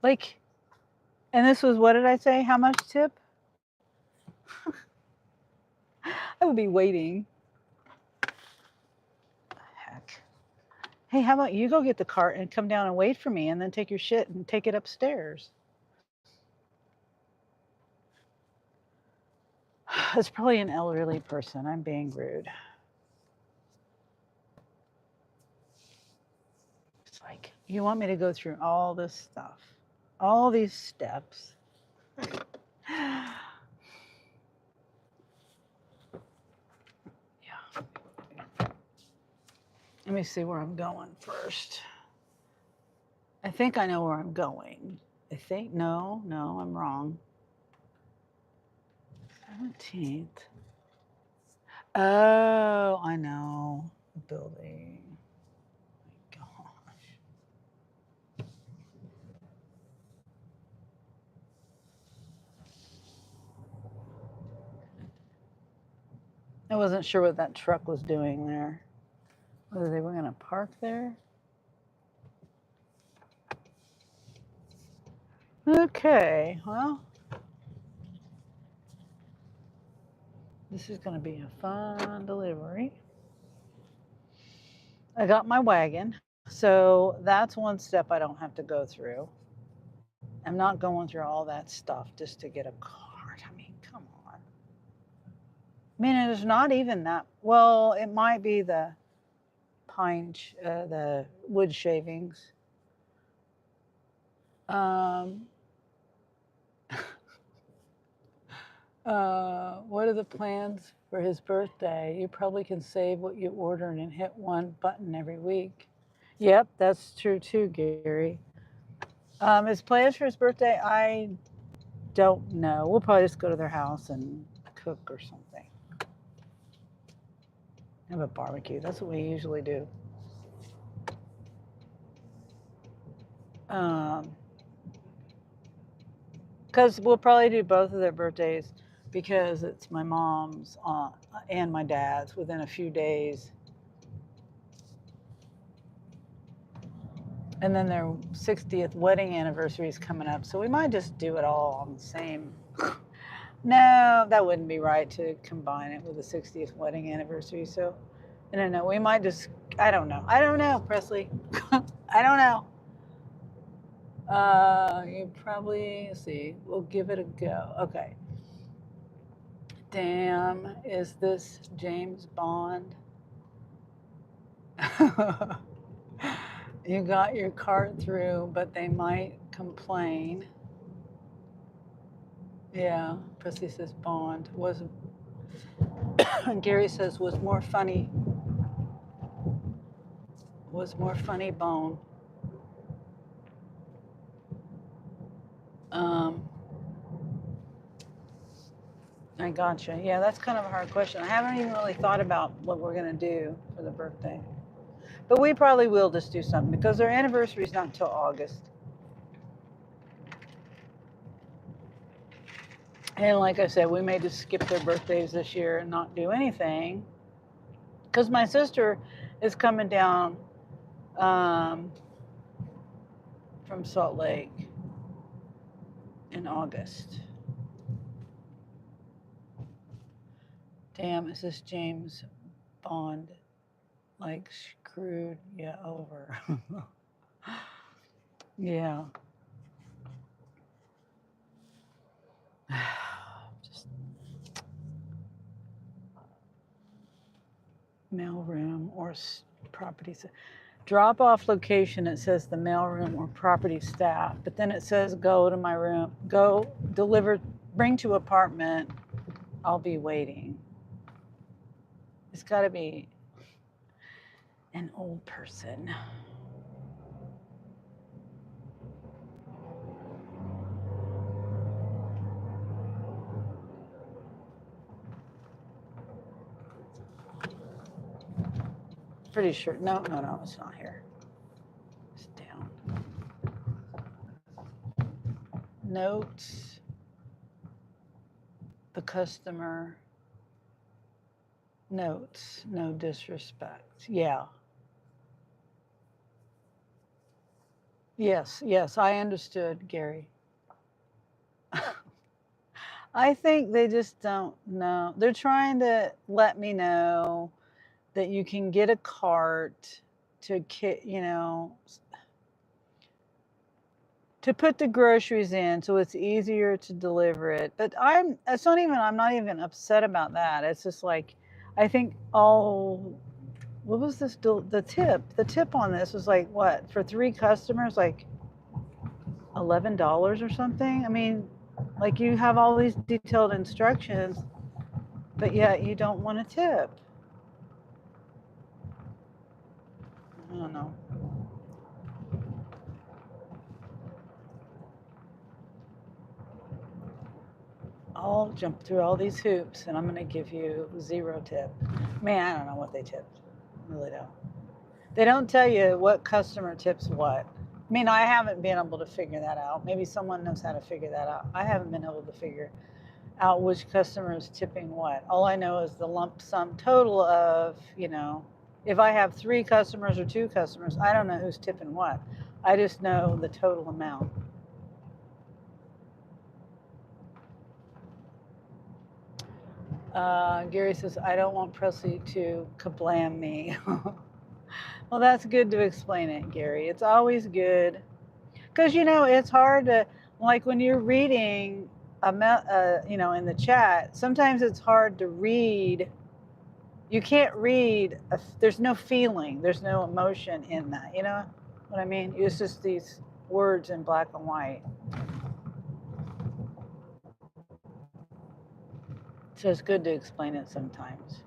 And this was, what did I say? How much tip? I will be waiting. Heck. Hey, how about you go get the cart and come down and wait for me and then take your shit and take it upstairs? It's probably an elderly person. I'm being rude. It's like, you want me to go through all this stuff, all these steps. Yeah. Let me see where I'm going first. I think I know where I'm going. No, I'm wrong. 17th. Oh, I know. The building. My gosh. I wasn't sure what that truck was doing there. Whether they were going to park there. Okay, well. This is going to be a fun delivery. I got my wagon, so that's one step I don't have to go through. I'm not going through all that stuff just to get a card. I mean, come on. I mean, it's not even that. Well, it might be the the wood shavings. What are the plans for his birthday? You probably can save what you ordered and hit one button every week. Yep, that's true too, Gary. His plans for his birthday, I don't know. We'll probably just go to their house and cook or something. Have a barbecue. That's what we usually do. Because we'll probably do both of their birthdays because it's my mom's and my dad's within a few days. And then their 60th wedding anniversary is coming up. So we might just do it all on the same. No, that wouldn't be right to combine it with the 60th wedding anniversary. So I don't know. We might just, I don't know. I don't know, Presley. I don't know. You probably, let's see, we'll give it a go. Okay. Damn, is this James Bond? You got your cart through, but they might complain. Yeah, Presley says Bond was. Gary says was more funny. Was more funny Bone. I gotcha. Yeah, that's kind of a hard question. I haven't even really thought about what we're gonna do for the birthday, but we probably will just do something because their anniversary is not until August. And like I said, we may just skip their birthdays this year and not do anything. Because my sister is coming down from Salt Lake in August. Damn, is this James Bond like screwed you over? Yeah. Just mailroom or property. Drop off location, it says the mailroom or property staff, but then it says go to my room, go deliver, bring to apartment, I'll be waiting. It's got to be an old person. Pretty sure, no, it's not here. It's down. Notes, the customer, notes, no disrespect. Yeah. Yes, I understood, Gary. I think they just don't know. They're trying to let me know that you can get a cart to to put the groceries in so it's easier to deliver it. But I'm not even upset about that. It's just like, I think what was this, the tip on this was like, what, for 3 customers, like $11 or something? I mean, like, you have all these detailed instructions, but yet you don't want a tip. I don't know. I'll jump through all these hoops and I'm going to give you 0 tip. Man, I don't know what they tipped. I really don't. They don't tell you what customer tips what. I mean, I haven't been able to figure that out. Maybe someone knows how to figure that out. I haven't been able to figure out which customer is tipping what. All I know is the lump sum total of, if I have 3 customers or 2 customers, I don't know who's tipping what. I just know the total amount. Gary says, I don't want Presley to kablam me. Well, that's good to explain it, Gary. It's always good. Because, it's hard to, like when you're reading, in the chat, sometimes it's hard to read. You can't read, there's no feeling, there's no emotion in that. You know what I mean? It's just these words in black and white. So it's good to explain it sometimes.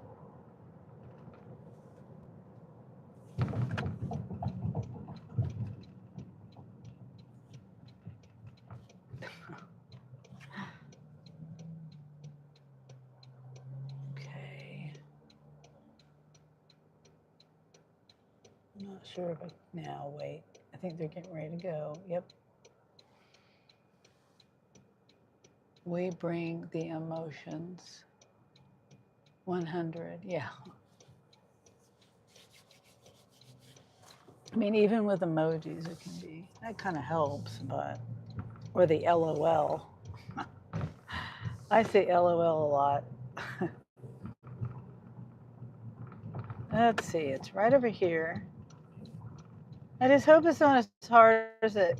Okay. I'm not sure if now, wait. I think they're getting ready to go. Yep. We bring the emotions. 100, yeah. I mean, even with emojis, it can be, that kind of helps, but, or the LOL. I say LOL a lot. Let's see, it's right over here. I just hope it's not as hard as it,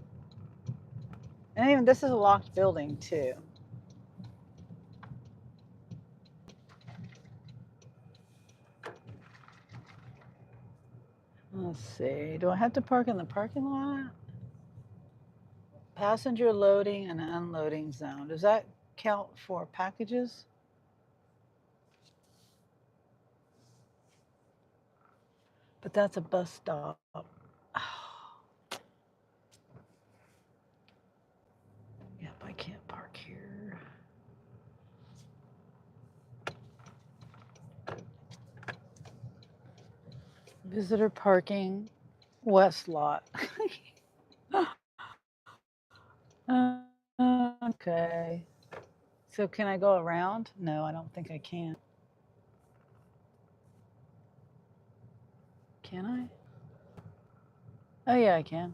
and even this is a locked building too. Let's see, do I have to park in the parking lot? Passenger loading and unloading zone. Does that count for packages? But that's a bus stop. Yep, I can't park here. Visitor parking, west lot. Okay. So can I go around? No, I don't think I can. Can I? Oh yeah, I can.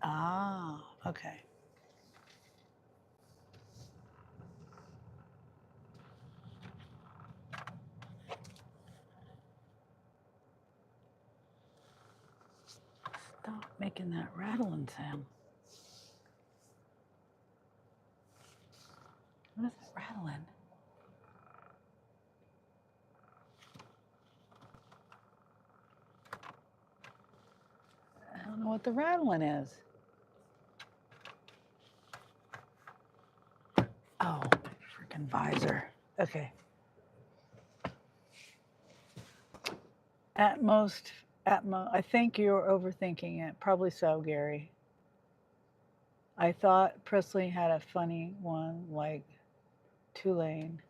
Ah, okay. Stop making that rattling sound. What is that rattling? I don't know what the rattling is. Oh, freaking visor. Okay. I think you're overthinking it. Probably so, Gary. I thought Presley had a funny one, like Tulane.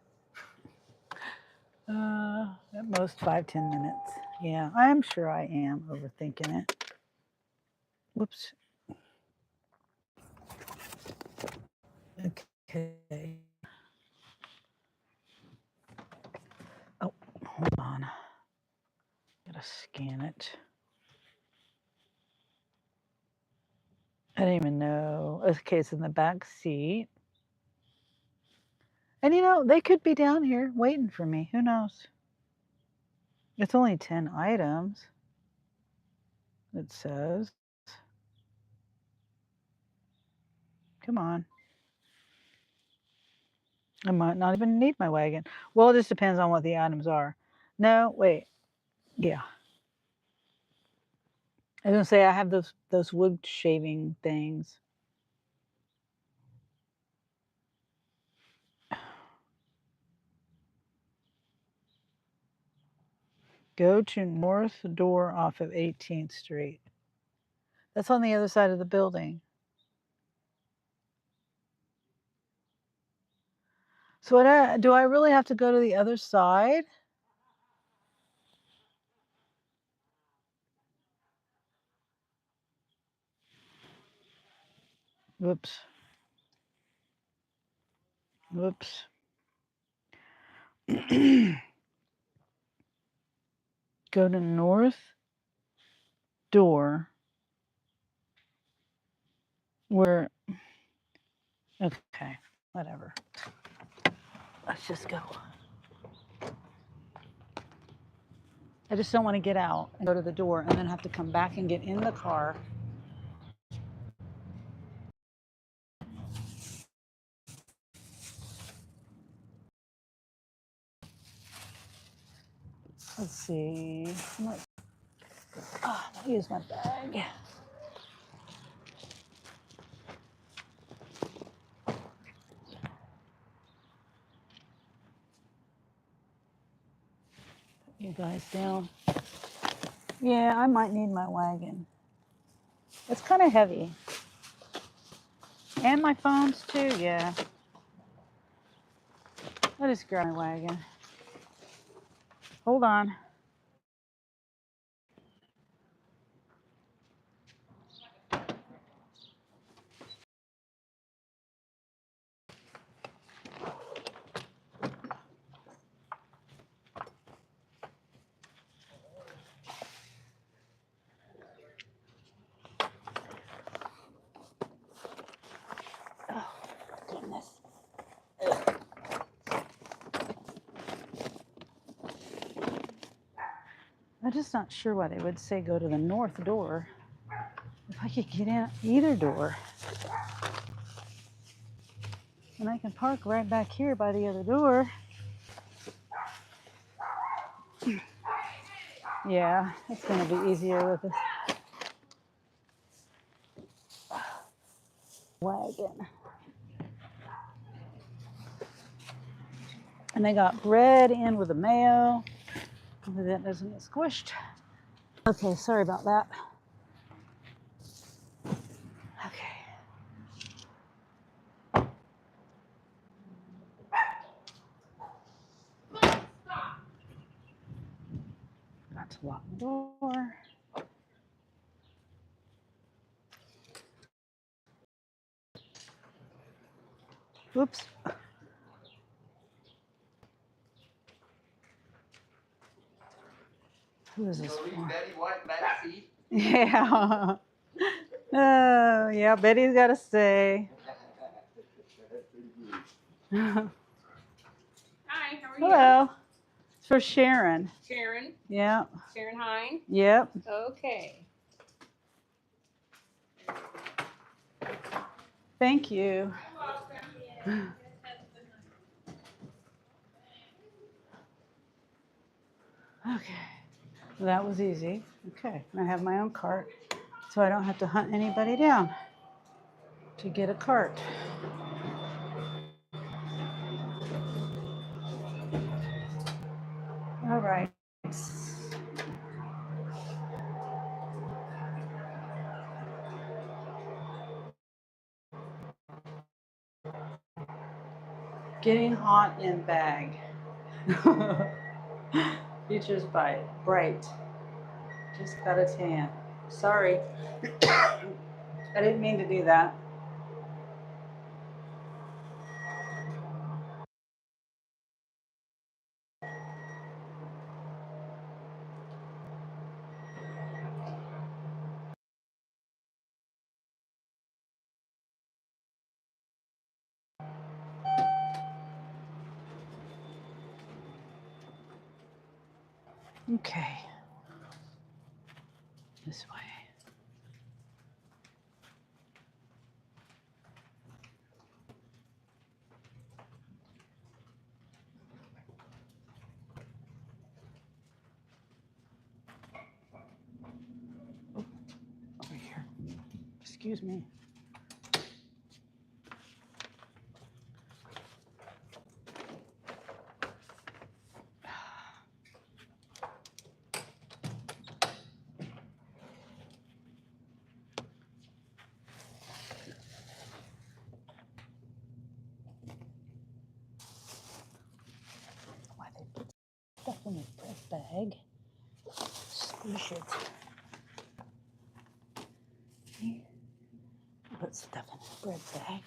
At most 5-10 minutes. Yeah, I'm sure I am overthinking it. Whoops. Okay. Oh, hold on. Gotta scan it. I didn't even know. Okay, it's in the back seat. And they could be down here waiting for me. Who knows? It's only 10 items, it says. Come on. I might not even need my wagon. Well, it just depends on what the items are. No, wait. Yeah. I was gonna say I have those wood shaving things. Go to north door off of 18th Street. That's on the other side of the building. So do I really have to go to the other side? Whoops. Whoops. Go to north door where, okay, whatever. Let's just go. I just don't want to get out and go to the door and then have to come back and get in the car. Let's see. I'll use my bag. Put you guys down. Yeah, I might need my wagon. It's kind of heavy. And my phones too, yeah. I'll just grab my wagon. Hold on. Oh, goodness. I'm just not sure why they would say go to the north door. If I could get in either door. And I can park right back here by the other door. Yeah, it's going to be easier with this wagon. And they got bread in with the mayo. Hopefully that doesn't get squished. Okay, sorry about that. Okay. Got to lock the door. Oops. Who is this for? Betty White back seat. Yeah. Oh, yeah, Betty's got to stay. Hi, how are you? Hello. It's for Sharon. Sharon. Yeah. Sharon Hine. Yep. Okay. Thank you. Okay. That was easy. Okay. I have my own cart, so I don't have to hunt anybody down to get a cart. All right. Getting hot in bag. Features by Bright. Just got a tan. Sorry. I didn't mean to do that. Okay. This way. Oh, over here. Excuse me. Why they put stuff in the bread bag? Squish it. Put stuff in the bread bag.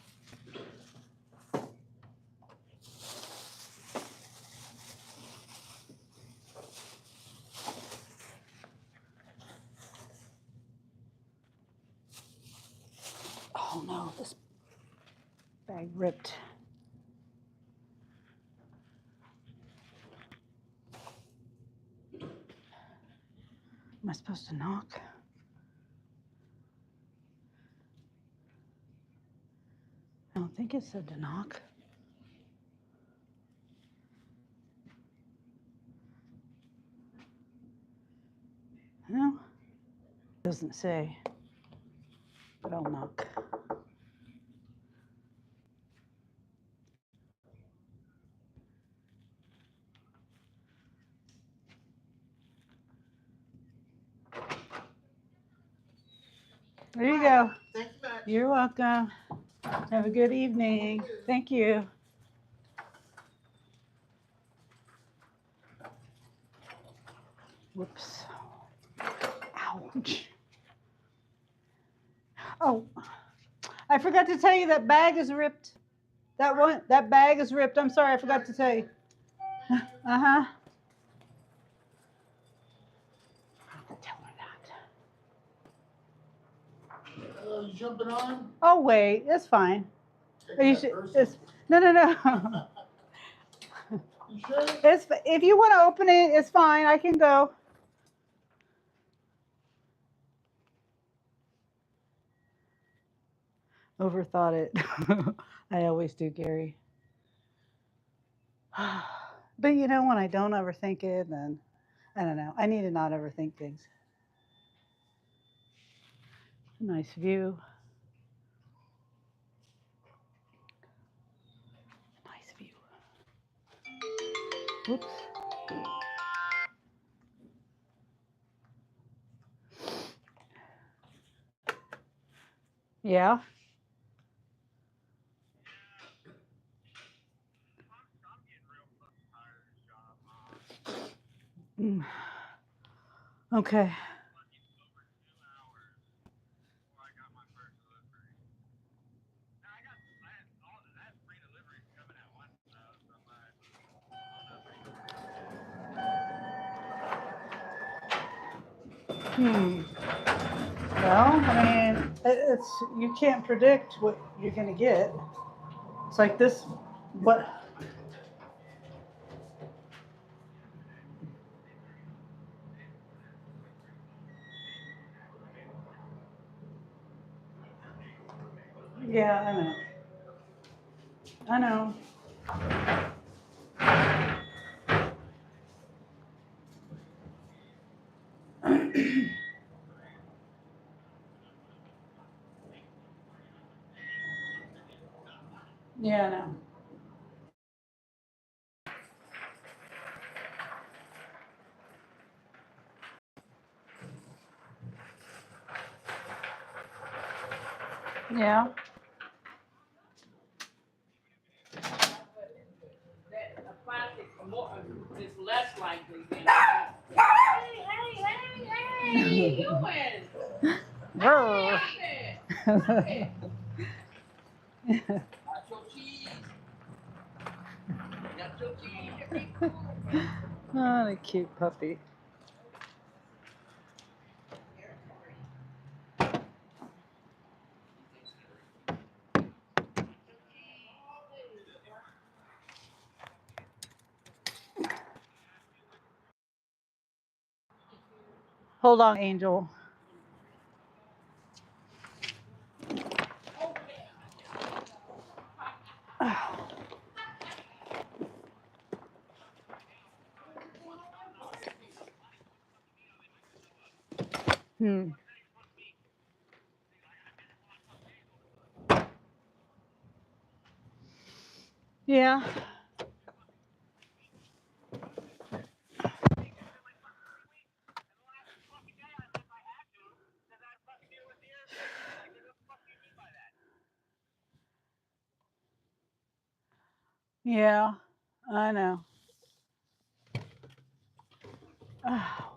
Oh no, this bag ripped. I supposed to knock? I don't think it said to knock. No, it doesn't say, but I'll knock. There you go. Thank you, Matt. You're welcome. Have a good evening. Thank you. Whoops. Ouch. Oh, I forgot to tell you that bag is ripped. That bag is ripped. I'm sorry, I forgot to tell you. Uh-huh. Tell her that. You jumping on? Oh, wait, it's fine. No. You sure? If you want to open it, it's fine. I can go. Overthought it. I always do, Gary. But you know, when I don't overthink it, then I don't know. I need to not overthink things. Nice view. Nice view. Whoops. Yeah. Mm. Okay. Well, I mean, it's you can't predict what you're gonna get. It's like this. What? Yeah, I know. I know. Yeah, I know. Yeah. It's less likely than. Hey, what are you doing? Got your cheese. Got your cheese. Oh, a cute puppy. Hold on, Angel. Yeah. Yeah. I know.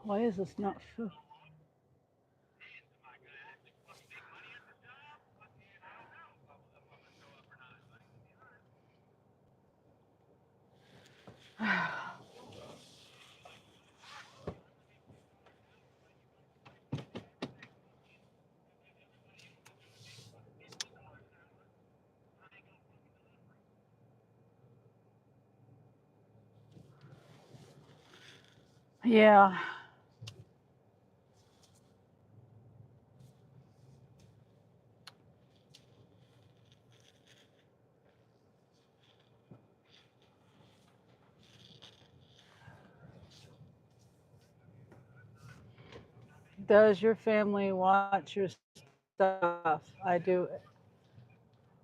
Why is this not full? Yeah. Does your family watch your stuff? I do.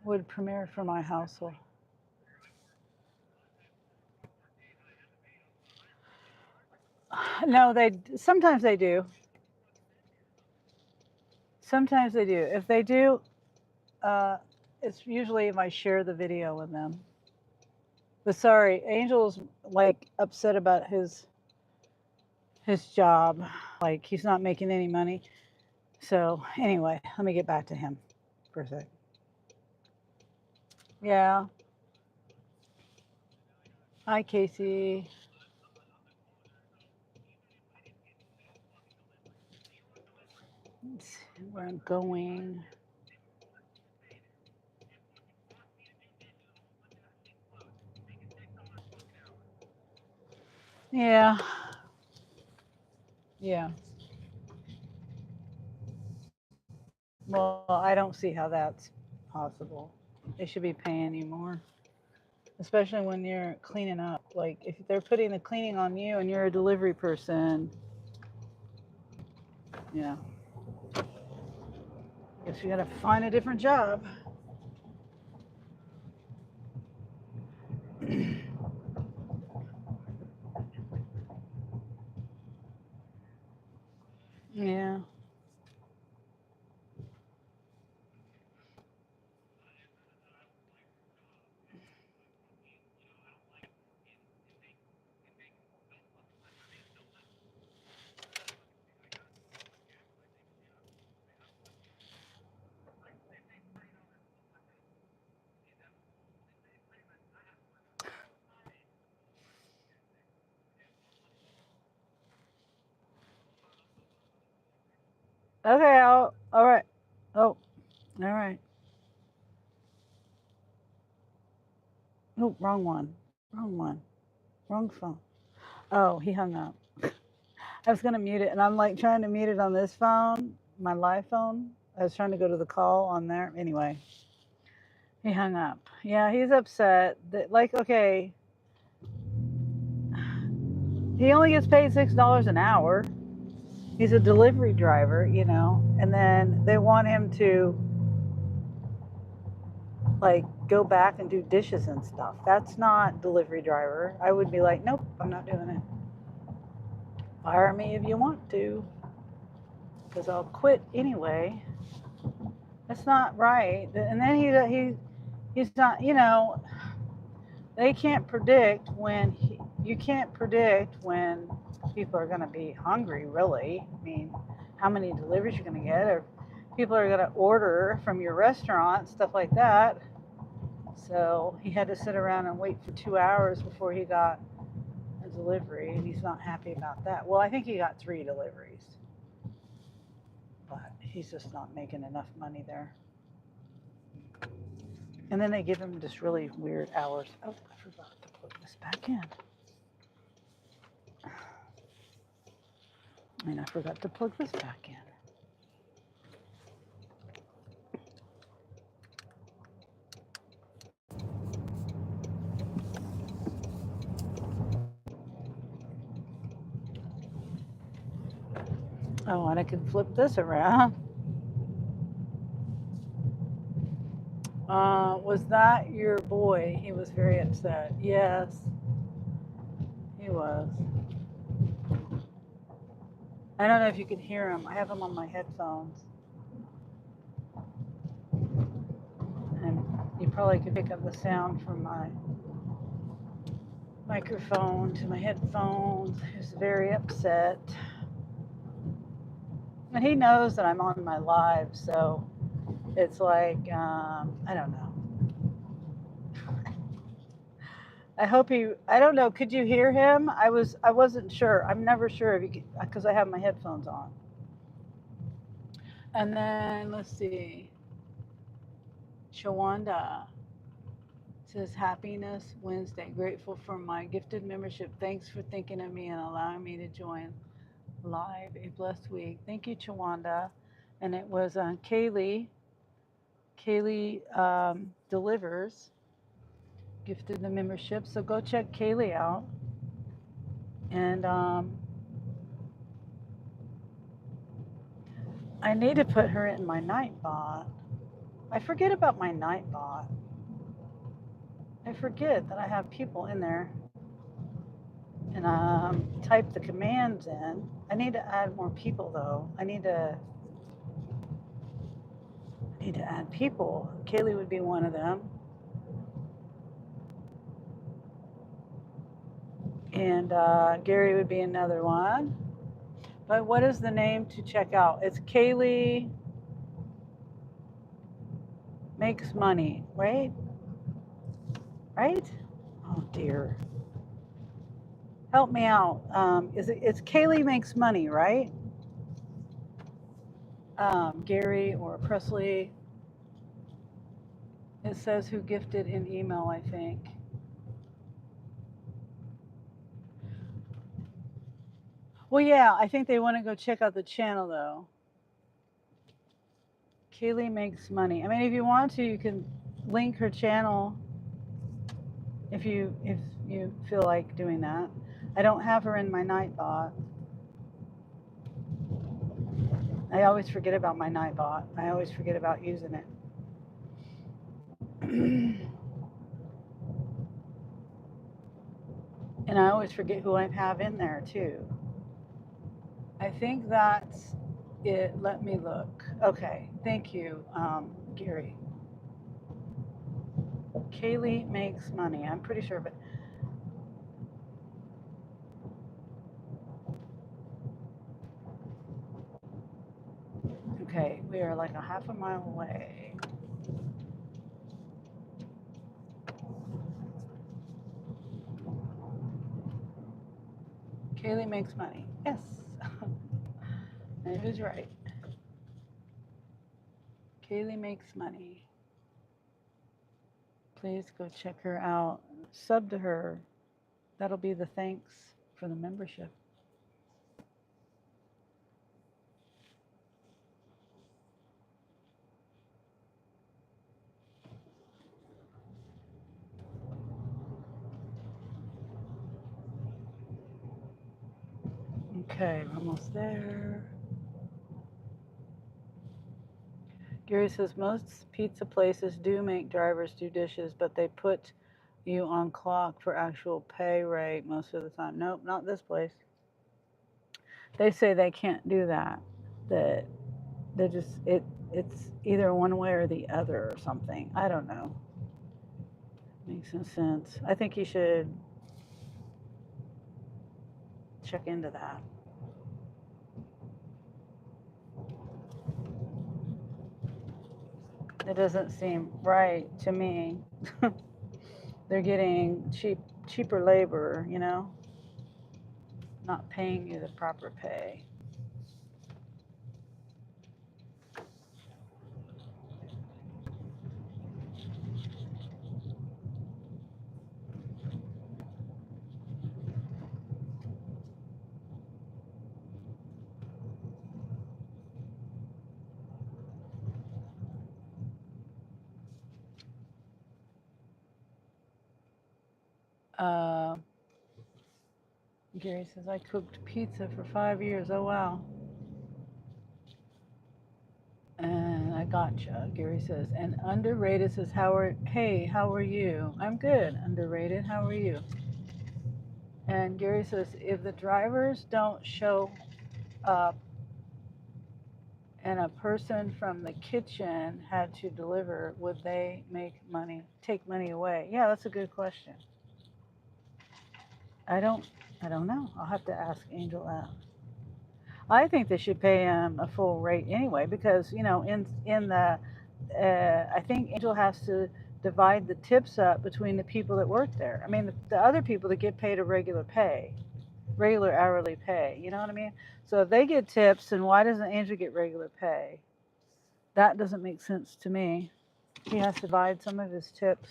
Would premiere for my household. No, they sometimes they do. Sometimes they do. If they do, uh, it's usually if I share the video with them. But sorry, Angel's like upset about his job. Like he's not making any money. So anyway, let me get back to him for a sec. Yeah. Hi, Casey. Let's see where I'm going. Yeah. Yeah. Well, I don't see how that's possible. They should be paying you more, especially when you're cleaning up. Like if they're putting the cleaning on you and you're a delivery person, yeah. Guess you gotta find a different job. Yeah. Okay. All right. Oh, all right. Oh, wrong one. Wrong one. Wrong phone. Oh, he hung up. I was gonna mute it, and I'm like trying to mute it on this phone, my live phone. I was trying to go to the call on there. Anyway, he hung up. Yeah, he's upset. That like, okay, he only gets paid $6 an hour. He's a delivery driver, you know, and then they want him to like go back and do dishes and stuff. That's not delivery driver. I would be like, nope, I'm not doing it. Fire me if you want to, because I'll quit anyway. That's not right. And then he's not, you know, they can't predict when you can't predict when people are going to be hungry, really. I mean, how many deliveries you're going to get, or people are going to order from your restaurant, stuff like that. So he had to sit around and wait for 2 hours before he got a delivery, and he's not happy about that. Well, I think he got 3 deliveries, but he's just not making enough money there. And then they give him just really weird hours. Oh, I forgot to put this back in. And I forgot to plug this back in. Oh, and I can flip this around. Was that your boy? He was very upset. Yes, he was. I don't know if you can hear him. I have him on my headphones. And you probably could pick up the sound from my microphone to my headphones. He's very upset. And he knows that I'm on my live, so it's like, I don't know. I hope I don't know, could you hear him? I wasn't sure. I'm never sure if you could, because I have my headphones on. And then, let's see. Shawanda says, Happiness Wednesday. Grateful for my gifted membership. Thanks for thinking of me and allowing me to join live. A blessed week. Thank you, Chawanda. And it was Kaylee. Kaylee delivers. Gifted the membership. So go check Kaylee out. And I need to put her in my Nightbot. I forget about my Nightbot. I forget that I have people in there, and type the commands in. I need to add more people though. I need to add people. Kaylee would be one of them, and Gary would be another one. But what is the name to check out? It's Kaylee Makes Money, right? Right? Oh dear. Help me out. It's Kaylee Makes Money, right? Gary or Presley. It says who gifted in email, I think. Well, yeah, I think they want to go check out the channel though. Kaylee Makes Money. I mean, if you want to, you can link her channel if you feel like doing that. I don't have her in my Nightbot. I always forget about my Nightbot. I always forget about using it. And I always forget who I have in there too. I think that's it. Let me look. Okay, thank you, Gary. Kaylee Makes Money. I'm pretty sure, but okay, we are like a half a mile away. Kaylee Makes Money. Yes. It is right. Kaylee Makes Money. Please go check her out. Sub to her. That'll be the thanks for the membership. Okay, we're almost there. Gary says most pizza places do make drivers do dishes, but they put you on clock for actual pay rate most of the time. Nope, not this place. They say they can't do that. That they just it's either one way or the other or something. I don't know. Makes no sense. I think you should check into that. It doesn't seem right to me. They're getting cheaper labor, you know, not paying you the proper pay. Gary says, I cooked pizza for 5 years. Oh, wow. And I gotcha. Gary says, and underrated says, hey, how are you? I'm good. Underrated, how are you? And Gary says, if the drivers don't show up and a person from the kitchen had to deliver, would they take money away? Yeah, that's a good question. I don't know. I'll have to ask Angel that. I think they should pay him a full rate anyway, because in the I think Angel has to divide the tips up between the people that work there. I mean, the other people that get paid a regular hourly pay. You know what I mean? So if they get tips, then why doesn't Angel get regular pay? That doesn't make sense to me. He has to divide some of his tips.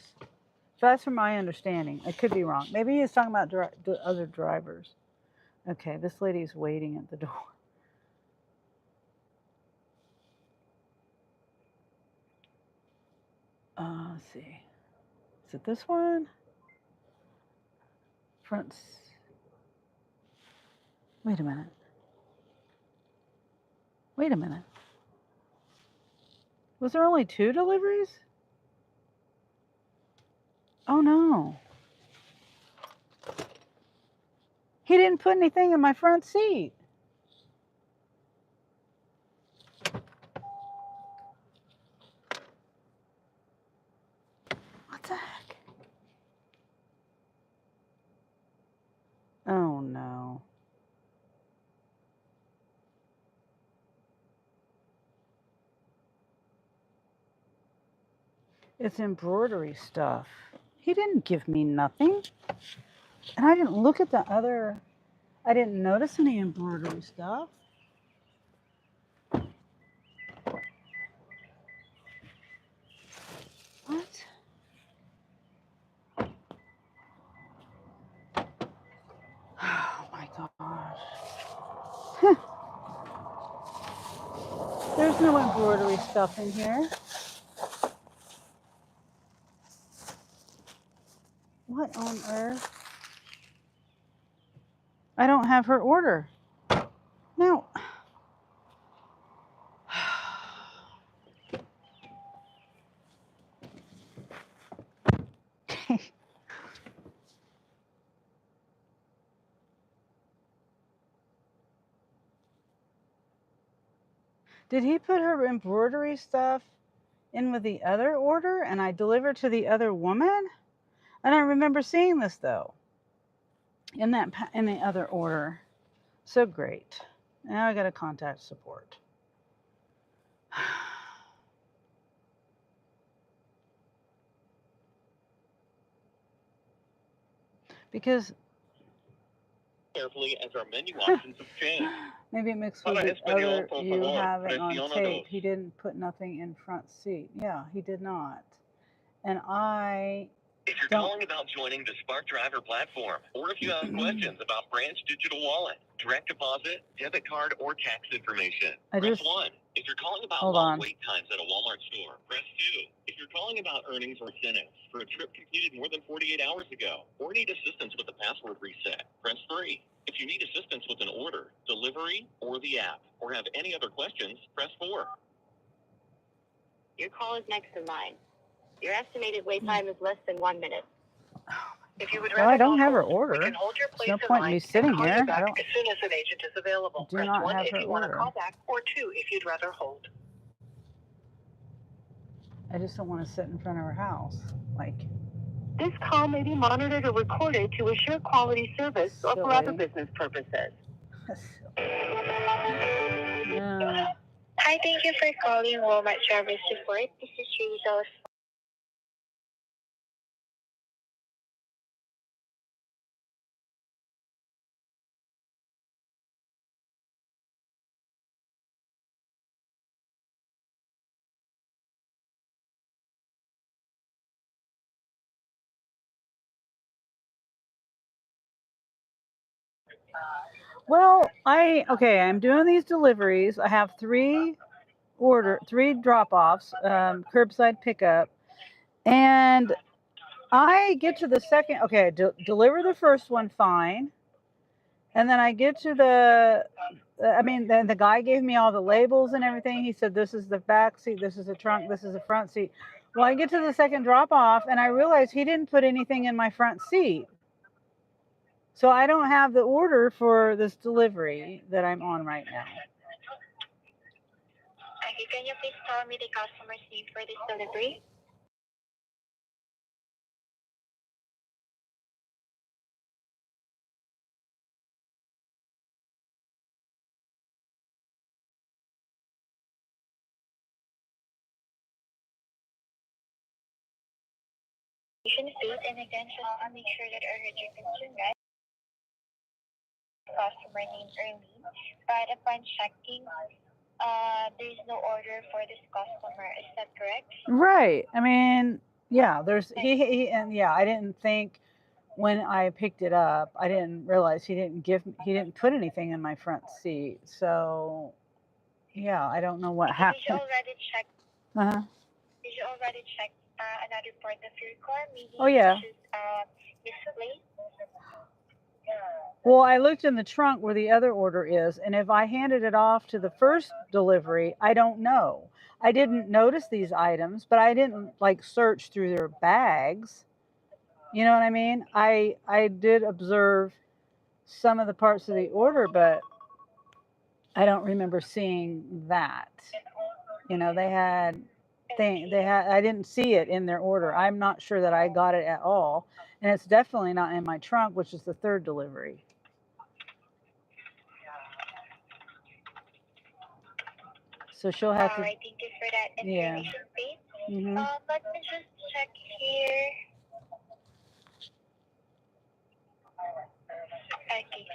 So that's from my understanding. I could be wrong. Maybe he's talking about the other drivers. Okay, this lady's waiting at the door. Let's see. Is it this one? Fronts. Wait a minute. Was there only 2 deliveries? Oh no. He didn't put anything in my front seat. What the heck? Oh no. It's embroidery stuff. He didn't give me nothing. And I didn't look at the other, I didn't notice any embroidery stuff. What? Oh my gosh. There's no embroidery stuff in here. What on earth? I don't have her order. No. Did he put her embroidery stuff in with the other order and I delivered to the other woman? And I remember seeing this though in the other order. So great. Now I got to contact support. Because carefully as our menu options have changed. maybe it mixed with the other you have it on tape. He didn't put nothing in front seat. Yeah, he did not. And if you're calling about joining the Spark Driver platform, or if you have questions about branch digital wallet, direct deposit, debit card, or tax information, press 1. If you're calling about long wait times at a Walmart store, press 2. If you're calling about earnings or incentives for a trip completed more than 48 hours ago, or need assistance with a password reset, press 3. If you need assistance with an order, delivery, or the app, or have any other questions, press 4. Your call is next in line. Your estimated wait time is less than 1 minute. If you would rather I don't have her hold, order. we can hold your place There's no in point in line me sitting and call here. you back as soon as an agent is available. Do Press not 1 have if her you want to order. call back, or 2 if you'd rather hold. I just don't want to sit in front of her house. Like, This call may be monitored or recorded to assure quality service or for other business purposes. no. Hi, thank you for calling Walmart Driver Support. This is Rizal. Well, I'm doing these deliveries. I have 3 drop-offs, curbside pickup, and I get to the second. Okay, I deliver the first one fine, and then I get to then the guy gave me all the labels and everything. He said, this is the back seat, this is the trunk, this is the front seat. Well, I get to the second drop-off, and I realize he didn't put anything in my front seat. So I don't have the order for this delivery that I'm on right now. Okay, can you please tell me the customer's name for this delivery? Feed, and again, just to make sure that I heard your concern, right? Customer name Erlene, but upon checking, there is no order for this customer. Is that correct? Right. I mean, yeah. There's I didn't think when I picked it up, I didn't realize he didn't put anything in my front seat. So, yeah, I don't know what happened. Did you already check? Did you already check another part of your car? Maybe Oh yeah. misplaced? Well, I looked in the trunk where the other order is, and if I handed it off to the first delivery, I don't know. I didn't notice these items, but I didn't like search through their bags. You know what I mean? I did observe some of the parts of the order, but I don't remember seeing that. You know, I didn't see it in their order. I'm not sure that I got it at all, and it's definitely not in my trunk, which is the third delivery. So she'll have to. Alright, thank you for that Yeah. information, Faith. Mm-hmm. Let me just check here. Okay.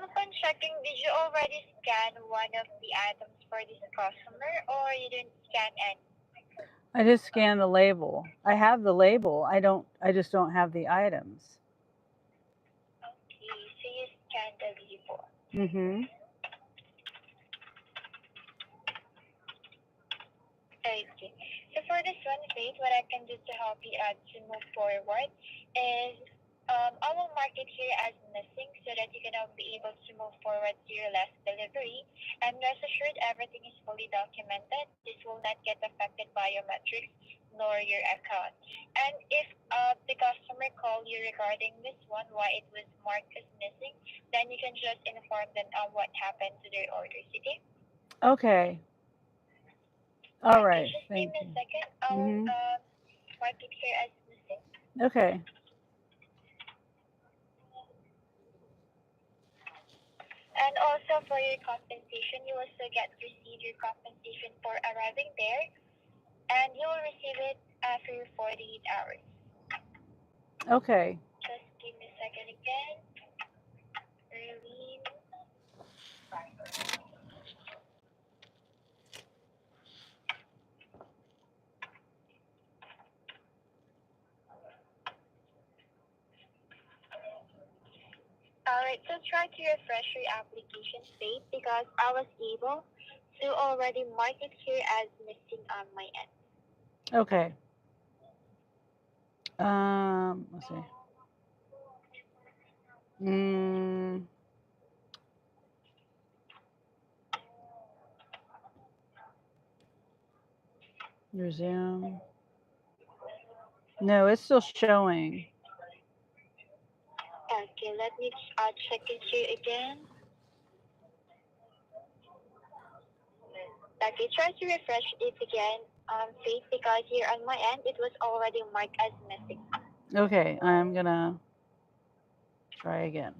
Upon checking, did you already scan one of the items for this customer, or you didn't scan any? I just scanned the label. I have the label. I just don't have the items. Okay, so you scanned the label. Mm-hmm. Okay. So for this one, Faith, what I can do to help you to move forward is I will mark it here as missing so that you can be able to move forward to your last delivery. And rest assured, everything is fully documented. This will not get affected by your metrics nor your account. And if the customer called you regarding this one, why it was marked as missing, then you can just inform them on what happened to their orders, okay? Okay. All right. Just Thank give me you. a second. I'll mark it here as missing. Okay. And also for your compensation, you will still get to receive your compensation for arriving there, and you will receive it after 48 hours. Okay. Just give me a second again. Early. Alright, so try to refresh your application state because I was able to already mark it here as missing on my end. Okay. Let's see. Resume. No, it's still showing. Okay, let me check it here again. Okay, try to refresh it again, Faith, because here on my end, it was already marked as missing. Okay, I'm gonna try again.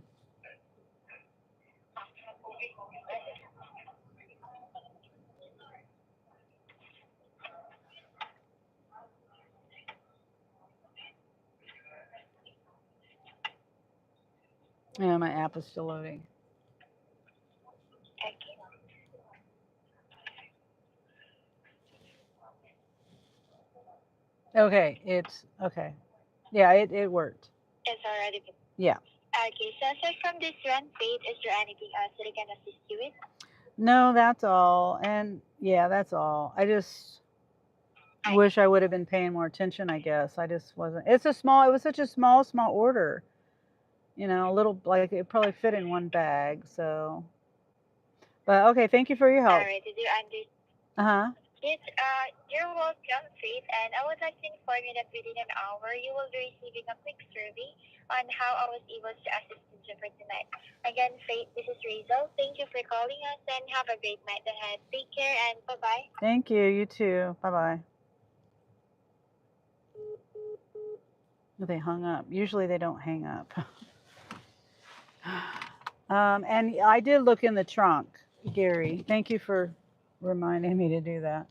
Yeah, my app is still loading. Okay, it's okay. Yeah, it worked. It's already been. Yeah. Okay, so aside from this one, Faith, is there anything else that I can assist you with? No, that's all. And yeah, that's all. I just wish I would have been paying more attention, I guess. I just wasn't. It was such a small order. You know, a little, like it probably fit in one bag, so. But okay, thank you for your help. All right, did you understand? Uh-huh. Yes, you're welcome, Faith, and I would like to inform you that within an hour, you will be receiving a quick survey on how I was able to assist you for tonight. Again, Faith, this is Razel. Thank you for calling us, and have a great night ahead. Take care, and bye-bye. Thank you. You too. Bye-bye. They hung up. Usually they don't hang up. And I did look in the trunk, Gary. Thank you for reminding me to do that.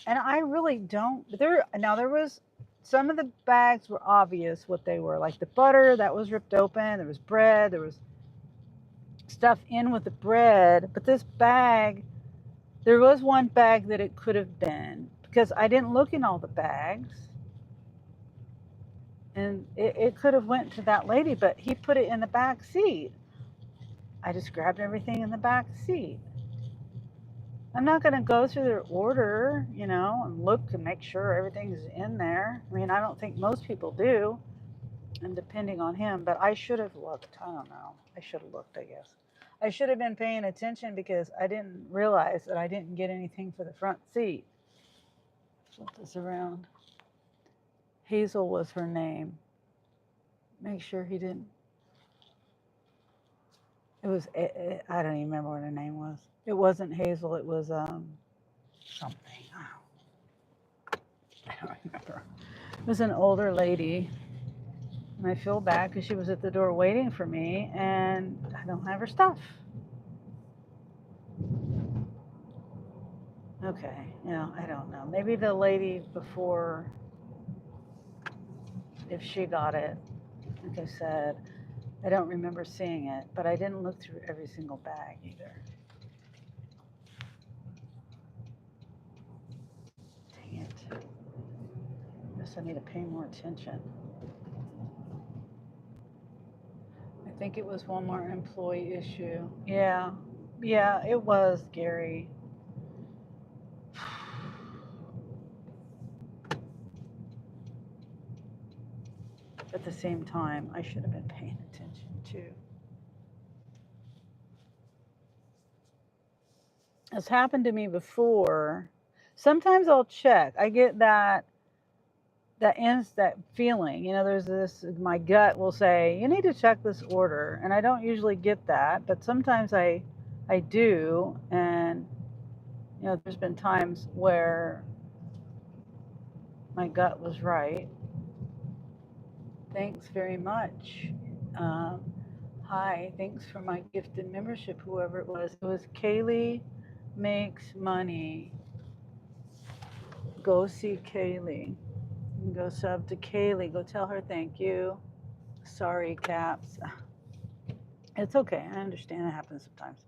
And I really don't. There was some of the bags were obvious what they were. Like the butter that was ripped open. There was bread. There was stuff in with the bread. But this bag, there was one bag that it could have been because I didn't look in all the bags. And it could have went to that lady, but he put it in the back seat. I just grabbed everything in the back seat. I'm not going to go through their order, you know, and look to make sure everything's in there. I mean, I don't think most people do. and depending on him. But I should have looked. I don't know. I should have looked, I guess. I should have been paying attention because I didn't realize that I didn't get anything for the front seat. Flip this around. Hazel was her name. Make sure he didn't. It was, I don't even remember what her name was. It wasn't Hazel, it was something. I don't remember. It was an older lady. And I feel bad because she was at the door waiting for me and I don't have her stuff. Okay, I don't know. Maybe the lady before, if she got it, like I said, I don't remember seeing it, but I didn't look through every single bag either. Dang it. I guess I need to pay more attention. I think it was one more employee issue. Yeah, it was, Gary. At the same time, I should have been paying attention too. It's happened to me before. Sometimes I'll check. I get that feeling. There's this, my gut will say, you need to check this order. And I don't usually get that, but sometimes I do. And, there's been times where my gut was right. Thanks very much. Hi, thanks for my gifted membership, whoever it was. It was Kaylee Makes Money. Go see Kaylee. Go sub to Kaylee. Go tell her thank you. Sorry, Caps. It's okay. I understand. It happens sometimes.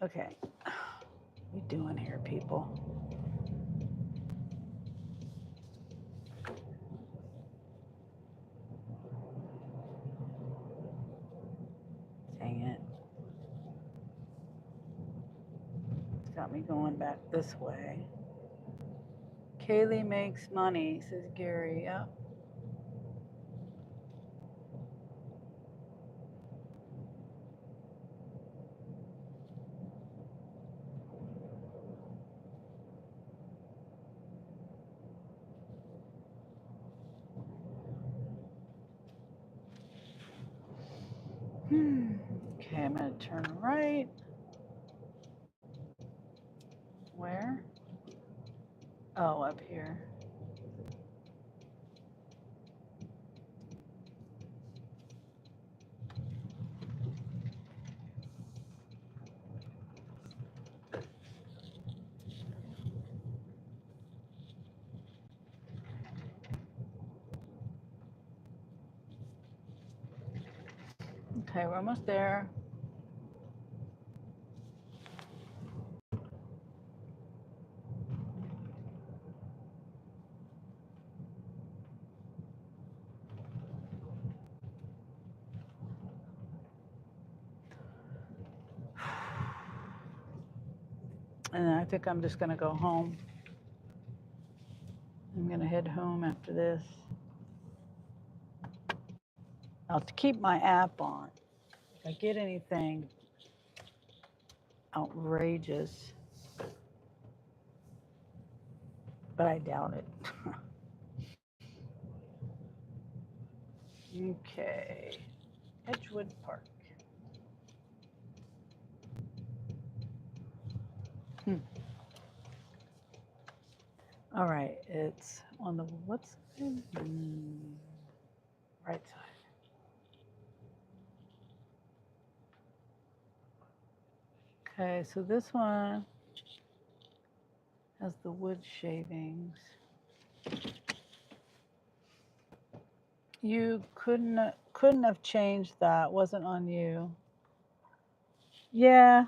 Okay. What are we doing here, people? Dang it. It's got me going back this way. Kaylee Makes Money, says Gary. Yep. Okay, I'm going to turn right. Where? Oh, up here. Okay, we're almost there. And I think I'm just going to go home. I'm going to head home after this. I'll keep my app on. If I get anything outrageous, but I doubt it. Okay. Edgewood Park. All right, it's on the what side? Right side. Okay, so this one has the wood shavings. You couldn't have changed that. Wasn't on you. Yeah,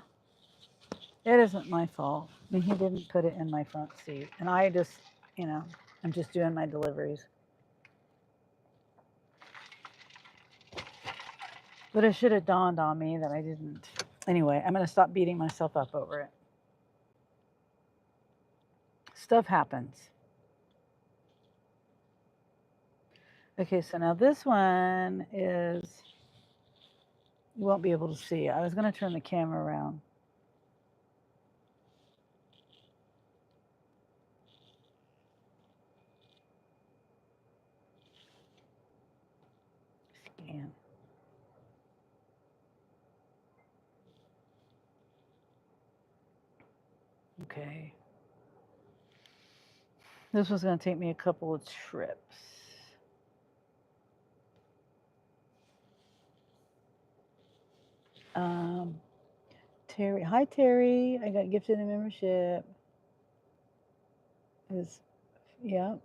it isn't my fault. I mean, he didn't put it in my front seat, and I just, I'm just doing my deliveries. But it should have dawned on me that I didn't. Anyway, I'm going to stop beating myself up over it. Stuff happens. Okay, so now this one is, you won't be able to see. I was going to turn the camera around. Scan. Okay. This was going to take me a couple of trips. Terry, hi Terry. I got gifted a membership. Yeah.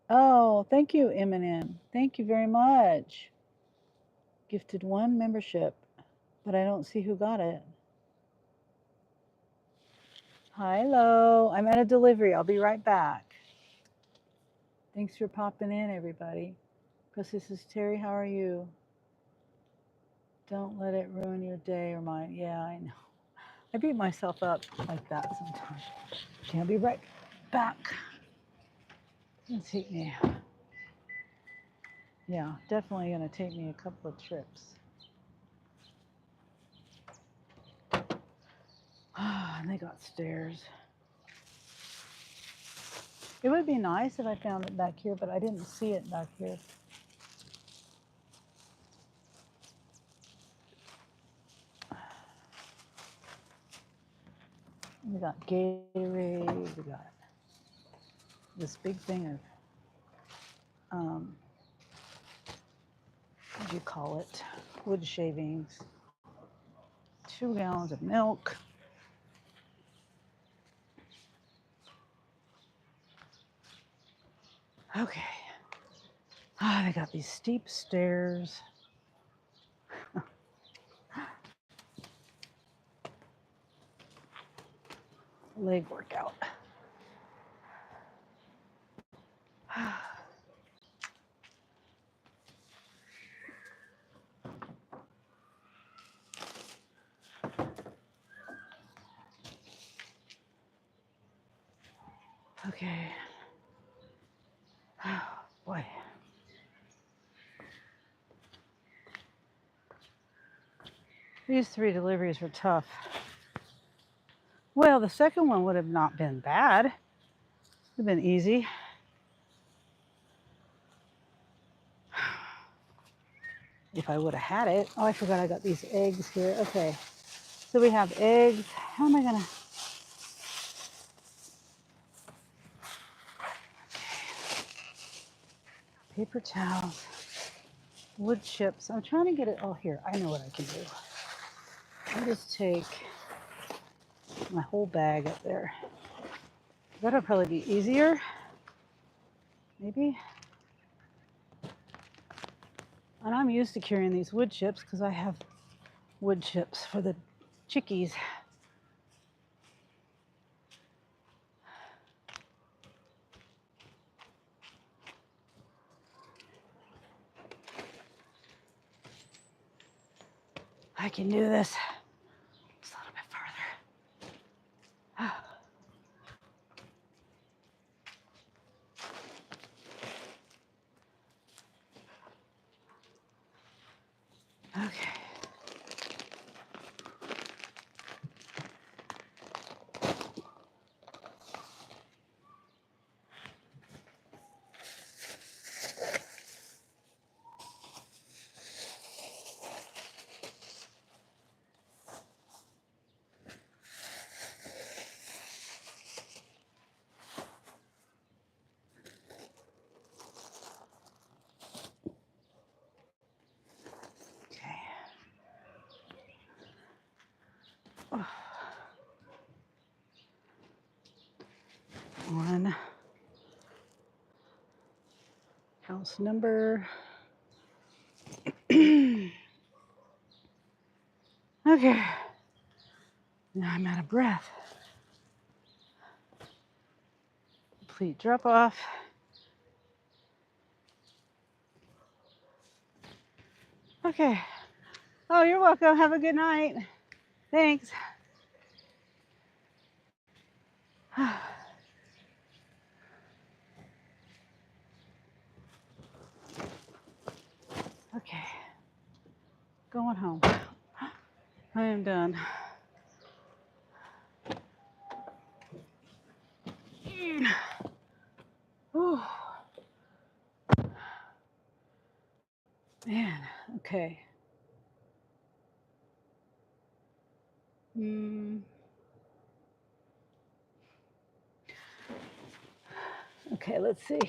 Oh, thank you, Eminem. Thank you very much. Gifted one membership, but I don't see who got it. Hello, I'm at a delivery. I'll be right back. Thanks for popping in, everybody. Because this is Terry. How are you? Don't let it ruin your day or mine. Yeah, I know. I beat myself up like that sometimes. Okay, I'll be right back. It's take me. Yeah, definitely going to take me a couple of trips. And they got stairs. It would be nice if I found it back here, but I didn't see it back here. We got Gatorade. We got this big thing of, what do you call it? Wood shavings. 2 gallons of milk. Okay. They got these steep stairs. Leg workout. Okay. Oh, boy. These 3 deliveries were tough. Well, the second one would have not been bad. It would have been easy. If I would have had it. Oh, I forgot I got these eggs here. Okay. So we have eggs. How am I going to? Paper towels. Wood chips. I'm trying to get it all here. I know what I can do. I'll just take my whole bag up there. That'll probably be easier. Maybe. And I'm used to carrying these wood chips because I have wood chips for the chickies. I can do this. Just a little bit farther. Okay. One. House number. Okay. Now I'm out of breath. Complete drop off. Okay. Oh, you're welcome. Have a good night. Thanks. Okay, going home. I am done. Whew. Man, okay. Okay, let's see.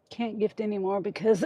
Can't gift anymore because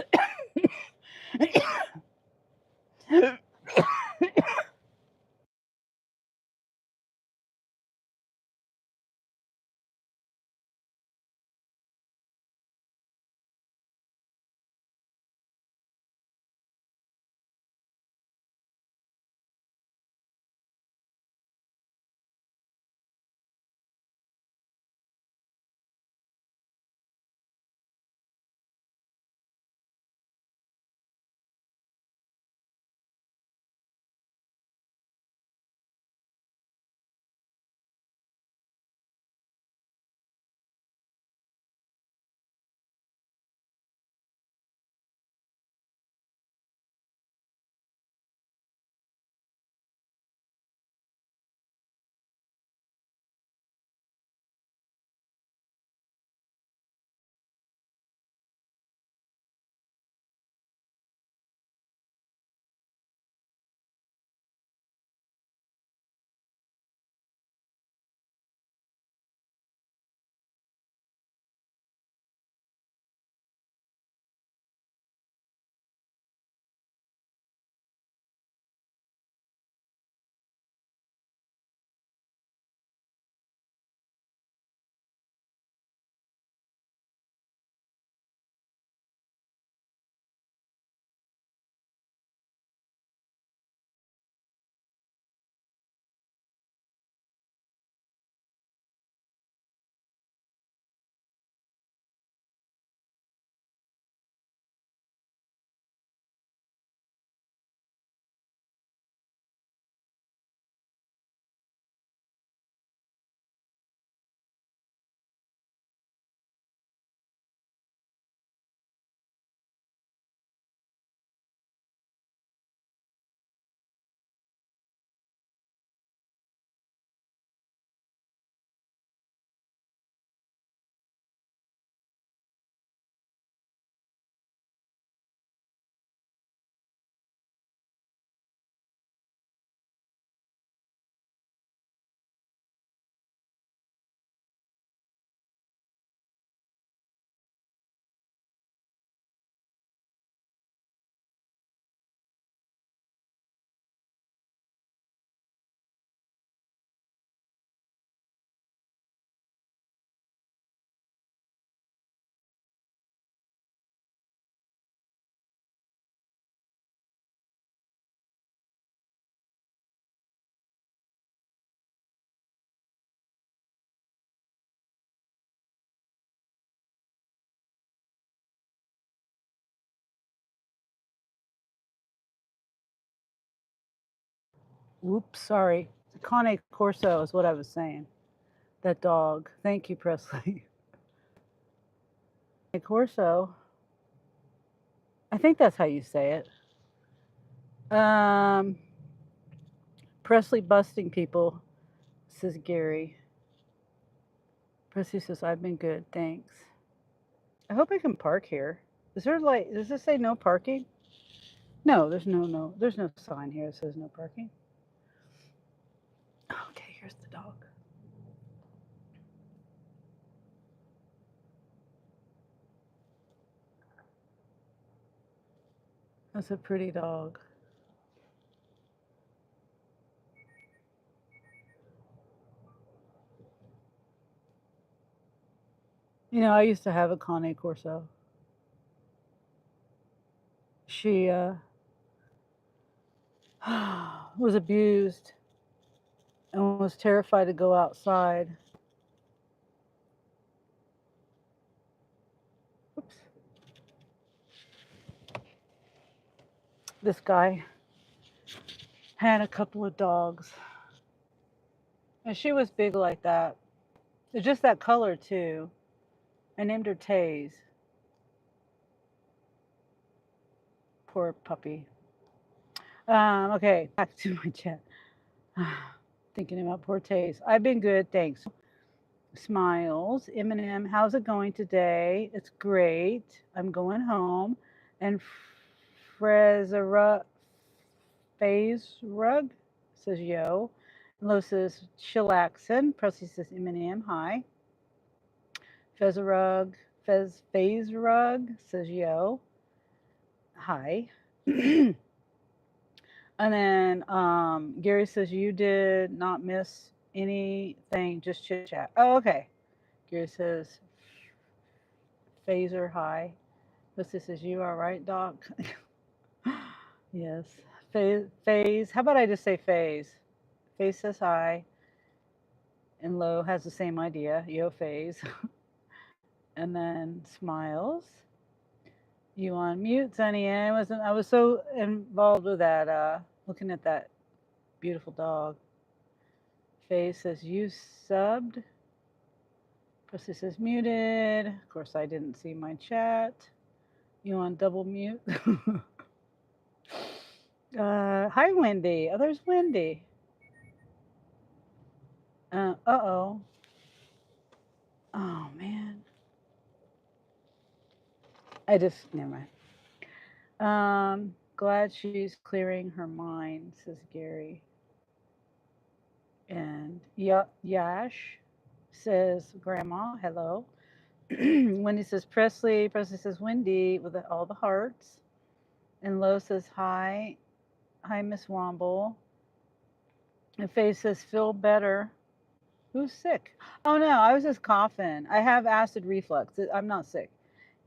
whoops, sorry. Cane Corso is what I was saying. That dog. Thank you, Presley. Corso. I think that's how you say it. Presley busting people, says Gary. Presley says, I've been good, thanks. I hope I can park here. Is there like, does this say no parking? No, there's no sign here that says no parking. Okay, here's the dog. That's a pretty dog. You know, I used to have a Cane Corso. She was abused and was terrified to go outside. Oops. This guy had a couple of dogs. And she was big like that. It's just that color, too. I named her Taze. Poor puppy. Okay, back to my chat. Thinking about poor taste. I've been good, thanks. Smiles. Eminem, how's it going today? It's great. I'm going home. And Phase Rug says yo. And Lo says chillaxin. Presley says Eminem, hi. Phase Rug says yo. Hi. And then Gary says you did not miss anything, just chit chat. Oh, okay. Gary says phaser hi. Lucy says you are right, Doc. Yes. Phase. How about I just say phase? Phase says hi. And Lo has the same idea. Yo, phase. And then smiles. You on mute, Sunny. I was so involved with that, looking at that beautiful dog. Faye says you subbed. Pussy says muted. Of course, I didn't see my chat. You on double mute? Hi, Wendy. Oh, there's Wendy. Uh-oh. Oh, man. Never mind. Glad she's clearing her mind, says Gary. And Yash says, Grandma, hello. Wendy says, Presley says, Wendy, with all the hearts. And Lo says, hi. Hi, Miss Womble. And Faye says, feel better. Who's sick? Oh, no, I was just coughing. I have acid reflux. I'm not sick.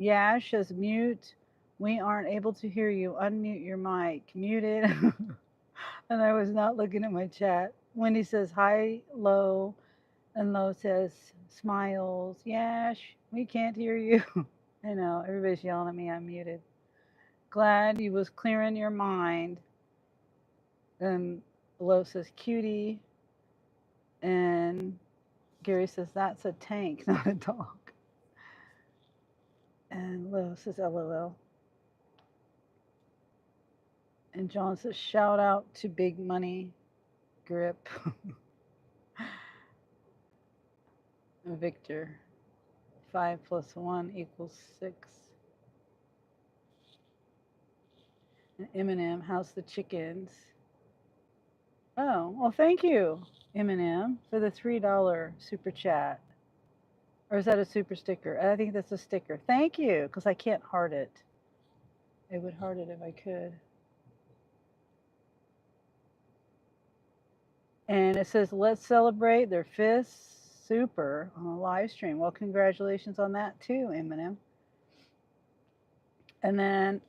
Yash says, mute. We aren't able to hear you. Unmute your mic. Muted. And I was not looking at my chat. Wendy says, hi, Lo. And Lo says, smiles. Yash, we can't hear you. I know, everybody's yelling at me. I'm muted. Glad you was clearing your mind. And Lo says, cutie. And Gary says, that's a tank, not a dog. And Lo says, LOL. And John says, shout out to Big Money Grip. Victor. 5 + 1 = 6. And Eminem, how's the chickens? Oh, well, thank you, Eminem, for the $3 super chat. Or is that a super sticker? I think that's a sticker. Thank you, because I can't heart it. I would heart it if I could. And it says, let's celebrate their 5th super on a live stream. Well, congratulations on that too, Eminem. And then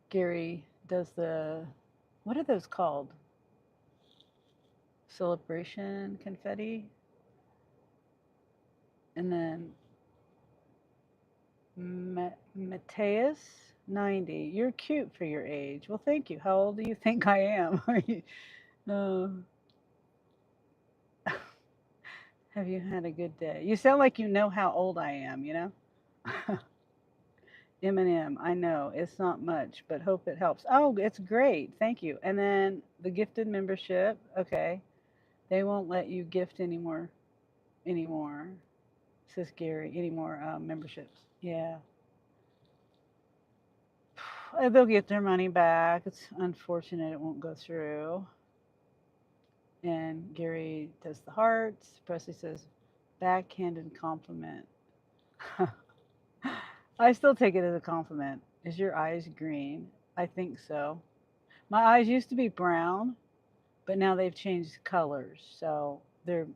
Gary does the, what are those called? Celebration confetti. And then Mateus, 90. You're cute for your age. Well, thank you. How old do you think I am? Have you had a good day? You sound like you know how old I am, you know? Eminem, I know. It's not much, but hope it helps. Oh, it's great. Thank you. And then the gifted membership. Okay. They won't let you gift anymore, says Gary, anymore memberships. Yeah. They'll get their money back. It's unfortunate it won't go through. And Gary does the hearts. Presley says, backhanded compliment. I still take it as a compliment. Is your eyes green? I think so. My eyes used to be brown, but now they've changed colors. So they're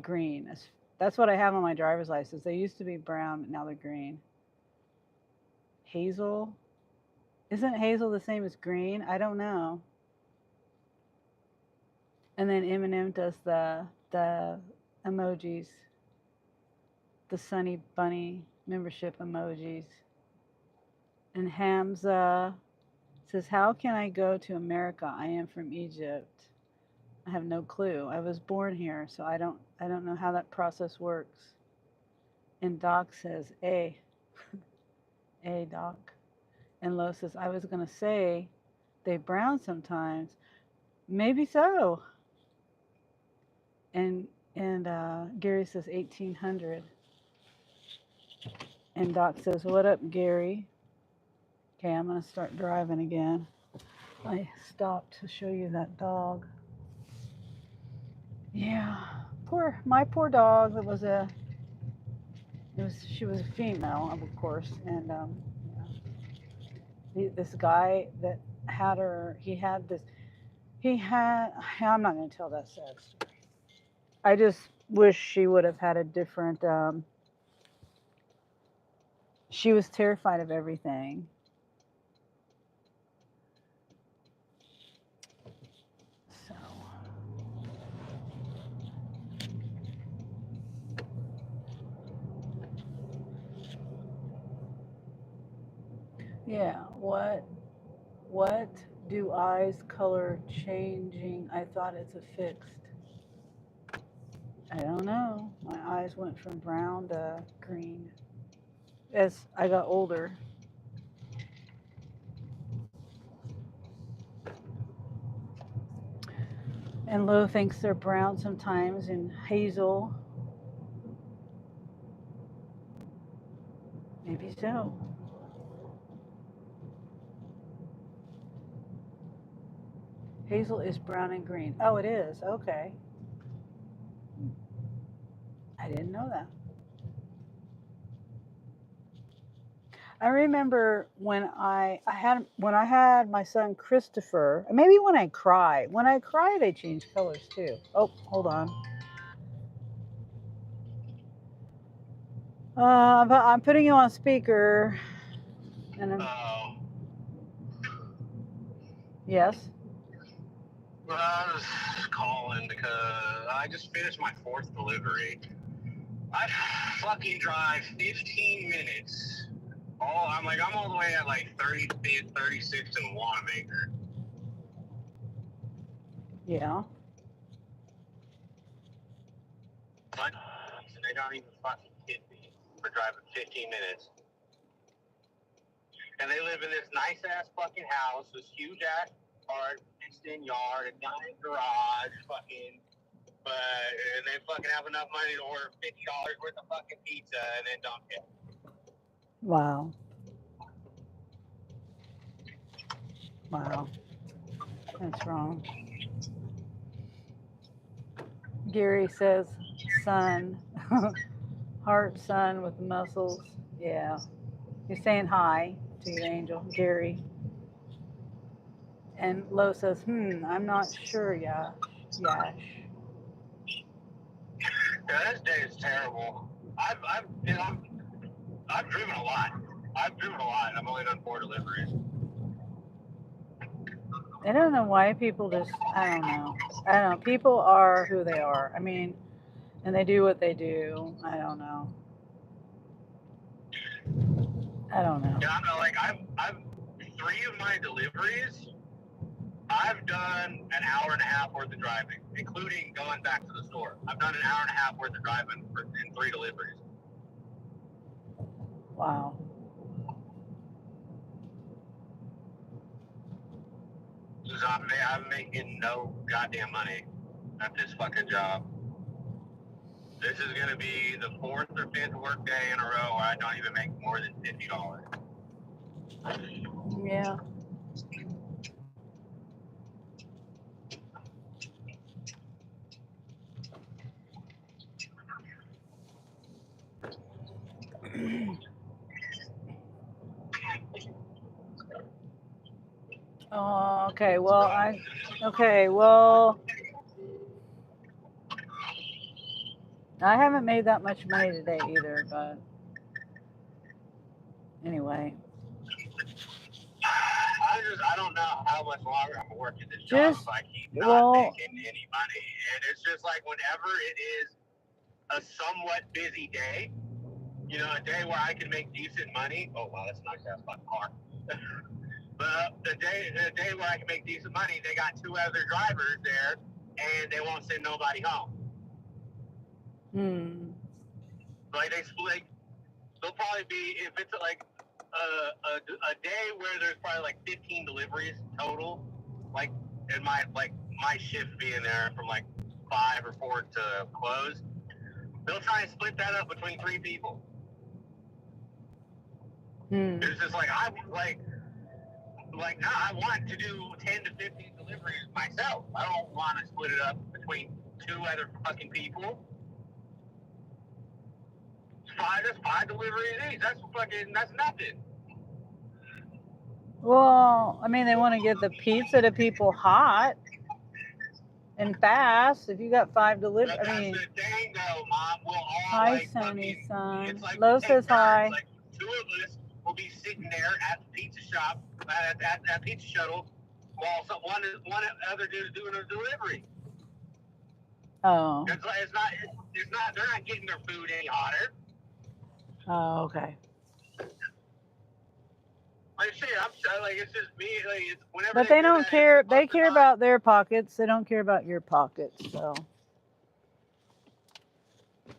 green. That's what I have on my driver's license. They used to be brown, but now they're green. Hazel? Isn't hazel the same as green? I don't know. And then Eminem does the emojis, the Sunny Bunny membership emojis. And Hamza says, how can I go to America? I am from Egypt. I have no clue. I was born here, so I don't know how that process works. And Doc says, A. A, Doc. And Lo says, I was going to say they brown sometimes. Maybe so. And Gary says 1800. And Doc says, what up, Gary? Okay, I'm going to start driving again. I stopped to show you that dog. Yeah, my poor dog. She was a female, of course, and this guy that had her, I'm not going to tell that sad story. I just wish she would have had a different, she was terrified of everything. So, yeah, what do eyes color changing? I thought it's a fixed. I don't know. My eyes went from brown to green as I got older. And Lo thinks they're brown sometimes, and Hazel. Maybe so. Hazel is brown and green. Oh, it is. Okay. I didn't know that. I remember when I had my son Christopher, maybe when I cry. When I cry, they change colors too. Oh, hold on. I'm putting you on speaker. And yes. Well, I was calling because I just finished my 4th delivery. I fucking drive 15 minutes. I'm all the way at like 35th, 36th in Wanamaker. Yeah. And they don't even fucking hit me for driving 15 minutes. And they live in this nice ass fucking house, this huge ass yard, fenced-in yard, a giant garage, fucking. And they fucking have enough money to order $50 worth of fucking pizza and then dump it. Wow. Wow. That's wrong. Gary says, son. Heart son with muscles. Yeah. You're saying hi to you, Angel. Gary. And Lo says, I'm not sure, Yash. Yeah, this day is terrible. I've driven a lot. I've only done 4 deliveries. I don't know why people just, I don't know. People are who they are. I mean, and they do what they do. I don't know. Yeah, I know. Like I've 3 of my deliveries, I've done an hour and a half worth of driving, including going back to the store. I've done an hour and a half worth of driving in 3 deliveries. Wow. So I'm making no goddamn money at this fucking job. This is going to be the 4th or 5th work day in a row where I don't even make more than $50. Yeah. Oh, okay. Well, I haven't made that much money today either, but anyway. I don't know how much longer I'm working this job if I keep not making any money. And it's just like whenever it is a somewhat busy day, you know, a day where I can make decent money. Oh wow, that's a nice ass fucking car. But the day where I can make decent money, they got 2 other drivers there, and they won't send nobody home. Like they split. They'll probably be, if it's like a day where there's probably like 15 deliveries total, like, and my shift being there from like 5 or 4 to close, they'll try and split that up between 3 people. It's just like I want to do 10 to 15 deliveries myself. I don't want to split it up between 2 other fucking people. That's 5 deliveries each. That's nothing. Well, I mean, they want to get the pizza to people hot and fast. If you got 5 deliveries, I mean. That's the thing, though, Mom. We'll all Hi, Sunny Sun. It's like Lo says hi. Like 2 of us will be sitting there at the pizza shop, at Pizza Shuttle, while one other dude is doing a delivery. Oh. It's not. They're not getting their food any hotter. Oh, okay. Like shit, it's just me. Like, it's whenever. But they don't care. They care about their pockets. They don't care about your pockets. So, I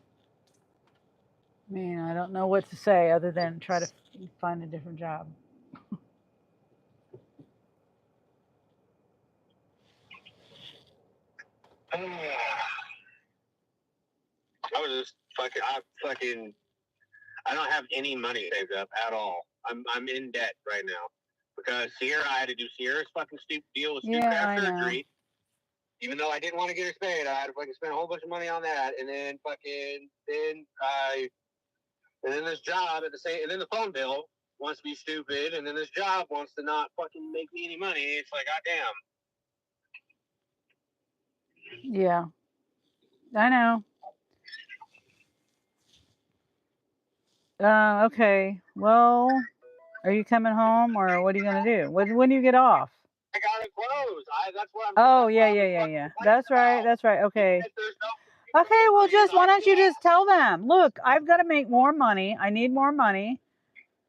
mean, I don't know what to say other than try to find a different job. I don't have any money saved up at all. I'm in debt right now because I had to do Sierra's fucking stupid deal with stupid ass surgery. Even though I didn't want to get her spayed, I had to fucking spend a whole bunch of money on that, and then this job and then the phone bill wants to be stupid, and then this job wants to not fucking make me any money. It's like, goddamn. Yeah, I know. Okay. Well, are you coming home, or what are you gonna do? When do you get off? I gotta close. That's what I'm. Oh, yeah. That's right. Okay. Okay, well, why don't you just tell them, look, I've got to make more money. I need more money.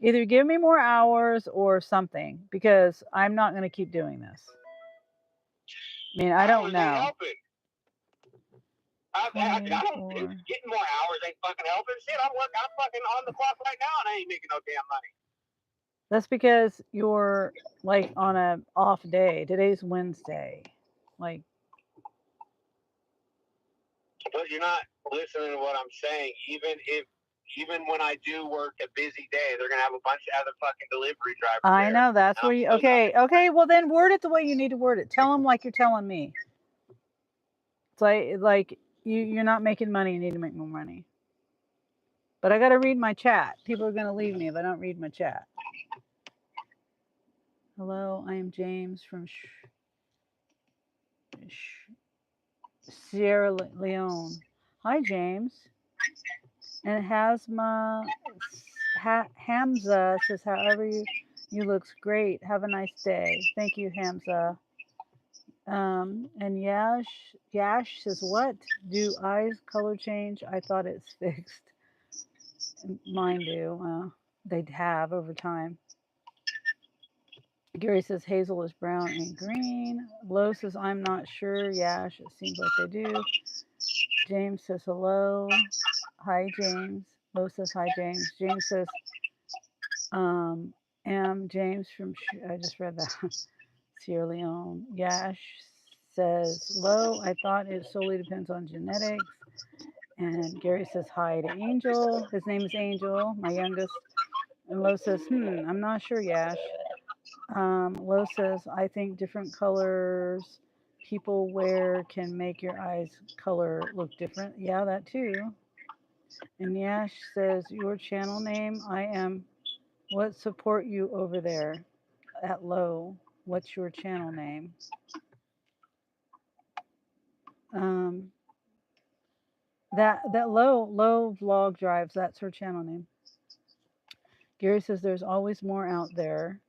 Either give me more hours or something, because I'm not going to keep doing this. I mean, I don't know. Getting more hours ain't fucking helping. Shit, I'm fucking on the clock right now, and I ain't making no damn money. That's because you're like on a off day. Today's Wednesday. Like. But you're not listening to what I'm saying. Even when I do work a busy day, they're gonna have a bunch of other fucking delivery drivers. I know, that's where you. Okay. Well, then word it the way you need to word it. Tell them like you're telling me. It's like you're not making money. You need to make more money. But I got to read my chat. People are gonna leave me if I don't read my chat. Hello, I am James from Sierra Leone. Hi, James. And Hamza says, however you looks great. Have a nice day. Thank you, Hamza. And Yash says, what? Do eyes color change? I thought it's fixed. Mine do. They'd have over time. Gary says hazel is brown and green. Lo says, I'm not sure. Yash, it seems like they do. James says hello. Hi, James. Lo says hi, James. James says, am James from, I just read that. Sierra Leone. Yash says, Lo, I thought it solely depends on genetics. And Gary says hi to Angel. His name is Angel, my youngest. And Lo says, I'm not sure, Yash. Lo says, I think different colors people wear can make your eyes color look different. Yeah, that too. And Yash says, your channel name, I am what support you over there at Lo. What's your channel name? That low vlog drives, that's her channel name. Gary says there's always more out there.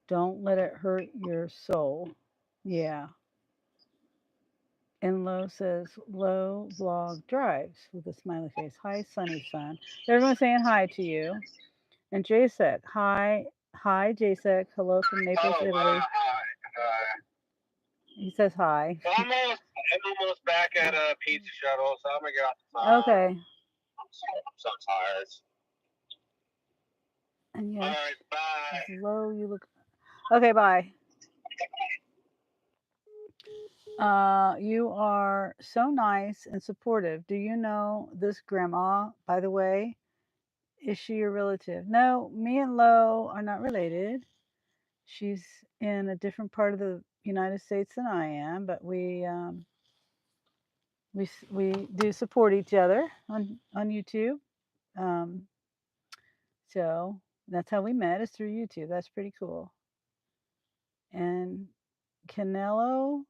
Don't let it hurt your soul. Yeah. And Lo says low vlog drives with a smiley face. Hi, Sunny Sun. Everyone's saying hi to you. And Jasek, hi, Jasek. Hello from Naples, Italy. He says hi. I'm almost back at a Pizza Shuttle, so I'm gonna get off the phone. Okay. I'm so tired. And All yes, right, bye. Lo, you look okay. Bye. You are so nice and supportive. Do you know this grandma, by the way? Is she your relative? No, me and Lo are not related. She's in a different part of the United States than I am, but we do support each other on YouTube. Um, so that's how we met, is through YouTube. That's pretty cool. And Canelo,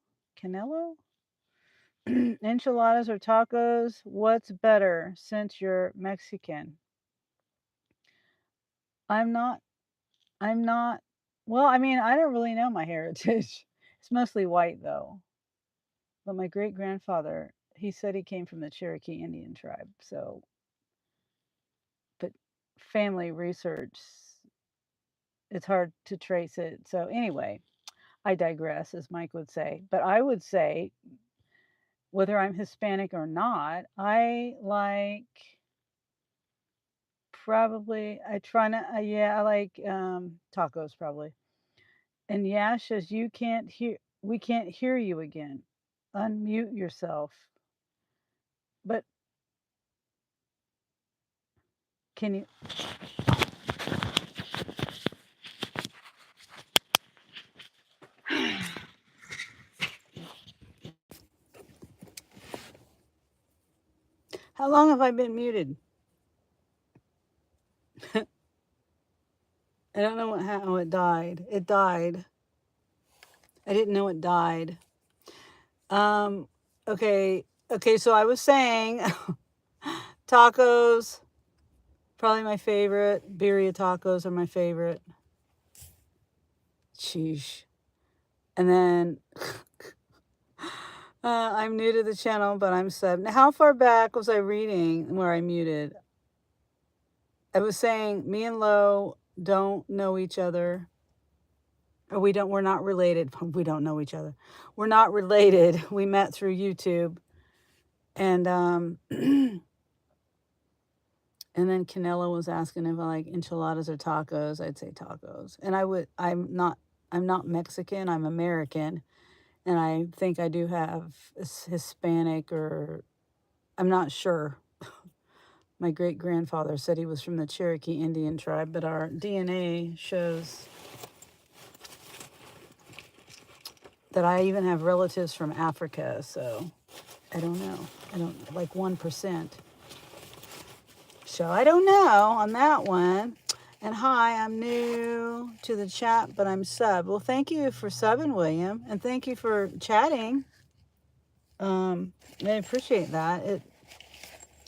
enchiladas or tacos? What's better since you're Mexican? I'm not. I'm not. Well, I mean, I don't really know my heritage. It's mostly white though. But my great grandfather, he said he came from the Cherokee Indian tribe. So, but family research, it's hard to trace it. So, anyway, I digress, as Mike would say. But I would say, whether I'm Hispanic or not, I like probably, I try not, yeah, I like tacos probably. And Yash says, you can't hear, we can't hear you again. Unmute yourself. But can you? How long have I been muted? I don't know how it died. It died. I didn't know it died. Okay. Okay, so I was saying tacos, probably my favorite. Birria tacos are my favorite. Sheesh. And then I'm new to the channel, but I'm sub. Now, how far back was I reading where I muted? I was saying me and Lo don't know each other. Or we're not related. We don't know each other. We're not related. We met through YouTube. And and then Canelo was asking if I like enchiladas or tacos. I'd say tacos. And I'm not Mexican, I'm American. And I think I do have Hispanic, or I'm not sure. My great grandfather said he was from the Cherokee Indian tribe, but our DNA shows that I even have relatives from Africa. So I don't know. I don't, like 1%. So I don't know on that one. And hi, I'm new to the chat, but I'm sub. Well, thank you for subbing, William, and thank you for chatting. I appreciate that.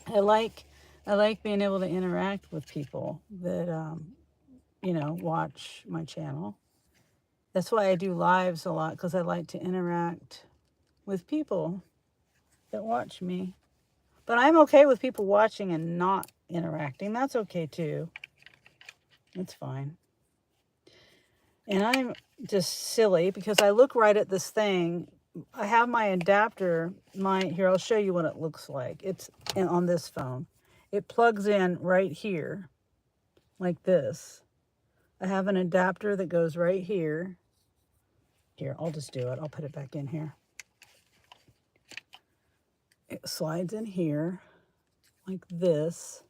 I like being able to interact with people that watch my channel. That's why I do lives a lot, because I like to interact with people that watch me. But I'm okay with people watching and not interacting. That's okay too. It's fine. And I'm just silly because I look right at this thing. I have my adapter. Here, I'll show you what it looks like. It's on this phone. It plugs in right here, like this. I have an adapter that goes right here. Here, I'll just do it. I'll put it back in here. It slides in here, like this.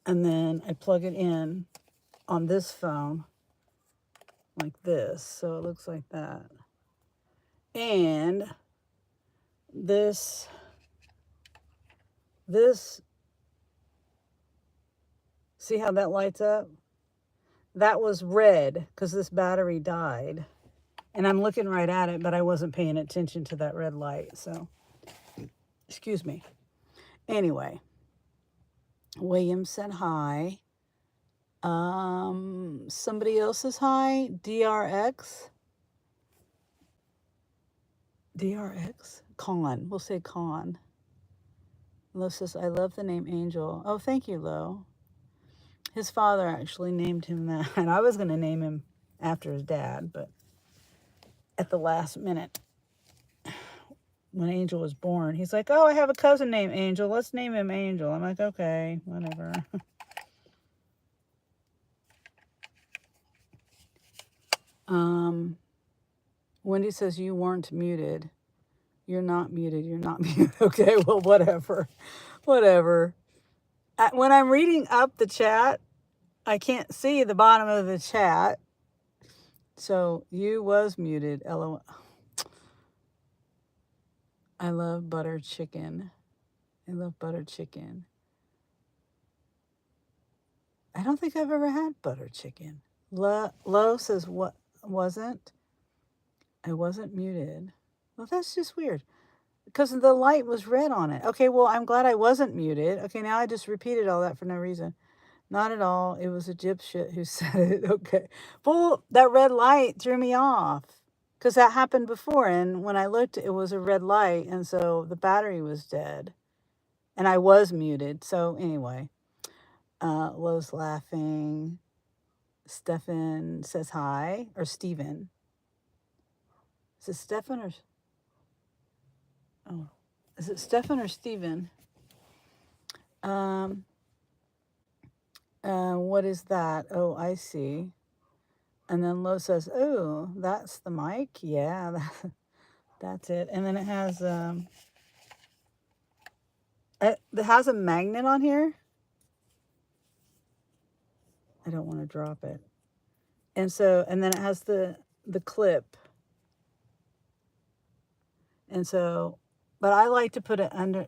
And then I plug it in on this phone, like this. So it looks like that. And this, see how that lights up? That was red because this battery died. And I'm looking right at it, but I wasn't paying attention to that red light. So, excuse me. Anyway, William said hi. Somebody else says hi. DRX. Con. We'll say Con. Lo says, I love the name Angel. Oh, thank you, Lo. His father actually named him that. And I was going to name him after his dad, but at the last minute, when Angel was born. He's like, oh, I have a cousin named Angel. Let's name him Angel. I'm like, okay, whatever. Wendy says you weren't muted. You're not muted. You're not muted. Okay, well, whatever. Whatever. When I'm reading up the chat, I can't see the bottom of the chat. So you was muted. LOL. I love butter chicken. I love butter chicken. I don't think I've ever had butter chicken. Lo says what wasn't. I wasn't muted. Well, that's just weird. Because the light was red on it. Okay, well, I'm glad I wasn't muted. Okay, now I just repeated all that for no reason. Not at all. It was a dipshit who said it. Okay. Well, that red light threw me off. Because that happened before. And when I looked, it was a red light. And so the battery was dead. And I was muted. So anyway, Lo's laughing. Stefan says hi. Or Steven. Is it Stefan or... Oh. Is it Stefan or Steven? What is that? Oh, I see. And then Lo says, oh, that's the mic? Yeah, that's it. And then it has a magnet on here. I don't want to drop it. And then it has the clip. And so, but I like to put it under,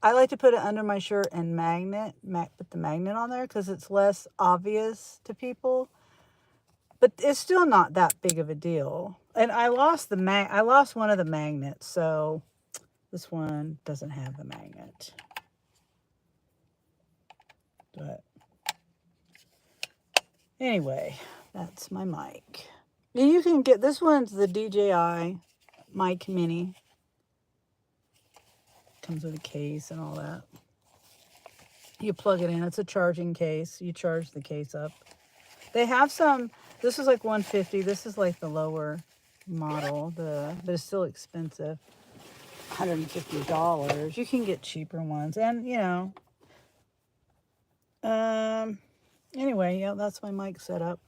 I like to put it under my shirt and put the magnet on there because it's less obvious to people. But it's still not that big of a deal. And I lost one of the magnets, so this one doesn't have the magnet. But anyway, that's my mic. And you can get, this one's the DJI mic mini. Comes with a case and all that. You plug it in. It's a charging case. You charge the case up. They have some, this is like $150. This is like the lower model, but it's still expensive. $150. You can get cheaper ones. And, anyway, yeah, that's my mic setup.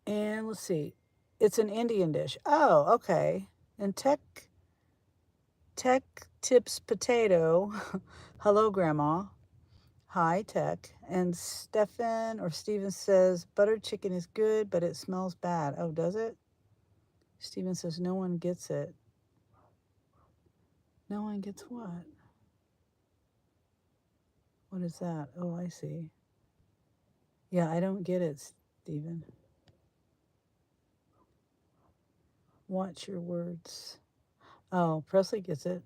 And let's see. It's an Indian dish. Oh, okay. And Tech Tips Potato. Hello, Grandma. Hi, Tech. And Steven says, butter chicken is good, but it smells bad. Oh, does it? Steven says, no one gets it. No one gets what? What is that? Oh, I see. Yeah, I don't get it, Steven. Watch your words. Oh, Presley gets it.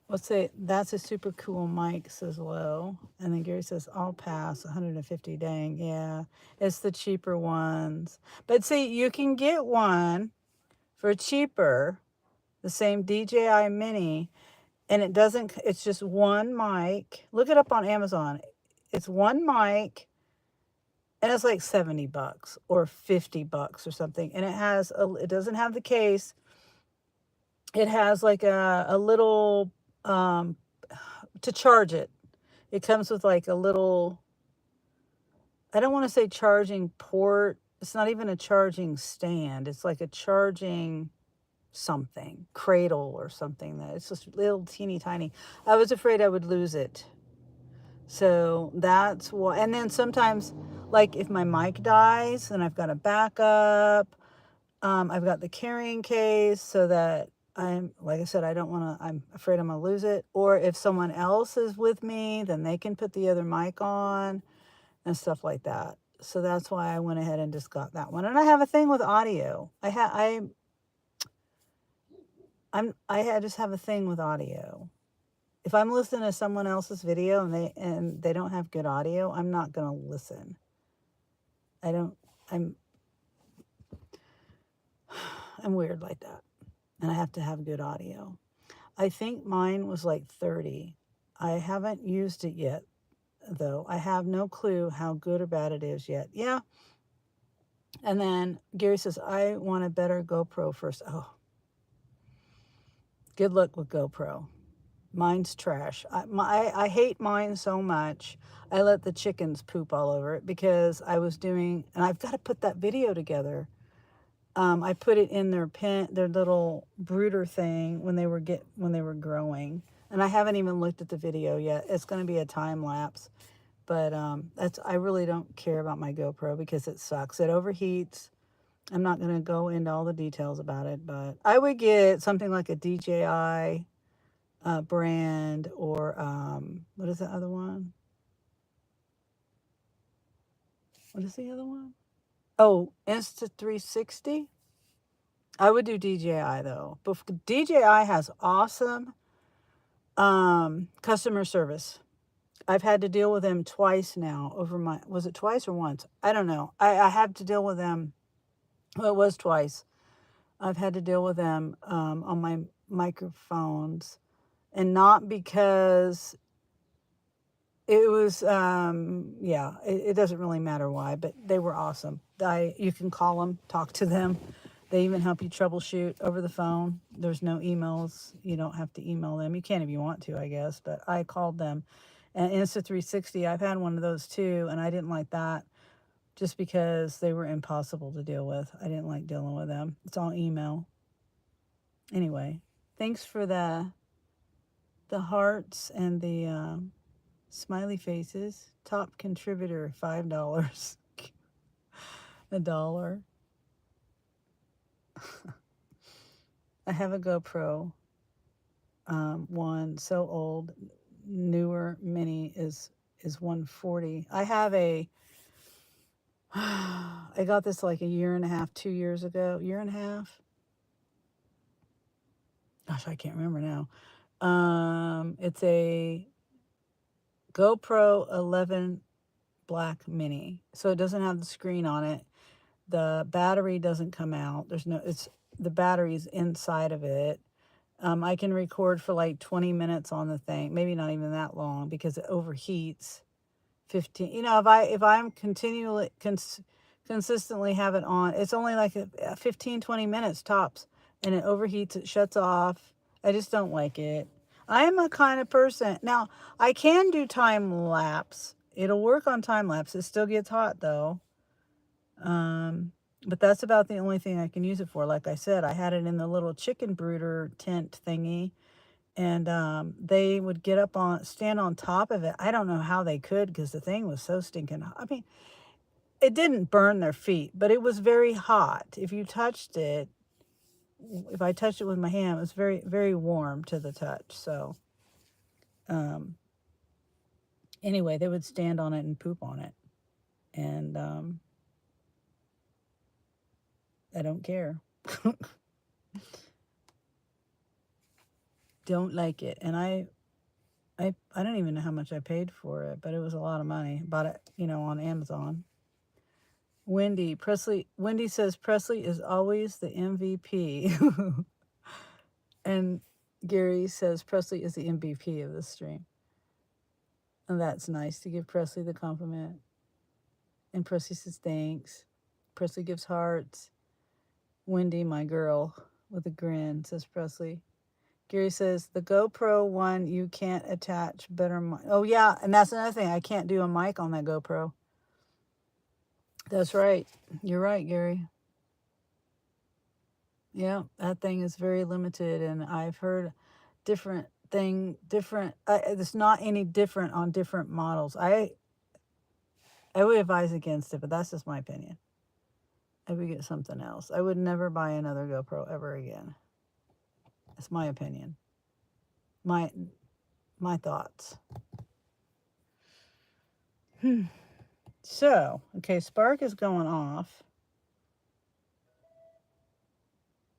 Let's say that's a super cool mic, says Lo. And then Gary says, I'll pass. 150. Dang. Yeah, it's the cheaper ones. But see, you can get one for cheaper, the same DJI Mini, and it's just one mic. Look it up on Amazon. It's one mic, and it's like $70 or $50 or something. And it doesn't have the case. It has like a little, to charge it. It comes with like a little, I don't want to say charging port. It's not even a charging stand. It's like a charging something, cradle or something. That it's just little teeny tiny. I was afraid I would lose it. So that's why. And then sometimes, like if my mic dies, then I've got a backup. I've got the carrying case so that like I said, I'm afraid I'm going to lose it. Or if someone else is with me, then they can put the other mic on and stuff like that. So that's why I went ahead and just got that one. And I have a thing with audio. I just have a thing with audio. If I'm listening to someone else's video and they don't have good audio, I'm not going to listen. I'm weird like that. And I have to have good audio. I think mine was like 30. I haven't used it yet, though. I have no clue how good or bad it is yet. Yeah. And then Gary says, I want a better GoPro first. Oh. Good luck with GoPro. Mine's trash. I hate mine so much. I let the chickens poop all over it because I was doing, and I've got to put that video together. I put it in their pen, their little brooder thing when they were growing, and I haven't even looked at the video yet. It's going to be a time lapse, but I really don't care about my GoPro because it sucks. It overheats. I'm not going to go into all the details about it, but I would get something like a DJI brand, or what is the other one? What is the other one? Oh, Insta360. I would do DJI though. But DJI has awesome customer service. I've had to deal with them twice now was it twice or once? I don't know. I had to deal with them. Well, it was twice. I've had to deal with them on my microphones, and not because it was, it doesn't really matter why, but they were awesome. You can call them, talk to them. They even help you troubleshoot over the phone. There's no emails. You don't have to email them. You can if you want to, I guess, but I called them. And Insta360, I've had one of those too, and I didn't like that just because they were impossible to deal with. I didn't like dealing with them. It's all email. Anyway, thanks for the hearts and the smiley faces. Top contributor, $5. $1. I have a GoPro. One so old, newer mini is $140. I have a. I got this like a year and a half, 2 years ago. Year and a half. Gosh, I can't remember now. It's a GoPro 11 Black Mini, so it doesn't have the screen on it. The battery doesn't come out. The battery's inside of it. I can record for like 20 minutes on the thing, maybe not even that long because it overheats. 15. If I'm continually consistently have it on, it's only like 15, 20 minutes tops, and it overheats. It shuts off. I just don't like it. I am a kind of person. Now, I can do time lapse. It'll work on time lapse. It still gets hot though. But that's about the only thing I can use it for. Like I said, I had it in the little chicken brooder tent thingy, and they would stand on top of it. I don't know how they could, because the thing was so stinking hot. I mean, it didn't burn their feet, but it was very hot. If I touched it with my hand, it was very, very warm to the touch. So, anyway, they would stand on it and poop on it. And I don't care. Don't like it. And I don't even know how much I paid for it, but it was a lot of money. Bought it, on Amazon. Wendy says Presley is always the MVP. And Gary says Presley is the MVP of the stream. And that's nice to give Presley the compliment. And Presley says thanks. Presley gives hearts. Wendy, my girl, with a grin, says Presley. Gary says, the GoPro one, you can't attach better mic. Oh, yeah, and that's another thing. I can't do a mic on that GoPro. That's right. You're right, Gary. Yeah, that thing is very limited, and I've heard it's not any different on different models. I would advise against it, but that's just my opinion. I would get something else. I would never buy another GoPro ever again. That's my opinion. My thoughts. So, okay, Spark is going off,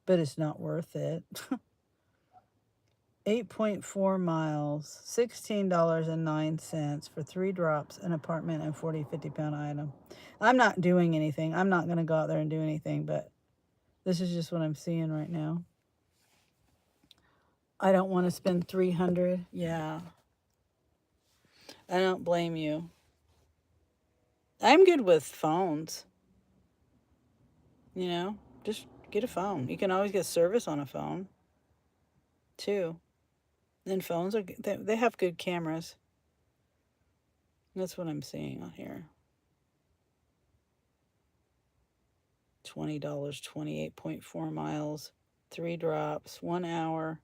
but it's not worth it. 8.4 miles, $16.09 for 3 drops, an apartment, and 40, 50-pound item. I'm not doing anything. I'm not going to go out there and do anything, but this is just what I'm seeing right now. I don't want to spend $300. Yeah. I don't blame you. I'm good with phones. Just get a phone. You can always get service on a phone. too. And phones are they have good cameras. That's what I'm seeing on here. $20, 28.4 miles, 3 drops, 1 hour.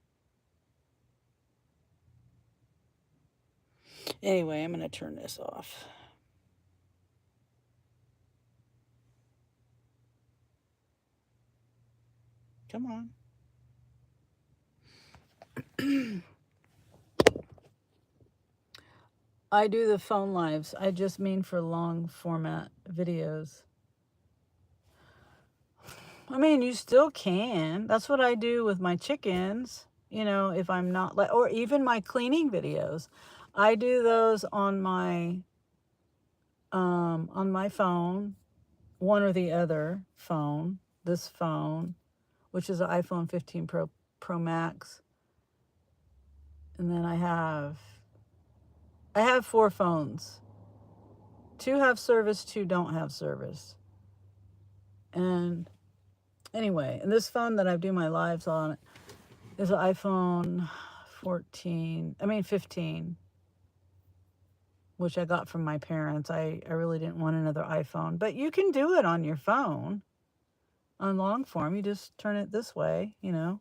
Anyway, I'm going to turn this off. Come on. I do the phone lives. I just mean for long format videos. I mean, you still can. That's what I do with my chickens. You know, if I'm not like, or even my cleaning videos, I do those on my phone, one or the other phone. This phone, which is an iPhone 15 Pro Max, and then I have 4 phones. 2 have service, 2 don't have service. And anyway, and this phone that I do my lives on is an iPhone 15, which I got from my parents. I really didn't want another iPhone. But you can do it on your phone, on long form. You just turn it this way, you know.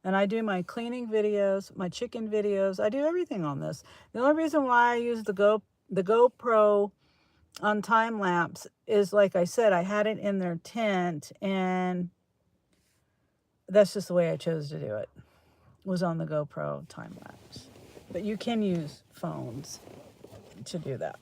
And I do my cleaning videos, my chicken videos. I do everything on this. The only reason why I use the GoPro on time lapse is, like I said, I had it in their tent, and that's just the way I chose to do it. Was on the GoPro time lapse. But you can use phones to do that.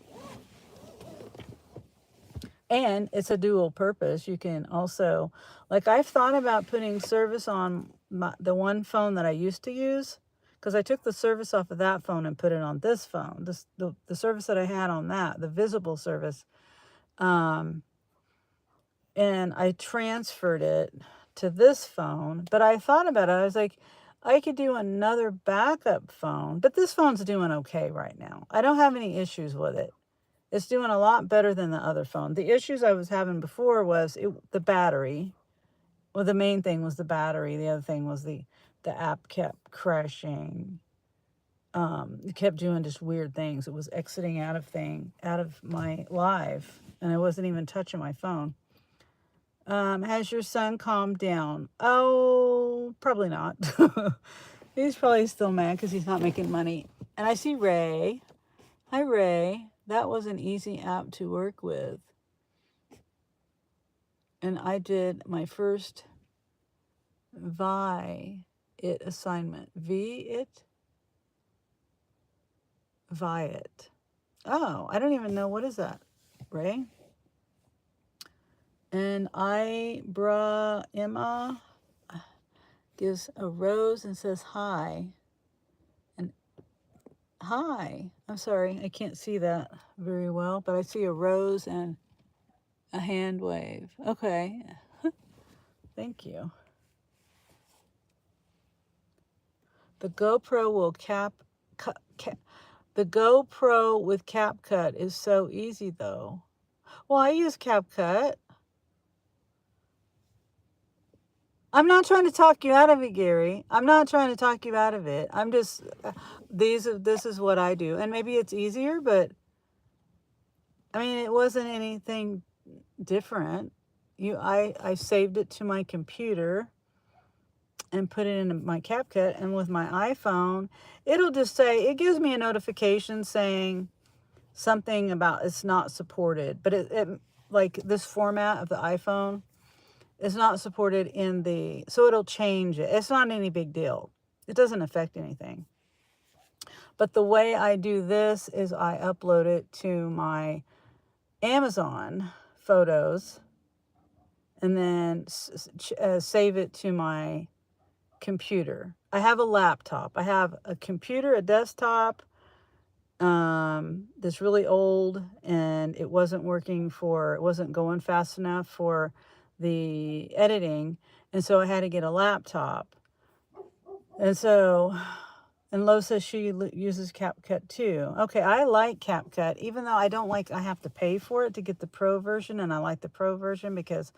And it's a dual purpose. You can also, like, I've thought about putting service on the one phone that I used to use, because I took the service off of that phone and put it on this phone. The service that I had on that, the visible service, and I transferred it to this phone. But I thought about it. I was like, I could do another backup phone, but this phone's doing okay right now. I don't have any issues with it. It's doing a lot better than the other phone. The issues I was having before was the battery. Well, the main thing was the battery. The other thing was the app kept crashing. It kept doing just weird things. It was exiting out of my live, and I wasn't even touching my phone. Has your son calmed down? Oh, probably not. He's probably still mad because he's not making money. And I see Ray. Hi, Ray. That was an easy app to work with. And I did my first Vi it assignment. Vi-it. Oh, I don't even know. What is that, Ray? And Emma gives a rose and says hi. And hi. I'm sorry, I can't see that very well, but I see a rose and a hand wave. Okay. Thank you. The GoPro will the GoPro with CapCut is so easy though. Well, I use CapCut. I'm not trying to talk you out of it, Gary. I'm not trying to talk you out of it. I'm just this is what I do. And maybe it's easier, but I mean, it wasn't anything different. I saved it to my computer and put it in my CapCut, and with my iPhone, it'll just say, it gives me a notification saying something about it's not supported, but it like this format of the iPhone is not supported so it'll change it. It's not any big deal. It doesn't affect anything. But the way I do this is I upload it to my Amazon photos and then save it to my computer. I have a laptop. I have a computer, a desktop that's really old, and it wasn't going fast enough for the editing, and so I had to get a laptop. And Lo says she uses CapCut too. Okay, I like CapCut, even though I have to pay for it to get the Pro version, and I like the Pro version because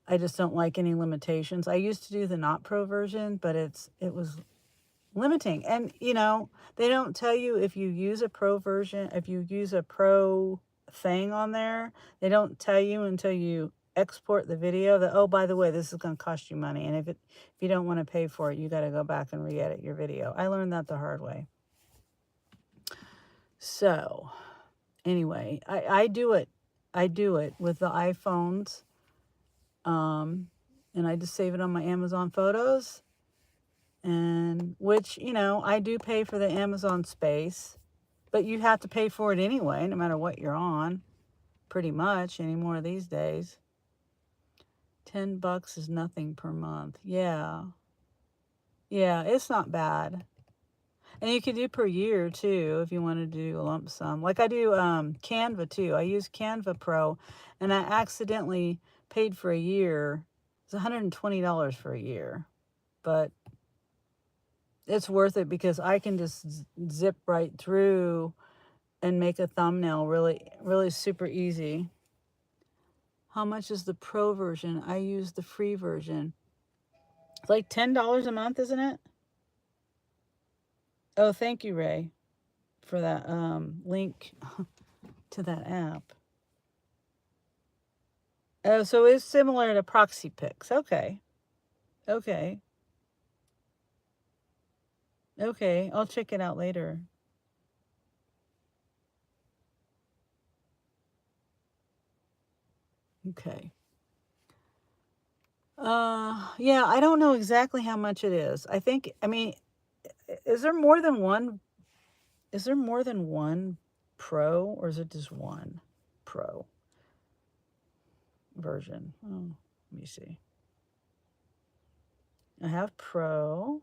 I just don't like any limitations. I used to do the not Pro version, but it was limiting. And, you know, they don't tell you if you use a pro version, if you use a pro thing on there, they don't tell you until you export the video that, oh, by the way, this is going to cost you money. And if you don't want to pay for it, you got to go back and re-edit your video. I learned that the hard way. So anyway, I do it. I do it with the iPhones. And I just save it on my Amazon photos. And which, you know, I do pay for the Amazon space, but you have to pay for it anyway, no matter what you're on, pretty much anymore these days. $10 is nothing per month. Yeah. Yeah, it's not bad. And you can do per year too if you want to do a lump sum. Like I do Canva too. I use Canva Pro, and I accidentally paid for a year. It's $120 for a year. But it's worth it because I can just zip right through and make a thumbnail really, really super easy. How much is the pro version? I use the free version. It's like $10 a month, isn't it? Oh, thank you, Ray, for that link to that app. Oh, so it's similar to Proxy Picks. Okay. Okay. Okay, I'll check it out later. Okay. Yeah, I don't know exactly how much it is. I mean, is there more than one? Is there more than one pro, or is it just one pro version? Oh, let me see. I have pro.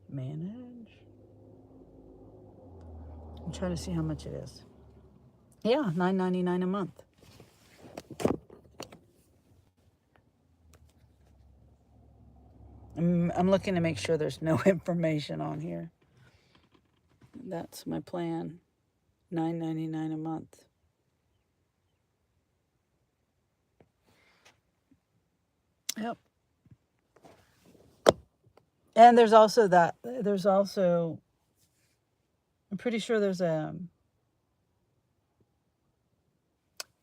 Manage. I'm trying to see how much it is. Yeah, $9.99 a month. I'm looking to make sure there's no information on here. That's my plan. $9.99 a month. Yep. And there's also that. There's also. I'm pretty sure there's the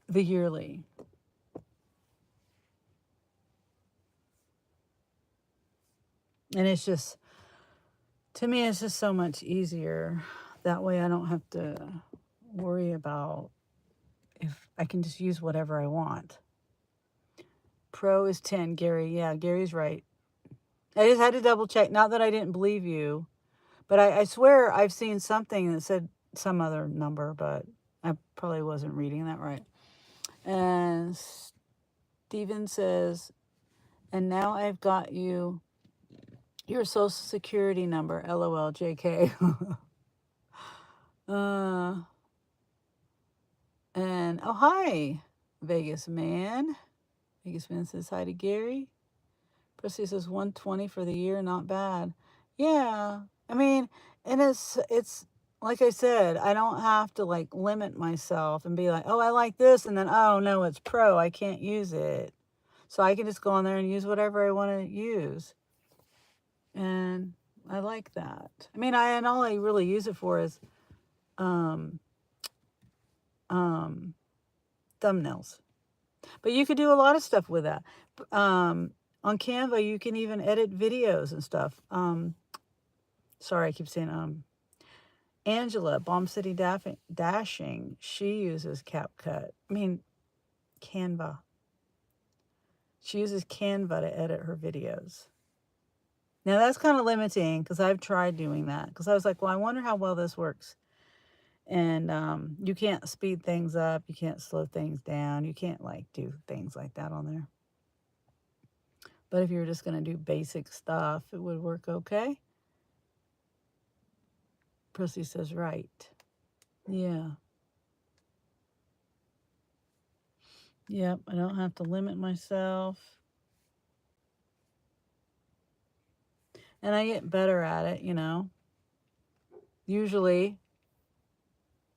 yearly. And it's just, to me, it's just so much easier. That way I don't have to worry about if I can just use whatever I want. Pro is 10, Gary. Yeah, Gary's right. I just had to double check. Not that I didn't believe you, but I swear I've seen something that said some other number, but I probably wasn't reading that right. And Steven says, and now I've got you your social security number. LOL, JK. And oh, hi, Vegas Man. Vegas Man says hi to Gary. Presley says 120 for the year, not bad. Yeah, I mean, and it's like I said, I don't have to like limit myself and be like, oh, I like this, and then oh no, it's pro, I can't use it. So I can just go on there and use whatever I want to use, and I like that. I mean, and all I really use it for is thumbnails. But you could do a lot of stuff with that. On Canva, you can even edit videos and stuff. Sorry, I keep saying Angela, Bomb City Dashing, she uses CapCut. I mean, Canva. She uses Canva to edit her videos. Now, that's kind of limiting because I've tried doing that. Because I was like, well, I wonder how well this works. And you can't speed things up. You can't slow things down. You can't, like, do things like that on there. But if you're just going to do basic stuff, it would work okay. Percy says, right. Yeah. Yep, I don't have to limit myself. And I get better at it, you know. Usually,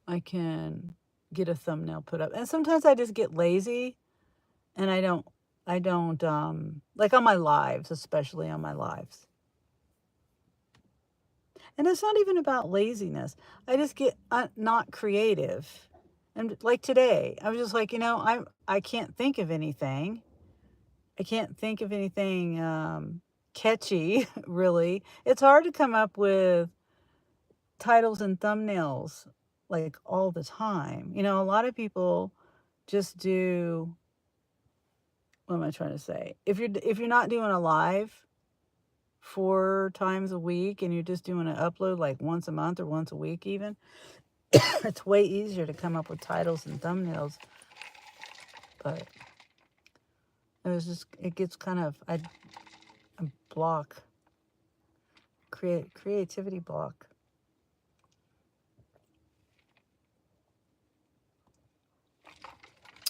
I can get a thumbnail put up. And sometimes I just get lazy and I don't like on my lives, especially on my lives. And it's not even about laziness. I just get not creative. And like today, I was just like, I can't think of anything. I can't think of anything catchy, really. It's hard to come up with titles and thumbnails like all the time. A lot of people just do, what am I trying to say? If you're not doing a live 4 times a week and you're just doing an upload like once a month or once a week even, it's way easier to come up with titles and thumbnails. But it gets kind of a block, creativity block.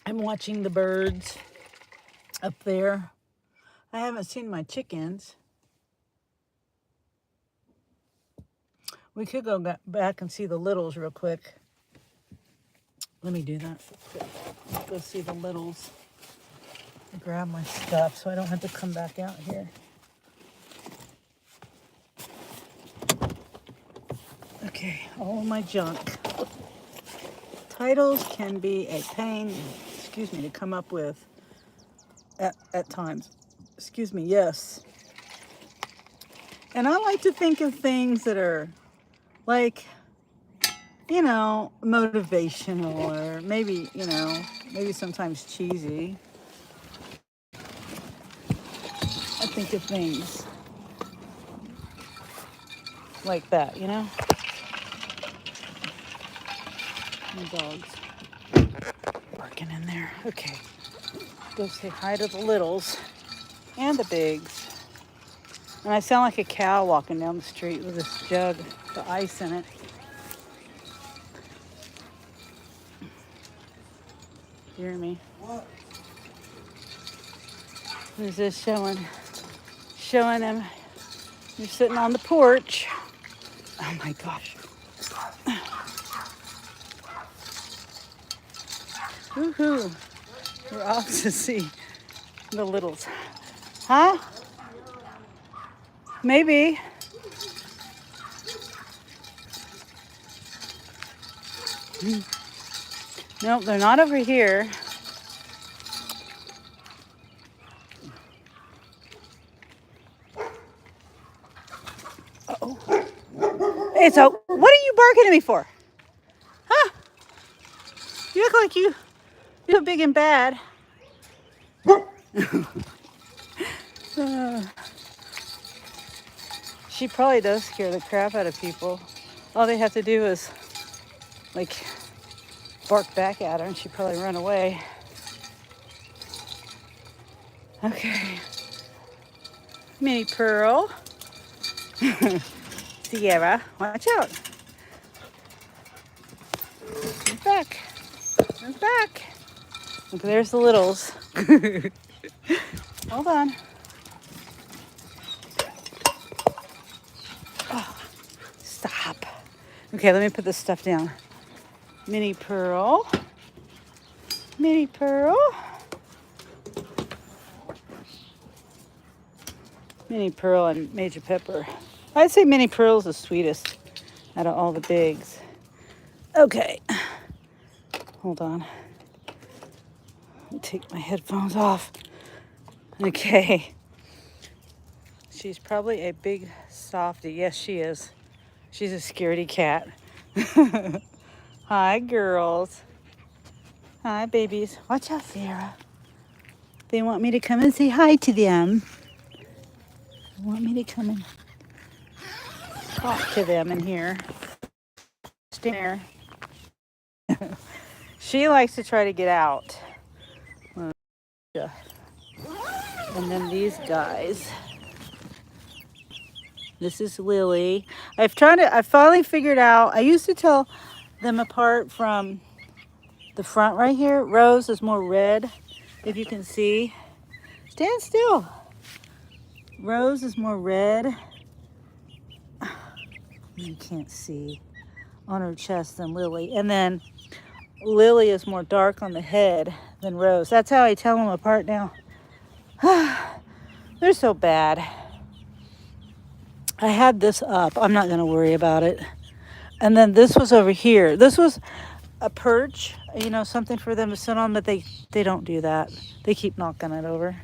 I'm watching the birds up there. I haven't seen my chickens. We could go back and see the littles real quick. Let me do that. Let's go see the littles. Grab my stuff so I don't have to come back out here. Okay, all of my junk. Titles can be a pain, to come up with at times. Yes. And I like to think of things that are like, motivational or maybe, maybe sometimes cheesy. I think of things like that, My dog's barking in there. Okay. Go say hi to the littles and the bigs. And I sound like a cow walking down the street with this jug of ice in it. You hear me? What? Who's this showing them? You're sitting on the porch. Oh my gosh. Woohoo. We're off to see the littles. Huh? Maybe. Nope, they're not over here. Uh-oh. What are you barking at me for? Huh? You look like you look big and bad. She probably does scare the crap out of people. All they have to do is bark back at her and she'd probably run away. Okay. Mini Pearl. Sierra, watch out. She's back. She's back. Look, there's the littles. Hold on. Oh, stop. Okay, let me put this stuff down. Mini Pearl. Mini Pearl. Mini Pearl and Major Pepper. I'd say Mini Pearl's the sweetest out of all the bigs. Okay. Hold on. Let me take my headphones off. Okay. She's probably a big softie. Yes, she is. She's a scaredy cat. Hi, girls. Hi, babies. Watch out, Sarah. They want me to come and say hi to them. They want me to come and talk to them in here. Stare. She likes to try to get out. And then these guys. This is Lily. I finally figured out, I used to tell them apart from the front right here. Rose is more red, if you can see. Stand still. Rose is more red. You can't see. on her chest than Lily. And then Lily is more dark on the head than Rose. That's how I tell them apart now. They're so bad. I had this up. I'm not going to worry about it. And then this was over here. This was a perch, something for them to sit on, but they don't do that. They keep knocking it over.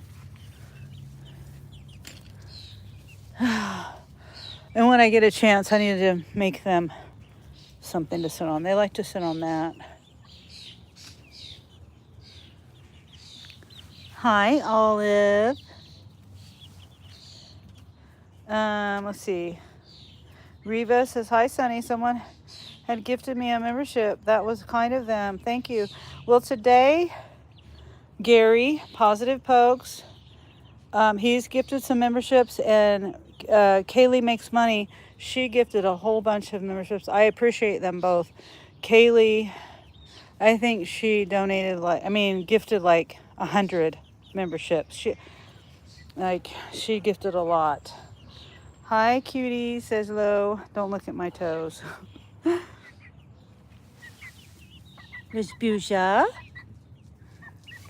And when I get a chance, I need to make them something to sit on. They like to sit on that. Hi, Olive. Let's see. Reva says, hi, Sunny. Someone had gifted me a membership. That was kind of them. Thank you. Well, today, Gary, Positive Pokes, he's gifted some memberships, and Kaylee Makes Money, she gifted a whole bunch of memberships. I appreciate them both. Kaylee, I think she gifted like 100 memberships. She gifted a lot. Hi, cutie, says Lo. Don't look at my toes. Vespucia.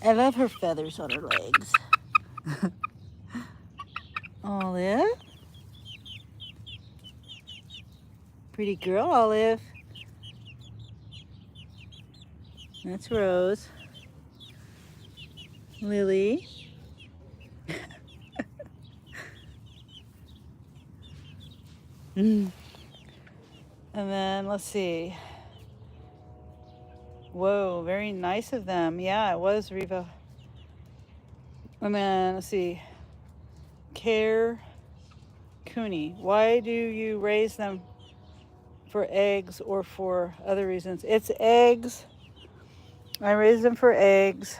I love her feathers on her legs. Olive. Pretty girl, Olive. That's Rose. Lily. And then, let's see. Whoa, very nice of them. Yeah, it was Reva. And then, let's see. Care Cooney. Why do you raise them for eggs or for other reasons? It's eggs. I raise them for eggs.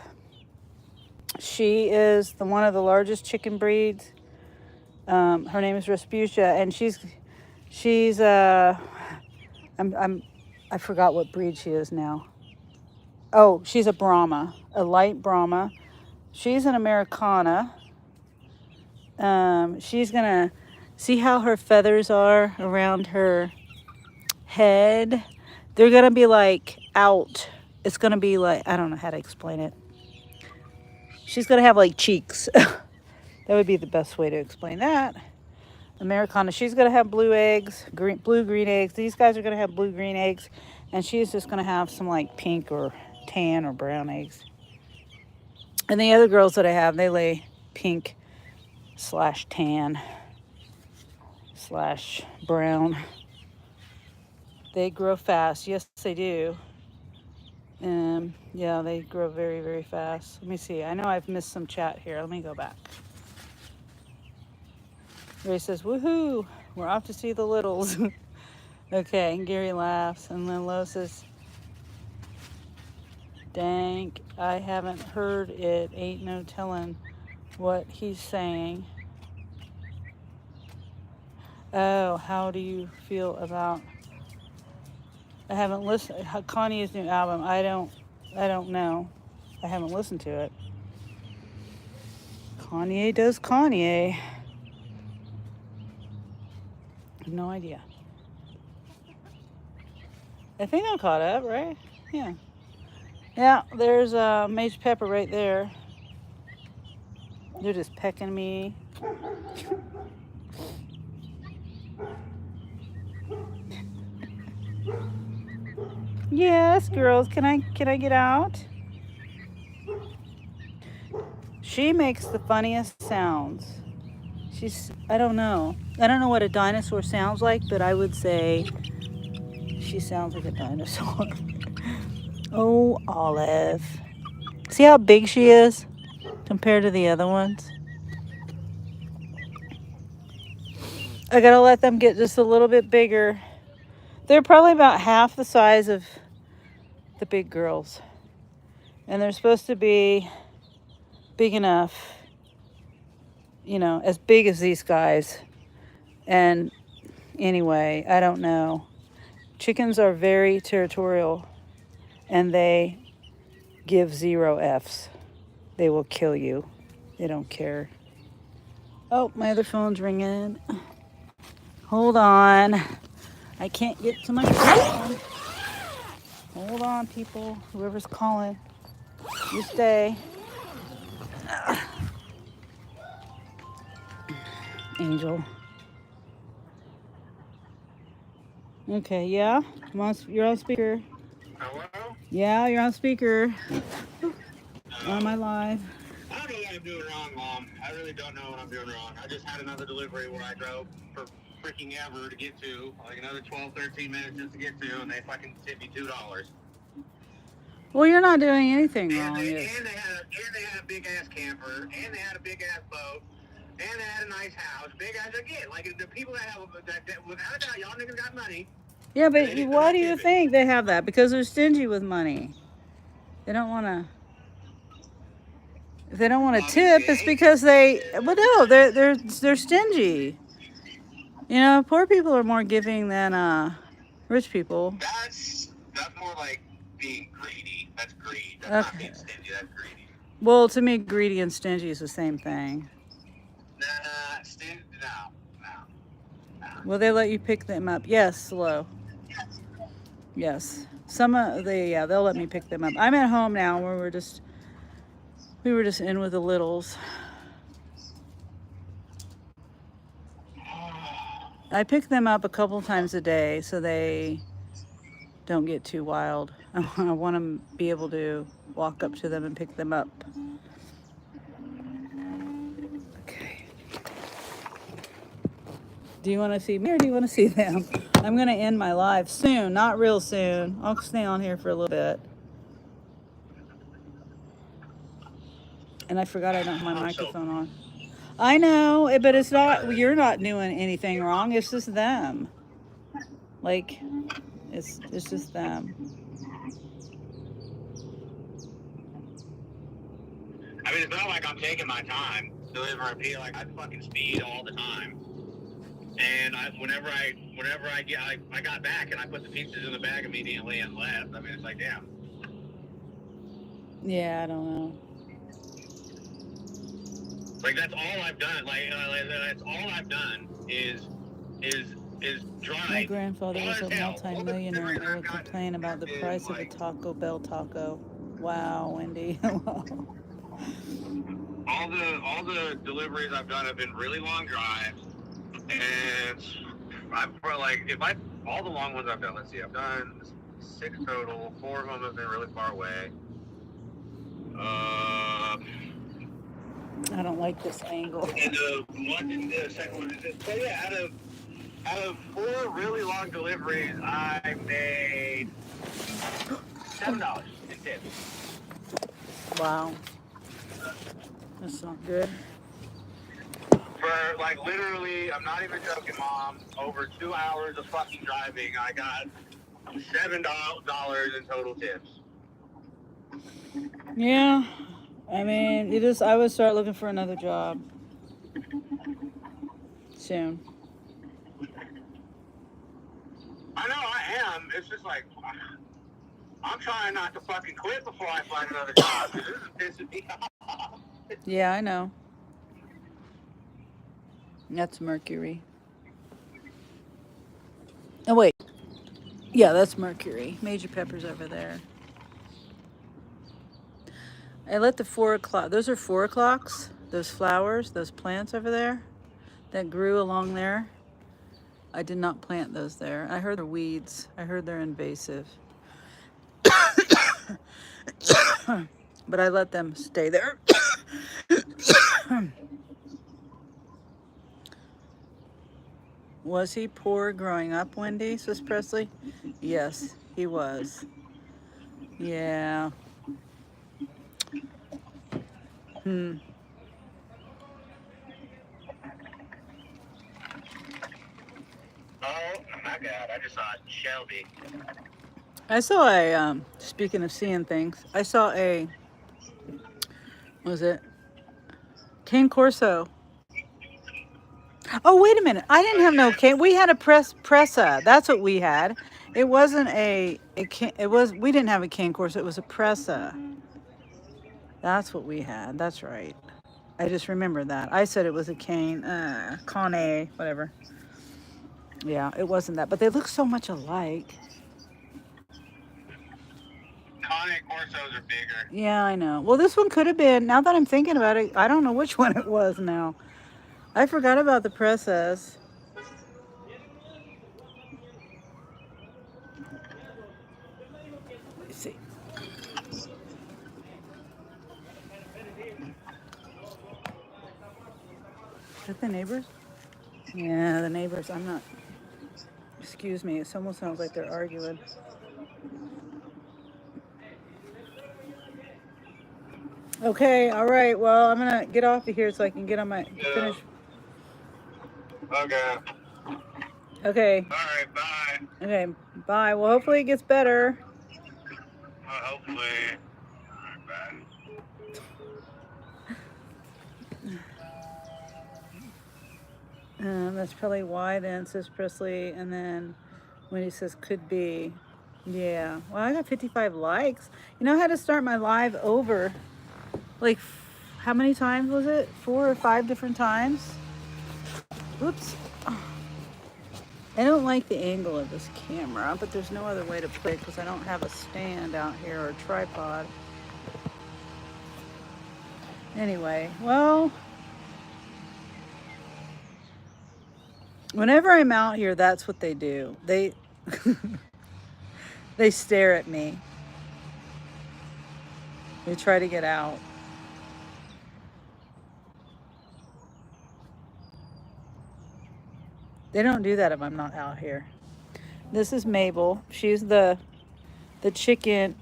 She is one of the largest chicken breeds. Her name is Respucia, and I forgot what breed she is now. Oh, she's a Brahma, a light Brahma. She's an Americana. She's gonna see how her feathers are around her head. They're gonna be like out. It's gonna be like, I don't know how to explain it. She's gonna have like cheeks. That would be the best way to explain that. Americana, she's gonna have blue eggs, blue-green eggs. These guys are gonna have blue-green eggs, and she's just gonna have some like pink or tan or brown eggs. And the other girls that I have, they lay pink / tan / brown. They grow fast. Yes, they do. Yeah, they grow very, very fast. Let me see. I know I've missed some chat here. Let me go back. Ray says, woohoo, we're off to see the littles. Okay, and Gary laughs. And then Lo says, dang, I haven't heard it. Ain't no telling what he's saying. Oh, how do you feel about... I haven't listened. Kanye's new album. I don't know. I haven't listened to it. Kanye does Kanye. I have no idea. I think I'm caught up, right? Yeah. Yeah, there's Mage Pepper right there. They're just pecking me. Yes, girls, can I get out? She makes the funniest sounds. I don't know what a dinosaur sounds like, but I would say she sounds like a dinosaur. Oh, Olive. See how big she is compared to the other ones? I gotta let them get just a little bit bigger. They're probably about half the size of the big girls. And they're supposed to be big enough, as big as these guys. And anyway, I don't know. Chickens are very territorial, and they give 0 Fs. They will kill you. They don't care. Oh, my other phone's ringing. Hold on. I can't get to my phone. Hold on, people. Whoever's calling, you stay. Angel. Okay, yeah. You're on speaker. Hello? Yeah, you're on speaker. On my live. I don't know what I'm doing wrong, Mom. I really don't know what I'm doing wrong. I just had another delivery where I drove for freaking ever to get to, like another 12, 13 minutes just to get to, and they fucking tipped me $2. Well, you're not doing anything And wrong. they had a big ass camper, and they had a big ass boat, and they had a nice house, big ass again. Like the people that have that without a doubt, y'all niggas got money. Yeah, but why do you think they have that? Because they're stingy with money. They don't want to. If they don't want to tip, it's because they. Well, no, they're stingy. You know, poor people are more giving than rich people. That's more like being greedy. That's greed. That's not being stingy. That's greedy. Well, to me, greedy and stingy is the same thing. Nah, no. Will they let you pick them up? Yes, slow. Yes. They'll let me pick them up. I'm at home now where we were just in with the littles. I pick them up a couple times a day so they don't get too wild. I want to be able to walk up to them and pick them up. Okay. Do you want to see me or do you want to see them? I'm going to end my live soon, not real soon. I'll stay on here for a little bit. And I forgot I don't have my microphone on. I know, but it's not, you're not doing anything wrong. It's just them. Like, it's just them. I mean, it's not like I'm taking my time delivering pizza. Like I fucking speed all the time. And whenever I got back and I put the pizzas in the bag immediately and left. I mean, it's like, damn. Yeah, I don't know. Like that's all I've done. That's all I've done is drive. My grandfather was a multi-millionaire and would complain about the price of a Taco Bell taco. Wow, Wendy. All the deliveries I've done have been really long drives, and all the long ones I've done. Let's see, I've done 6 total. 4 of them have been really far away. I don't like this angle. And the second one is it. So yeah, out of 4 really long deliveries, I made $7 in tips. Wow. That's not good. For like literally, I'm not even joking, Mom. Over 2 hours of fucking driving, I got $7 in total tips. Yeah. I mean, I would start looking for another job soon. I know I am. It's just like, I'm trying not to fucking quit before I find another job. This is pissing me off. Yeah, I know. That's Mercury. Oh, wait. Yeah, that's Mercury. Major Pepper's over there. I let the 4 o'clock, those are 4 o'clocks, those flowers, those plants over there that grew along there. I did not plant those there. I heard they're weeds. I heard they're invasive. But I let them stay there. Was he poor growing up, Wendy, says Presley? Yes, he was. Yeah. Oh my God, I just saw Shelby. I saw speaking of seeing things, I saw what was it? Cane Corso. Oh, wait a minute. I didn't have no cane. We had a pressa. That's what we had. It wasn't we didn't have a cane Corso. It was a pressa. That's what we had. That's right. I just remember that. I said it was a cane, whatever. Yeah, it wasn't that, but they look so much alike. Pontiac Corsos are bigger. Yeah, I know. Well, this one could have been. Now that I'm thinking about it, I don't know which one it was now. I forgot about the Presses. Let's see. Is that the neighbors? Yeah, the neighbors. I'm not. Excuse me. It almost sounds like they're arguing. Okay. All right. Well, I'm gonna get off of here so I can get on my finish. Okay. Okay. All right. Bye. Okay. Bye. Well, hopefully it gets better. Hopefully. All right. Bye. That's probably why then, says Presley. And then when he says could be. Yeah. Well, I got 55 likes. You know, I had to start my live over. Like, how many times was it? 4 or 5 different times? Oops. I don't like the angle of this camera, but there's no other way to put it because I don't have a stand out here or a tripod. Anyway, well, whenever I'm out here, that's what they do. They they stare at me. They try to get out. They don't do that if I'm not out here. This is Mabel. She's the chicken.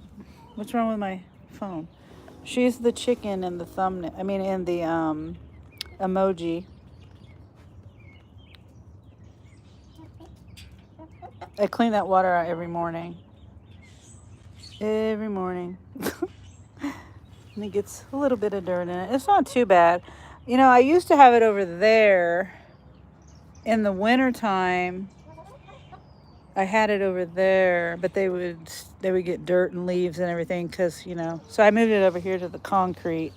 What's wrong with my phone? She's the chicken in the thumbnail. I mean, in the emoji. I clean that water out every morning. Every morning. And it gets a little bit of dirt in it. It's not too bad. You know, I used to have it over there in the wintertime. I had it over there, but they would get dirt and leaves and everything because, you know. So I moved it over here to the concrete.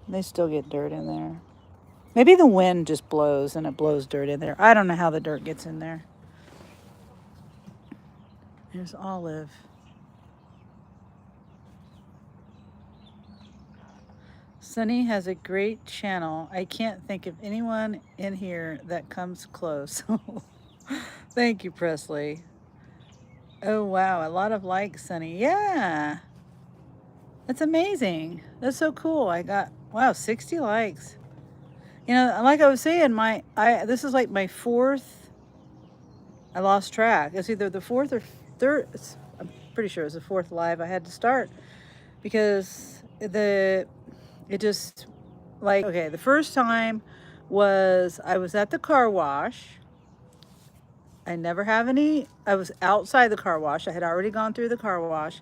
They still get dirt in there. Maybe the wind just blows and it blows dirt in there. I don't know how the dirt gets in there. Here's Olive. Sunny has a great channel. I can't think of anyone in here that comes close. Thank you, Presley. Oh, wow. A lot of likes, Sunny. Yeah. That's amazing. That's so cool. I got, wow, 60 likes. You know, like I was saying, this is like my 4th. I lost track. It's either the 4th or 3rd. I'm pretty sure it was the 4th live I had to start because it just, like, okay, the first time was I was at the car wash. I never have any. I was outside the car wash. I had already gone through the car wash.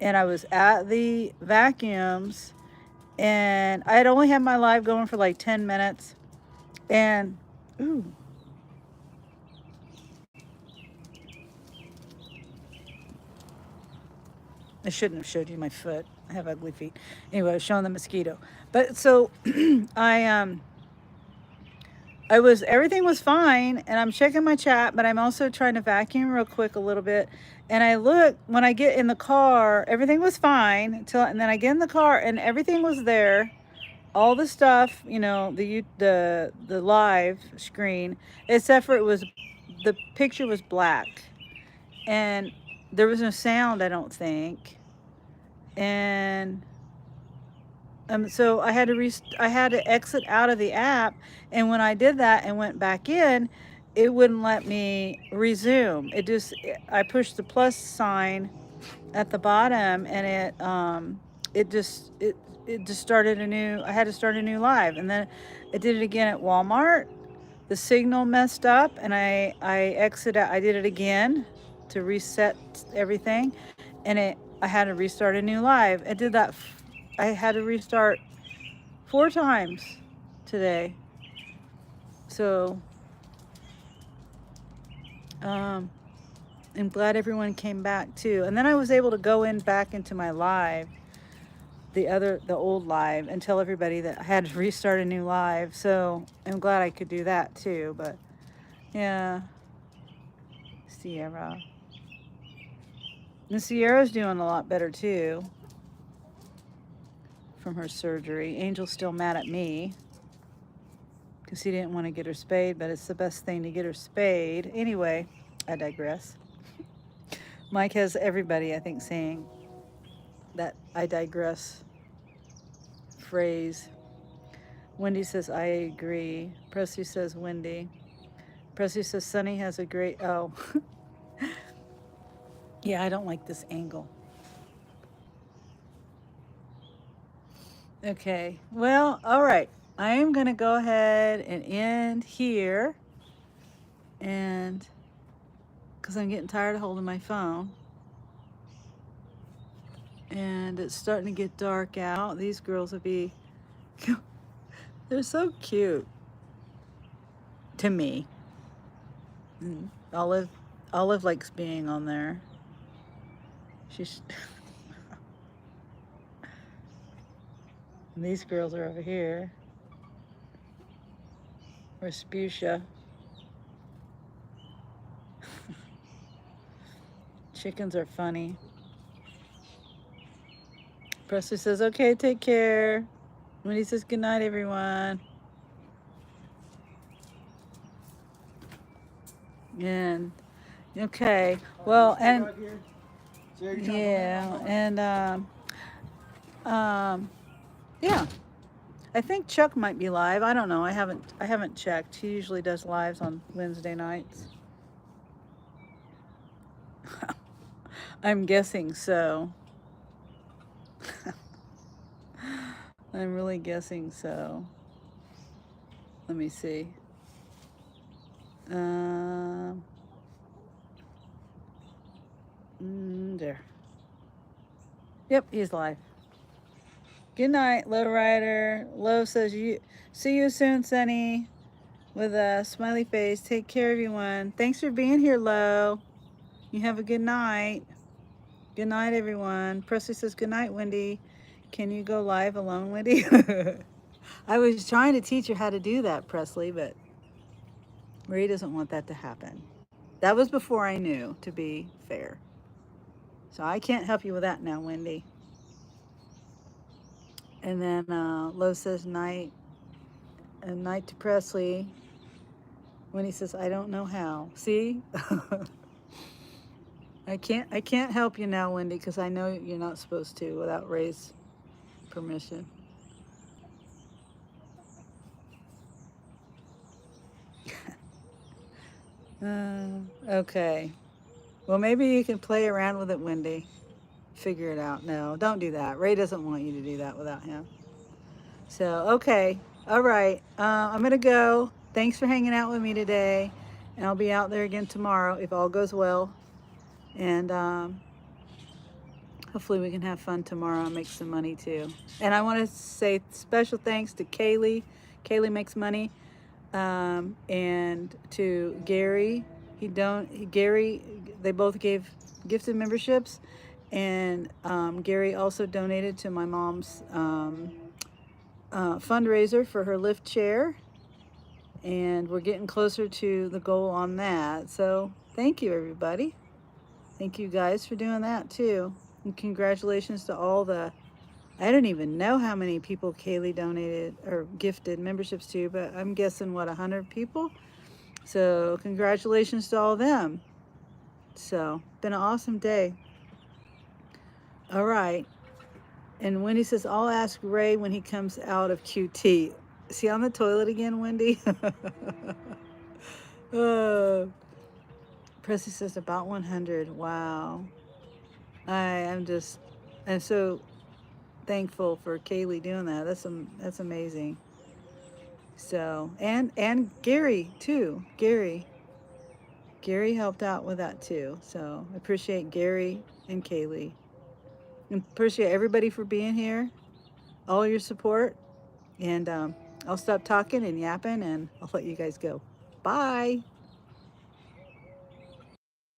And I was at the vacuums. And I had only had my live going for like 10 minutes. And, ooh. I shouldn't have showed you my foot. I have ugly feet. Anyway, I was showing the mosquito. But so everything was fine, and I'm checking my chat, but I'm also trying to vacuum real quick a little bit. And I look, when I get in the car, everything was fine and then I get in the car and everything was there. All the stuff, you know, the live screen, except for the picture was black. And there was no sound, I don't think. And so I had to exit out of the app, and when I did that and went back in, it wouldn't let me resume. I pushed the plus sign at the bottom, and it just started I had to start a new live, and then I did it again at Walmart. The signal messed up, and I did it again to reset everything, and I had to restart a new live. I did that. I had to restart 4 times today. So I'm glad everyone came back too. And then I was able to go back into my live, the old live, and tell everybody that I had to restart a new live. So I'm glad I could do that too. But yeah. Sierra. And Sierra's doing a lot better too from her surgery. Angel's still mad at me because he didn't want to get her spayed, but it's the best thing to get her spayed. Anyway, I digress. Mike has everybody, I think, saying that I digress phrase. Wendy says, I agree. Presley says, Wendy. Presley says, Sunny has a great, oh. Yeah, I don't like this angle. Okay, well, all right. I am going to go ahead and end here. And because I'm getting tired of holding my phone. And it's starting to get dark out. These girls will be, they're so cute to me. And Olive likes being on there. She's, and these girls are over here. Respucia. Chickens are funny. Presley says, okay, take care. Wendy says, good night, everyone. And, okay, well, and, yeah, and, yeah. I think Chuck might be live. I don't know. I haven't checked. He usually does lives on Wednesday nights. I'm guessing so. I'm really guessing so. Let me see. There. Yep, he's live. Good night, Low Rider. Low says, see you soon, Sunny. With a smiley face. Take care, everyone. Thanks for being here, Low. You have a good night. Good night, everyone. Presley says, good night, Wendy. Can you go live alone, Wendy? I was trying to teach her how to do that, Presley, but Marie doesn't want that to happen. That was before I knew, to be fair. So I can't help you with that now, Wendy. And then Lo says night. And night to Presley. Wendy says, I don't know how. See? I can't help you now, Wendy, because I know you're not supposed to without Ray's permission. Okay. Well, maybe you can play around with it, Wendy. Figure it out. No, don't do that. Ray doesn't want you to do that without him. So, okay. All right. I'm going to go. Thanks for hanging out with me today. And I'll be out there again tomorrow if all goes well. And hopefully we can have fun tomorrow and make some money too. And I want to say special thanks to Kaylee. Kaylee makes money. And to Gary. Gary, they both gave gifted memberships. And Gary also donated to my mom's fundraiser for her lift chair. And we're getting closer to the goal on that. So thank you, everybody. Thank you guys for doing that too. And congratulations to all the, I don't even know how many people Kaylee donated or gifted memberships to, but I'm guessing, what, 100 people? So congratulations to all of them. So, been an awesome day. All right. And Wendy says, I'll ask Ray when he comes out of QT. Is he on the toilet again, Wendy? Presley says about 100. Wow. I'm so thankful for Kaylee doing that. That's amazing. So, and Gary too. Gary helped out with that too. So I appreciate Gary and Kaylee. And appreciate everybody for being here. All your support. And I'll stop talking and yapping and I'll let you guys go. Bye.